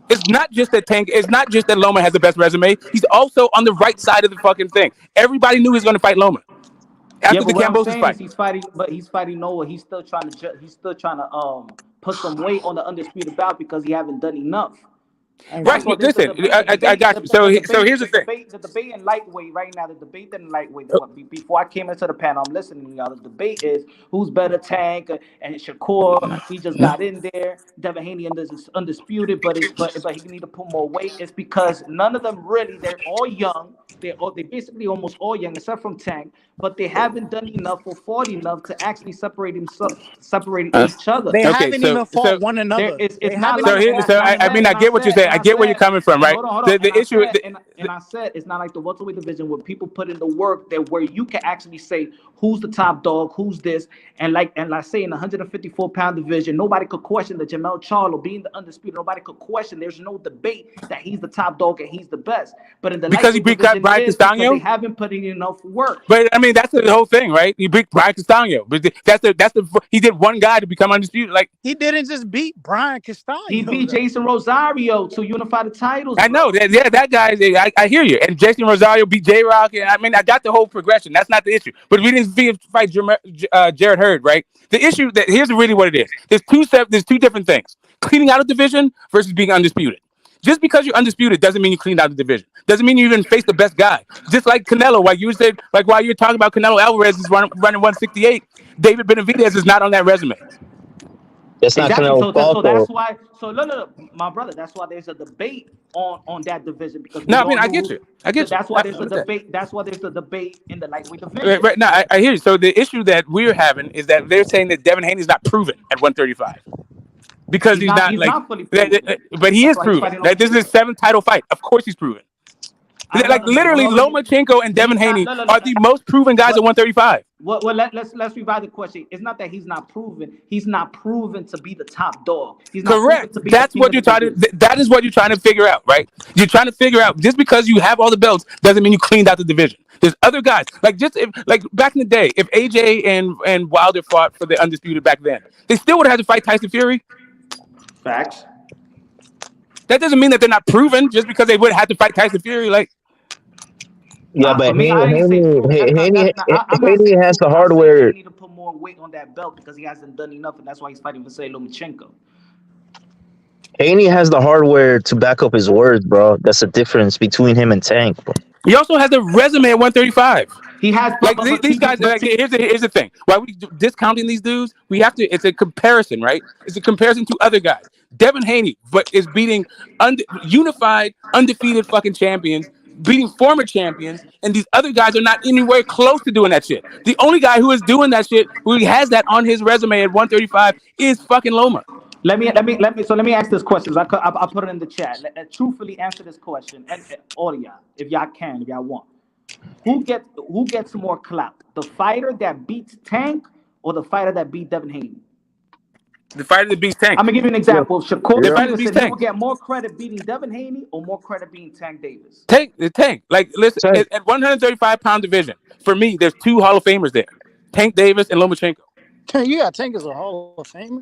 D: It's not just that Tank. It's not just that Loma has the best resume. He's also on the right side of the fucking thing. Everybody knew he was going to fight Loma after the Cambosis fight.
A: He's fighting Noah. He's still trying to put some weight on the undisputed bout because he haven't done enough.
D: Right. Listen, I got you. So here's the thing.
A: The debate in lightweight right now. The debate in lightweight. Before I came into the panel, I'm listening to y'all. The debate is who's better, Tank and Shakur. He just got in there. Devin Haney is undisputed, but he need to put more weight. It's because none of them really. They're all young. They basically almost all young, except from Tank. But they haven't done enough or fought enough to actually separate each other.
W: They haven't even fought one another.
A: It's not
D: like I get what you're saying. I get where you're coming from, right?
A: Hold on. The issue, I said it's not like the welterweight division where people put in the work that where you can actually say who's the top dog, who's this, and like say in the 154-pound division, nobody could question the Jamel Charlo being the undisputed. Nobody could question. There's no debate that he's the top dog and he's the best. But in the
D: because he beat Brian Castano,
A: they haven't put in enough work.
D: But I mean, that's the whole thing, right? He beat Brian Castano, but he did one guy to become undisputed. Like
W: he didn't just beat Brian Castano.
A: He beat Jason Rosario to unify the titles.
D: I know that. Yeah, that guy. I hear you. And Jason Rosario beat J Rock, and I mean, I got the whole progression. That's not the issue. But we didn't fight Jared Hurd, right? The issue that here's really what it is. There's two different things: cleaning out a division versus being undisputed. Just because you're undisputed doesn't mean you cleaned out the division. Doesn't mean you even face the best guy. Just like Canelo, while you said, while you're talking about Canelo Alvarez is running 168, David Benavidez is not on that resume.
F: That's not Canelo.
A: So that's why. So look, my brother. That's why there's a debate on that division because
D: I get you.
A: That's why there's a debate. That's why there's a debate in the lightweight division.
D: Right now, I hear you. So the issue that we're having is that they're saying that Devin Haney's not proven at 135. Because he's not fully proven. But he is proven. That this is his 7th title fight. Of course he's proven. Literally, Lomachenko and Devin Haney are the most proven guys at 135.
A: Well, let's revive the question. It's not that he's not proven. He's not proven to be the top dog. He's not
D: correct. That's what you're trying to. That is what you're trying to figure out, right? You're trying to figure out just because you have all the belts doesn't mean you cleaned out the division. There's other guys like back in the day, if AJ and Wilder fought for the undisputed back then, they still would have had to fight Tyson Fury.
A: Facts.
D: That doesn't mean that they're not proven just because they would have had to fight Tyson Fury. Like,
F: yeah, but Haney has the hardware.
A: He need to put more weight on that belt because he hasn't done enough, and that's why he's fighting for Lomachenko.
F: Haney has the hardware to back up his words, bro. That's the difference between him and Tank, bro.
D: He also has the resume at 135.
A: He has
D: these guys. Here's the thing. While we discounting these dudes, we have to. It's a comparison, right? It's a comparison to other guys. Devin Haney, is beating unified, undefeated fucking champions, beating former champions, and these other guys are not anywhere close to doing that shit. The only guy who is doing that shit, who has that on his resume at 135, is fucking Loma.
A: Let me ask this question. I put it in the chat. Truthfully answer this question, and all of y'all, if y'all want. Who gets more clout? The fighter that beats Tank or the fighter that beat Devin Haney?
D: The fighter that beats Tank.
A: I'm gonna give you an example. Shakur
D: Davis
A: will get more credit beating Devin Haney or more credit beating Tank Davis.
D: Tank. Like, listen, at 135-pound division, for me, there's 2 Hall of Famers there: Tank Davis and Lomachenko.
W: You got Tank as a Hall of Famer.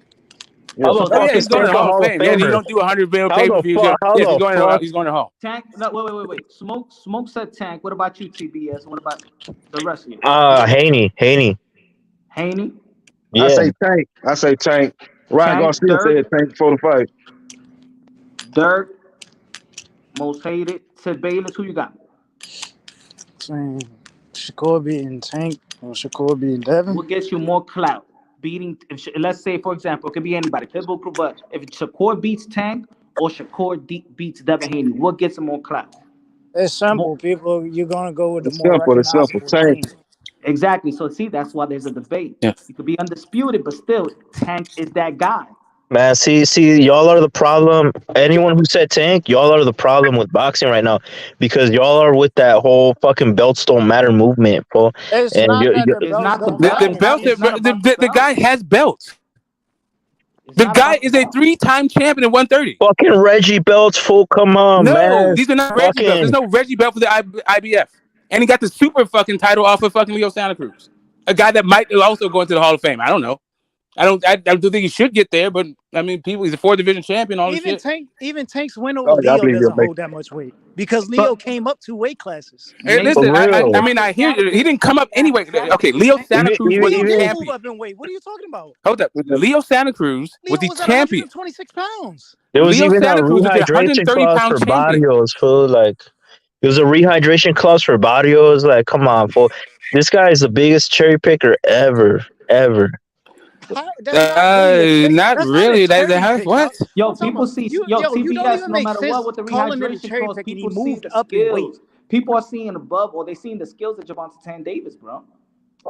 F: How the fuck
D: he's
F: is
D: going to
F: Tank
D: the
F: a
D: Hall of
F: Hall of
D: Fame. Yeah, you
F: Famer?
D: don't do 100 mil
F: How
D: pay
F: the
D: per views.
F: fuck? How
D: Yes,
F: the fuck?
D: he's going to Hall.
A: Tank. No, wait. Smoke said Tank. What about you, TBS? What about the rest of you?
F: Haney.
A: Haney.
U: I
F: Yeah.
U: say Tank. Ryan
A: Tank,
U: Garcia said Tank before the fight.
A: Dirk, most hated. Sid Bayless. Who you got?
W: Shakur beating Tank or Shakur beating Devin.
A: What gets you more clout? Beating, let's say, for example, it could be anybody. Pitbull Crew, but if Shakur beats Tank or Shakur beats Devin Haney, what gets him more clout?
W: It's simple. People, you're gonna go with the
U: It's
W: more
U: simple.
W: recognizable
U: Tank.
W: name.
A: Exactly. So see, that's why there's a debate.
D: Yeah.
A: You could be undisputed, but still, Tank is that guy.
F: Man, see, y'all are the problem. Anyone who said Tank, y'all are the problem with boxing right now, because y'all are with that whole fucking belts don't matter movement, bro.
W: It's
F: And
W: not that the
A: It's
W: belts
A: not the
W: don't
A: belt.
W: matter.
D: The belts.
A: It's not about the
D: The guy has belts.
A: It's
D: The
A: not
D: guy
A: about
D: is a 3-time champion in 130.
F: fucking Reggie belts, fool. Come on,
D: No,
F: man.
D: these are not Reggie belts. There's no Reggie belt for the IBF. And he got the super fucking title off of fucking Leo Santa Cruz, a guy that might also go into the Hall of Fame. I don't know. I don't think he should get there, but I mean, he's a 4-division champion. All this shit.
W: Even Tank's win over Leo doesn't hold that much weight because Leo came up 2 weight classes.
D: Hey, listen, I hear you. He didn't come up anyway. Okay, Leo Santa Cruz was the
W: Leo did
D: champion.
W: move up in weight. What are you talking about?
D: Hold up, Leo Santa Cruz was the champion.
W: 126 pounds.
F: There was
D: Leo
F: even
D: Santa
F: a
D: Cruz was a
F: rehydration
D: 130
F: clause
D: pound
F: for
D: champion.
F: Barrios, fool. Like, it was a rehydration clause for Barrios. Like, come on, fool. This guy is the biggest cherry picker ever.
D: Not really. What?
A: Yo, people see. TBS. No matter what, with the rehydration clause, people see the skills. People are seeing above, or they seeing the skills of Javante Tank Davis, bro.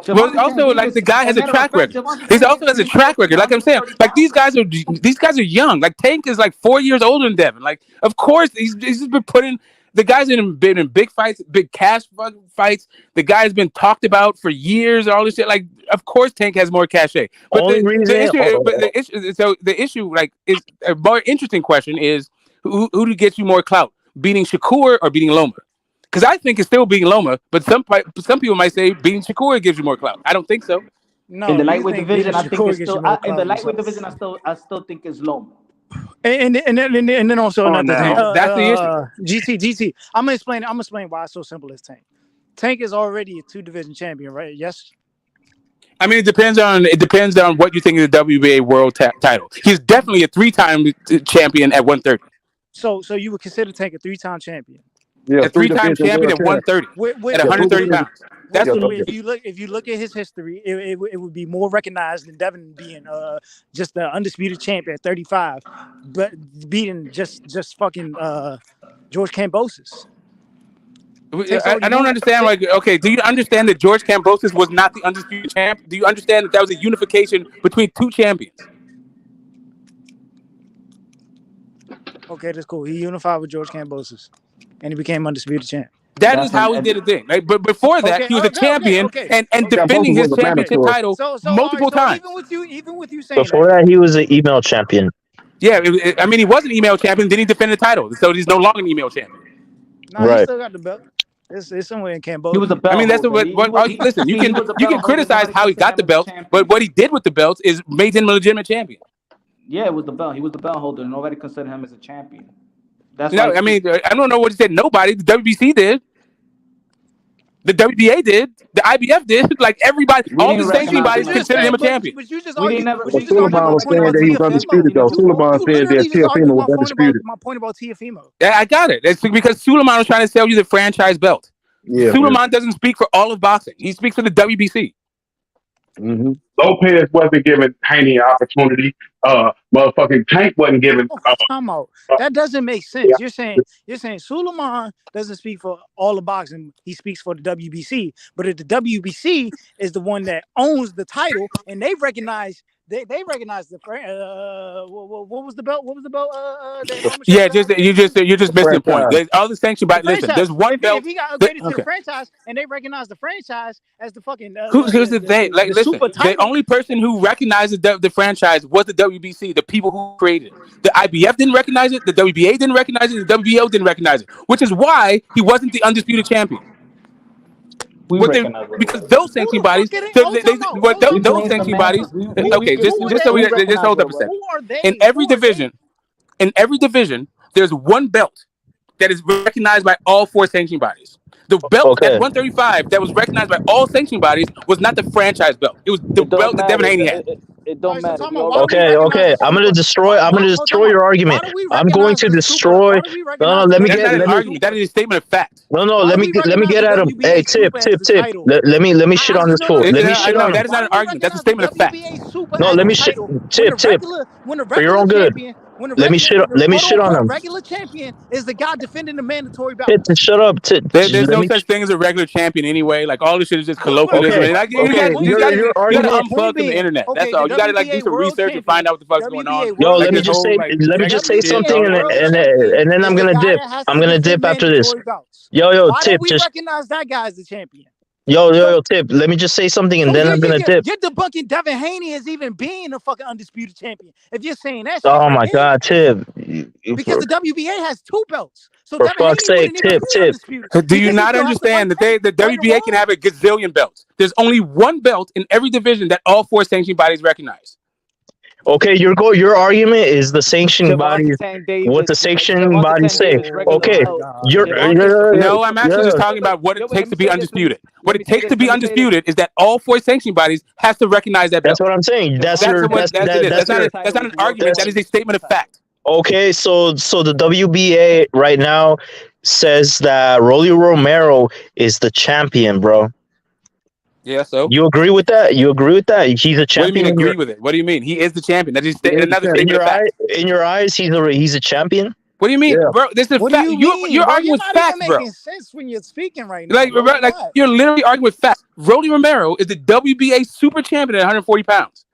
D: But also, like, the guy has a track record. He also has a track record. Like I'm saying, like these guys are young. Like Tank is like 4 years older than Devin. Like, of course, he's just been putting. The guy's been in big fights, big cash fights. The guy's been talked about for years. All this shit. Like, of course, Tank has more cachet. But the issue, like, is a more interesting question is who gets you more clout, beating Shakur or beating Loma? Because I think it's still beating Loma, but some people might say beating Shakur gives you more clout. I don't think so.
W: No,
A: in the lightweight division, I think it's still. In the lightweight division, I still think it's Loma.
W: And then also another thing.
D: That's the issue.
W: GT. I'm gonna explain why it's so simple as Tank. Tank is already a 2-division champion, right? Yes.
D: I mean, it depends on what you think of the WBA world title. He's definitely a 3-time champion at 130.
W: So you would consider Tank a 3-time champion?
U: Yeah,
D: a 3-time champion at 130 at 130 pounds.
W: That's if you look at his history, it would be more recognized than Devin being just the undisputed champion at 35, but beating just fucking George Kambosos.
D: I don't understand. Like, okay, do you understand that George Kambosos was not the undisputed champ? Do you understand that was a unification between 2 champions?
W: Okay, that's cool. He unified with George Kambosos, and he became undisputed champ.
D: That is how he did a thing. Like, but before that, he was a champion and defending his championship title multiple times.
W: Even with you saying
F: before that, he was an email champion.
D: Yeah, I mean, he was an email champion. Then he defended the title, so he's no longer an email champion.
W: No, he still got the belt. It's somewhere in Cambodia.
A: He was a belt.
D: I mean, that's listen. You can criticize how he got the belt, but what he did with the belts is made him a legitimate champion.
A: Yeah, it was the belt. He was the belt holder. Nobody considered him as a champion. That's
D: no. I mean, I don't know what he said. Nobody. The WBC did. The WBA did. The IBF did. Like everybody, all the sanctioning bodies considered him a champion.
W: But you just
U: Suleiman was saying that he was undisputed, though. Suleiman said that Teofimo was undisputed.
W: My point about Teofimo.
D: Yeah, I got it. It's because Suleiman was trying to sell you the franchise belt.
U: Yeah,
D: Suleiman doesn't speak for all of boxing. He speaks for the WBC.
U: Mm-hmm.
O: Lopez wasn't giving Haney an opportunity. Motherfucking Tank wasn't giving.
W: That doesn't make sense. Yeah. You're saying Suleiman doesn't speak for all of boxing. He speaks for the WBC. But if the WBC is the one that owns the title, and they recognize the what was the belt? What was the belt?
D: Yeah, you're just missing the point. All the sanctioned bodies. Listen, there's one belt.
W: If he got upgraded to the franchise, and they recognize the franchise as the fucking
D: here's the thing. Like, listen, the only person who recognized the franchise was the WBC, the people who created it. The IBF didn't recognize it, the WBA didn't recognize it, the WBO didn't recognize it, which is why he wasn't the undisputed champion. because those sanctioning bodies, those sanctioning bodies. Okay, just so just hold up a second. In every division, there's one belt that is recognized by all 4 sanctioning bodies. The belt at 135 that was recognized by all sanctioning bodies was not the franchise belt. It was the belt that Devin Haney had.
A: It don't matter.
F: Okay. I'm gonna destroy your argument. I'm going to destroy. No, let me
D: That's
F: get.
D: not an
F: Let me.
D: argument. That is a statement of fact.
F: No, let me get at him. Hey, tip. Let me shit on this fool. Let me shit on him.
D: That is not an argument. That's a statement of fact.
F: No, let me shit. Tip. For your own good. Let me shit on him.
W: Regular champion is the guy defending the mandatory belt.
F: Shut up.
D: There's no such thing as a regular champion anyway. Like all this shit is just colloquialism. You gotta unplug from the internet. That's all. You gotta like do some research and find out what the fuck's going on.
F: Yo, let me just say something, and then I'm gonna dip. I'm gonna dip after this. Yo, Tip.
W: Why don't we recognize that guy as the champion?
F: Yo, Tip. Let me just say something, and then I'm gonna dip.
W: You're debunking Devin Haney as even being a fucking undisputed champion. If you're saying that shit.
F: Oh my God, Tip.
W: Because the WBA has 2 belts. So
F: for fuck's sake, Tip.
D: Do you not understand that the WBA can have a gazillion belts? There's only one belt in every division that all 4 sanctioning bodies recognize.
F: Okay, your argument is the sanctioning bodies. What the sanctioning bodies say? Okay,
D: no, I'm actually just talking about what it takes to be undisputed. What it takes to be undisputed is that all 4 sanctioning bodies has to recognize that belt.
F: That's what I'm saying. That's not
D: an argument. That is a statement of fact.
F: Okay, so the WBA right now says that Rolly Romero is the champion, bro.
D: Yeah, so
F: you agree with that? He's a champion.
D: What do you mean agree with it? What do you mean? He is the champion. That is another statement of fact.
F: In your eyes, he's a champion.
D: What do you mean, bro? This is fact. You're arguing with facts, bro.
W: You're not even making sense when you're speaking right now.
D: Like you're literally arguing with facts. Rolly Romero is the WBA super champion at 140 pounds.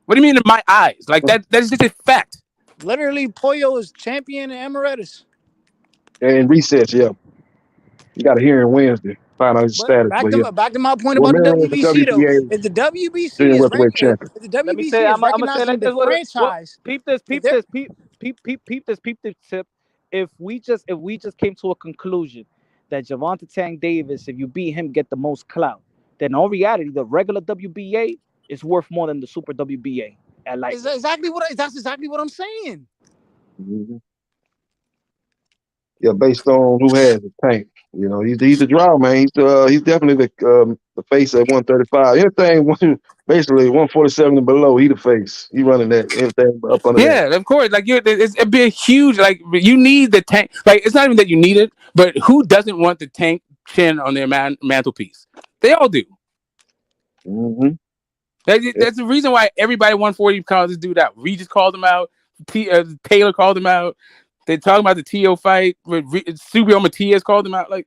D: What do you mean in my eyes? Like that's just a fact.
W: Literally, Pollo is champion emeritus.
U: And recess, yeah. You got a hearing Wednesday. Find out his status.
W: Back to my point about the WBC though. If the WBC is recognizing the franchise,
A: peep this tip. If we just came to a conclusion that Gervonta Tank Davis, if you beat him, get the most clout, then in reality, the regular WBA is worth more than the Super WBA.
W: That's exactly what I'm saying.
U: Mm-hmm. Yeah, based on who has the Tank. You know, he's a draw, man. He's definitely the face at 135. Anything basically 147 and below, he the face. He running that everything up under.
D: Yeah, of course. Like it'd be a huge. Like you need the Tank. Like it's not even that you need it, but who doesn't want the Tank chin on their mantelpiece? They all do.
U: Mm-hmm.
D: That's the reason why everybody 140 calls this dude out. Regis called him out. Taylor called him out. They talking about the T.O. fight. Subio Matias called him out. Like,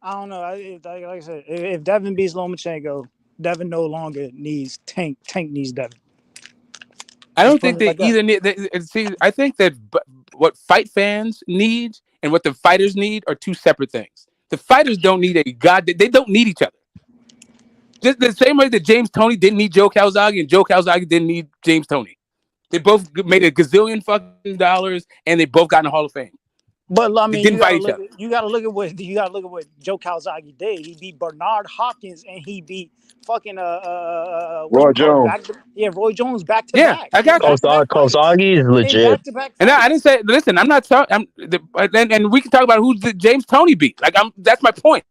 W: I don't know. Like I said, if Devin beats Lomachenko, Devin no longer needs Tank. Tank needs Devin.
D: I don't think they either need. See, I think that what fight fans need and what the fighters need are 2 separate things. The fighters don't need they don't need each other. Just the same way that James Toney didn't need Joe Calzaghe and Joe Calzaghe didn't need James Toney. They both made a gazillion fucking dollars, and they both got in the Hall of Fame.
W: But I mean,
D: they didn't fight each other.
W: You got to look at what Joe Calzaghe did. He beat Bernard Hopkins, and he beat fucking
U: Roy Jones.
W: Roy Jones back to back.
D: I got
F: Calzaghe is legit.
D: And I didn't say. Listen, I'm not talking. And we can talk about who James Toney beat. Like that's my point.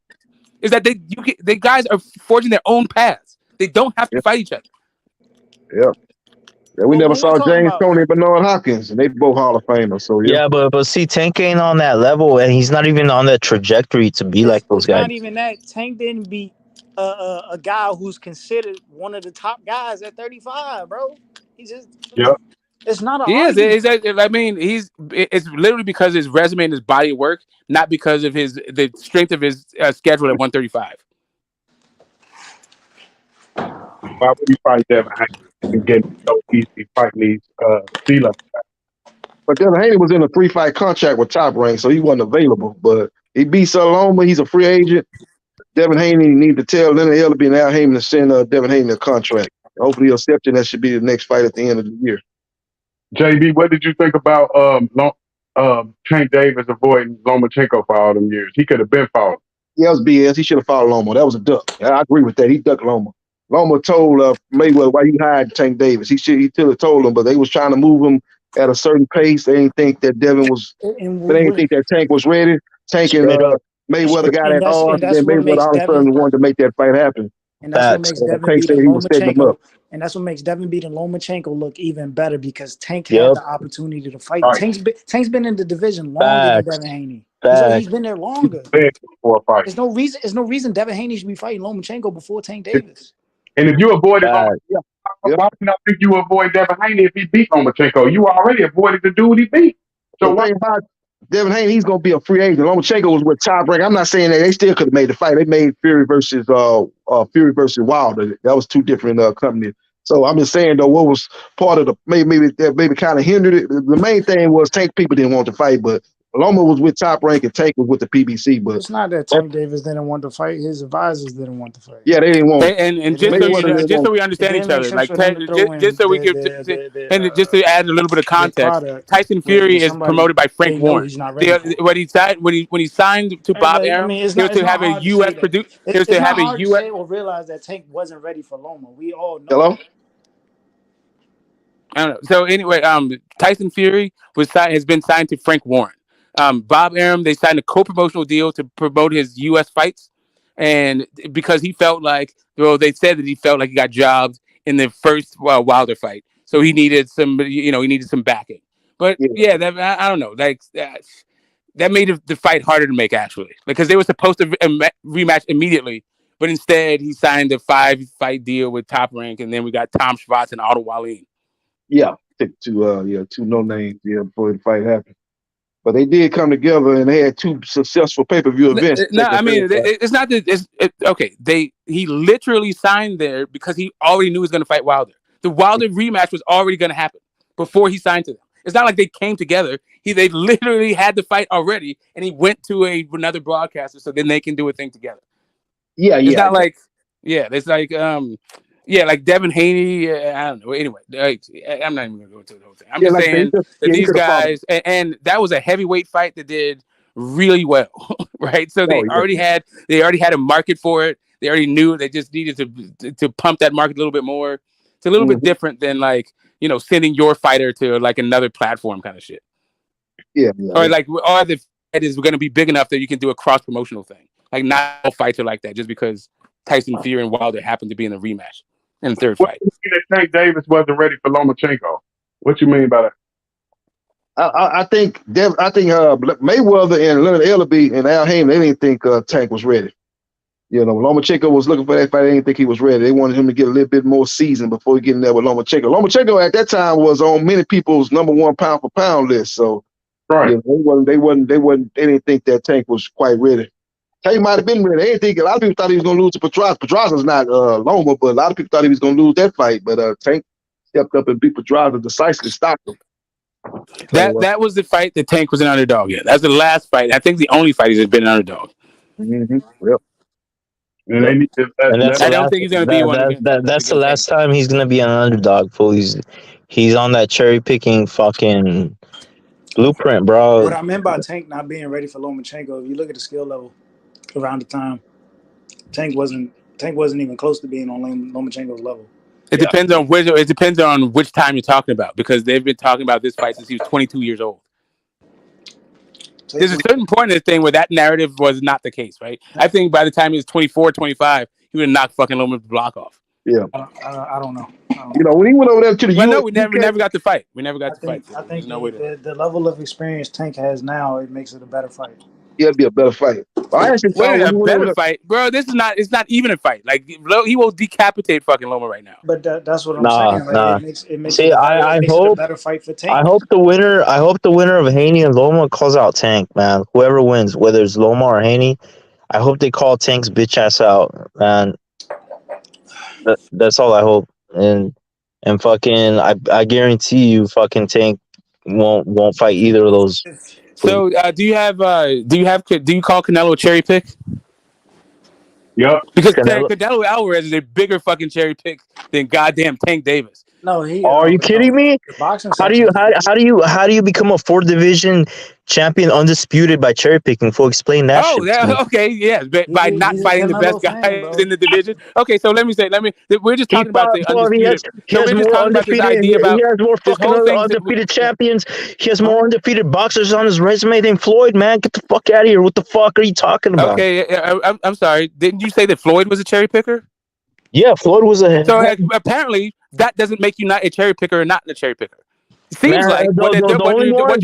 D: Is that they guys are forging their own paths. They don't have to fight each other.
U: Yeah. Yeah, we never saw James Toney and Bernard Hopkins, and they both Hall of Famers. So
F: yeah, but see, Tank ain't on that level, and he's not even on that trajectory to be like those guys.
W: Not even that. Tank didn't beat a guy who's considered one of the top guys at 35, bro. He's just It's not.
D: I mean, it's literally because of his resume and his body of work, not because of the strength of his schedule at 135.
V: Why would you fight Devin Haney and get so easy fighting these C-level guys?
U: But Devin Haney was in a 3-fight contract with Top Rank, so he wasn't available. But he beat Loma. He's a free agent. Devin Haney need to tell Leonard Ellerby and Al Heyman to send Devin Haney a contract. Hopefully he'll accept it. That should be the next fight at the end of the year.
V: JB, what did you think about Tank Davis avoiding Lomachenko for all them years? He could have been fought.
U: Yeah, it was BS. He should have followed Loma. That was a duck. I agree with that. He ducked Loma. Loma told Mayweather why he hired Tank Davis. He should have told him, but they was trying to move him at a certain pace. They didn't think that Devin was. They didn't think that Tank was ready. Tank and Mayweather got at odds, and then Mayweather all of a sudden wanted to make that fight happen.
C: And that's what makes Devin beating Lomachenko. And that's what makes Devin beating Lomachenko look even better because Tank had the opportunity to fight. Right. Tank's been in the division longer than Devin Haney. He's been there longer. There's no reason Devin Haney should be fighting Lomachenko before Tank Davis.
V: And if you avoided why would I think you avoid Devin Haney if he beat Lomachenko? You already avoided the dude he beat. So
U: why about Devin Haney? He's gonna be a free agent. Lomachenko was with top rank. I'm not saying that they still could have made the fight. They made Fury versus Wilder. That was two different companies. So I'm just saying though, what was part of the maybe kind of hindered it. The main thing was Tank people didn't want to fight, but Loma was with Top Rank and Tank was with the PBC. But
C: it's not that Tank Davis didn't want to fight; his advisors didn't want to fight.
U: Yeah, they didn't want.
D: And just so we understand each other, like just so we can, and just to add a little bit of context, Tyson Fury is promoted by Frank Warren. When he signed to Bob Arum, he was to have a U.S. producer. He was to have a U.S.
C: Or realize that Tank wasn't ready for Loma. We all know.
U: Hello.
D: I don't know. So anyway, Tyson Fury has been signed to Frank Warren. Bob Arum, they signed a co-promotional deal to promote his U.S. fights, and because he felt like, they said that he felt like he got jobbed in the first Wilder fight, so he needed some, some backing. But I don't know, like that made the fight harder to make actually, because they were supposed to rematch immediately, but instead he signed a 5-fight deal with Top Rank, and then we got Tom Schwartz and Otto Wallin.
U: Yeah, two no names before the fight happened. But they did come together and they had 2 successful pay-per-view events.
D: No, I mean, it's not that. Okay, he literally signed there because he already knew he was going to fight Wilder. The Wilder rematch was already going to happen before he signed to them. It's not like they came together. They literally had the fight already, and he went to another broadcaster so then they can do a thing together. It's not like, it's like, like Devin Haney. I don't know. Anyway, I'm not even going to go into the whole thing. I'm just saying that these guys, and that was a heavyweight fight that did really well, right? So they already had a market for it. They already knew they just needed to pump that market a little bit more. It's a little bit different than sending your fighter to like another platform kind of shit. Or the fight is going to be big enough that you can do a cross promotional thing. Like not all fights are like that just because Tyson Fury and Wilder happened to be in the rematch. In the third fight.
V: Tank Davis wasn't ready for Lomachenko. What you mean by that?
U: I think Mayweather and Leonard Ellerbe and Al Haymon, they didn't think Tank was ready. Lomachenko was looking for that fight. They didn't think he was ready. They wanted him to get a little bit more seasoned before he get in there with Lomachenko. Lomachenko at that time was on many people's #1 pound for pound list. So they didn't think that Tank was quite ready. Tank might have been ready. They didn't think, a lot of people thought he was going to lose to Pedraza. Pedraza's not Loma, but a lot of people thought he was going to lose that fight. But Tank stepped up and beat Pedraza decisively, stopped him.
D: That was the fight that Tank was an underdog in. That's the last fight. I think the only fight he's been an underdog.
U: Mm-hmm. Yep.
F: And I don't think he's going to be one again. That's the last time he's going to be an underdog. Fool. He's on that cherry picking fucking blueprint, bro.
C: What I meant by Tank not being ready for Lomachenko, if you look at the skill level around the time, Tank wasn't even close to being on Lomachenko's level.
D: It depends on which time you're talking about, because they've been talking about this fight since he was 22 years old. There's a certain point in the thing where that narrative was not the case, right? I think by the time he was 24, 25, he would have knocked fucking Loma's block off.
U: Yeah.
C: I don't know.
U: When he went over there to the
D: no, we never got the fight. We never got the fight.
C: I think the level of experience Tank has now, it makes it a better fight.
U: Yeah, it'd be a better fight. I actually
D: a better fight, bro. It's not even a fight. Like he will decapitate fucking Loma right now.
C: But that's what I'm saying. Like, it makes
F: See, I hope
C: a better fight for Tank.
F: I hope the winner of Haney and Loma calls out Tank, man. Whoever wins, whether it's Loma or Haney, I hope they call Tank's bitch ass out, man. That's all I hope. And fucking, I guarantee you, fucking Tank won't fight either of those.
D: So, do you call Canelo a cherry pick?
V: Yep.
D: Because Canelo Alvarez is a bigger fucking cherry pick than goddamn Tank Davis.
C: No, he.
F: Are you kidding me?
C: The boxing
F: How
C: section.
F: do you become a 4th division champion undisputed by cherry picking? Full explain that
D: Oh,
F: shit to me.
D: okay, yeah, by not fighting the best guys in the division. Okay, so we're just talking about the undisputed.
F: He has
D: We're just
F: more
D: talking about this
F: undefeated.
D: idea
F: He
D: about
F: has more
D: this
F: fucking
D: whole thing.
F: undefeated champions. He has more undefeated boxers on his resume than Floyd. Man, get the fuck out of here! What the fuck are you talking about?
D: Okay, I'm sorry. Didn't you say that Floyd was a cherry picker?
F: Yeah, Floyd was a.
D: So apparently that doesn't make you not a cherry picker or not a cherry picker. It seems
F: Man,
D: like what you're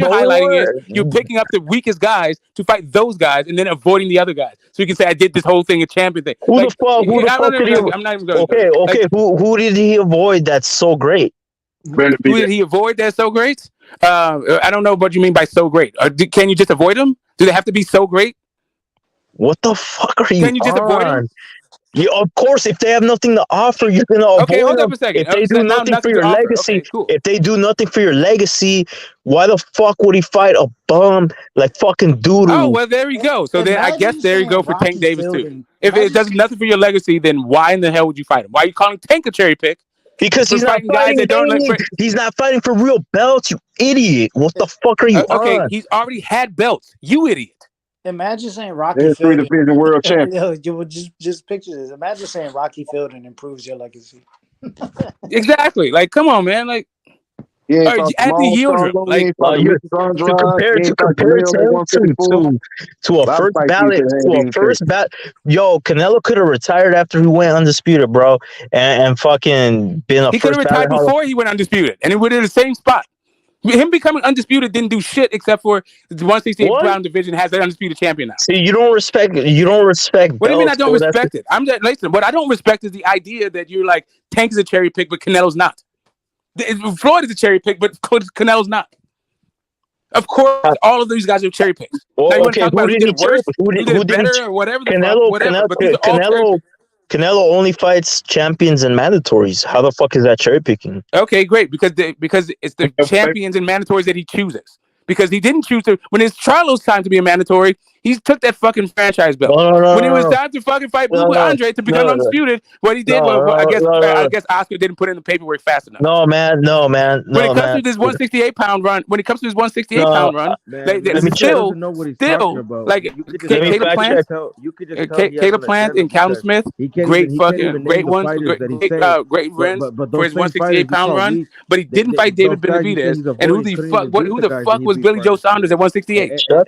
D: highlighting is you're
F: one.
D: picking up the weakest guys to fight those guys and then avoiding the other guys. So you can say I did this whole thing a champion thing.
F: Who the fuck did he?
D: I'm not even going.
F: Okay. Who did he avoid? That's so great.
D: Who did he avoid? That's so great. I don't know what you mean by so great. Can you just avoid them? Do they have to be so great?
F: What the fuck are you?
D: Can you just avoid them?
F: Yeah, of course, if they have nothing to offer, you're gonna avoid
D: Okay, hold
F: them.
D: up a second.
F: If they do nothing for your legacy, if they do nothing for your legacy, why the fuck would he fight a bum like fucking doodoo?
D: Oh, well, there you go. So then I guess there you go for Tank Davis too. If it does nothing for your legacy, then why in the hell would you fight him? Why are you calling Tank a cherry pick?
F: Because he's not fighting he's not fighting for real belts, you idiot. What the fuck are you
D: okay,
F: on?
D: he's already had belts. You idiot.
C: Imagine saying Rocky
V: There's 3 division world champion.
C: Yo, just picture this. Imagine saying Rocky Fielding improves your legacy.
D: Exactly. Like, come on, man. Like, at the yield room. Like,
F: to compare to a first ballot. Yo, Canelo could have retired after he went undisputed, bro, and fucking been a
D: he could have retired before he went undisputed, and he would in the same spot. Him becoming undisputed didn't do shit except for the 168-pound division has an undisputed champion now.
F: See, you don't respect. What do you
D: mean I don't respect it? I'm just listen. What I don't respect is the idea that you're like Tank is a cherry pick, but Canelo's not. Floyd is a cherry pick, but Canelo's not. Of course, all of these guys are cherry picks.
F: Well,
D: now, you
F: okay,
D: want to talk about who did it worse, who did it better, or whatever.
F: Canelo only fights champions and mandatories. How the fuck is that cherry picking?
D: Okay, great, because it's the champions and mandatories that he chooses. Because he didn't choose to when it's Charlo's time to be a mandatory, he took that fucking franchise belt. When it was time to fucking fight Andre to become undisputed, what he did I guess Oscar didn't put in the paperwork fast enough.
F: No, man.
D: When it comes to this 168-pound run, still like Caleb Plant and Calvin Smith, great ones, great wins for his 168-pound run, but he didn't fight David Benavidez. And who the fuck was Billy Joe Saunders at 168?
F: Shut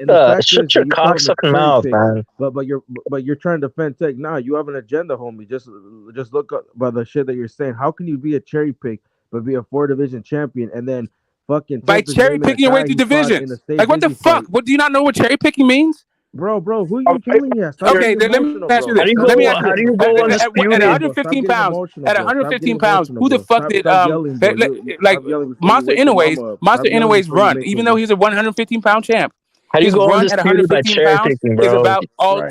F: your cocksucking mouth, man.
A: But you're trying to defend Tech. Nah, you have an agenda, homie. Just look up by the shit that you're saying. How can you be a cherry pick but be a 4-division champion and then fucking
D: by cherry picking your way through divisions? Like what the fuck? What do you not know what cherry picking means?
A: Bro, who are you killing here?
D: Okay, then let me ask you this. How do you go undisputed? At 115 pounds, who the fuck did like Monster Inouye's run? Even though he's a 115-pound champ,
F: how do you go
D: run at 115 pounds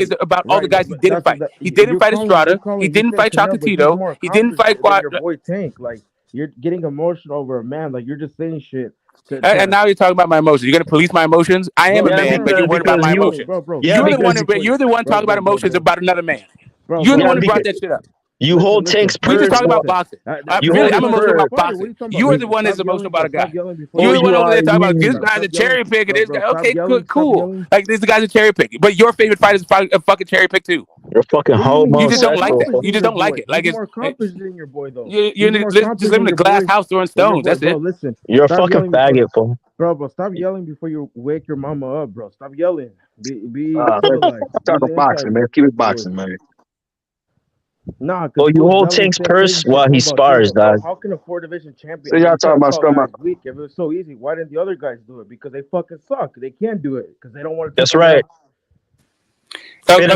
D: is about all the guys he didn't fight. He didn't fight Estrada. He didn't fight Chocolatito. He didn't fight
A: your boy Tank. Like you're getting emotional over a man. Like you're just saying shit.
D: And now you're talking about my emotions. You're gonna police my emotions. I am a man, but you're worried about my emotions. You're the one talking about emotions about another man. You're the one who brought that shit up.
F: You hold Tank's purse.
D: We just talk about boxing. I'm emotional about boxing. You're the one that's emotional about a guy. You're the one over there talking about this guy's a cherry pick and this guy. Okay, cool. Like this guy's a cherry pick, but your favorite fighter is a fucking cherry pick too.
F: You're fucking homo.
D: You just don't like that. You just don't like it. Like it's
A: more accomplished than your boy though.
D: You're just living in a glass house throwing stones. That's it.
A: Listen,
F: you're a fucking faggot, fool.
A: Bro, stop yelling before you wake your mama up, bro. Stop yelling.
V: Talk about boxing, man. Keep it boxing, man.
A: Nah,
F: you hold Tank's purse while he spars, dog.
A: How can a 4-division champion?
V: So y'all talking about stuff
A: week? If it was so easy, why didn't the other guys do it? Because they fucking suck. They can't do it because they don't want to.
F: That's right.
D: Okay,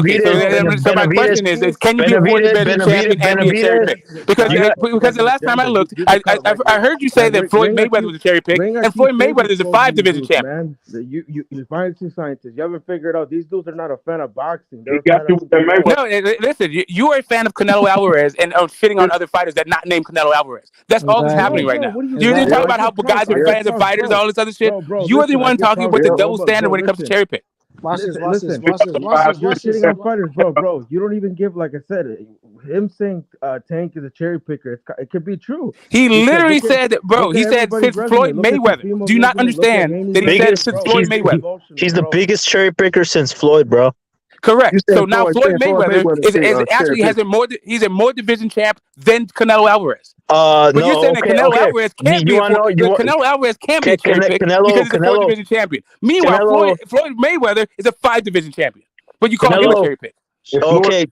D: so my question is can you be a 4-division champion and be a cherry pick? Because the last time I looked, I heard you say that Floyd Mayweather was a cherry pick, and Floyd Mayweather is a 5-division champion.
A: You find scientists. You haven't figured out these dudes are not a fan of boxing. They're
D: no, listen, you are a fan of Canelo Alvarez and shitting on other fighters that not named Canelo Alvarez. That's all that's happening right now. You didn't talk about how guys are fans of fighters and all this other shit. You are the one talking with the double standard when it comes to cherry pick.
C: Watch this. Watch this.
E: Listen.
C: Watch this. Watch this.
E: You're
C: Watch this.
E: shitting on fighters, bro. You don't even give, like I said, him saying Tank is a cherry picker. It could be true.
D: He literally said that, bro. He said since Floyd Mayweather. Do you not understand that he said since Floyd Mayweather?
F: He's the biggest cherry picker since Floyd, bro.
D: Correct. So now Floyd Mayweather is actually has a he's a more division champ than Canelo Alvarez. But
F: no,
D: you're saying that Canelo Alvarez can't be Canelo Alvarez can't be a cherry pick because he's a 4-division champion. Meanwhile, Floyd Mayweather is a 5-division champion. But you call him a cherry pick.
F: Okay.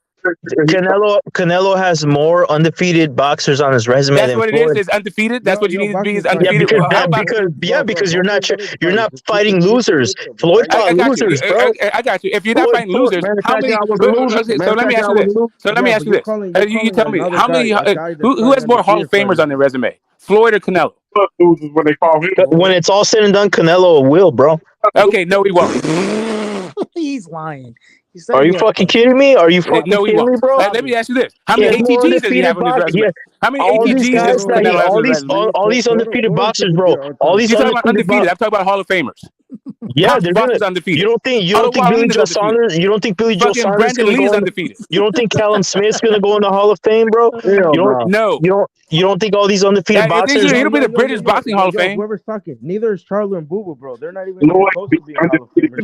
F: Canelo has more undefeated boxers on his resume.
D: That's
F: than
D: what
F: Floyd.
D: it is undefeated. That's what you need to be is undefeated.
F: Because you're not fighting losers. Floyd fought losers, bro.
D: I got you. If you're not fighting losers, how many? So let me ask you this. So let me ask you this. You tell me how many? Who has more Hall of Famers on their resume? Floyd or Canelo?
F: When it's all said and done, Canelo will, bro.
D: Okay, no, he won't.
C: He's lying.
F: Are you fucking kidding me? Are you fucking kidding me, bro?
D: Let me ask you this: how many ATGs does he have on his resume? How many ATGs does Canelo have on his resume?
F: All these undefeated boxers, bro. All these
D: undefeated. I'm talking about Hall of Famers.
F: Yeah, they're good. Undefeated. You don't think Billy Joe Saunders? You don't think Billy Joe Saunders?
D: Brandon Lee's undefeated.
F: You don't think Callum Smith's gonna go in the Hall of Fame, bro? You don't think all these undefeated boxers?
D: He'll be the British Boxing Hall of Fame.
E: Whoever's talking, neither is Charlo and Boo Boo, bro. They're not even supposed to be in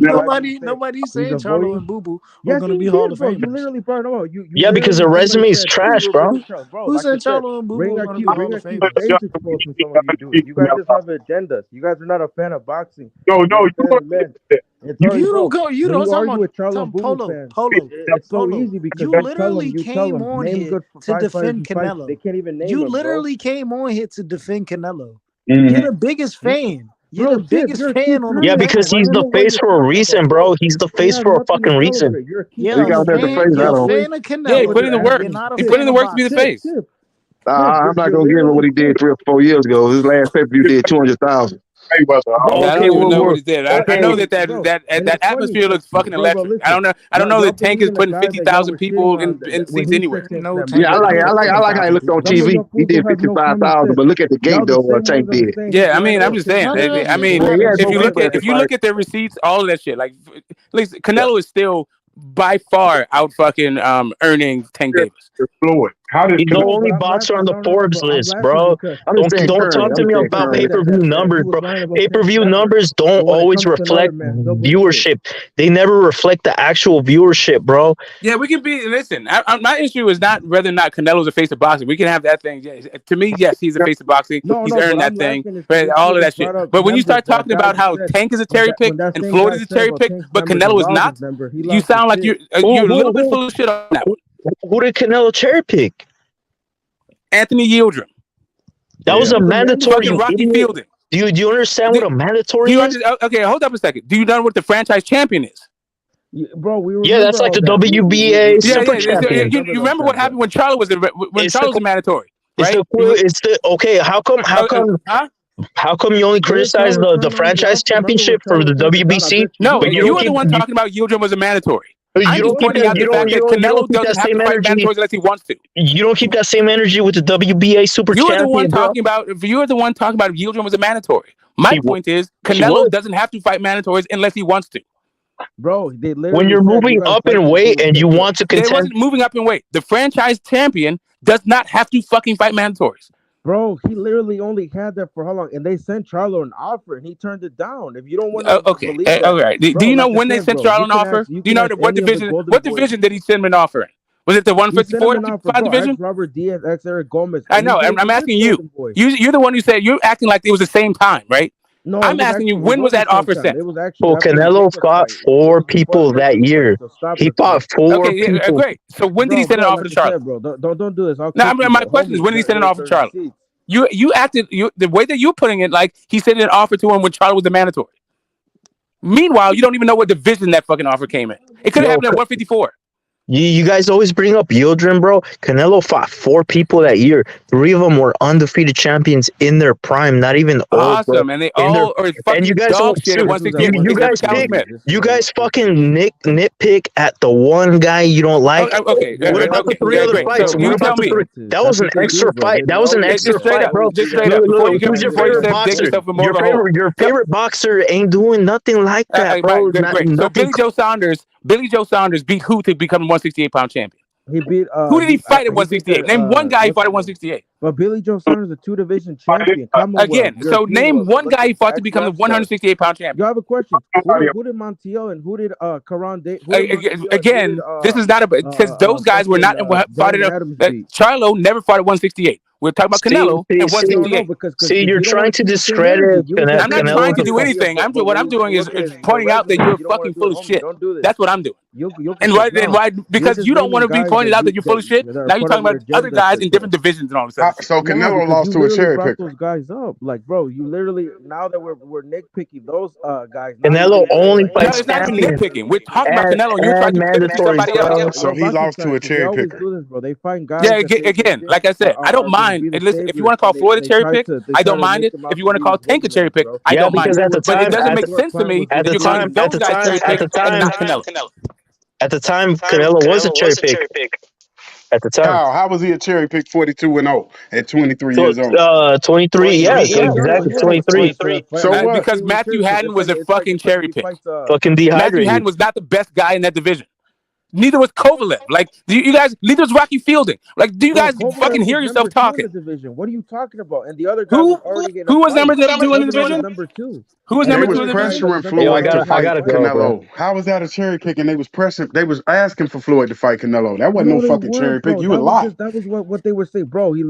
E: Hall of Fame.
C: Nobody's saying Charlo and Boo Boo are going to be Hall of Fame.
E: You literally brought them out.
F: Yeah, because their resume is trash, bro.
C: Who said Charlo and Boo Boo are going to be Hall of Fame?
E: You guys just have agendas. You guys are not a fan of boxing.
V: No,
C: you don't go. You don't argue with Charlo and Boo Boo. Polo.
E: It's so easy because
C: you literally came on here to defend Canelo.
E: They can't even name
C: you
E: him,
C: literally came on here to defend Canelo.
V: Mm-hmm.
C: You're the biggest fan. You're the biggest fan on.
F: Yeah, because he's the face for a reason, bro. He's the face for a fucking reason.
C: Yeah, you're a fan of Canelo.
D: Yeah, he put in the work. He put in the work to be the face.
N: I'm not gonna give him what he did 3 or 4 years ago. His last pay-per-view did 200,000.
D: I don't even know what he did. I know that atmosphere looks fucking electric. I don't know that Tank is putting 50,000 people in seats anywhere.
N: Yeah, I like how he looked on TV. He did 55,000, but look at the gate though. Tank did.
D: Yeah, I mean, I'm just saying. I mean, if you look at their receipts, all of that shit, like at least Canelo is still by far out fucking earning Tank Davis.
F: He's the only boxer on the Forbes list, bro. Don't talk to me about pay-per-view numbers, bro. Pay-per-view numbers don't always reflect viewership. They never reflect the actual viewership, bro.
D: Yeah, we can be. Listen, my issue is not whether or not Canelo's a face of boxing. We can have that thing. Yeah, to me, yes, he's a face of boxing. He's earned that thing, but all of that shit. But when you start talking about how Tank is a cherry pick and Floyd is a cherry pick, but Canelo is not, you sound like you're a little bit full of shit on that one.
F: Who did Canelo cherry pick?
D: Anthony Yildirim.
F: That was a mandatory.
D: Rocky Fielding.
F: Do you understand what a mandatory is?
D: Okay, hold up a second. Do you know what the franchise champion is?
E: Bro,
F: that's like the WBA super champion.
D: You remember what happened when Charlo was mandatory, right?
F: How come you only criticize the franchise championship for the WBC?
D: No, but you were the one talking about Yildirim was a mandatory. I'm just pointing out the fact that Canelo doesn't have to fight mandatories unless he wants to.
F: You don't keep that same energy with the WBA super champion.
D: You were the one talking about Yildirim was a mandatory. My point is Canelo doesn't have to fight mandatories unless he wants to.
E: Bro,
F: when you're moving up in weight and you want to contend,
D: they wasn't moving up in weight. The franchise champion does not have to fucking fight mandatories.
E: Bro, he literally only had that for how long? And they sent Charlo an offer, and he turned it down. If you don't want to believe that,
D: all right. Do you know when they sent Charlo an offer? Do you know what division? What division did he send him an offer in? Was it the 154 division?
E: Robert Diaz, Eric Gomez.
D: I know. I'm asking you. You're the one who said you're acting like it was the same time, right? No, I'm asking you, when was that offer sent?
F: Well, Canelo fought 4 people that year. He fought 4 people.
D: Yeah, great. So when did he send an offer to Charlo?
E: Don't do this.
D: My question is, when did he send an offer to Charlo? You acted the way that you're putting it, like he sent an offer to him when Charlo was the mandatory. Meanwhile, you don't even know what division that fucking offer came in. It could have happened at 154.
F: You guys always bring up Yildirim, bro. Canelo fought 4 people that year. 3 of them were undefeated champions in their prime, not even old, bro.
D: Awesome, and they all are
F: And
D: fucking
F: you guys
D: dog
F: don't
D: shit at 168.
F: you guys fucking nitpick at the one guy you don't like.
D: Okay,
F: What about the 3 other
D: great.
F: fights?
D: So
F: What
D: you
F: about
D: tell
F: the
D: me.
F: 3? That was an extra fight. That was an extra fight, bro.
D: Just straight up.
F: Look,
D: Before you
F: favorite
D: dig
F: boxer?
D: yourself in more of a hole.
F: Your favorite boxer ain't doing nothing like that, bro.
D: Great. So Billy Joe Saunders beat who to become the 168-pound champion?
E: He beat.
D: Who did he fight at 168? Name one guy he fought at 168.
E: But Billy Joe Saunders is a 2-division champion.
D: Again, so name one guy he fought to become the 168-pound champion.
E: You have a question. Who did Montiel and who did Karan?
D: Again, this is not about because those guys were not fought at. Charlo never fought at 168. We're talking about Canelo and 168.
F: See, you're trying to discredit Canelo.
D: I'm not trying to do anything. What I'm doing is pointing out that you're fucking full of shit. That's what I'm doing. And why? Because you don't want to be pointed out that you're full of shit. Now you're talking about other guys in different divisions and all of a sudden.
O: So Canelo lost to a cherry picker.
E: Those guys up, like, bro. You literally now that we're nitpicking those guys.
F: Canelo only fights
D: it's not nitpicking. We're talking about Canelo, and you're trying to pick somebody else.
O: So he lost to a cherry picker.
E: Bro, they find guys.
D: Yeah, again, like I said, I don't mind. Listen, if you want to call Floyd a cherry pick, I don't mind it. If you want to call Tank a cherry pick, I don't mind it. But it doesn't make sense to me that you're calling those guys cherry picks and not Canelo.
F: At the time, Canelo was a cherry pick. At the time,
O: how was he a cherry pick 42-0 at 23 years old?
F: 23, yeah, exactly, 23.
O: So what?
D: Because Matthew Haddon was a fucking cherry pick.
F: Fucking dehydrated.
D: Matthew Haddon was not the best guy in that division. Neither was Kovalev. Like, do you guys? Neither was Rocky Fielding. Like, do you guys fucking hear yourself talking?
E: What are you talking about? And the other guy
D: who was number 2 in the division?
E: Number 2.
D: Who was number 2 in the
O: division?
D: division?
O: Floyd to fight Canelo. How was that a cherry pick? And they was pressing. They was asking for Floyd to fight Canelo. That wasn't no fucking cherry pick. You a lie.
E: That was what they were saying, bro. He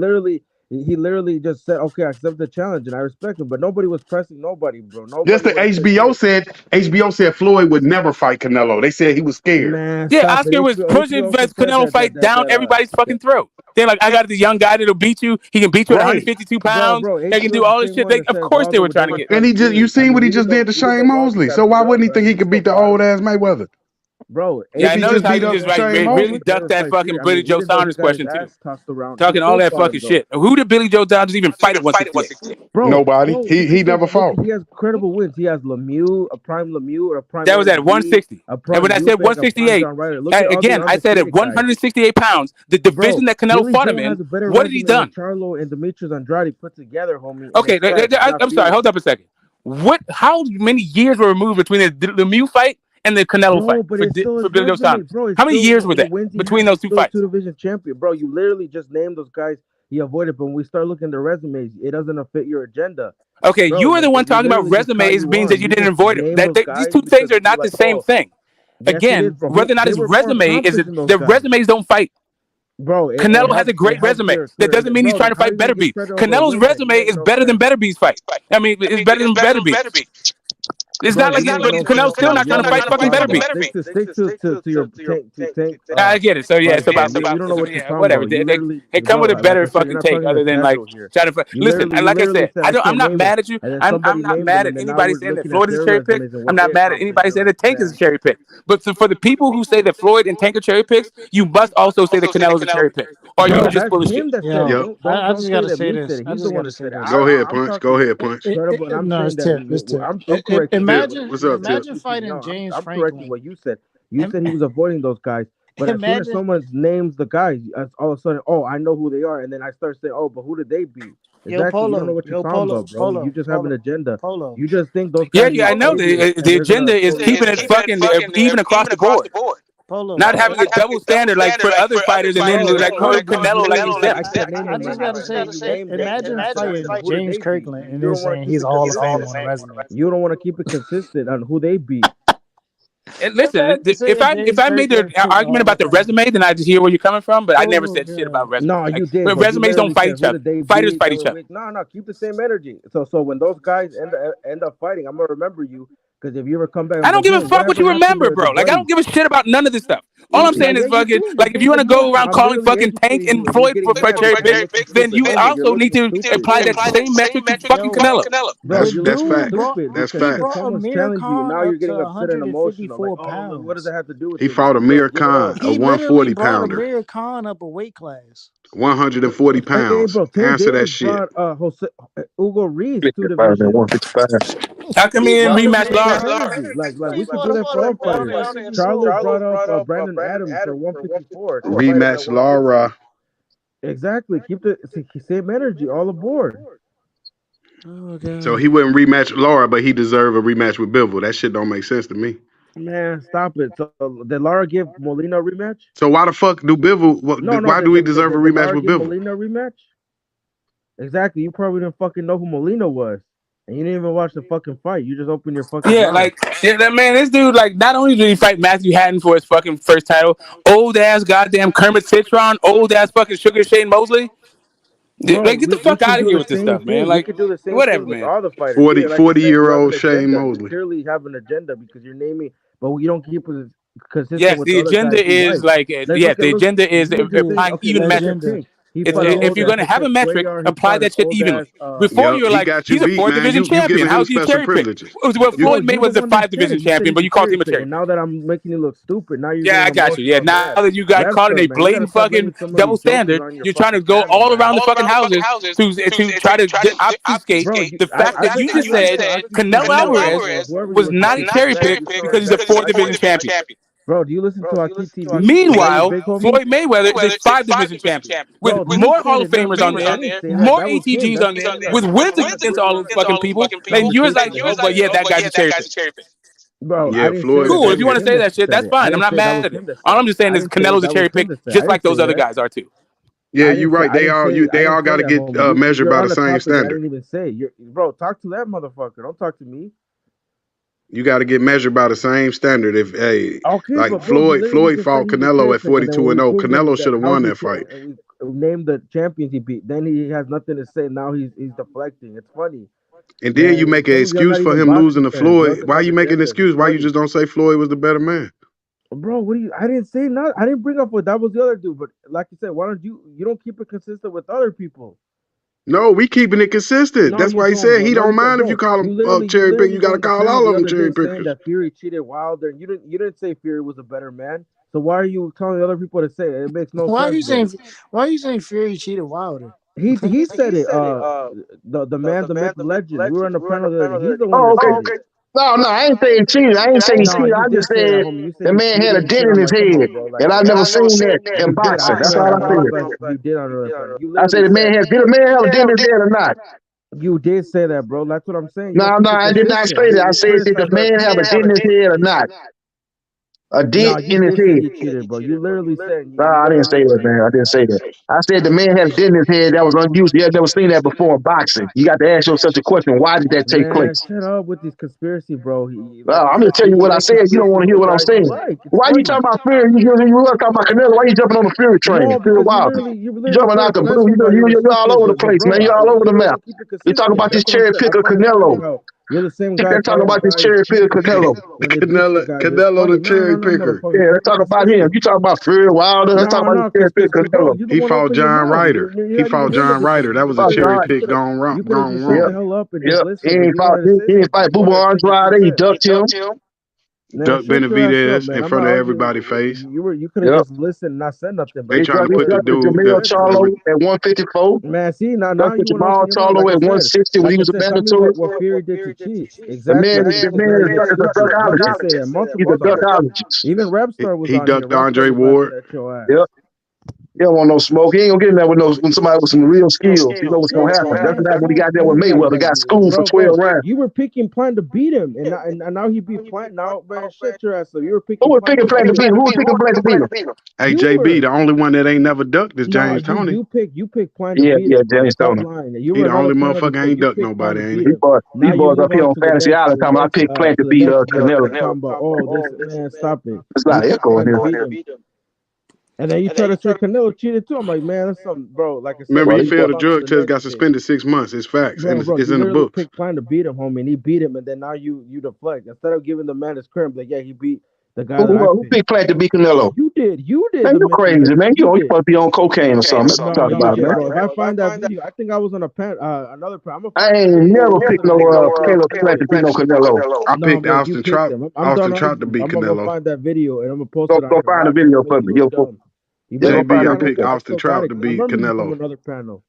E: literally just said, "Okay, I accept the challenge," and I respect him. But nobody was pressing nobody, bro.
O: Just the HBO said Floyd would never fight Canelo. They said he was scared.
E: Man,
D: yeah, Oscar was pushing Canelo fight down everybody's fucking throat. They're like, I got the young guy that'll beat you. He can beat you at 152 pounds. They can do all this shit. Of course they were trying to get.
O: And you seen what he just did to Shane Mosley. So why wouldn't he think he could beat the old ass Mayweather?
E: Bro,
D: yeah, I noticed how you just really ducked that fucking Billy Joe Saunders question too. Talking all that fucking shit. Who did Billy Joe Saunders even fight at 168?
O: Bro, nobody. He never fought.
E: He has credible wins. He has Lemieux, a prime Lemieux, or a prime.
D: That was at 160. And when I said 168, again, I said at 168 pounds, the division that Canelo fought him in. What had he done?
E: Charlo and Demetrius Andrade put together, homie.
D: Okay, I'm sorry. Hold up a second. How many years were removed between the Lemieux fight and the Canelo fight for Billy Joe Saunders? How many years were that between those 2 fights?
E: 2-division champion, bro. You literally just named those guys he avoided, but when we start looking at their resumes, it doesn't fit your agenda.
D: Okay, bro, you are the one talking about resumes means that you didn't avoid them. These 2 things are not the same thing. Again, whether or not his resume is it, the resumes don't fight.
E: Bro,
D: Canelo has a great resume. That doesn't mean he's trying to fight Beterbiev. Canelo's resume is better than Beterbiev's fight. I mean, it's better than Beterbiev. It's not like Canelo's still not trying to fight fucking Beterbiev.
E: Stick to your take.
D: I get it. So yeah, it's about
E: you don't know what you're talking
D: whatever.
E: about.
D: They come with a better fucking take other than like trying to. Listen, like I said, I'm not mad at you. I'm not mad at anybody saying that Floyd is a cherry pick. I'm not mad at anybody saying that Tank is a cherry pick. But for the people who say that Floyd and Tank are cherry picks, you must also say that Canelo's a cherry pick, or you're just full of shit.
C: I just gotta say this.
O: Go ahead, Punch. Go ahead, Punch.
C: No, it's Tip. Imagine fighting James
E: I'm
C: Franklin.
E: correcting what you said. You said he was avoiding those guys. But as soon as someone names the guys, all of a sudden, oh, I know who they are. And then I start saying, oh, but who did they beat? Exactly. You don't know what you're talking about, bro. You just have an agenda. You just think those guys.
D: Yeah, I know. The agenda is keeping it fucking even across the board. Not having a double standard like for other fighters and then like Canelo like he's dead.
C: I just gotta say, imagine fighting James Kirkland and then saying he's all of fame on the resume.
E: You don't want to keep it consistent on who they beat.
D: And listen, if I made the argument about the resume, then I just hear where you're coming from. But I never said shit about resume.
E: No, you did.
D: But resumes don't fight each other. Fighters fight each other.
E: No, keep the same energy. So when those guys end up fighting, I'm gonna remember you. Because if you ever come back,
D: I don't give a fuck what you remember, bro. Like I don't give a shit about none of this stuff. All I'm saying is fucking like if you want to go around calling fucking Tank and Floyd for cherry picks, then you also need to apply that same metric to fucking Canelo.
U: That's fact. That's fact.
C: Someone's challenging you, now you're getting upset and emotional. Like, oh, what does that have to do with
O: He
C: it?
O: fought Amir Khan, a 140 pounder.
C: Amir Khan up a weight class.
O: 140 pounds. Answer that shit.
U: Hugo Reeves to division.
F: 155.
D: How come he didn't rematch Lara?
U: Like we could do that for all fighters. Charlo brought up Brandon Adams for 154.
O: Rematch Lara.
U: Exactly. Keep the same energy all aboard.
C: Oh, God.
O: So he wouldn't rematch Lara, but he deserved a rematch with Bivol. That shit don't make sense to me.
U: Man, stop it. So did Lara give Molina a rematch?
O: So why the fuck do Bivol? Why do he deserve a rematch with Bivol?
U: Molina a rematch? Exactly. You probably didn't fucking know who Molina was, and you didn't even watch the fucking fight. You just opened your fucking mouth.
D: That man, this dude, like, not only did he fight Matthew Hatton for his fucking first title, old ass goddamn Kermit Citron, old ass fucking Sugar Shane Mosley.
U: Bro,
D: like, get the fuck out of here with this stuff, man. Like,
U: we could do the same
D: whatever,
U: thing with
D: man.
U: all the fighters.
O: 40-year-old Shane Mosley.
U: You clearly have an agenda because you're naming, but you don't keep it consistent.
D: Yes,
U: with
D: the agenda is like, the agenda is applying even metrics. If you're going to have a metric, apply that shit evenly. Before you're like, he's a 4th-division champion. How's he a cherry pick? Well, Floyd May was a 5th-division champion, but you called him a cherry pick.
U: And now that I'm making you look stupid, now you're
D: I got you. Yeah, now that you got caught in a blatant fucking double standard, you're trying to go all around the fucking houses to try to obfuscate the fact that you just said Canelo Alvarez was not a cherry pick because he's a 4th-division champion.
U: Bro, do you listen to Aki TV?
D: Meanwhile, Floyd Mayweather is a 5th-division champion with more Hall of Famers on there, more ATGs on there, with wins against all those fucking people. And you're like, oh, but yeah, that guy's a cherry pick.
U: Bro,
O: yeah, Floyd.
D: Cool. If you want to say that shit, that's fine. I'm not mad at it. All I'm just saying is Canelo's a cherry pick, just like those other guys are too.
O: Yeah, you're right. They all got to get measured by the same standard.
U: I didn't even say, bro. Talk to that motherfucker. Don't talk to me.
O: You got to get measured by the same standard. If Floyd fought Canelo at 42-0, Canelo should have won that fight.
U: Name the champions he beat. Then he has nothing to say. Now he's deflecting. It's funny.
O: And then you make an excuse for him losing to Floyd. Why you making an excuse? Why you just don't say Floyd was the better man?
U: Bro, what do you? I didn't say not. I didn't bring up what that was the other dude. But like you said, why don't you don't keep it consistent with other people?
O: No, we keeping it consistent. That's why he said he don't mind if you call him cherry pick. You got to call all of them cherry pickers.
U: That Fury cheated Wilder, and you didn't say Fury was a better man. So why are you telling other people to say it? It makes no sense.
C: Why are you saying Fury cheated Wilder?
U: He said it. The man, the myth, the legend. We were on the panel. He's the one.
N: Okay. No, I ain't saying cheating. I ain't saying cheating. I just said the man had a dent in his head, and I never seen that in boxing. That's all I said.
U: You did on the
N: I said did a man have a dent in his head or not?
U: You did say that, bro. That's what I'm saying.
N: No, I did not say that. I said did the man have a dent in his head or not? A dent in his head.
U: You cheated, bro. You literally said.
N: No, I didn't say that, man. I didn't say that. I said the man had a dent in his head that was unusual. You had never seen that before in boxing. You got to ask yourself the question: why did that take place?
U: Shut up with this conspiracy, bro.
N: I'm just telling you what I said. You don't want to hear what I'm saying. Why you talking about Fury? You want to talk about Canelo? Why you jumping on the Fury train? Fury Wilder. You jumping out the blue. You're all over the place, man. You're all over the map. You talking about this cherry pick of Canelo.
U: You're the same guy.
N: Let's talk about this cherry picker Canelo.
O: Canelo the cherry picker.
N: Yeah, let's talk about him. You talk about Fury Wilder. Let's talk about the cherry picker Canelo.
O: He fought John Ryder. That was a cherry pick gone wrong.
N: Yep. He ain't fight Bubba Andrade. He ducked him.
O: Duck Benavidez in front of everybody's face.
U: You could have just listened and not said nothing.
O: They trying to put the dude
N: Charlo at 154.
U: Man, see now you
N: Jamal Charlo at 160 when he was a mandatory.
U: What Fury did to cheat? Exactly.
N: The man is a duckologist. He's a duckologist.
U: Even RAPSTAR was
O: he ducked Andre Ward.
N: Yep. He don't want no smoke. He ain't gonna get in there with somebody with some real skills. You know what's gonna happen. That's what happened when he got there with Mayweather. Got schooled for 12 rounds.
U: You were picking Plant to beat him, and now he beat Plant. Now, man, shut your ass up. You were picking.
N: Who was picking Plant to beat him? Who was picking Plant to beat him?
O: Hey, JB, the only one that ain't never ducked is James Toney.
U: You picked Plant to beat him.
N: Yeah, James Toney.
O: He the only motherfucker ain't ducked nobody, ain't he?
N: These boys up here on Fantasy Island talking about I picked Plant to beat Canelo.
U: This man, stop it.
N: It's not echo in here.
U: And then you try to say Canelo cheated too. I'm like, man, that's something, bro. Like I said,
O: remember, he failed a drug test, got suspended 6 months. It's facts, and it's in the book.
U: Pick Plan to beat him, homie, and he beat him, and then now you deflect instead of giving the man his credit. Like, yeah, he beat the guy.
N: Who picked Plan to beat Canelo?
U: You
E: did. You did.
U: Man, you crazy, man. You supposed to be on cocaine or something. Let's talk about it, man.
E: Bro, if I find that video, I think I was on another panel.
U: I ain't never picked no Caleb Plant to beat no Canelo.
V: I picked Austin Trout. Austin Trout to beat
E: I'm gonna
V: Canelo.
E: find that video and I'm gonna post it.
U: Go find the video for me.
V: JB, I picked Austin Trout to beat Canelo.
E: From another panel.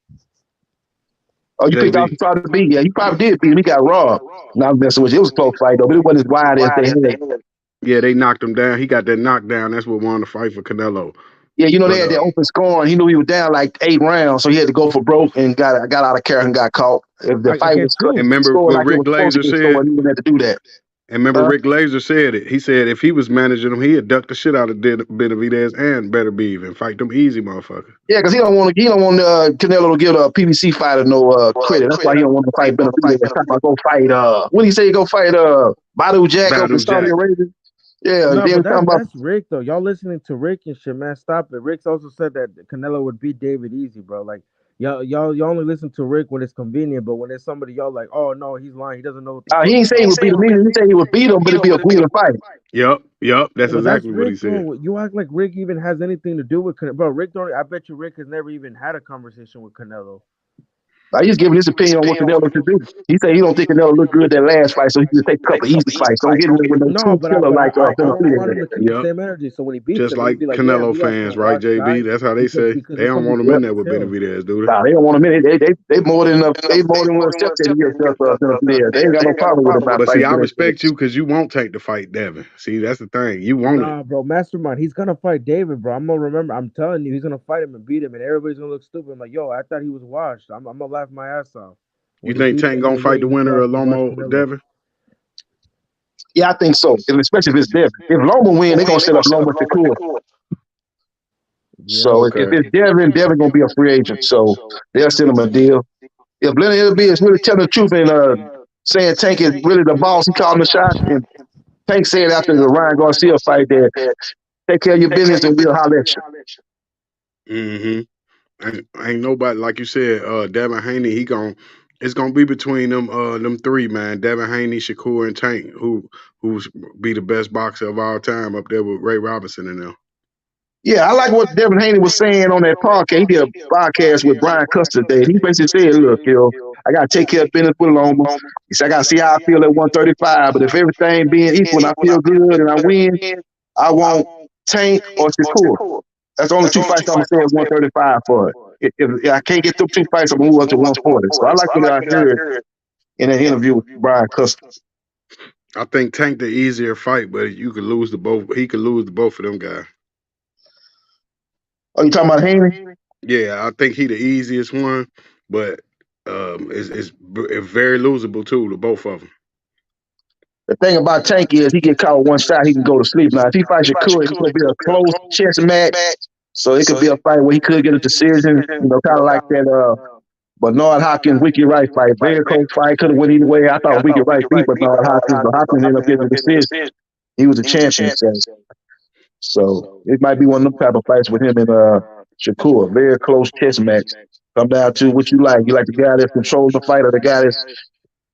U: Oh, you picked Austin Trout to beat? Yeah, you probably did beat him. He got robbed. Now I'm messing with you. It was a close fight though, but it wasn't as wide as they had.
V: Yeah, they knocked him down. He got that knockdown. That's what won the fight for Canelo.
U: Yeah, you know, they had that open scoring. He knew he was down like 8 rounds, so he had to go for broke and got out of character and got caught. If the fight was
V: and remember what Rick Glazer said?
U: He didn't have to do that.
V: And remember Rick Glazer said it. He said if he was managing him, he'd duck the shit out of Benavidez and Better Beef and fight them easy motherfuckers.
U: Yeah, because he don't want Canelo to give a PBC fighter no credit. That's why he don't want to fight Benavidez. He's talking about go fight. What do you say? Go fight Badu Jack up in Saudi Arabia. Yeah,
E: that's Rick though. Y'all listening to Rick and shit, man. Stop it. Rick's also said that Canelo would beat David easy, bro. Like y'all only listen to Rick when it's convenient, but when there's somebody y'all like, oh no, he's lying. He doesn't know what
U: he ain't say he would beat him either. He said he would beat him, but it'd be a Guida fight.
V: Yep. That's exactly what he said.
E: Bro. You act like Rick even has anything to do with Canelo. Bro, I bet you Rick has never even had a conversation with Canelo.
U: He's giving his opinion on what Canelo should do. He said he don't think Canelo looked good that last fight, so he just take a couple easy fights. Don't get him with no killer like
E: I don't want him to keep the same energy. So when he beats
V: just
E: him,
V: like Canelo fans, right, JB? That's how they say. They don't want him in there with Benavidez, do they?
U: Nah, they don't want him in there. They more than enough. They more than what accept that he just Benavidez. They ain't got no problem with him.
V: But see, I respect you because you won't take the fight, Devin. See, that's the thing. You won't.
E: Nah, bro, Mastermind. He's gonna fight David, bro. I'm gonna remember. I'm telling you, he's gonna fight him and beat him, and everybody's gonna look stupid. I'm like, yo, I thought he was washed. I'm gonna laugh my ass off.
V: You think Tank gonna fight the winner of Loma Devin?
U: Yeah, I think so. Especially if it's Devin. If Loma win, they're gonna set up Loma Shakur. So if it's Devin gonna be a free agent. So they'll send him a deal. If Lenny L.B. is really telling the truth and saying Tank is really the boss, he called him the shot. And Tank said after the Ryan Garcia fight that take care of your business and we'll holler at you.
V: Ain't nobody, like you said, Devin Haney, it's gonna be between them three, man. Devin Haney, Shakur, and Tank, who's be the best boxer of all time up there with Ray Robinson and them.
U: Yeah, I like what Devin Haney was saying on that podcast. He did a podcast with Brian Custer today. He basically said, look, I gotta take care of business with Loma. He said, I gotta see how I feel at 135, but if everything being equal and I feel good and I win, I want Tank or Shakur. That's the only 2 fights I'm gonna say is 135 for it. If I can't get through 2 fights, I'm gonna move up to 140. So I like what I heard in an interview with Brian Custer.
V: I think Tank the easier fight, but you could lose to both. He could lose to both of them guys.
U: Oh, you talking about Haney?
V: Yeah, I think he the easiest one, but it's very losable too to both of them.
U: The thing about Tank is he get caught with one shot, he can go to sleep. Now, if he fights Shakur, it's going to be a close chess match. So it could be a fight where he could get a decision, kind of like that Bernard Hopkins, Wiki Wright fight. Very close fight, could have went either way. I thought Wiki Wright beat Bernard Hopkins, but Hopkins ended up getting a decision. He was a champion, so it might be one of them type of fights with him and Shakur. Very close chess match. Come down to what you like. You like the guy that controls the fight or the guy that's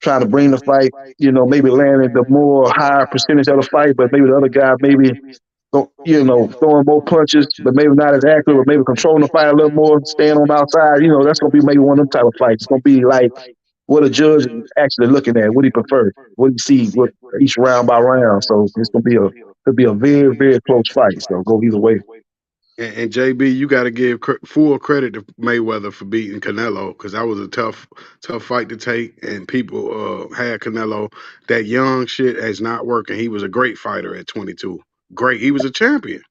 U: trying to bring the fight, maybe landing the more higher percentage of the fight, but maybe the other guy throwing more punches, but maybe not as accurate, but maybe controlling the fight a little more, staying on the outside. That's going to be maybe one of them type of fights. It's going to be like what a judge is actually looking at, what he prefers, what he sees, what each round by round. So it's going to be a very, very close fight. So go either way.
V: And JB, you got to give full credit to Mayweather for beating Canelo, because that was a tough fight to take, and people had Canelo. That young shit is not working. He was a great fighter at 22. Great. He was a champion.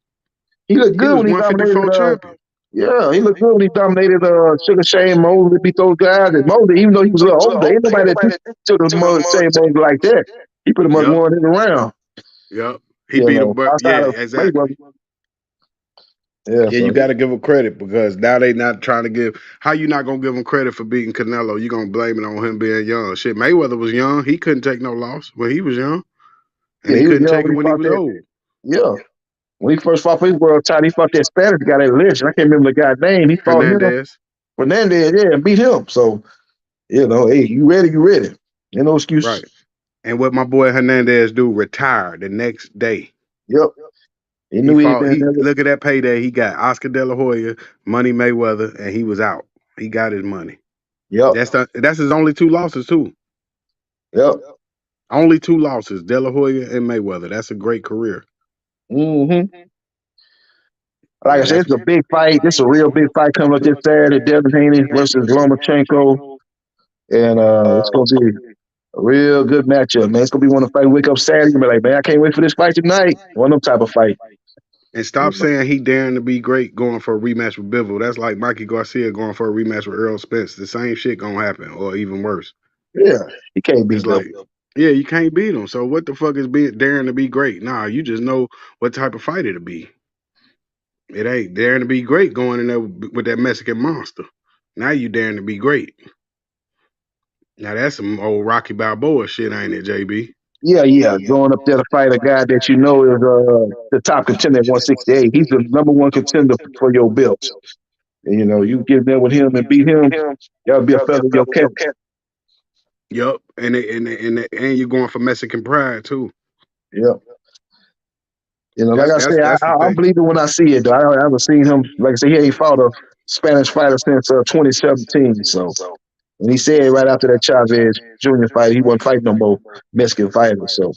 U: He looked good when he dominated.
V: Champion.
U: Yeah, he looked good when he dominated Sugar Shane Mosley, beat those guys. And Mosley, even though he was a little older, ain't nobody that took the Shane Mosley like that. He pretty much won his round.
V: Yep. He beat him, but exactly. Yeah, you got to give him credit, because now they not trying to give. How you not gonna give him credit for beating Canelo? You gonna blame it on him being young? Shit, Mayweather was young. He couldn't take no loss when he was young, and he couldn't take it when he was old.
U: Yeah, when he first fought for his world title, he fought that Spanish guy that legend. I can't remember the guy's name. He fought Fernandez, and beat him. So hey, you ready? You ready? Ain't no excuse.
V: Right. And what my boy Hernandez do? Retire the next day.
U: Yep. He knew he'd been
V: He
U: there.
V: look at that payday. He got Oscar De La Hoya, Money Mayweather, and he was out. He got his money.
U: Yep.
V: That's his only 2 losses too.
U: Yep.
V: Only 2 losses, De La Hoya and Mayweather. That's a great career.
U: Mm-hmm. Like I said, it's a big fight. This is a real big fight coming up this Saturday. Devin Haney versus Lomachenko. And it's going to be a real good matchup, man. It's going to be one of the fights. Wake up Saturday and be like, man, I can't wait for this fight tonight. One of them type of fight.
V: And stop saying he daring to be great going for a rematch with Bivol. That's like Mikey Garcia going for a rematch with Errol Spence. The same shit going to happen, or even worse.
U: Yeah, he can't beat Bivol.
V: Yeah, you can't beat him. So what the fuck is daring to be great? Nah, you just know what type of fight it'll be. It ain't daring to be great going in there with that Mexican monster. Now you daring to be great. Now that's some old Rocky Balboa shit, ain't it, JB?
U: Yeah. Going up there to fight a guy that you know is the top contender at 168. He's the number 1 contender for your belts. And, you know, you get there with him and beat him, that'll be a feather in your cap.
V: Yep. And you're going for Mexican pride too.
U: Yep. You know, like I said, I believe it when I see it, though. I haven't seen him, like I said, he ain't fought a Spanish fighter since 2017. So, and he said right after that Chavez Jr. fight, he wasn't fighting no more Mexican fighters. So,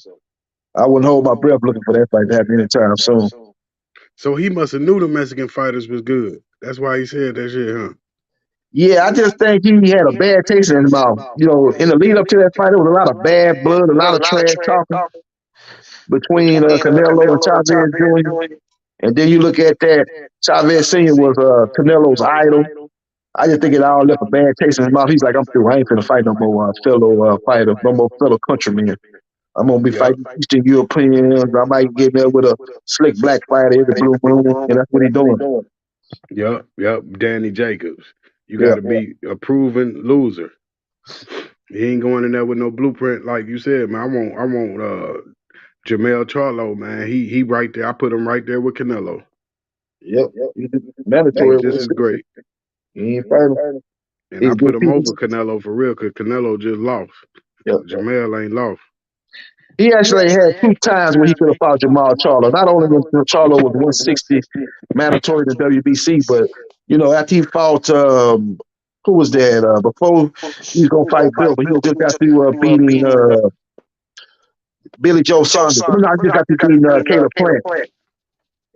U: I wouldn't hold my breath looking for that fight to happen anytime soon.
V: So, he must have knew the Mexican fighters was good. That's why he said that shit, huh?
U: Yeah, I just think he had a bad taste in his mouth. You know, in the lead up to that fight, there was a lot of bad blood, a lot of trash talking between Canelo and Chavez Jr. And then you look at that, Chavez Sr. was Canelo's idol. I just think it all left a bad taste in his mouth. He's like, I'm through. I ain't finna fight no more fellow fighters, no more fellow countrymen. I'm gonna be fighting Eastern Europeans. I might get there with a slick black fighter every blue moon, and that's what he's doing.
V: Yep. Danny Jacobs. You got to be a proven loser. He ain't going in there with no blueprint, like you said, man. I want Jermell Charlo, man. He right there. I put him right there with Canelo.
U: Yep. Mandatory.
V: This is great.
U: He ain't fighting.
V: And I put him over Canelo for real, because Canelo just lost. Jermell ain't lost.
U: He actually had 2 times when he could have fought Jermall Charlo. Not only when Charlo was 160 mandatory to WBC, but, you know, after he fought, who was that? Before he was going to fight Bill, but he just got through beating Billy Joe Saunders. I mean, I just got through beating Caleb Plant.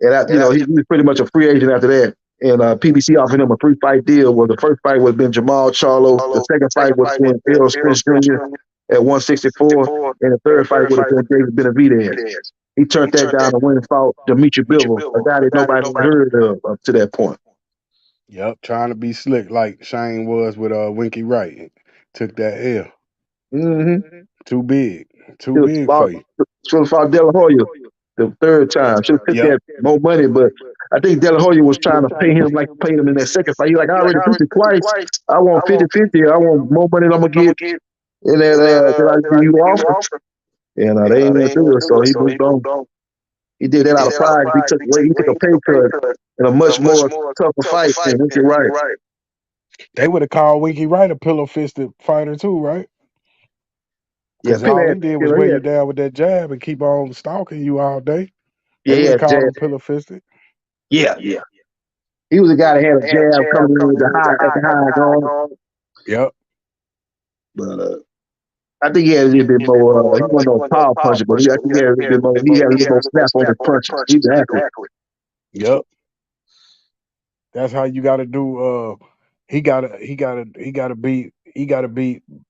U: And, you know, he was pretty much a free agent after that. And PBC offered him a 3-fight deal. Well, the first fight would have been Jermall Charlo. The second fight would have been Errol Spence Jr. at 164. And the third fight would have been David Benavidez. He turned that down and went and fought Dimitri Bivol, a guy that nobody heard of up to that point.
V: Yep, trying to be slick like Shane was with Winky Wright. Took that L.
U: Mm-hmm.
V: Too big for you.
U: Should have fought De La Hoya the third time. Should have took that more money, but I think De La Hoya was trying to pay him like paying him in that second fight. He's like, I already beat you twice. I want 50-50. I want more money than I'm gonna get in that I give you offer. And they ain't gonna do it, so he moved on. He did that out of pride. He took a pay cut in a much more tougher fight than Winky Wright.
V: They would have called Winky Wright a pillow-fisted fighter too, right? Because all he did was weigh you down with that jab and keep on stalking you all day. They would have called him pillow-fisted.
U: Yeah. He was a guy that had a jab coming in with the high on.
V: Yep.
U: But I think he had a little bit more. He wasn't no power puncher, but I think he had a little bit more. He had a little more snap on his punches. He's accurate.
V: Yep. That's how you got to do. He got to beat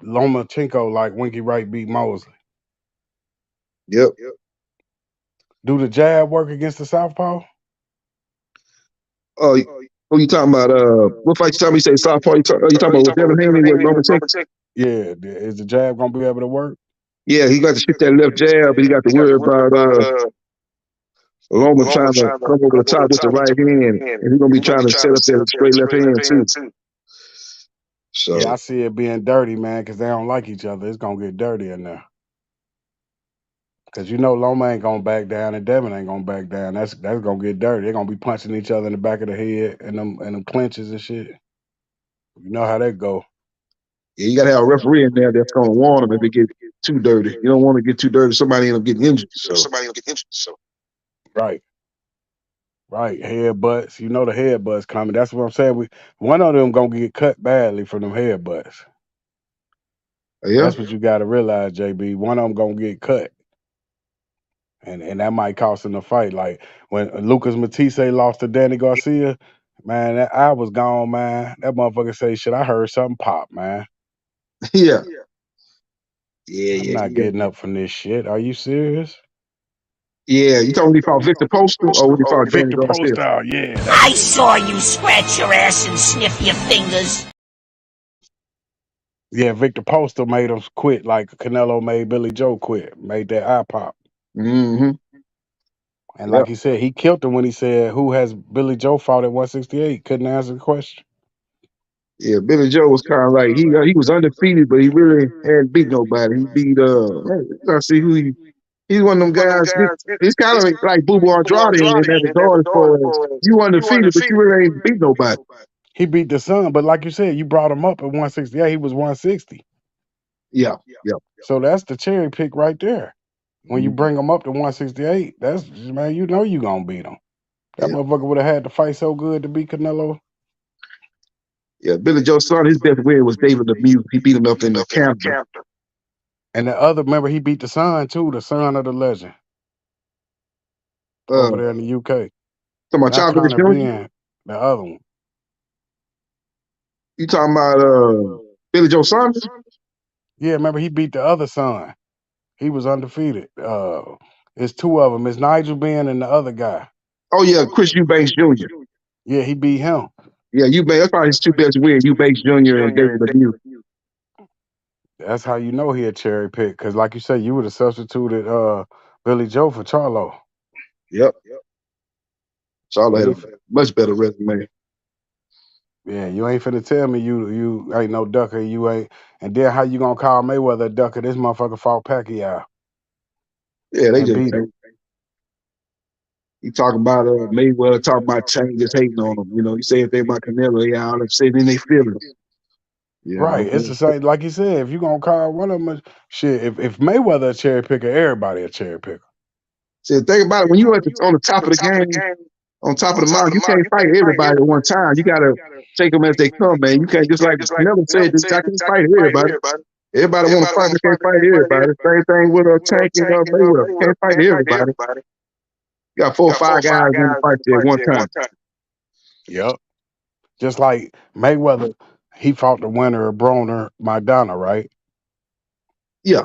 V: Lomachenko like Winky Wright beat Mosley.
U: Yep.
V: Do the jab work against the southpaw?
U: Oh, who you talking about? What fight you talking about? You say southpaw? You talking about Devin Haney with Lomachenko?
V: Yeah. Is the jab gonna be able to work?
U: Yeah, he got to shoot that left jab, but he got to worry about Loma trying to come over the top with the right hand, and he's gonna be trying to set up that straight left hand too. So
V: yeah, I see it being dirty, man, because they don't like each other. It's gonna get dirty in there. Because you know Loma ain't gonna back down and Devin ain't gonna back down. That's gonna get dirty. They're gonna be punching each other in the back of the head and them clinches and shit. You know how that go.
U: Yeah, you gotta have a referee in there that's gonna warn them if it get too dirty. You don't want to get too dirty. Somebody end up getting injured. So
V: right. Right, headbutts. You know the headbutts coming. That's what I'm saying. One of them gonna get cut badly from them headbutts.
U: Yeah.
V: That's what you got to realize, JB. One of them gonna get cut, and that might cost him the fight. Like when Lucas Matisse lost to Danny Garcia, man, that eye was gone, man. That motherfucker say, "Shit, I heard something pop, man."
U: Yeah.
V: I'm not getting up from this shit. Are you serious?
U: Yeah, you talking when he fought Victor Postal or when he fought Danny
V: Victor
U: Garcia?
V: Postal, yeah.
H: I saw you scratch your ass and sniff your fingers.
V: Yeah, Victor Postal made him quit like Canelo made Billy Joe quit. Made that eye pop.
U: Mm-hmm.
V: And like he said, he killed him when he said, "Who has Billy Joe fought at 168?" Couldn't answer the question.
U: Yeah, Billy Joe was kind of like he was undefeated, but he really hadn't beat nobody. He beat I see who he's one of them guys. He's kind of like Boo Boo Andrade in that regard, as far as you undefeated, but you really ain't beat nobody.
V: He beat the Sun, but like you said, you brought him up at 168. He was 160.
U: Yeah.
V: So that's the cherry pick right there. When you bring him up to 168, that's, man, you know you gonna beat him. That motherfucker would have had to fight so good to beat Canelo.
U: Yeah, Billy Joe's son, his best win was David Lemieux. He beat him up in Canada.
V: And the other, remember, he beat the Son too, the son of the legend. Over there in the UK.
U: Talking about Charles
V: Jr.? The other one.
U: You talking about Billy Joe Saunders?
V: Yeah, remember he beat the other son. He was undefeated. It's two of them. It's Nigel Benn and the other guy.
U: Oh yeah, Chris Eubanks Jr.
V: Yeah, he beat him.
U: Yeah, Eubanks. That's probably his two best wins. Eubanks Jr. and David Lemieux.
V: That's how you know he a cherry pick, because like you said, you would have substituted Billy Joe for Charlo.
U: Yep. Charlo had a much better resume.
V: Yeah, you ain't finna tell me you ain't no ducker. You ain't, and then how you gonna call Mayweather a ducker? This motherfucker fought Pacquiao.
U: Yeah, they just
V: beat him.
U: You talk about Mayweather, talk about Tank, just hating on him. You know, you say anything about Canelo, yeah, all them saying in their feelings. Yeah,
V: right, it's the same. Like you said, if you gonna call one of them, shit. If Mayweather a cherry picker, everybody a cherry picker.
U: See, think about it. When you on the top of the game, on top of the mountain, you can't fight everybody at one time. You gotta take them as they come, man. You can't just like Canelo said, I can't fight everybody. Everybody want to fight, but can't fight everybody. Same thing with Tank and Mayweather. Can't fight everybody. You got 4 or 5 guys in the fight at one time.
V: Yep. Just like Mayweather, he fought the winner of Broner Maidana, right?
U: Yeah.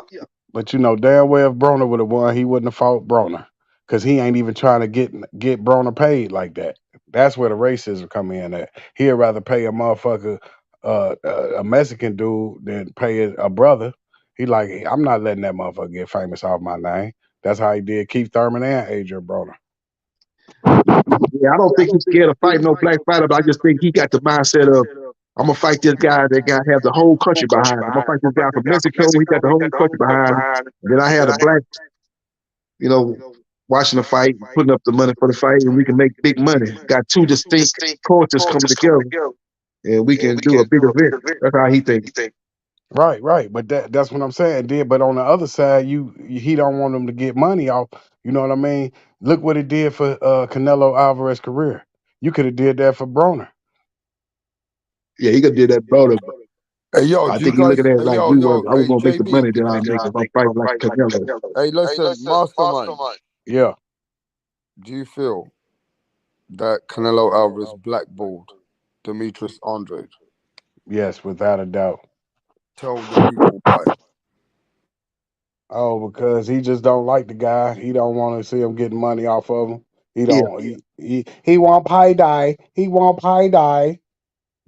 V: But you know damn well if Broner would have won, he wouldn't have fought Broner, because he ain't even trying to get Broner paid like that. That's where the racism come in at. He'd rather pay a motherfucker, a Mexican dude, than pay a brother. He like, I'm not letting that motherfucker get famous off my name. That's how he did Keith Thurman and Adrian Broner.
U: Yeah, I don't think he's scared of fighting no black fighter, but I just think he got the mindset of, I'm gonna fight this guy that got have the whole country behind him. I'm gonna fight this guy from Mexico, he got the whole country behind him. And then I had a black, watching the fight, putting up the money for the fight, and we can make big money. Got two distinct cultures coming together, and we can do a big event. That's how he thinks.
V: Right. But that's what I'm saying. But on the other side, he don't want them to get money off. You know what I mean? Look what it did for Canelo Alvarez's career. You could have did that for Broner.
U: Yeah, he could have did that, Broner.
G: Hey, yo,
U: I think he looking at it like I was gonna make the money that I make if I'm fighting like Canelo.
G: Hey, listen, Mastermind.
V: Yeah.
G: Do you feel that Canelo Alvarez blackballed Demetrius Andrade?
V: Yes, without a doubt.
G: Tell the people why.
V: Oh, because he just don't like the guy. He don't want to see him getting money off of him. He don't. Yeah. He want pie die. He want pie die.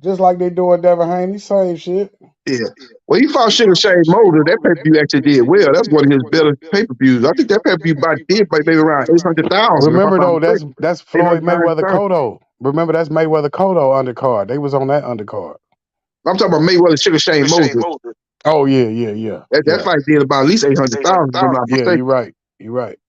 V: Just like they doing Devin Haney, same shit.
U: Yeah. Well, he fought Sugar Shane Moser. That pay-per-view actually did well. That's one of his better pay-per-views. I think that pay-per-view did maybe around 800,000.
V: Remember though, that's Floyd Mayweather Cotto. Remember that's Mayweather Cotto undercard. They was on that undercard.
U: I'm talking about Mayweather Sugar Shane Moser.
V: Oh yeah.
U: That fight did about at least 800,000. If I'm not mistaken.
V: Yeah, you're right.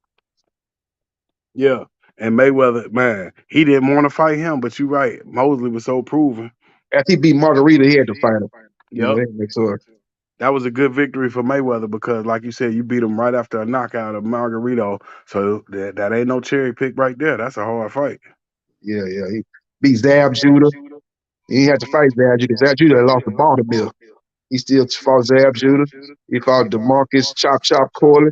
V: Yeah, and Mayweather, man, he didn't want to fight him, but you're right. Mosley was so proven.
U: After he beat Margarita, he had to fight him.
V: Yep. That was a good victory for Mayweather because, like you said, you beat him right after a knockout of Margarito. So that ain't no cherry pick right there. That's a hard fight.
U: Yeah. He beat Zab Judah. He had to fight Zab Judah. Zab Judah lost the Baltimore. He still fought Zab Judah. He fought DeMarcus Chop Corley.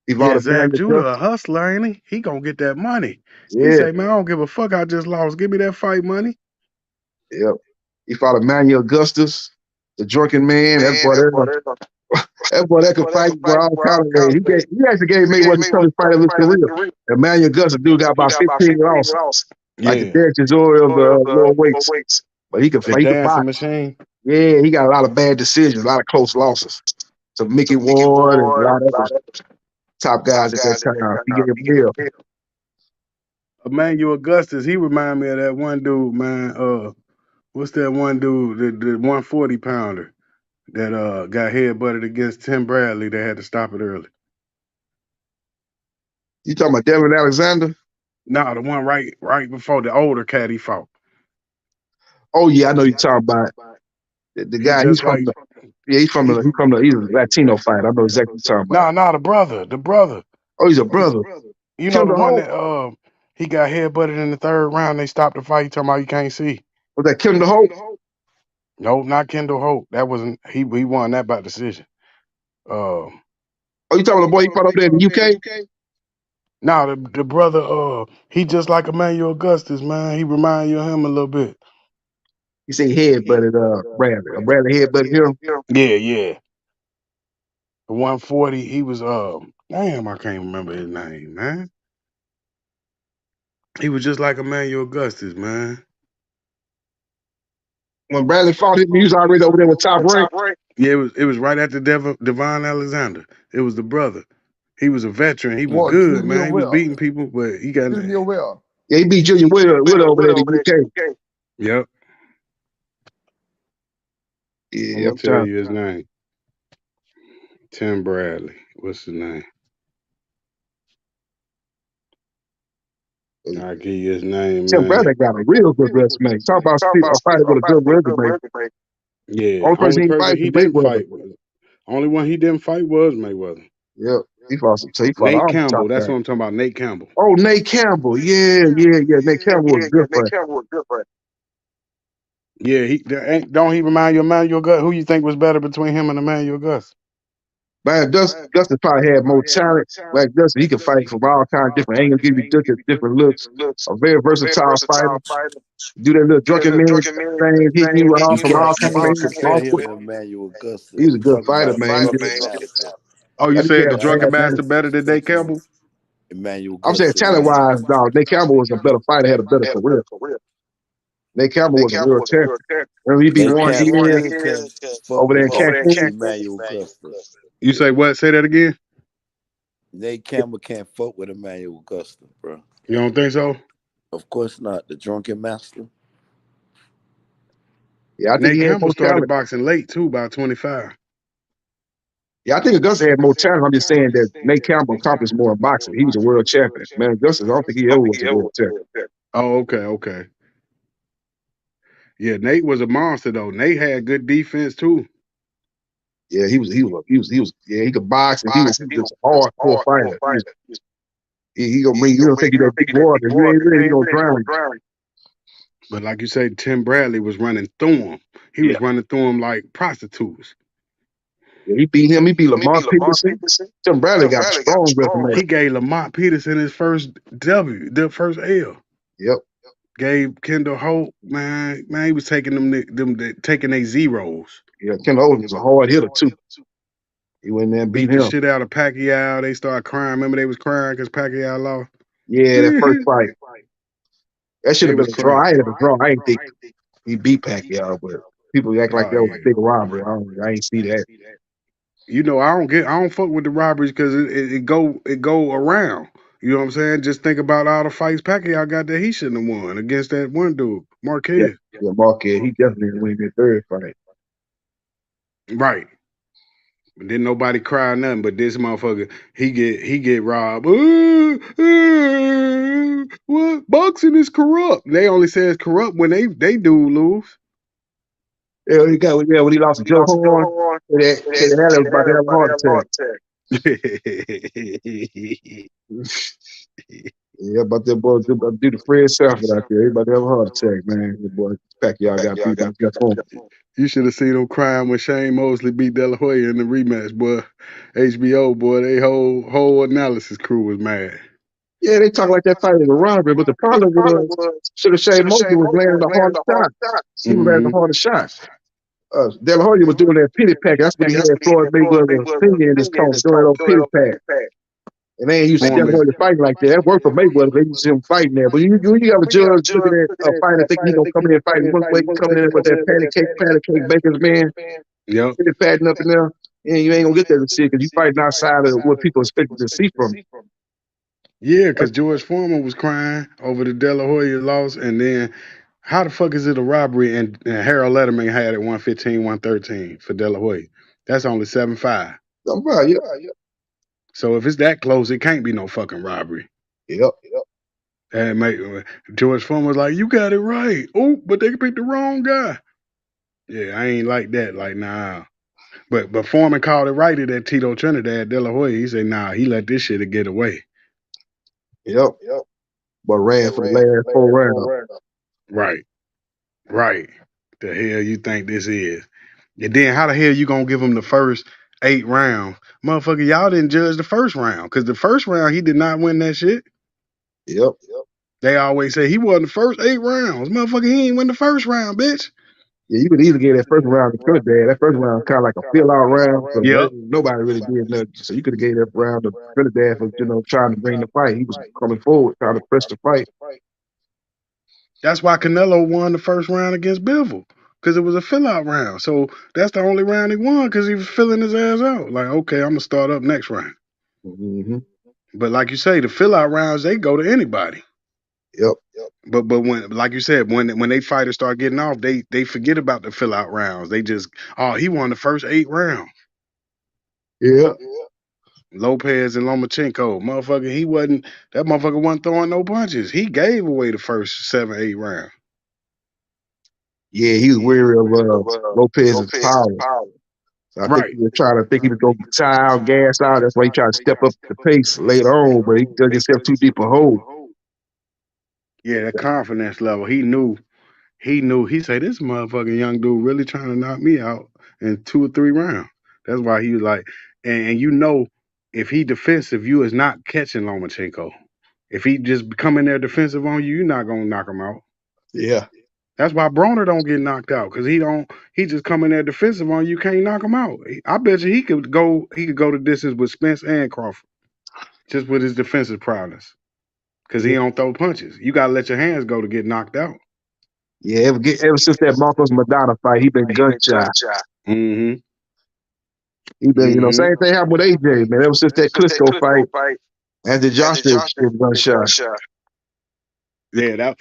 U: He fought
V: Zab
U: Emmanuel
V: Judah a hustler, ain't he? He gonna get that money.
U: Yeah.
V: He say, man, I don't give a fuck. I just lost. Give me that fight money.
U: Yep. He fought Emmanuel Augustus, the drunken man. That boy that could fight for all kind of ways. He actually gave Mayweather the toughest fight of his career. Emmanuel Augustus dude got about 15 losses. Like the Derek Chisora of the lower weights. But he could fight. He could box.
V: Machine.
U: Yeah, he got a lot of bad decisions, a lot of close losses. So Mickey Ward and a lot of other top guys at that time. He gave him deal.
V: Emmanuel Augustus, he remind me of that one dude, man. What's that one dude, the 140 pounder that got headbutted against Tim Bradley? They had to stop it early.
U: You talking about Devin Alexander?
V: No, the one right before the older cat he fought.
U: Oh yeah, I know you're talking about. The guy, he's from he's a Latino fight. I know exactly what you're talking about.
V: No, the brother.
U: Oh, he's a brother.
V: You know the one that he got headbutted in the third round. They stopped the fight. He talking about you can't see.
U: Was that Kendall Hope?
V: No, not Kendall Hope. That wasn't he won that by decision.
U: Oh, you talking about the boy he fought up there in the UK?
V: No, the brother, he just like Emmanuel Augustus, man. He remind you of him a little bit.
U: You say headbutted Bradley. Bradley headbutted him?
V: Yeah. The 140, he was damn, I can't remember his name, man. He was just like Emmanuel Augustus, man.
U: When Bradley fought him, he was already over there with Top Rank.
V: Yeah, it was right after Devon Alexander. It was the brother. He was a veteran. He was good, Junior man. He was beating people, but he got
U: Junior Will. Yeah, he beat Junior Will over there in the UK.
V: Yep.
U: Yeah,
V: I'll tell you his name. Tim Bradley. What's his name? I'll give you his name,
U: Tim Bradley got a real good resume. Talk about a fighter with a good resume.
V: Yeah. Only person he didn't fight. Only one he didn't fight was Mayweather.
U: Yep. He fought
V: Nate Campbell. That's what I'm talking about. Nate Campbell.
U: Oh, Nate Campbell. Yeah. Nate Campbell was good for
V: Yeah, don't he remind you of Emmanuel Gus? Who you think was better between him and Emmanuel Gus?
U: Man, Dustin probably had more talent. Like Dustin, he could fight from all kinds of different angles, give you different looks. A very versatile fighter. Do that little drunken man thing, hitting you off from all kinds of angles.
R: Emmanuel Gus.
U: He was a good fighter, man.
V: Oh, you said the drunken master better than Nate Campbell?
R: Emmanuel
U: I'm saying talent-wise, no, Nate Campbell was a better fighter, had a better career. Nate Campbell was a real champion. Remember he beat Warren Diaz over there in Cancun?
V: You say what? Say that again?
R: Nate Campbell can't fuck with Emmanuel Augusta, bro.
V: You don't think so?
R: Of course not. The drunken master.
U: Yeah, I think
V: Nate Campbell started boxing late too, about 25.
U: Yeah, I think Augusta had more talent. I'm just saying that Nate Campbell accomplished more in boxing. He was a world champion. Man, Augusta, I don't think he ever was a world champion.
V: Oh, okay. Yeah, Nate was a monster though. Nate had good defense too.
U: Yeah, he could box and he was just a hardcore fighter. He gonna bring you, don't take you that deep water. You ain't ready, he gonna drown you.
V: But like you say, Tim Bradley was running through him. He was running through him like prostitutes.
U: Yeah, he beat him. He beat Lamont Peterson. Tim Bradley got a strong resume.
V: He gave Lamont Peterson his first W, the first L.
U: Yep.
V: Gave Kendall Hope, man, he was taking them taking their zeros.
U: Yeah, Kendall Hope was a hard hitter too. He went there and beat him.
V: The shit out of Pacquiao. They started crying. Remember they was crying because Pacquiao lost?
U: Yeah, that first fight. That should have been a draw. I ain't have a draw. I ain't think he beat Pacquiao, but people act like that was a big robbery. I ain't see that.
V: You know, I don't fuck with the robberies because it go around. You know what I'm saying? Just think about all the fights Pacquiao got that he shouldn't have won against that one dude, Marquez.
U: Yeah, Marquez. He definitely didn't win that third fight.
V: Right. But then nobody cry nothing, but this motherfucker, he get robbed. What? Boxing is corrupt. They only say it's corrupt when they do lose.
U: Yeah, when he lost to Joe Horn, Canelo was about to have a heart attack. Yeah, but that boy do the Fred Sanford out there. Everybody have a heart attack, man. The boy Pacquiao got beat by Teofimo.
V: You should have seen them crying when Shane Mosley beat De La Hoya in the rematch, boy. HBO, boy, they whole analysis crew was mad.
U: Yeah, they talk like that fight was a robbery, but the problem was Shane Mosley was landing the hardest shot. He was landing the hardest shots. De La Hoya was doing that pity pack. That's when he had Floyd Mayweather Sr. in his corner doing that old pity pack. And they ain't used to De La Hoya fighting like that. That worked for Mayweather. They used to see him fighting there. But you have a judge looking at a fighter thinking he's going to come in and fight one way, coming in with that patty cake, baker's man.
V: Yep.
U: Pity patting up in there. And you ain't going to get that to see because you fighting outside of what people expect to see from you.
V: Yeah, because George Foreman was crying over the De La Hoya loss, and then how the fuck is it a robbery? And Harold Letterman had it 115, 113 for De La Hoya. That's only 7-5.
U: Yeah.
V: So if it's that close, it can't be no fucking robbery.
U: Yep.
V: And George Foreman was like, "You got it right." Oh, but they picked the wrong guy. Yeah, I ain't like that. Like, nah. But Foreman called it right at that Tito Trinidad De La Hoya. He said, "Nah, he let this shit get away."
U: Yep. But ran for the last 4 rounds.
V: Right. The hell you think this is? And then how the hell you gonna give him the first 8 rounds? Motherfucker, y'all didn't judge the first round. Because the first round, he did not win that shit.
U: Yep.
V: They always say he won the first 8 rounds. Motherfucker, he ain't win the first round, bitch.
U: Yeah, you could easily get that first round to Trinidad. That first round kind of like a fill-out round. So nobody really did nothing. So you could have gave that round to Trinidad for, trying to bring the fight. He was coming forward, trying to press the fight.
V: That's why Canelo won the first round against Bivol. Because it was a fill-out round. So that's the only round he won because he was filling his ass out. Like, okay, I'm going to start up next round.
U: Mm-hmm.
V: But like you say, the fill-out rounds, they go to anybody.
U: Yep.
V: But when, like you said, when they fighters start getting off, they forget about the fill-out rounds. They just, he won the first 8 rounds.
U: Yeah.
V: Lopez and Lomachenko, that motherfucker wasn't throwing no punches. He gave away the first 7, 8 rounds.
U: Yeah, he was weary of Lopez's power. So I think he was he was going to tire out, gas out. That's why he tried to step up the pace later on, but he dug himself too deep a hole.
V: Yeah, that confidence level. He knew. He said, this motherfucking young dude really trying to knock me out in 2 or 3 rounds. That's why he was like, and if he defensive, you is not catching Lomachenko. If he just come in there defensive on you, you're not going to knock him out.
U: Yeah.
V: That's why Broner don't get knocked out because he just come in there defensive on you, can't knock him out. I bet you he could go the distance with Spence and Crawford just with his defensive prowess because he don't throw punches. You got to let your hands go to get knocked out.
U: Yeah, ever since that Marcos Madonna fight, he been gun shy.
V: Mm-hmm.
U: He been, same thing happened with AJ, man. Ever since that Klitschko fight, and Joshua been gun shy.
V: Yeah,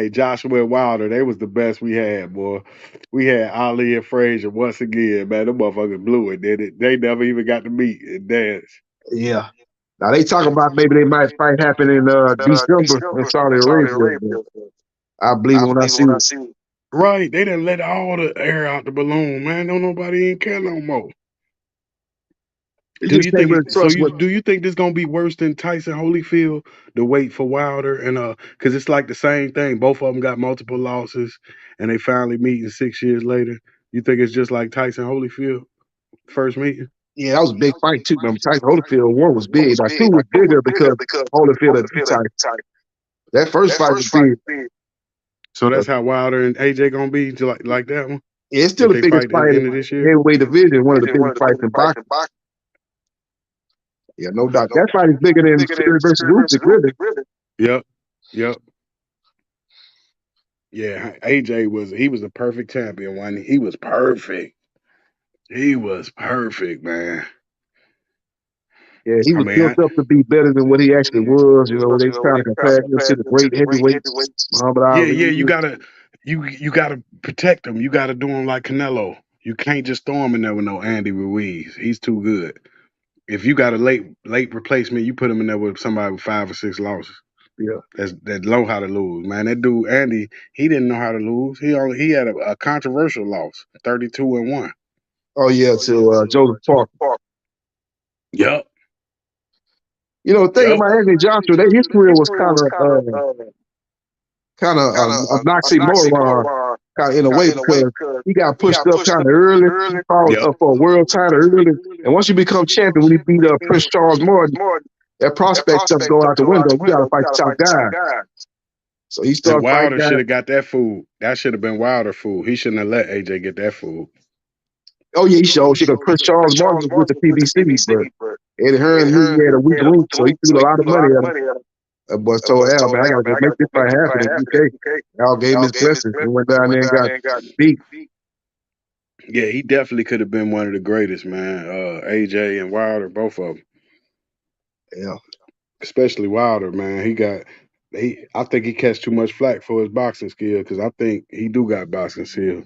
V: Joshua and Wilder, they was the best we had, boy. We had Ali and Frazier once again, man. Them motherfuckers blew it, did it? They never even got to meet and dance.
U: Yeah. Now they talk about maybe they might fight happen in December in Saudi Arabia. I believe it when I see it.
V: Right, they done let all the air out the balloon, man. Don't nobody even care no more. Do you think this gonna be worse than Tyson Holyfield? The wait for Wilder and because it's like the same thing. Both of them got multiple losses, and they finally meeting 6 years later. You think it's just like Tyson Holyfield first meeting?
U: Yeah, that was a big fight too. Remember, Tyson Holyfield 1 was big. Now 2 was bigger because Holyfield had beat Tyson. That first fight was big.
V: So that's how Wilder and AJ gonna be like that one.
U: Yeah, it's still the biggest fight in the heavyweight division. One of the biggest fights in boxing. Yeah, no doubt. That fight is bigger than Fury versus Usyk, really.
V: Yep. Yeah, AJ was a perfect champion. He was perfect. He was perfect, man.
U: Yeah, he was built up to be better than what he actually was. They trying to compare him to the great heavyweights. Muhammad Ali.
V: Yeah. You gotta protect him. You gotta do him like Canelo. You can't just throw him in there with no Andy Ruiz. He's too good. If you got a late replacement, you put him in there with somebody with 5 or 6 losses.
U: Yeah,
V: that know how to lose, man. That dude Andy, he didn't know how to lose. He had a controversial loss, 32-1.
U: Oh yeah, to Joseph Parker.
V: Yep.
U: You know, the thing about Anthony Joshua, his career was kind of obnoxious moron, kind of in a way, because he got pushed up kind of early. He fought for a world title early, and once you become champion, when he beat up Prince Charles Morton, that prospect stuff go out the window. You got to fight the top guy. So he started
V: and Wilder should have got that food. That should have been Wilder food. He shouldn't have let AJ get that food.
U: Oh yeah, he showed. Prince Charles Morton was with the PBC, but Eddie Hearn knew he had a weak link, so he threw a lot of money at him. That boy told Al, man, I gotta go make this fight happen in UK. Al gave him his blessing. He went down there and got beat.
V: Yeah, he definitely could have been one of the greatest, man. AJ and Wilder, both of them.
U: Yeah.
V: Especially Wilder, man. I think he catch too much flack for his boxing skill, because I think he do got boxing skill.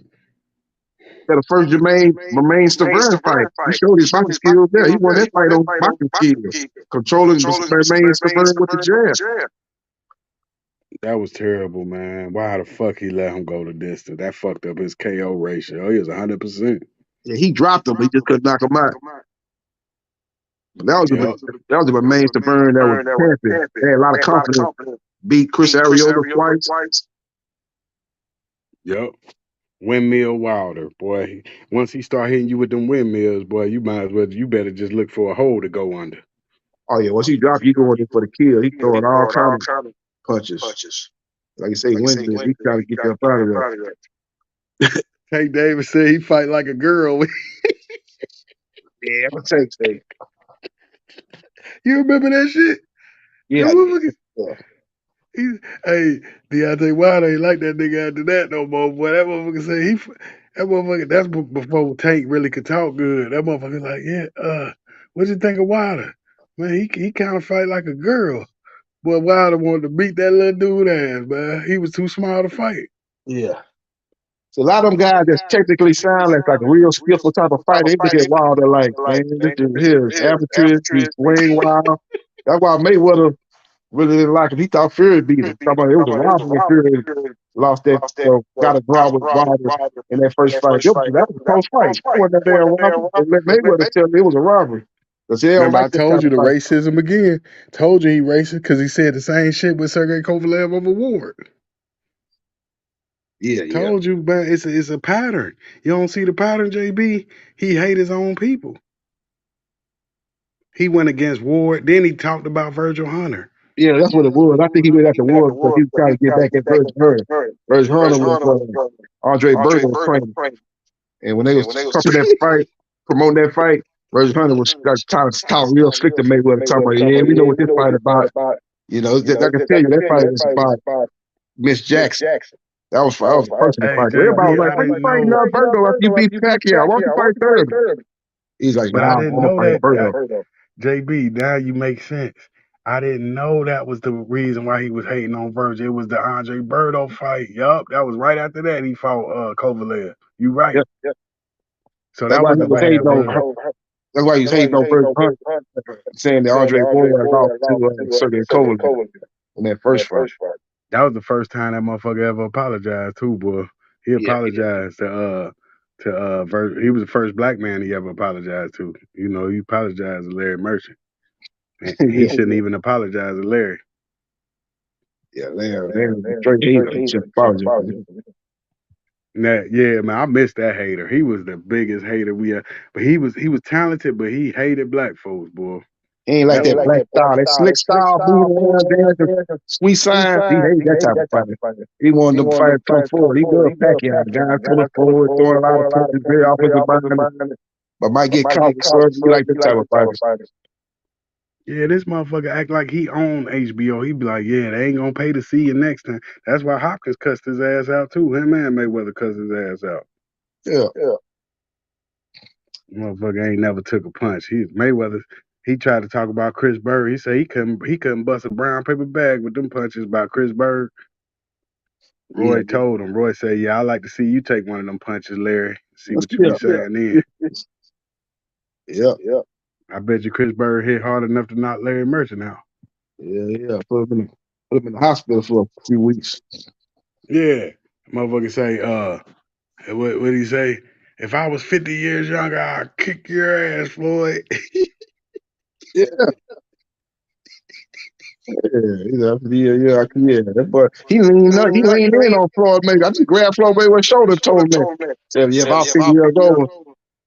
U: The first Jermaine Stavern fight. He showed his boxing skills there. He won that fight on boxing skills. Controlling Jermaine Stavern with the jab.
V: That was terrible, man. Why the fuck he let him go the distance? That fucked up his KO ratio. He was 100%.
U: Yeah, he dropped him. He just couldn't knock him out. But that was the Jermaine Stavern that was champion. They had a lot of confidence. Beat Chris Arreola twice.
V: Yep. Windmill Wilder, boy. Once he start hitting you with them windmills, boy, you better just look for a hole to go under.
U: Oh yeah, once he drop, you going in for the kill. He throwing all kinds of punches. Like you say, windmills. He trying to get you up out of there.
V: Tank Davis said he fight like a girl.
U: Yeah, I'm gonna take.
V: You remember that shit?
U: Yeah.
V: Hey, Deontay Wilder ain't like that nigga after that no more, boy. That motherfucker say that's before Tank really could talk good. That motherfucker like, yeah, what you think of Wilder? Man, he kind of fight like a girl. Boy, Wilder wanted to beat that little dude ass, man. He was too small to fight.
U: Yeah. So a lot of them guys that's technically sound like a real skillful type of fighter, they look at Wilder like, man, this is his amateurs, he's swing wild. That's why Mayweather really didn't like him. He thought Fury beat him. It was a robbery. Fury lost that, got a draw with Wilder in that first fight. That was a close fight. It wasn't a damn robbery. And let Mayweather tell me it was a robbery.
V: Remember, I told you the racism again. Told you he racist because he said the same shit with Sergey Kovalev over Ward.
U: Yeah.
V: Told you, man, it's a pattern. You don't see the pattern, JB? He hate his own people. He went against Ward. Then he talked about Virgil Hunter.
U: Yeah, that's what it was. I think he went after Ward because he was trying to get back at Virgil Hunter. Virgil Hunter was Andre Bergen's trainer. And when they was talking that fight, promoting that fight, Virgil Hunter was trying to talk real slick to Mayweather, talking about, yeah, we know what this fight about. You know, I can tell you that fight was about Miss Jackson. That was a personal fight. Everybody was like, why you fighting Berto after you beat Pacquiao? Why don't you fight Thurman? He's like,
V: but I didn't know that. Berto. JB, now you make sense. I didn't know that was the reason why he was hating on Virgil. It was the Andre Berto fight. Yup, that was right after that he fought Kovalev. You right.
U: Yep.
V: So that was
U: hating on. That's why he's hating on Virgil Hunter, saying that Andre Berto lost to Sergey Kovalev in that first fight.
V: That was the first time that motherfucker ever apologized too, boy. He apologized to Virgil. He was the first black man he ever apologized to. You know, he apologized to Larry Merchant. And he shouldn't even apologize to Larry.
U: Yeah, Larry straight hater. He should apologize.
V: Yeah, man, I miss that hater. He was the biggest hater we had. But he was talented, but he hated black folks, boy.
U: He ain't like that black style, that slick style, moving around, dancing, sweet signs. He hated that type of fighter. He wanted them fighters to come forward. He loved Pacquiao. The guys coming forward, throwing a lot of punches, very offensive minded, but might get caught. So he like that type of fighter.
V: Yeah, this motherfucker act like he owned HBO. He be like, yeah, they ain't gonna pay to see you next time. That's why Hopkins cussed his ass out too. Him and Mayweather cussed his ass out.
U: Yeah.
V: Motherfucker ain't never took a punch. Mayweather. He tried to talk about Chris Berg. He said he couldn't bust a brown paper bag with them punches by Chris Berg. Roy told him. Roy said, yeah, I like to see you take one of them punches, Larry. See what you be saying then.
U: Yeah.
V: I bet you Chris Berg hit hard enough to knock Larry Merchant out.
U: Yeah. Put him in the hospital for a few weeks.
V: Yeah. Motherfucker say, what did he say? If I was 50 years younger, I'd kick your ass, Floyd.
U: Yeah. That boy, he leaned in on Floyd Mayweather. I just grabbed Floyd Mayweather's shoulder and told him that. Said, yeah, about 50 years old,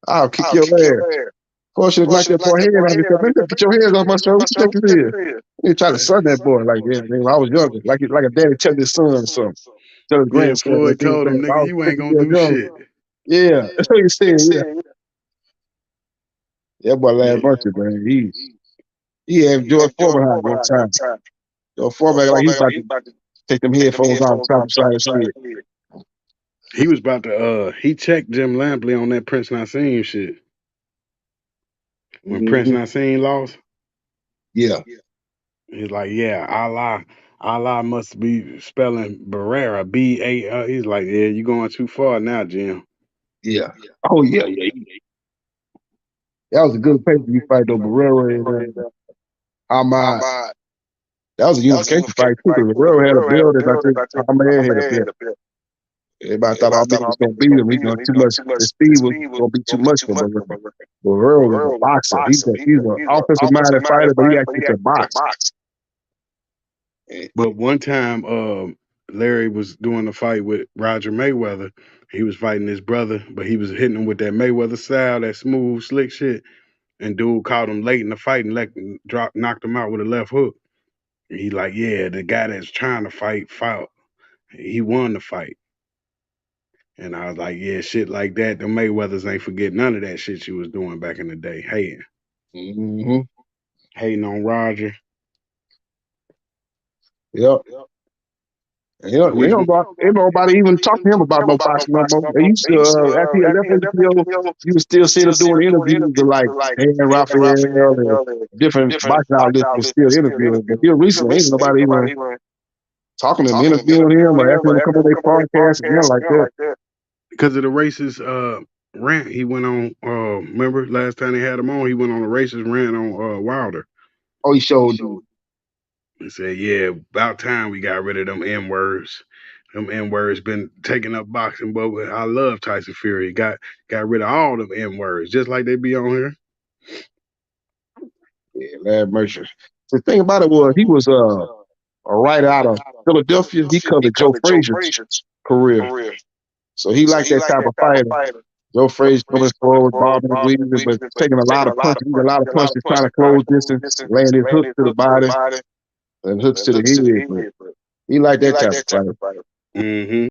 U: I'll kick your ass. Boy should knock that boy head off. He said, man, get your hands off my shoulder. What you think this is? He tried to son that boy like, yeah, man, when I was younger, like a daddy tell his son or something. Tell his
V: Yeah,
U: grandson.
V: Floyd told him, nigga, you ain't gonna do shit.
U: Yeah, that's what he said, yeah. That boy last mercy, man. He had George Foreman behind one time. George Foreman like he's about to take them headphones off and top beside his head.
V: He was about to he checked Jim Lampley on that Prince Nassim shit. When Prince Nassim lost.
U: Yeah.
V: He's like, yeah, Allah must be spelling Barrera, B-A. He's like, yeah, you going too far now, Jim.
U: Yeah. Oh yeah. That was a good pay-per-view fight though, Barrera and Ahmad. That was a unification fight too, because Barrera had a build and I think Ahmad had a build. Everybody thought Ahmad was gonna beat him. He got too much. The speed was gonna be too much for Barrera. Barrera was a boxer. He's an offensive-minded fighter, but he actually can box.
V: But one time, Larry was doing a fight with Roger Mayweather. He was fighting his brother, but he was hitting him with that Mayweather style, that smooth, slick shit. And dude caught him late in the fight and knocked him out with a left hook. And he like, yeah, the guy that's trying to fought. He won the fight. And I was like, yeah, shit like that. The Mayweathers ain't forget none of that shit you was doing back in the day. Hating. Hating on Roger.
U: Yep. Ain't nobody even talk to him about no boxing no more. They used to, after he left HBO, you would still see him doing interviews with like Dan Raphael and different boxing outlets was still interviewing. But here recently, ain't nobody even talking to him, interviewing him, or asking him to come on their podcast again like that.
V: Because of the racist rant he went on, remember last time they had him on, he went on a racist rant on Wilder.
U: Oh, he showed you.
V: He said, yeah, about time we got rid of them N-words. Them N-words been taking up boxing, but I love Tyson Fury. Got rid of all them N-words, just like they be on here.
U: Yeah, Larry Mercer. The thing about it was, he was a writer out of Philadelphia. He covered Joe Frazier's career. So he liked that type of fighter. Joe Frazier coming forward, bobbing and weaving, but taking a lot of punches. He got a lot of punches trying to close distance, land his hooks to the body and hooks to the head. But he liked that type of fighter.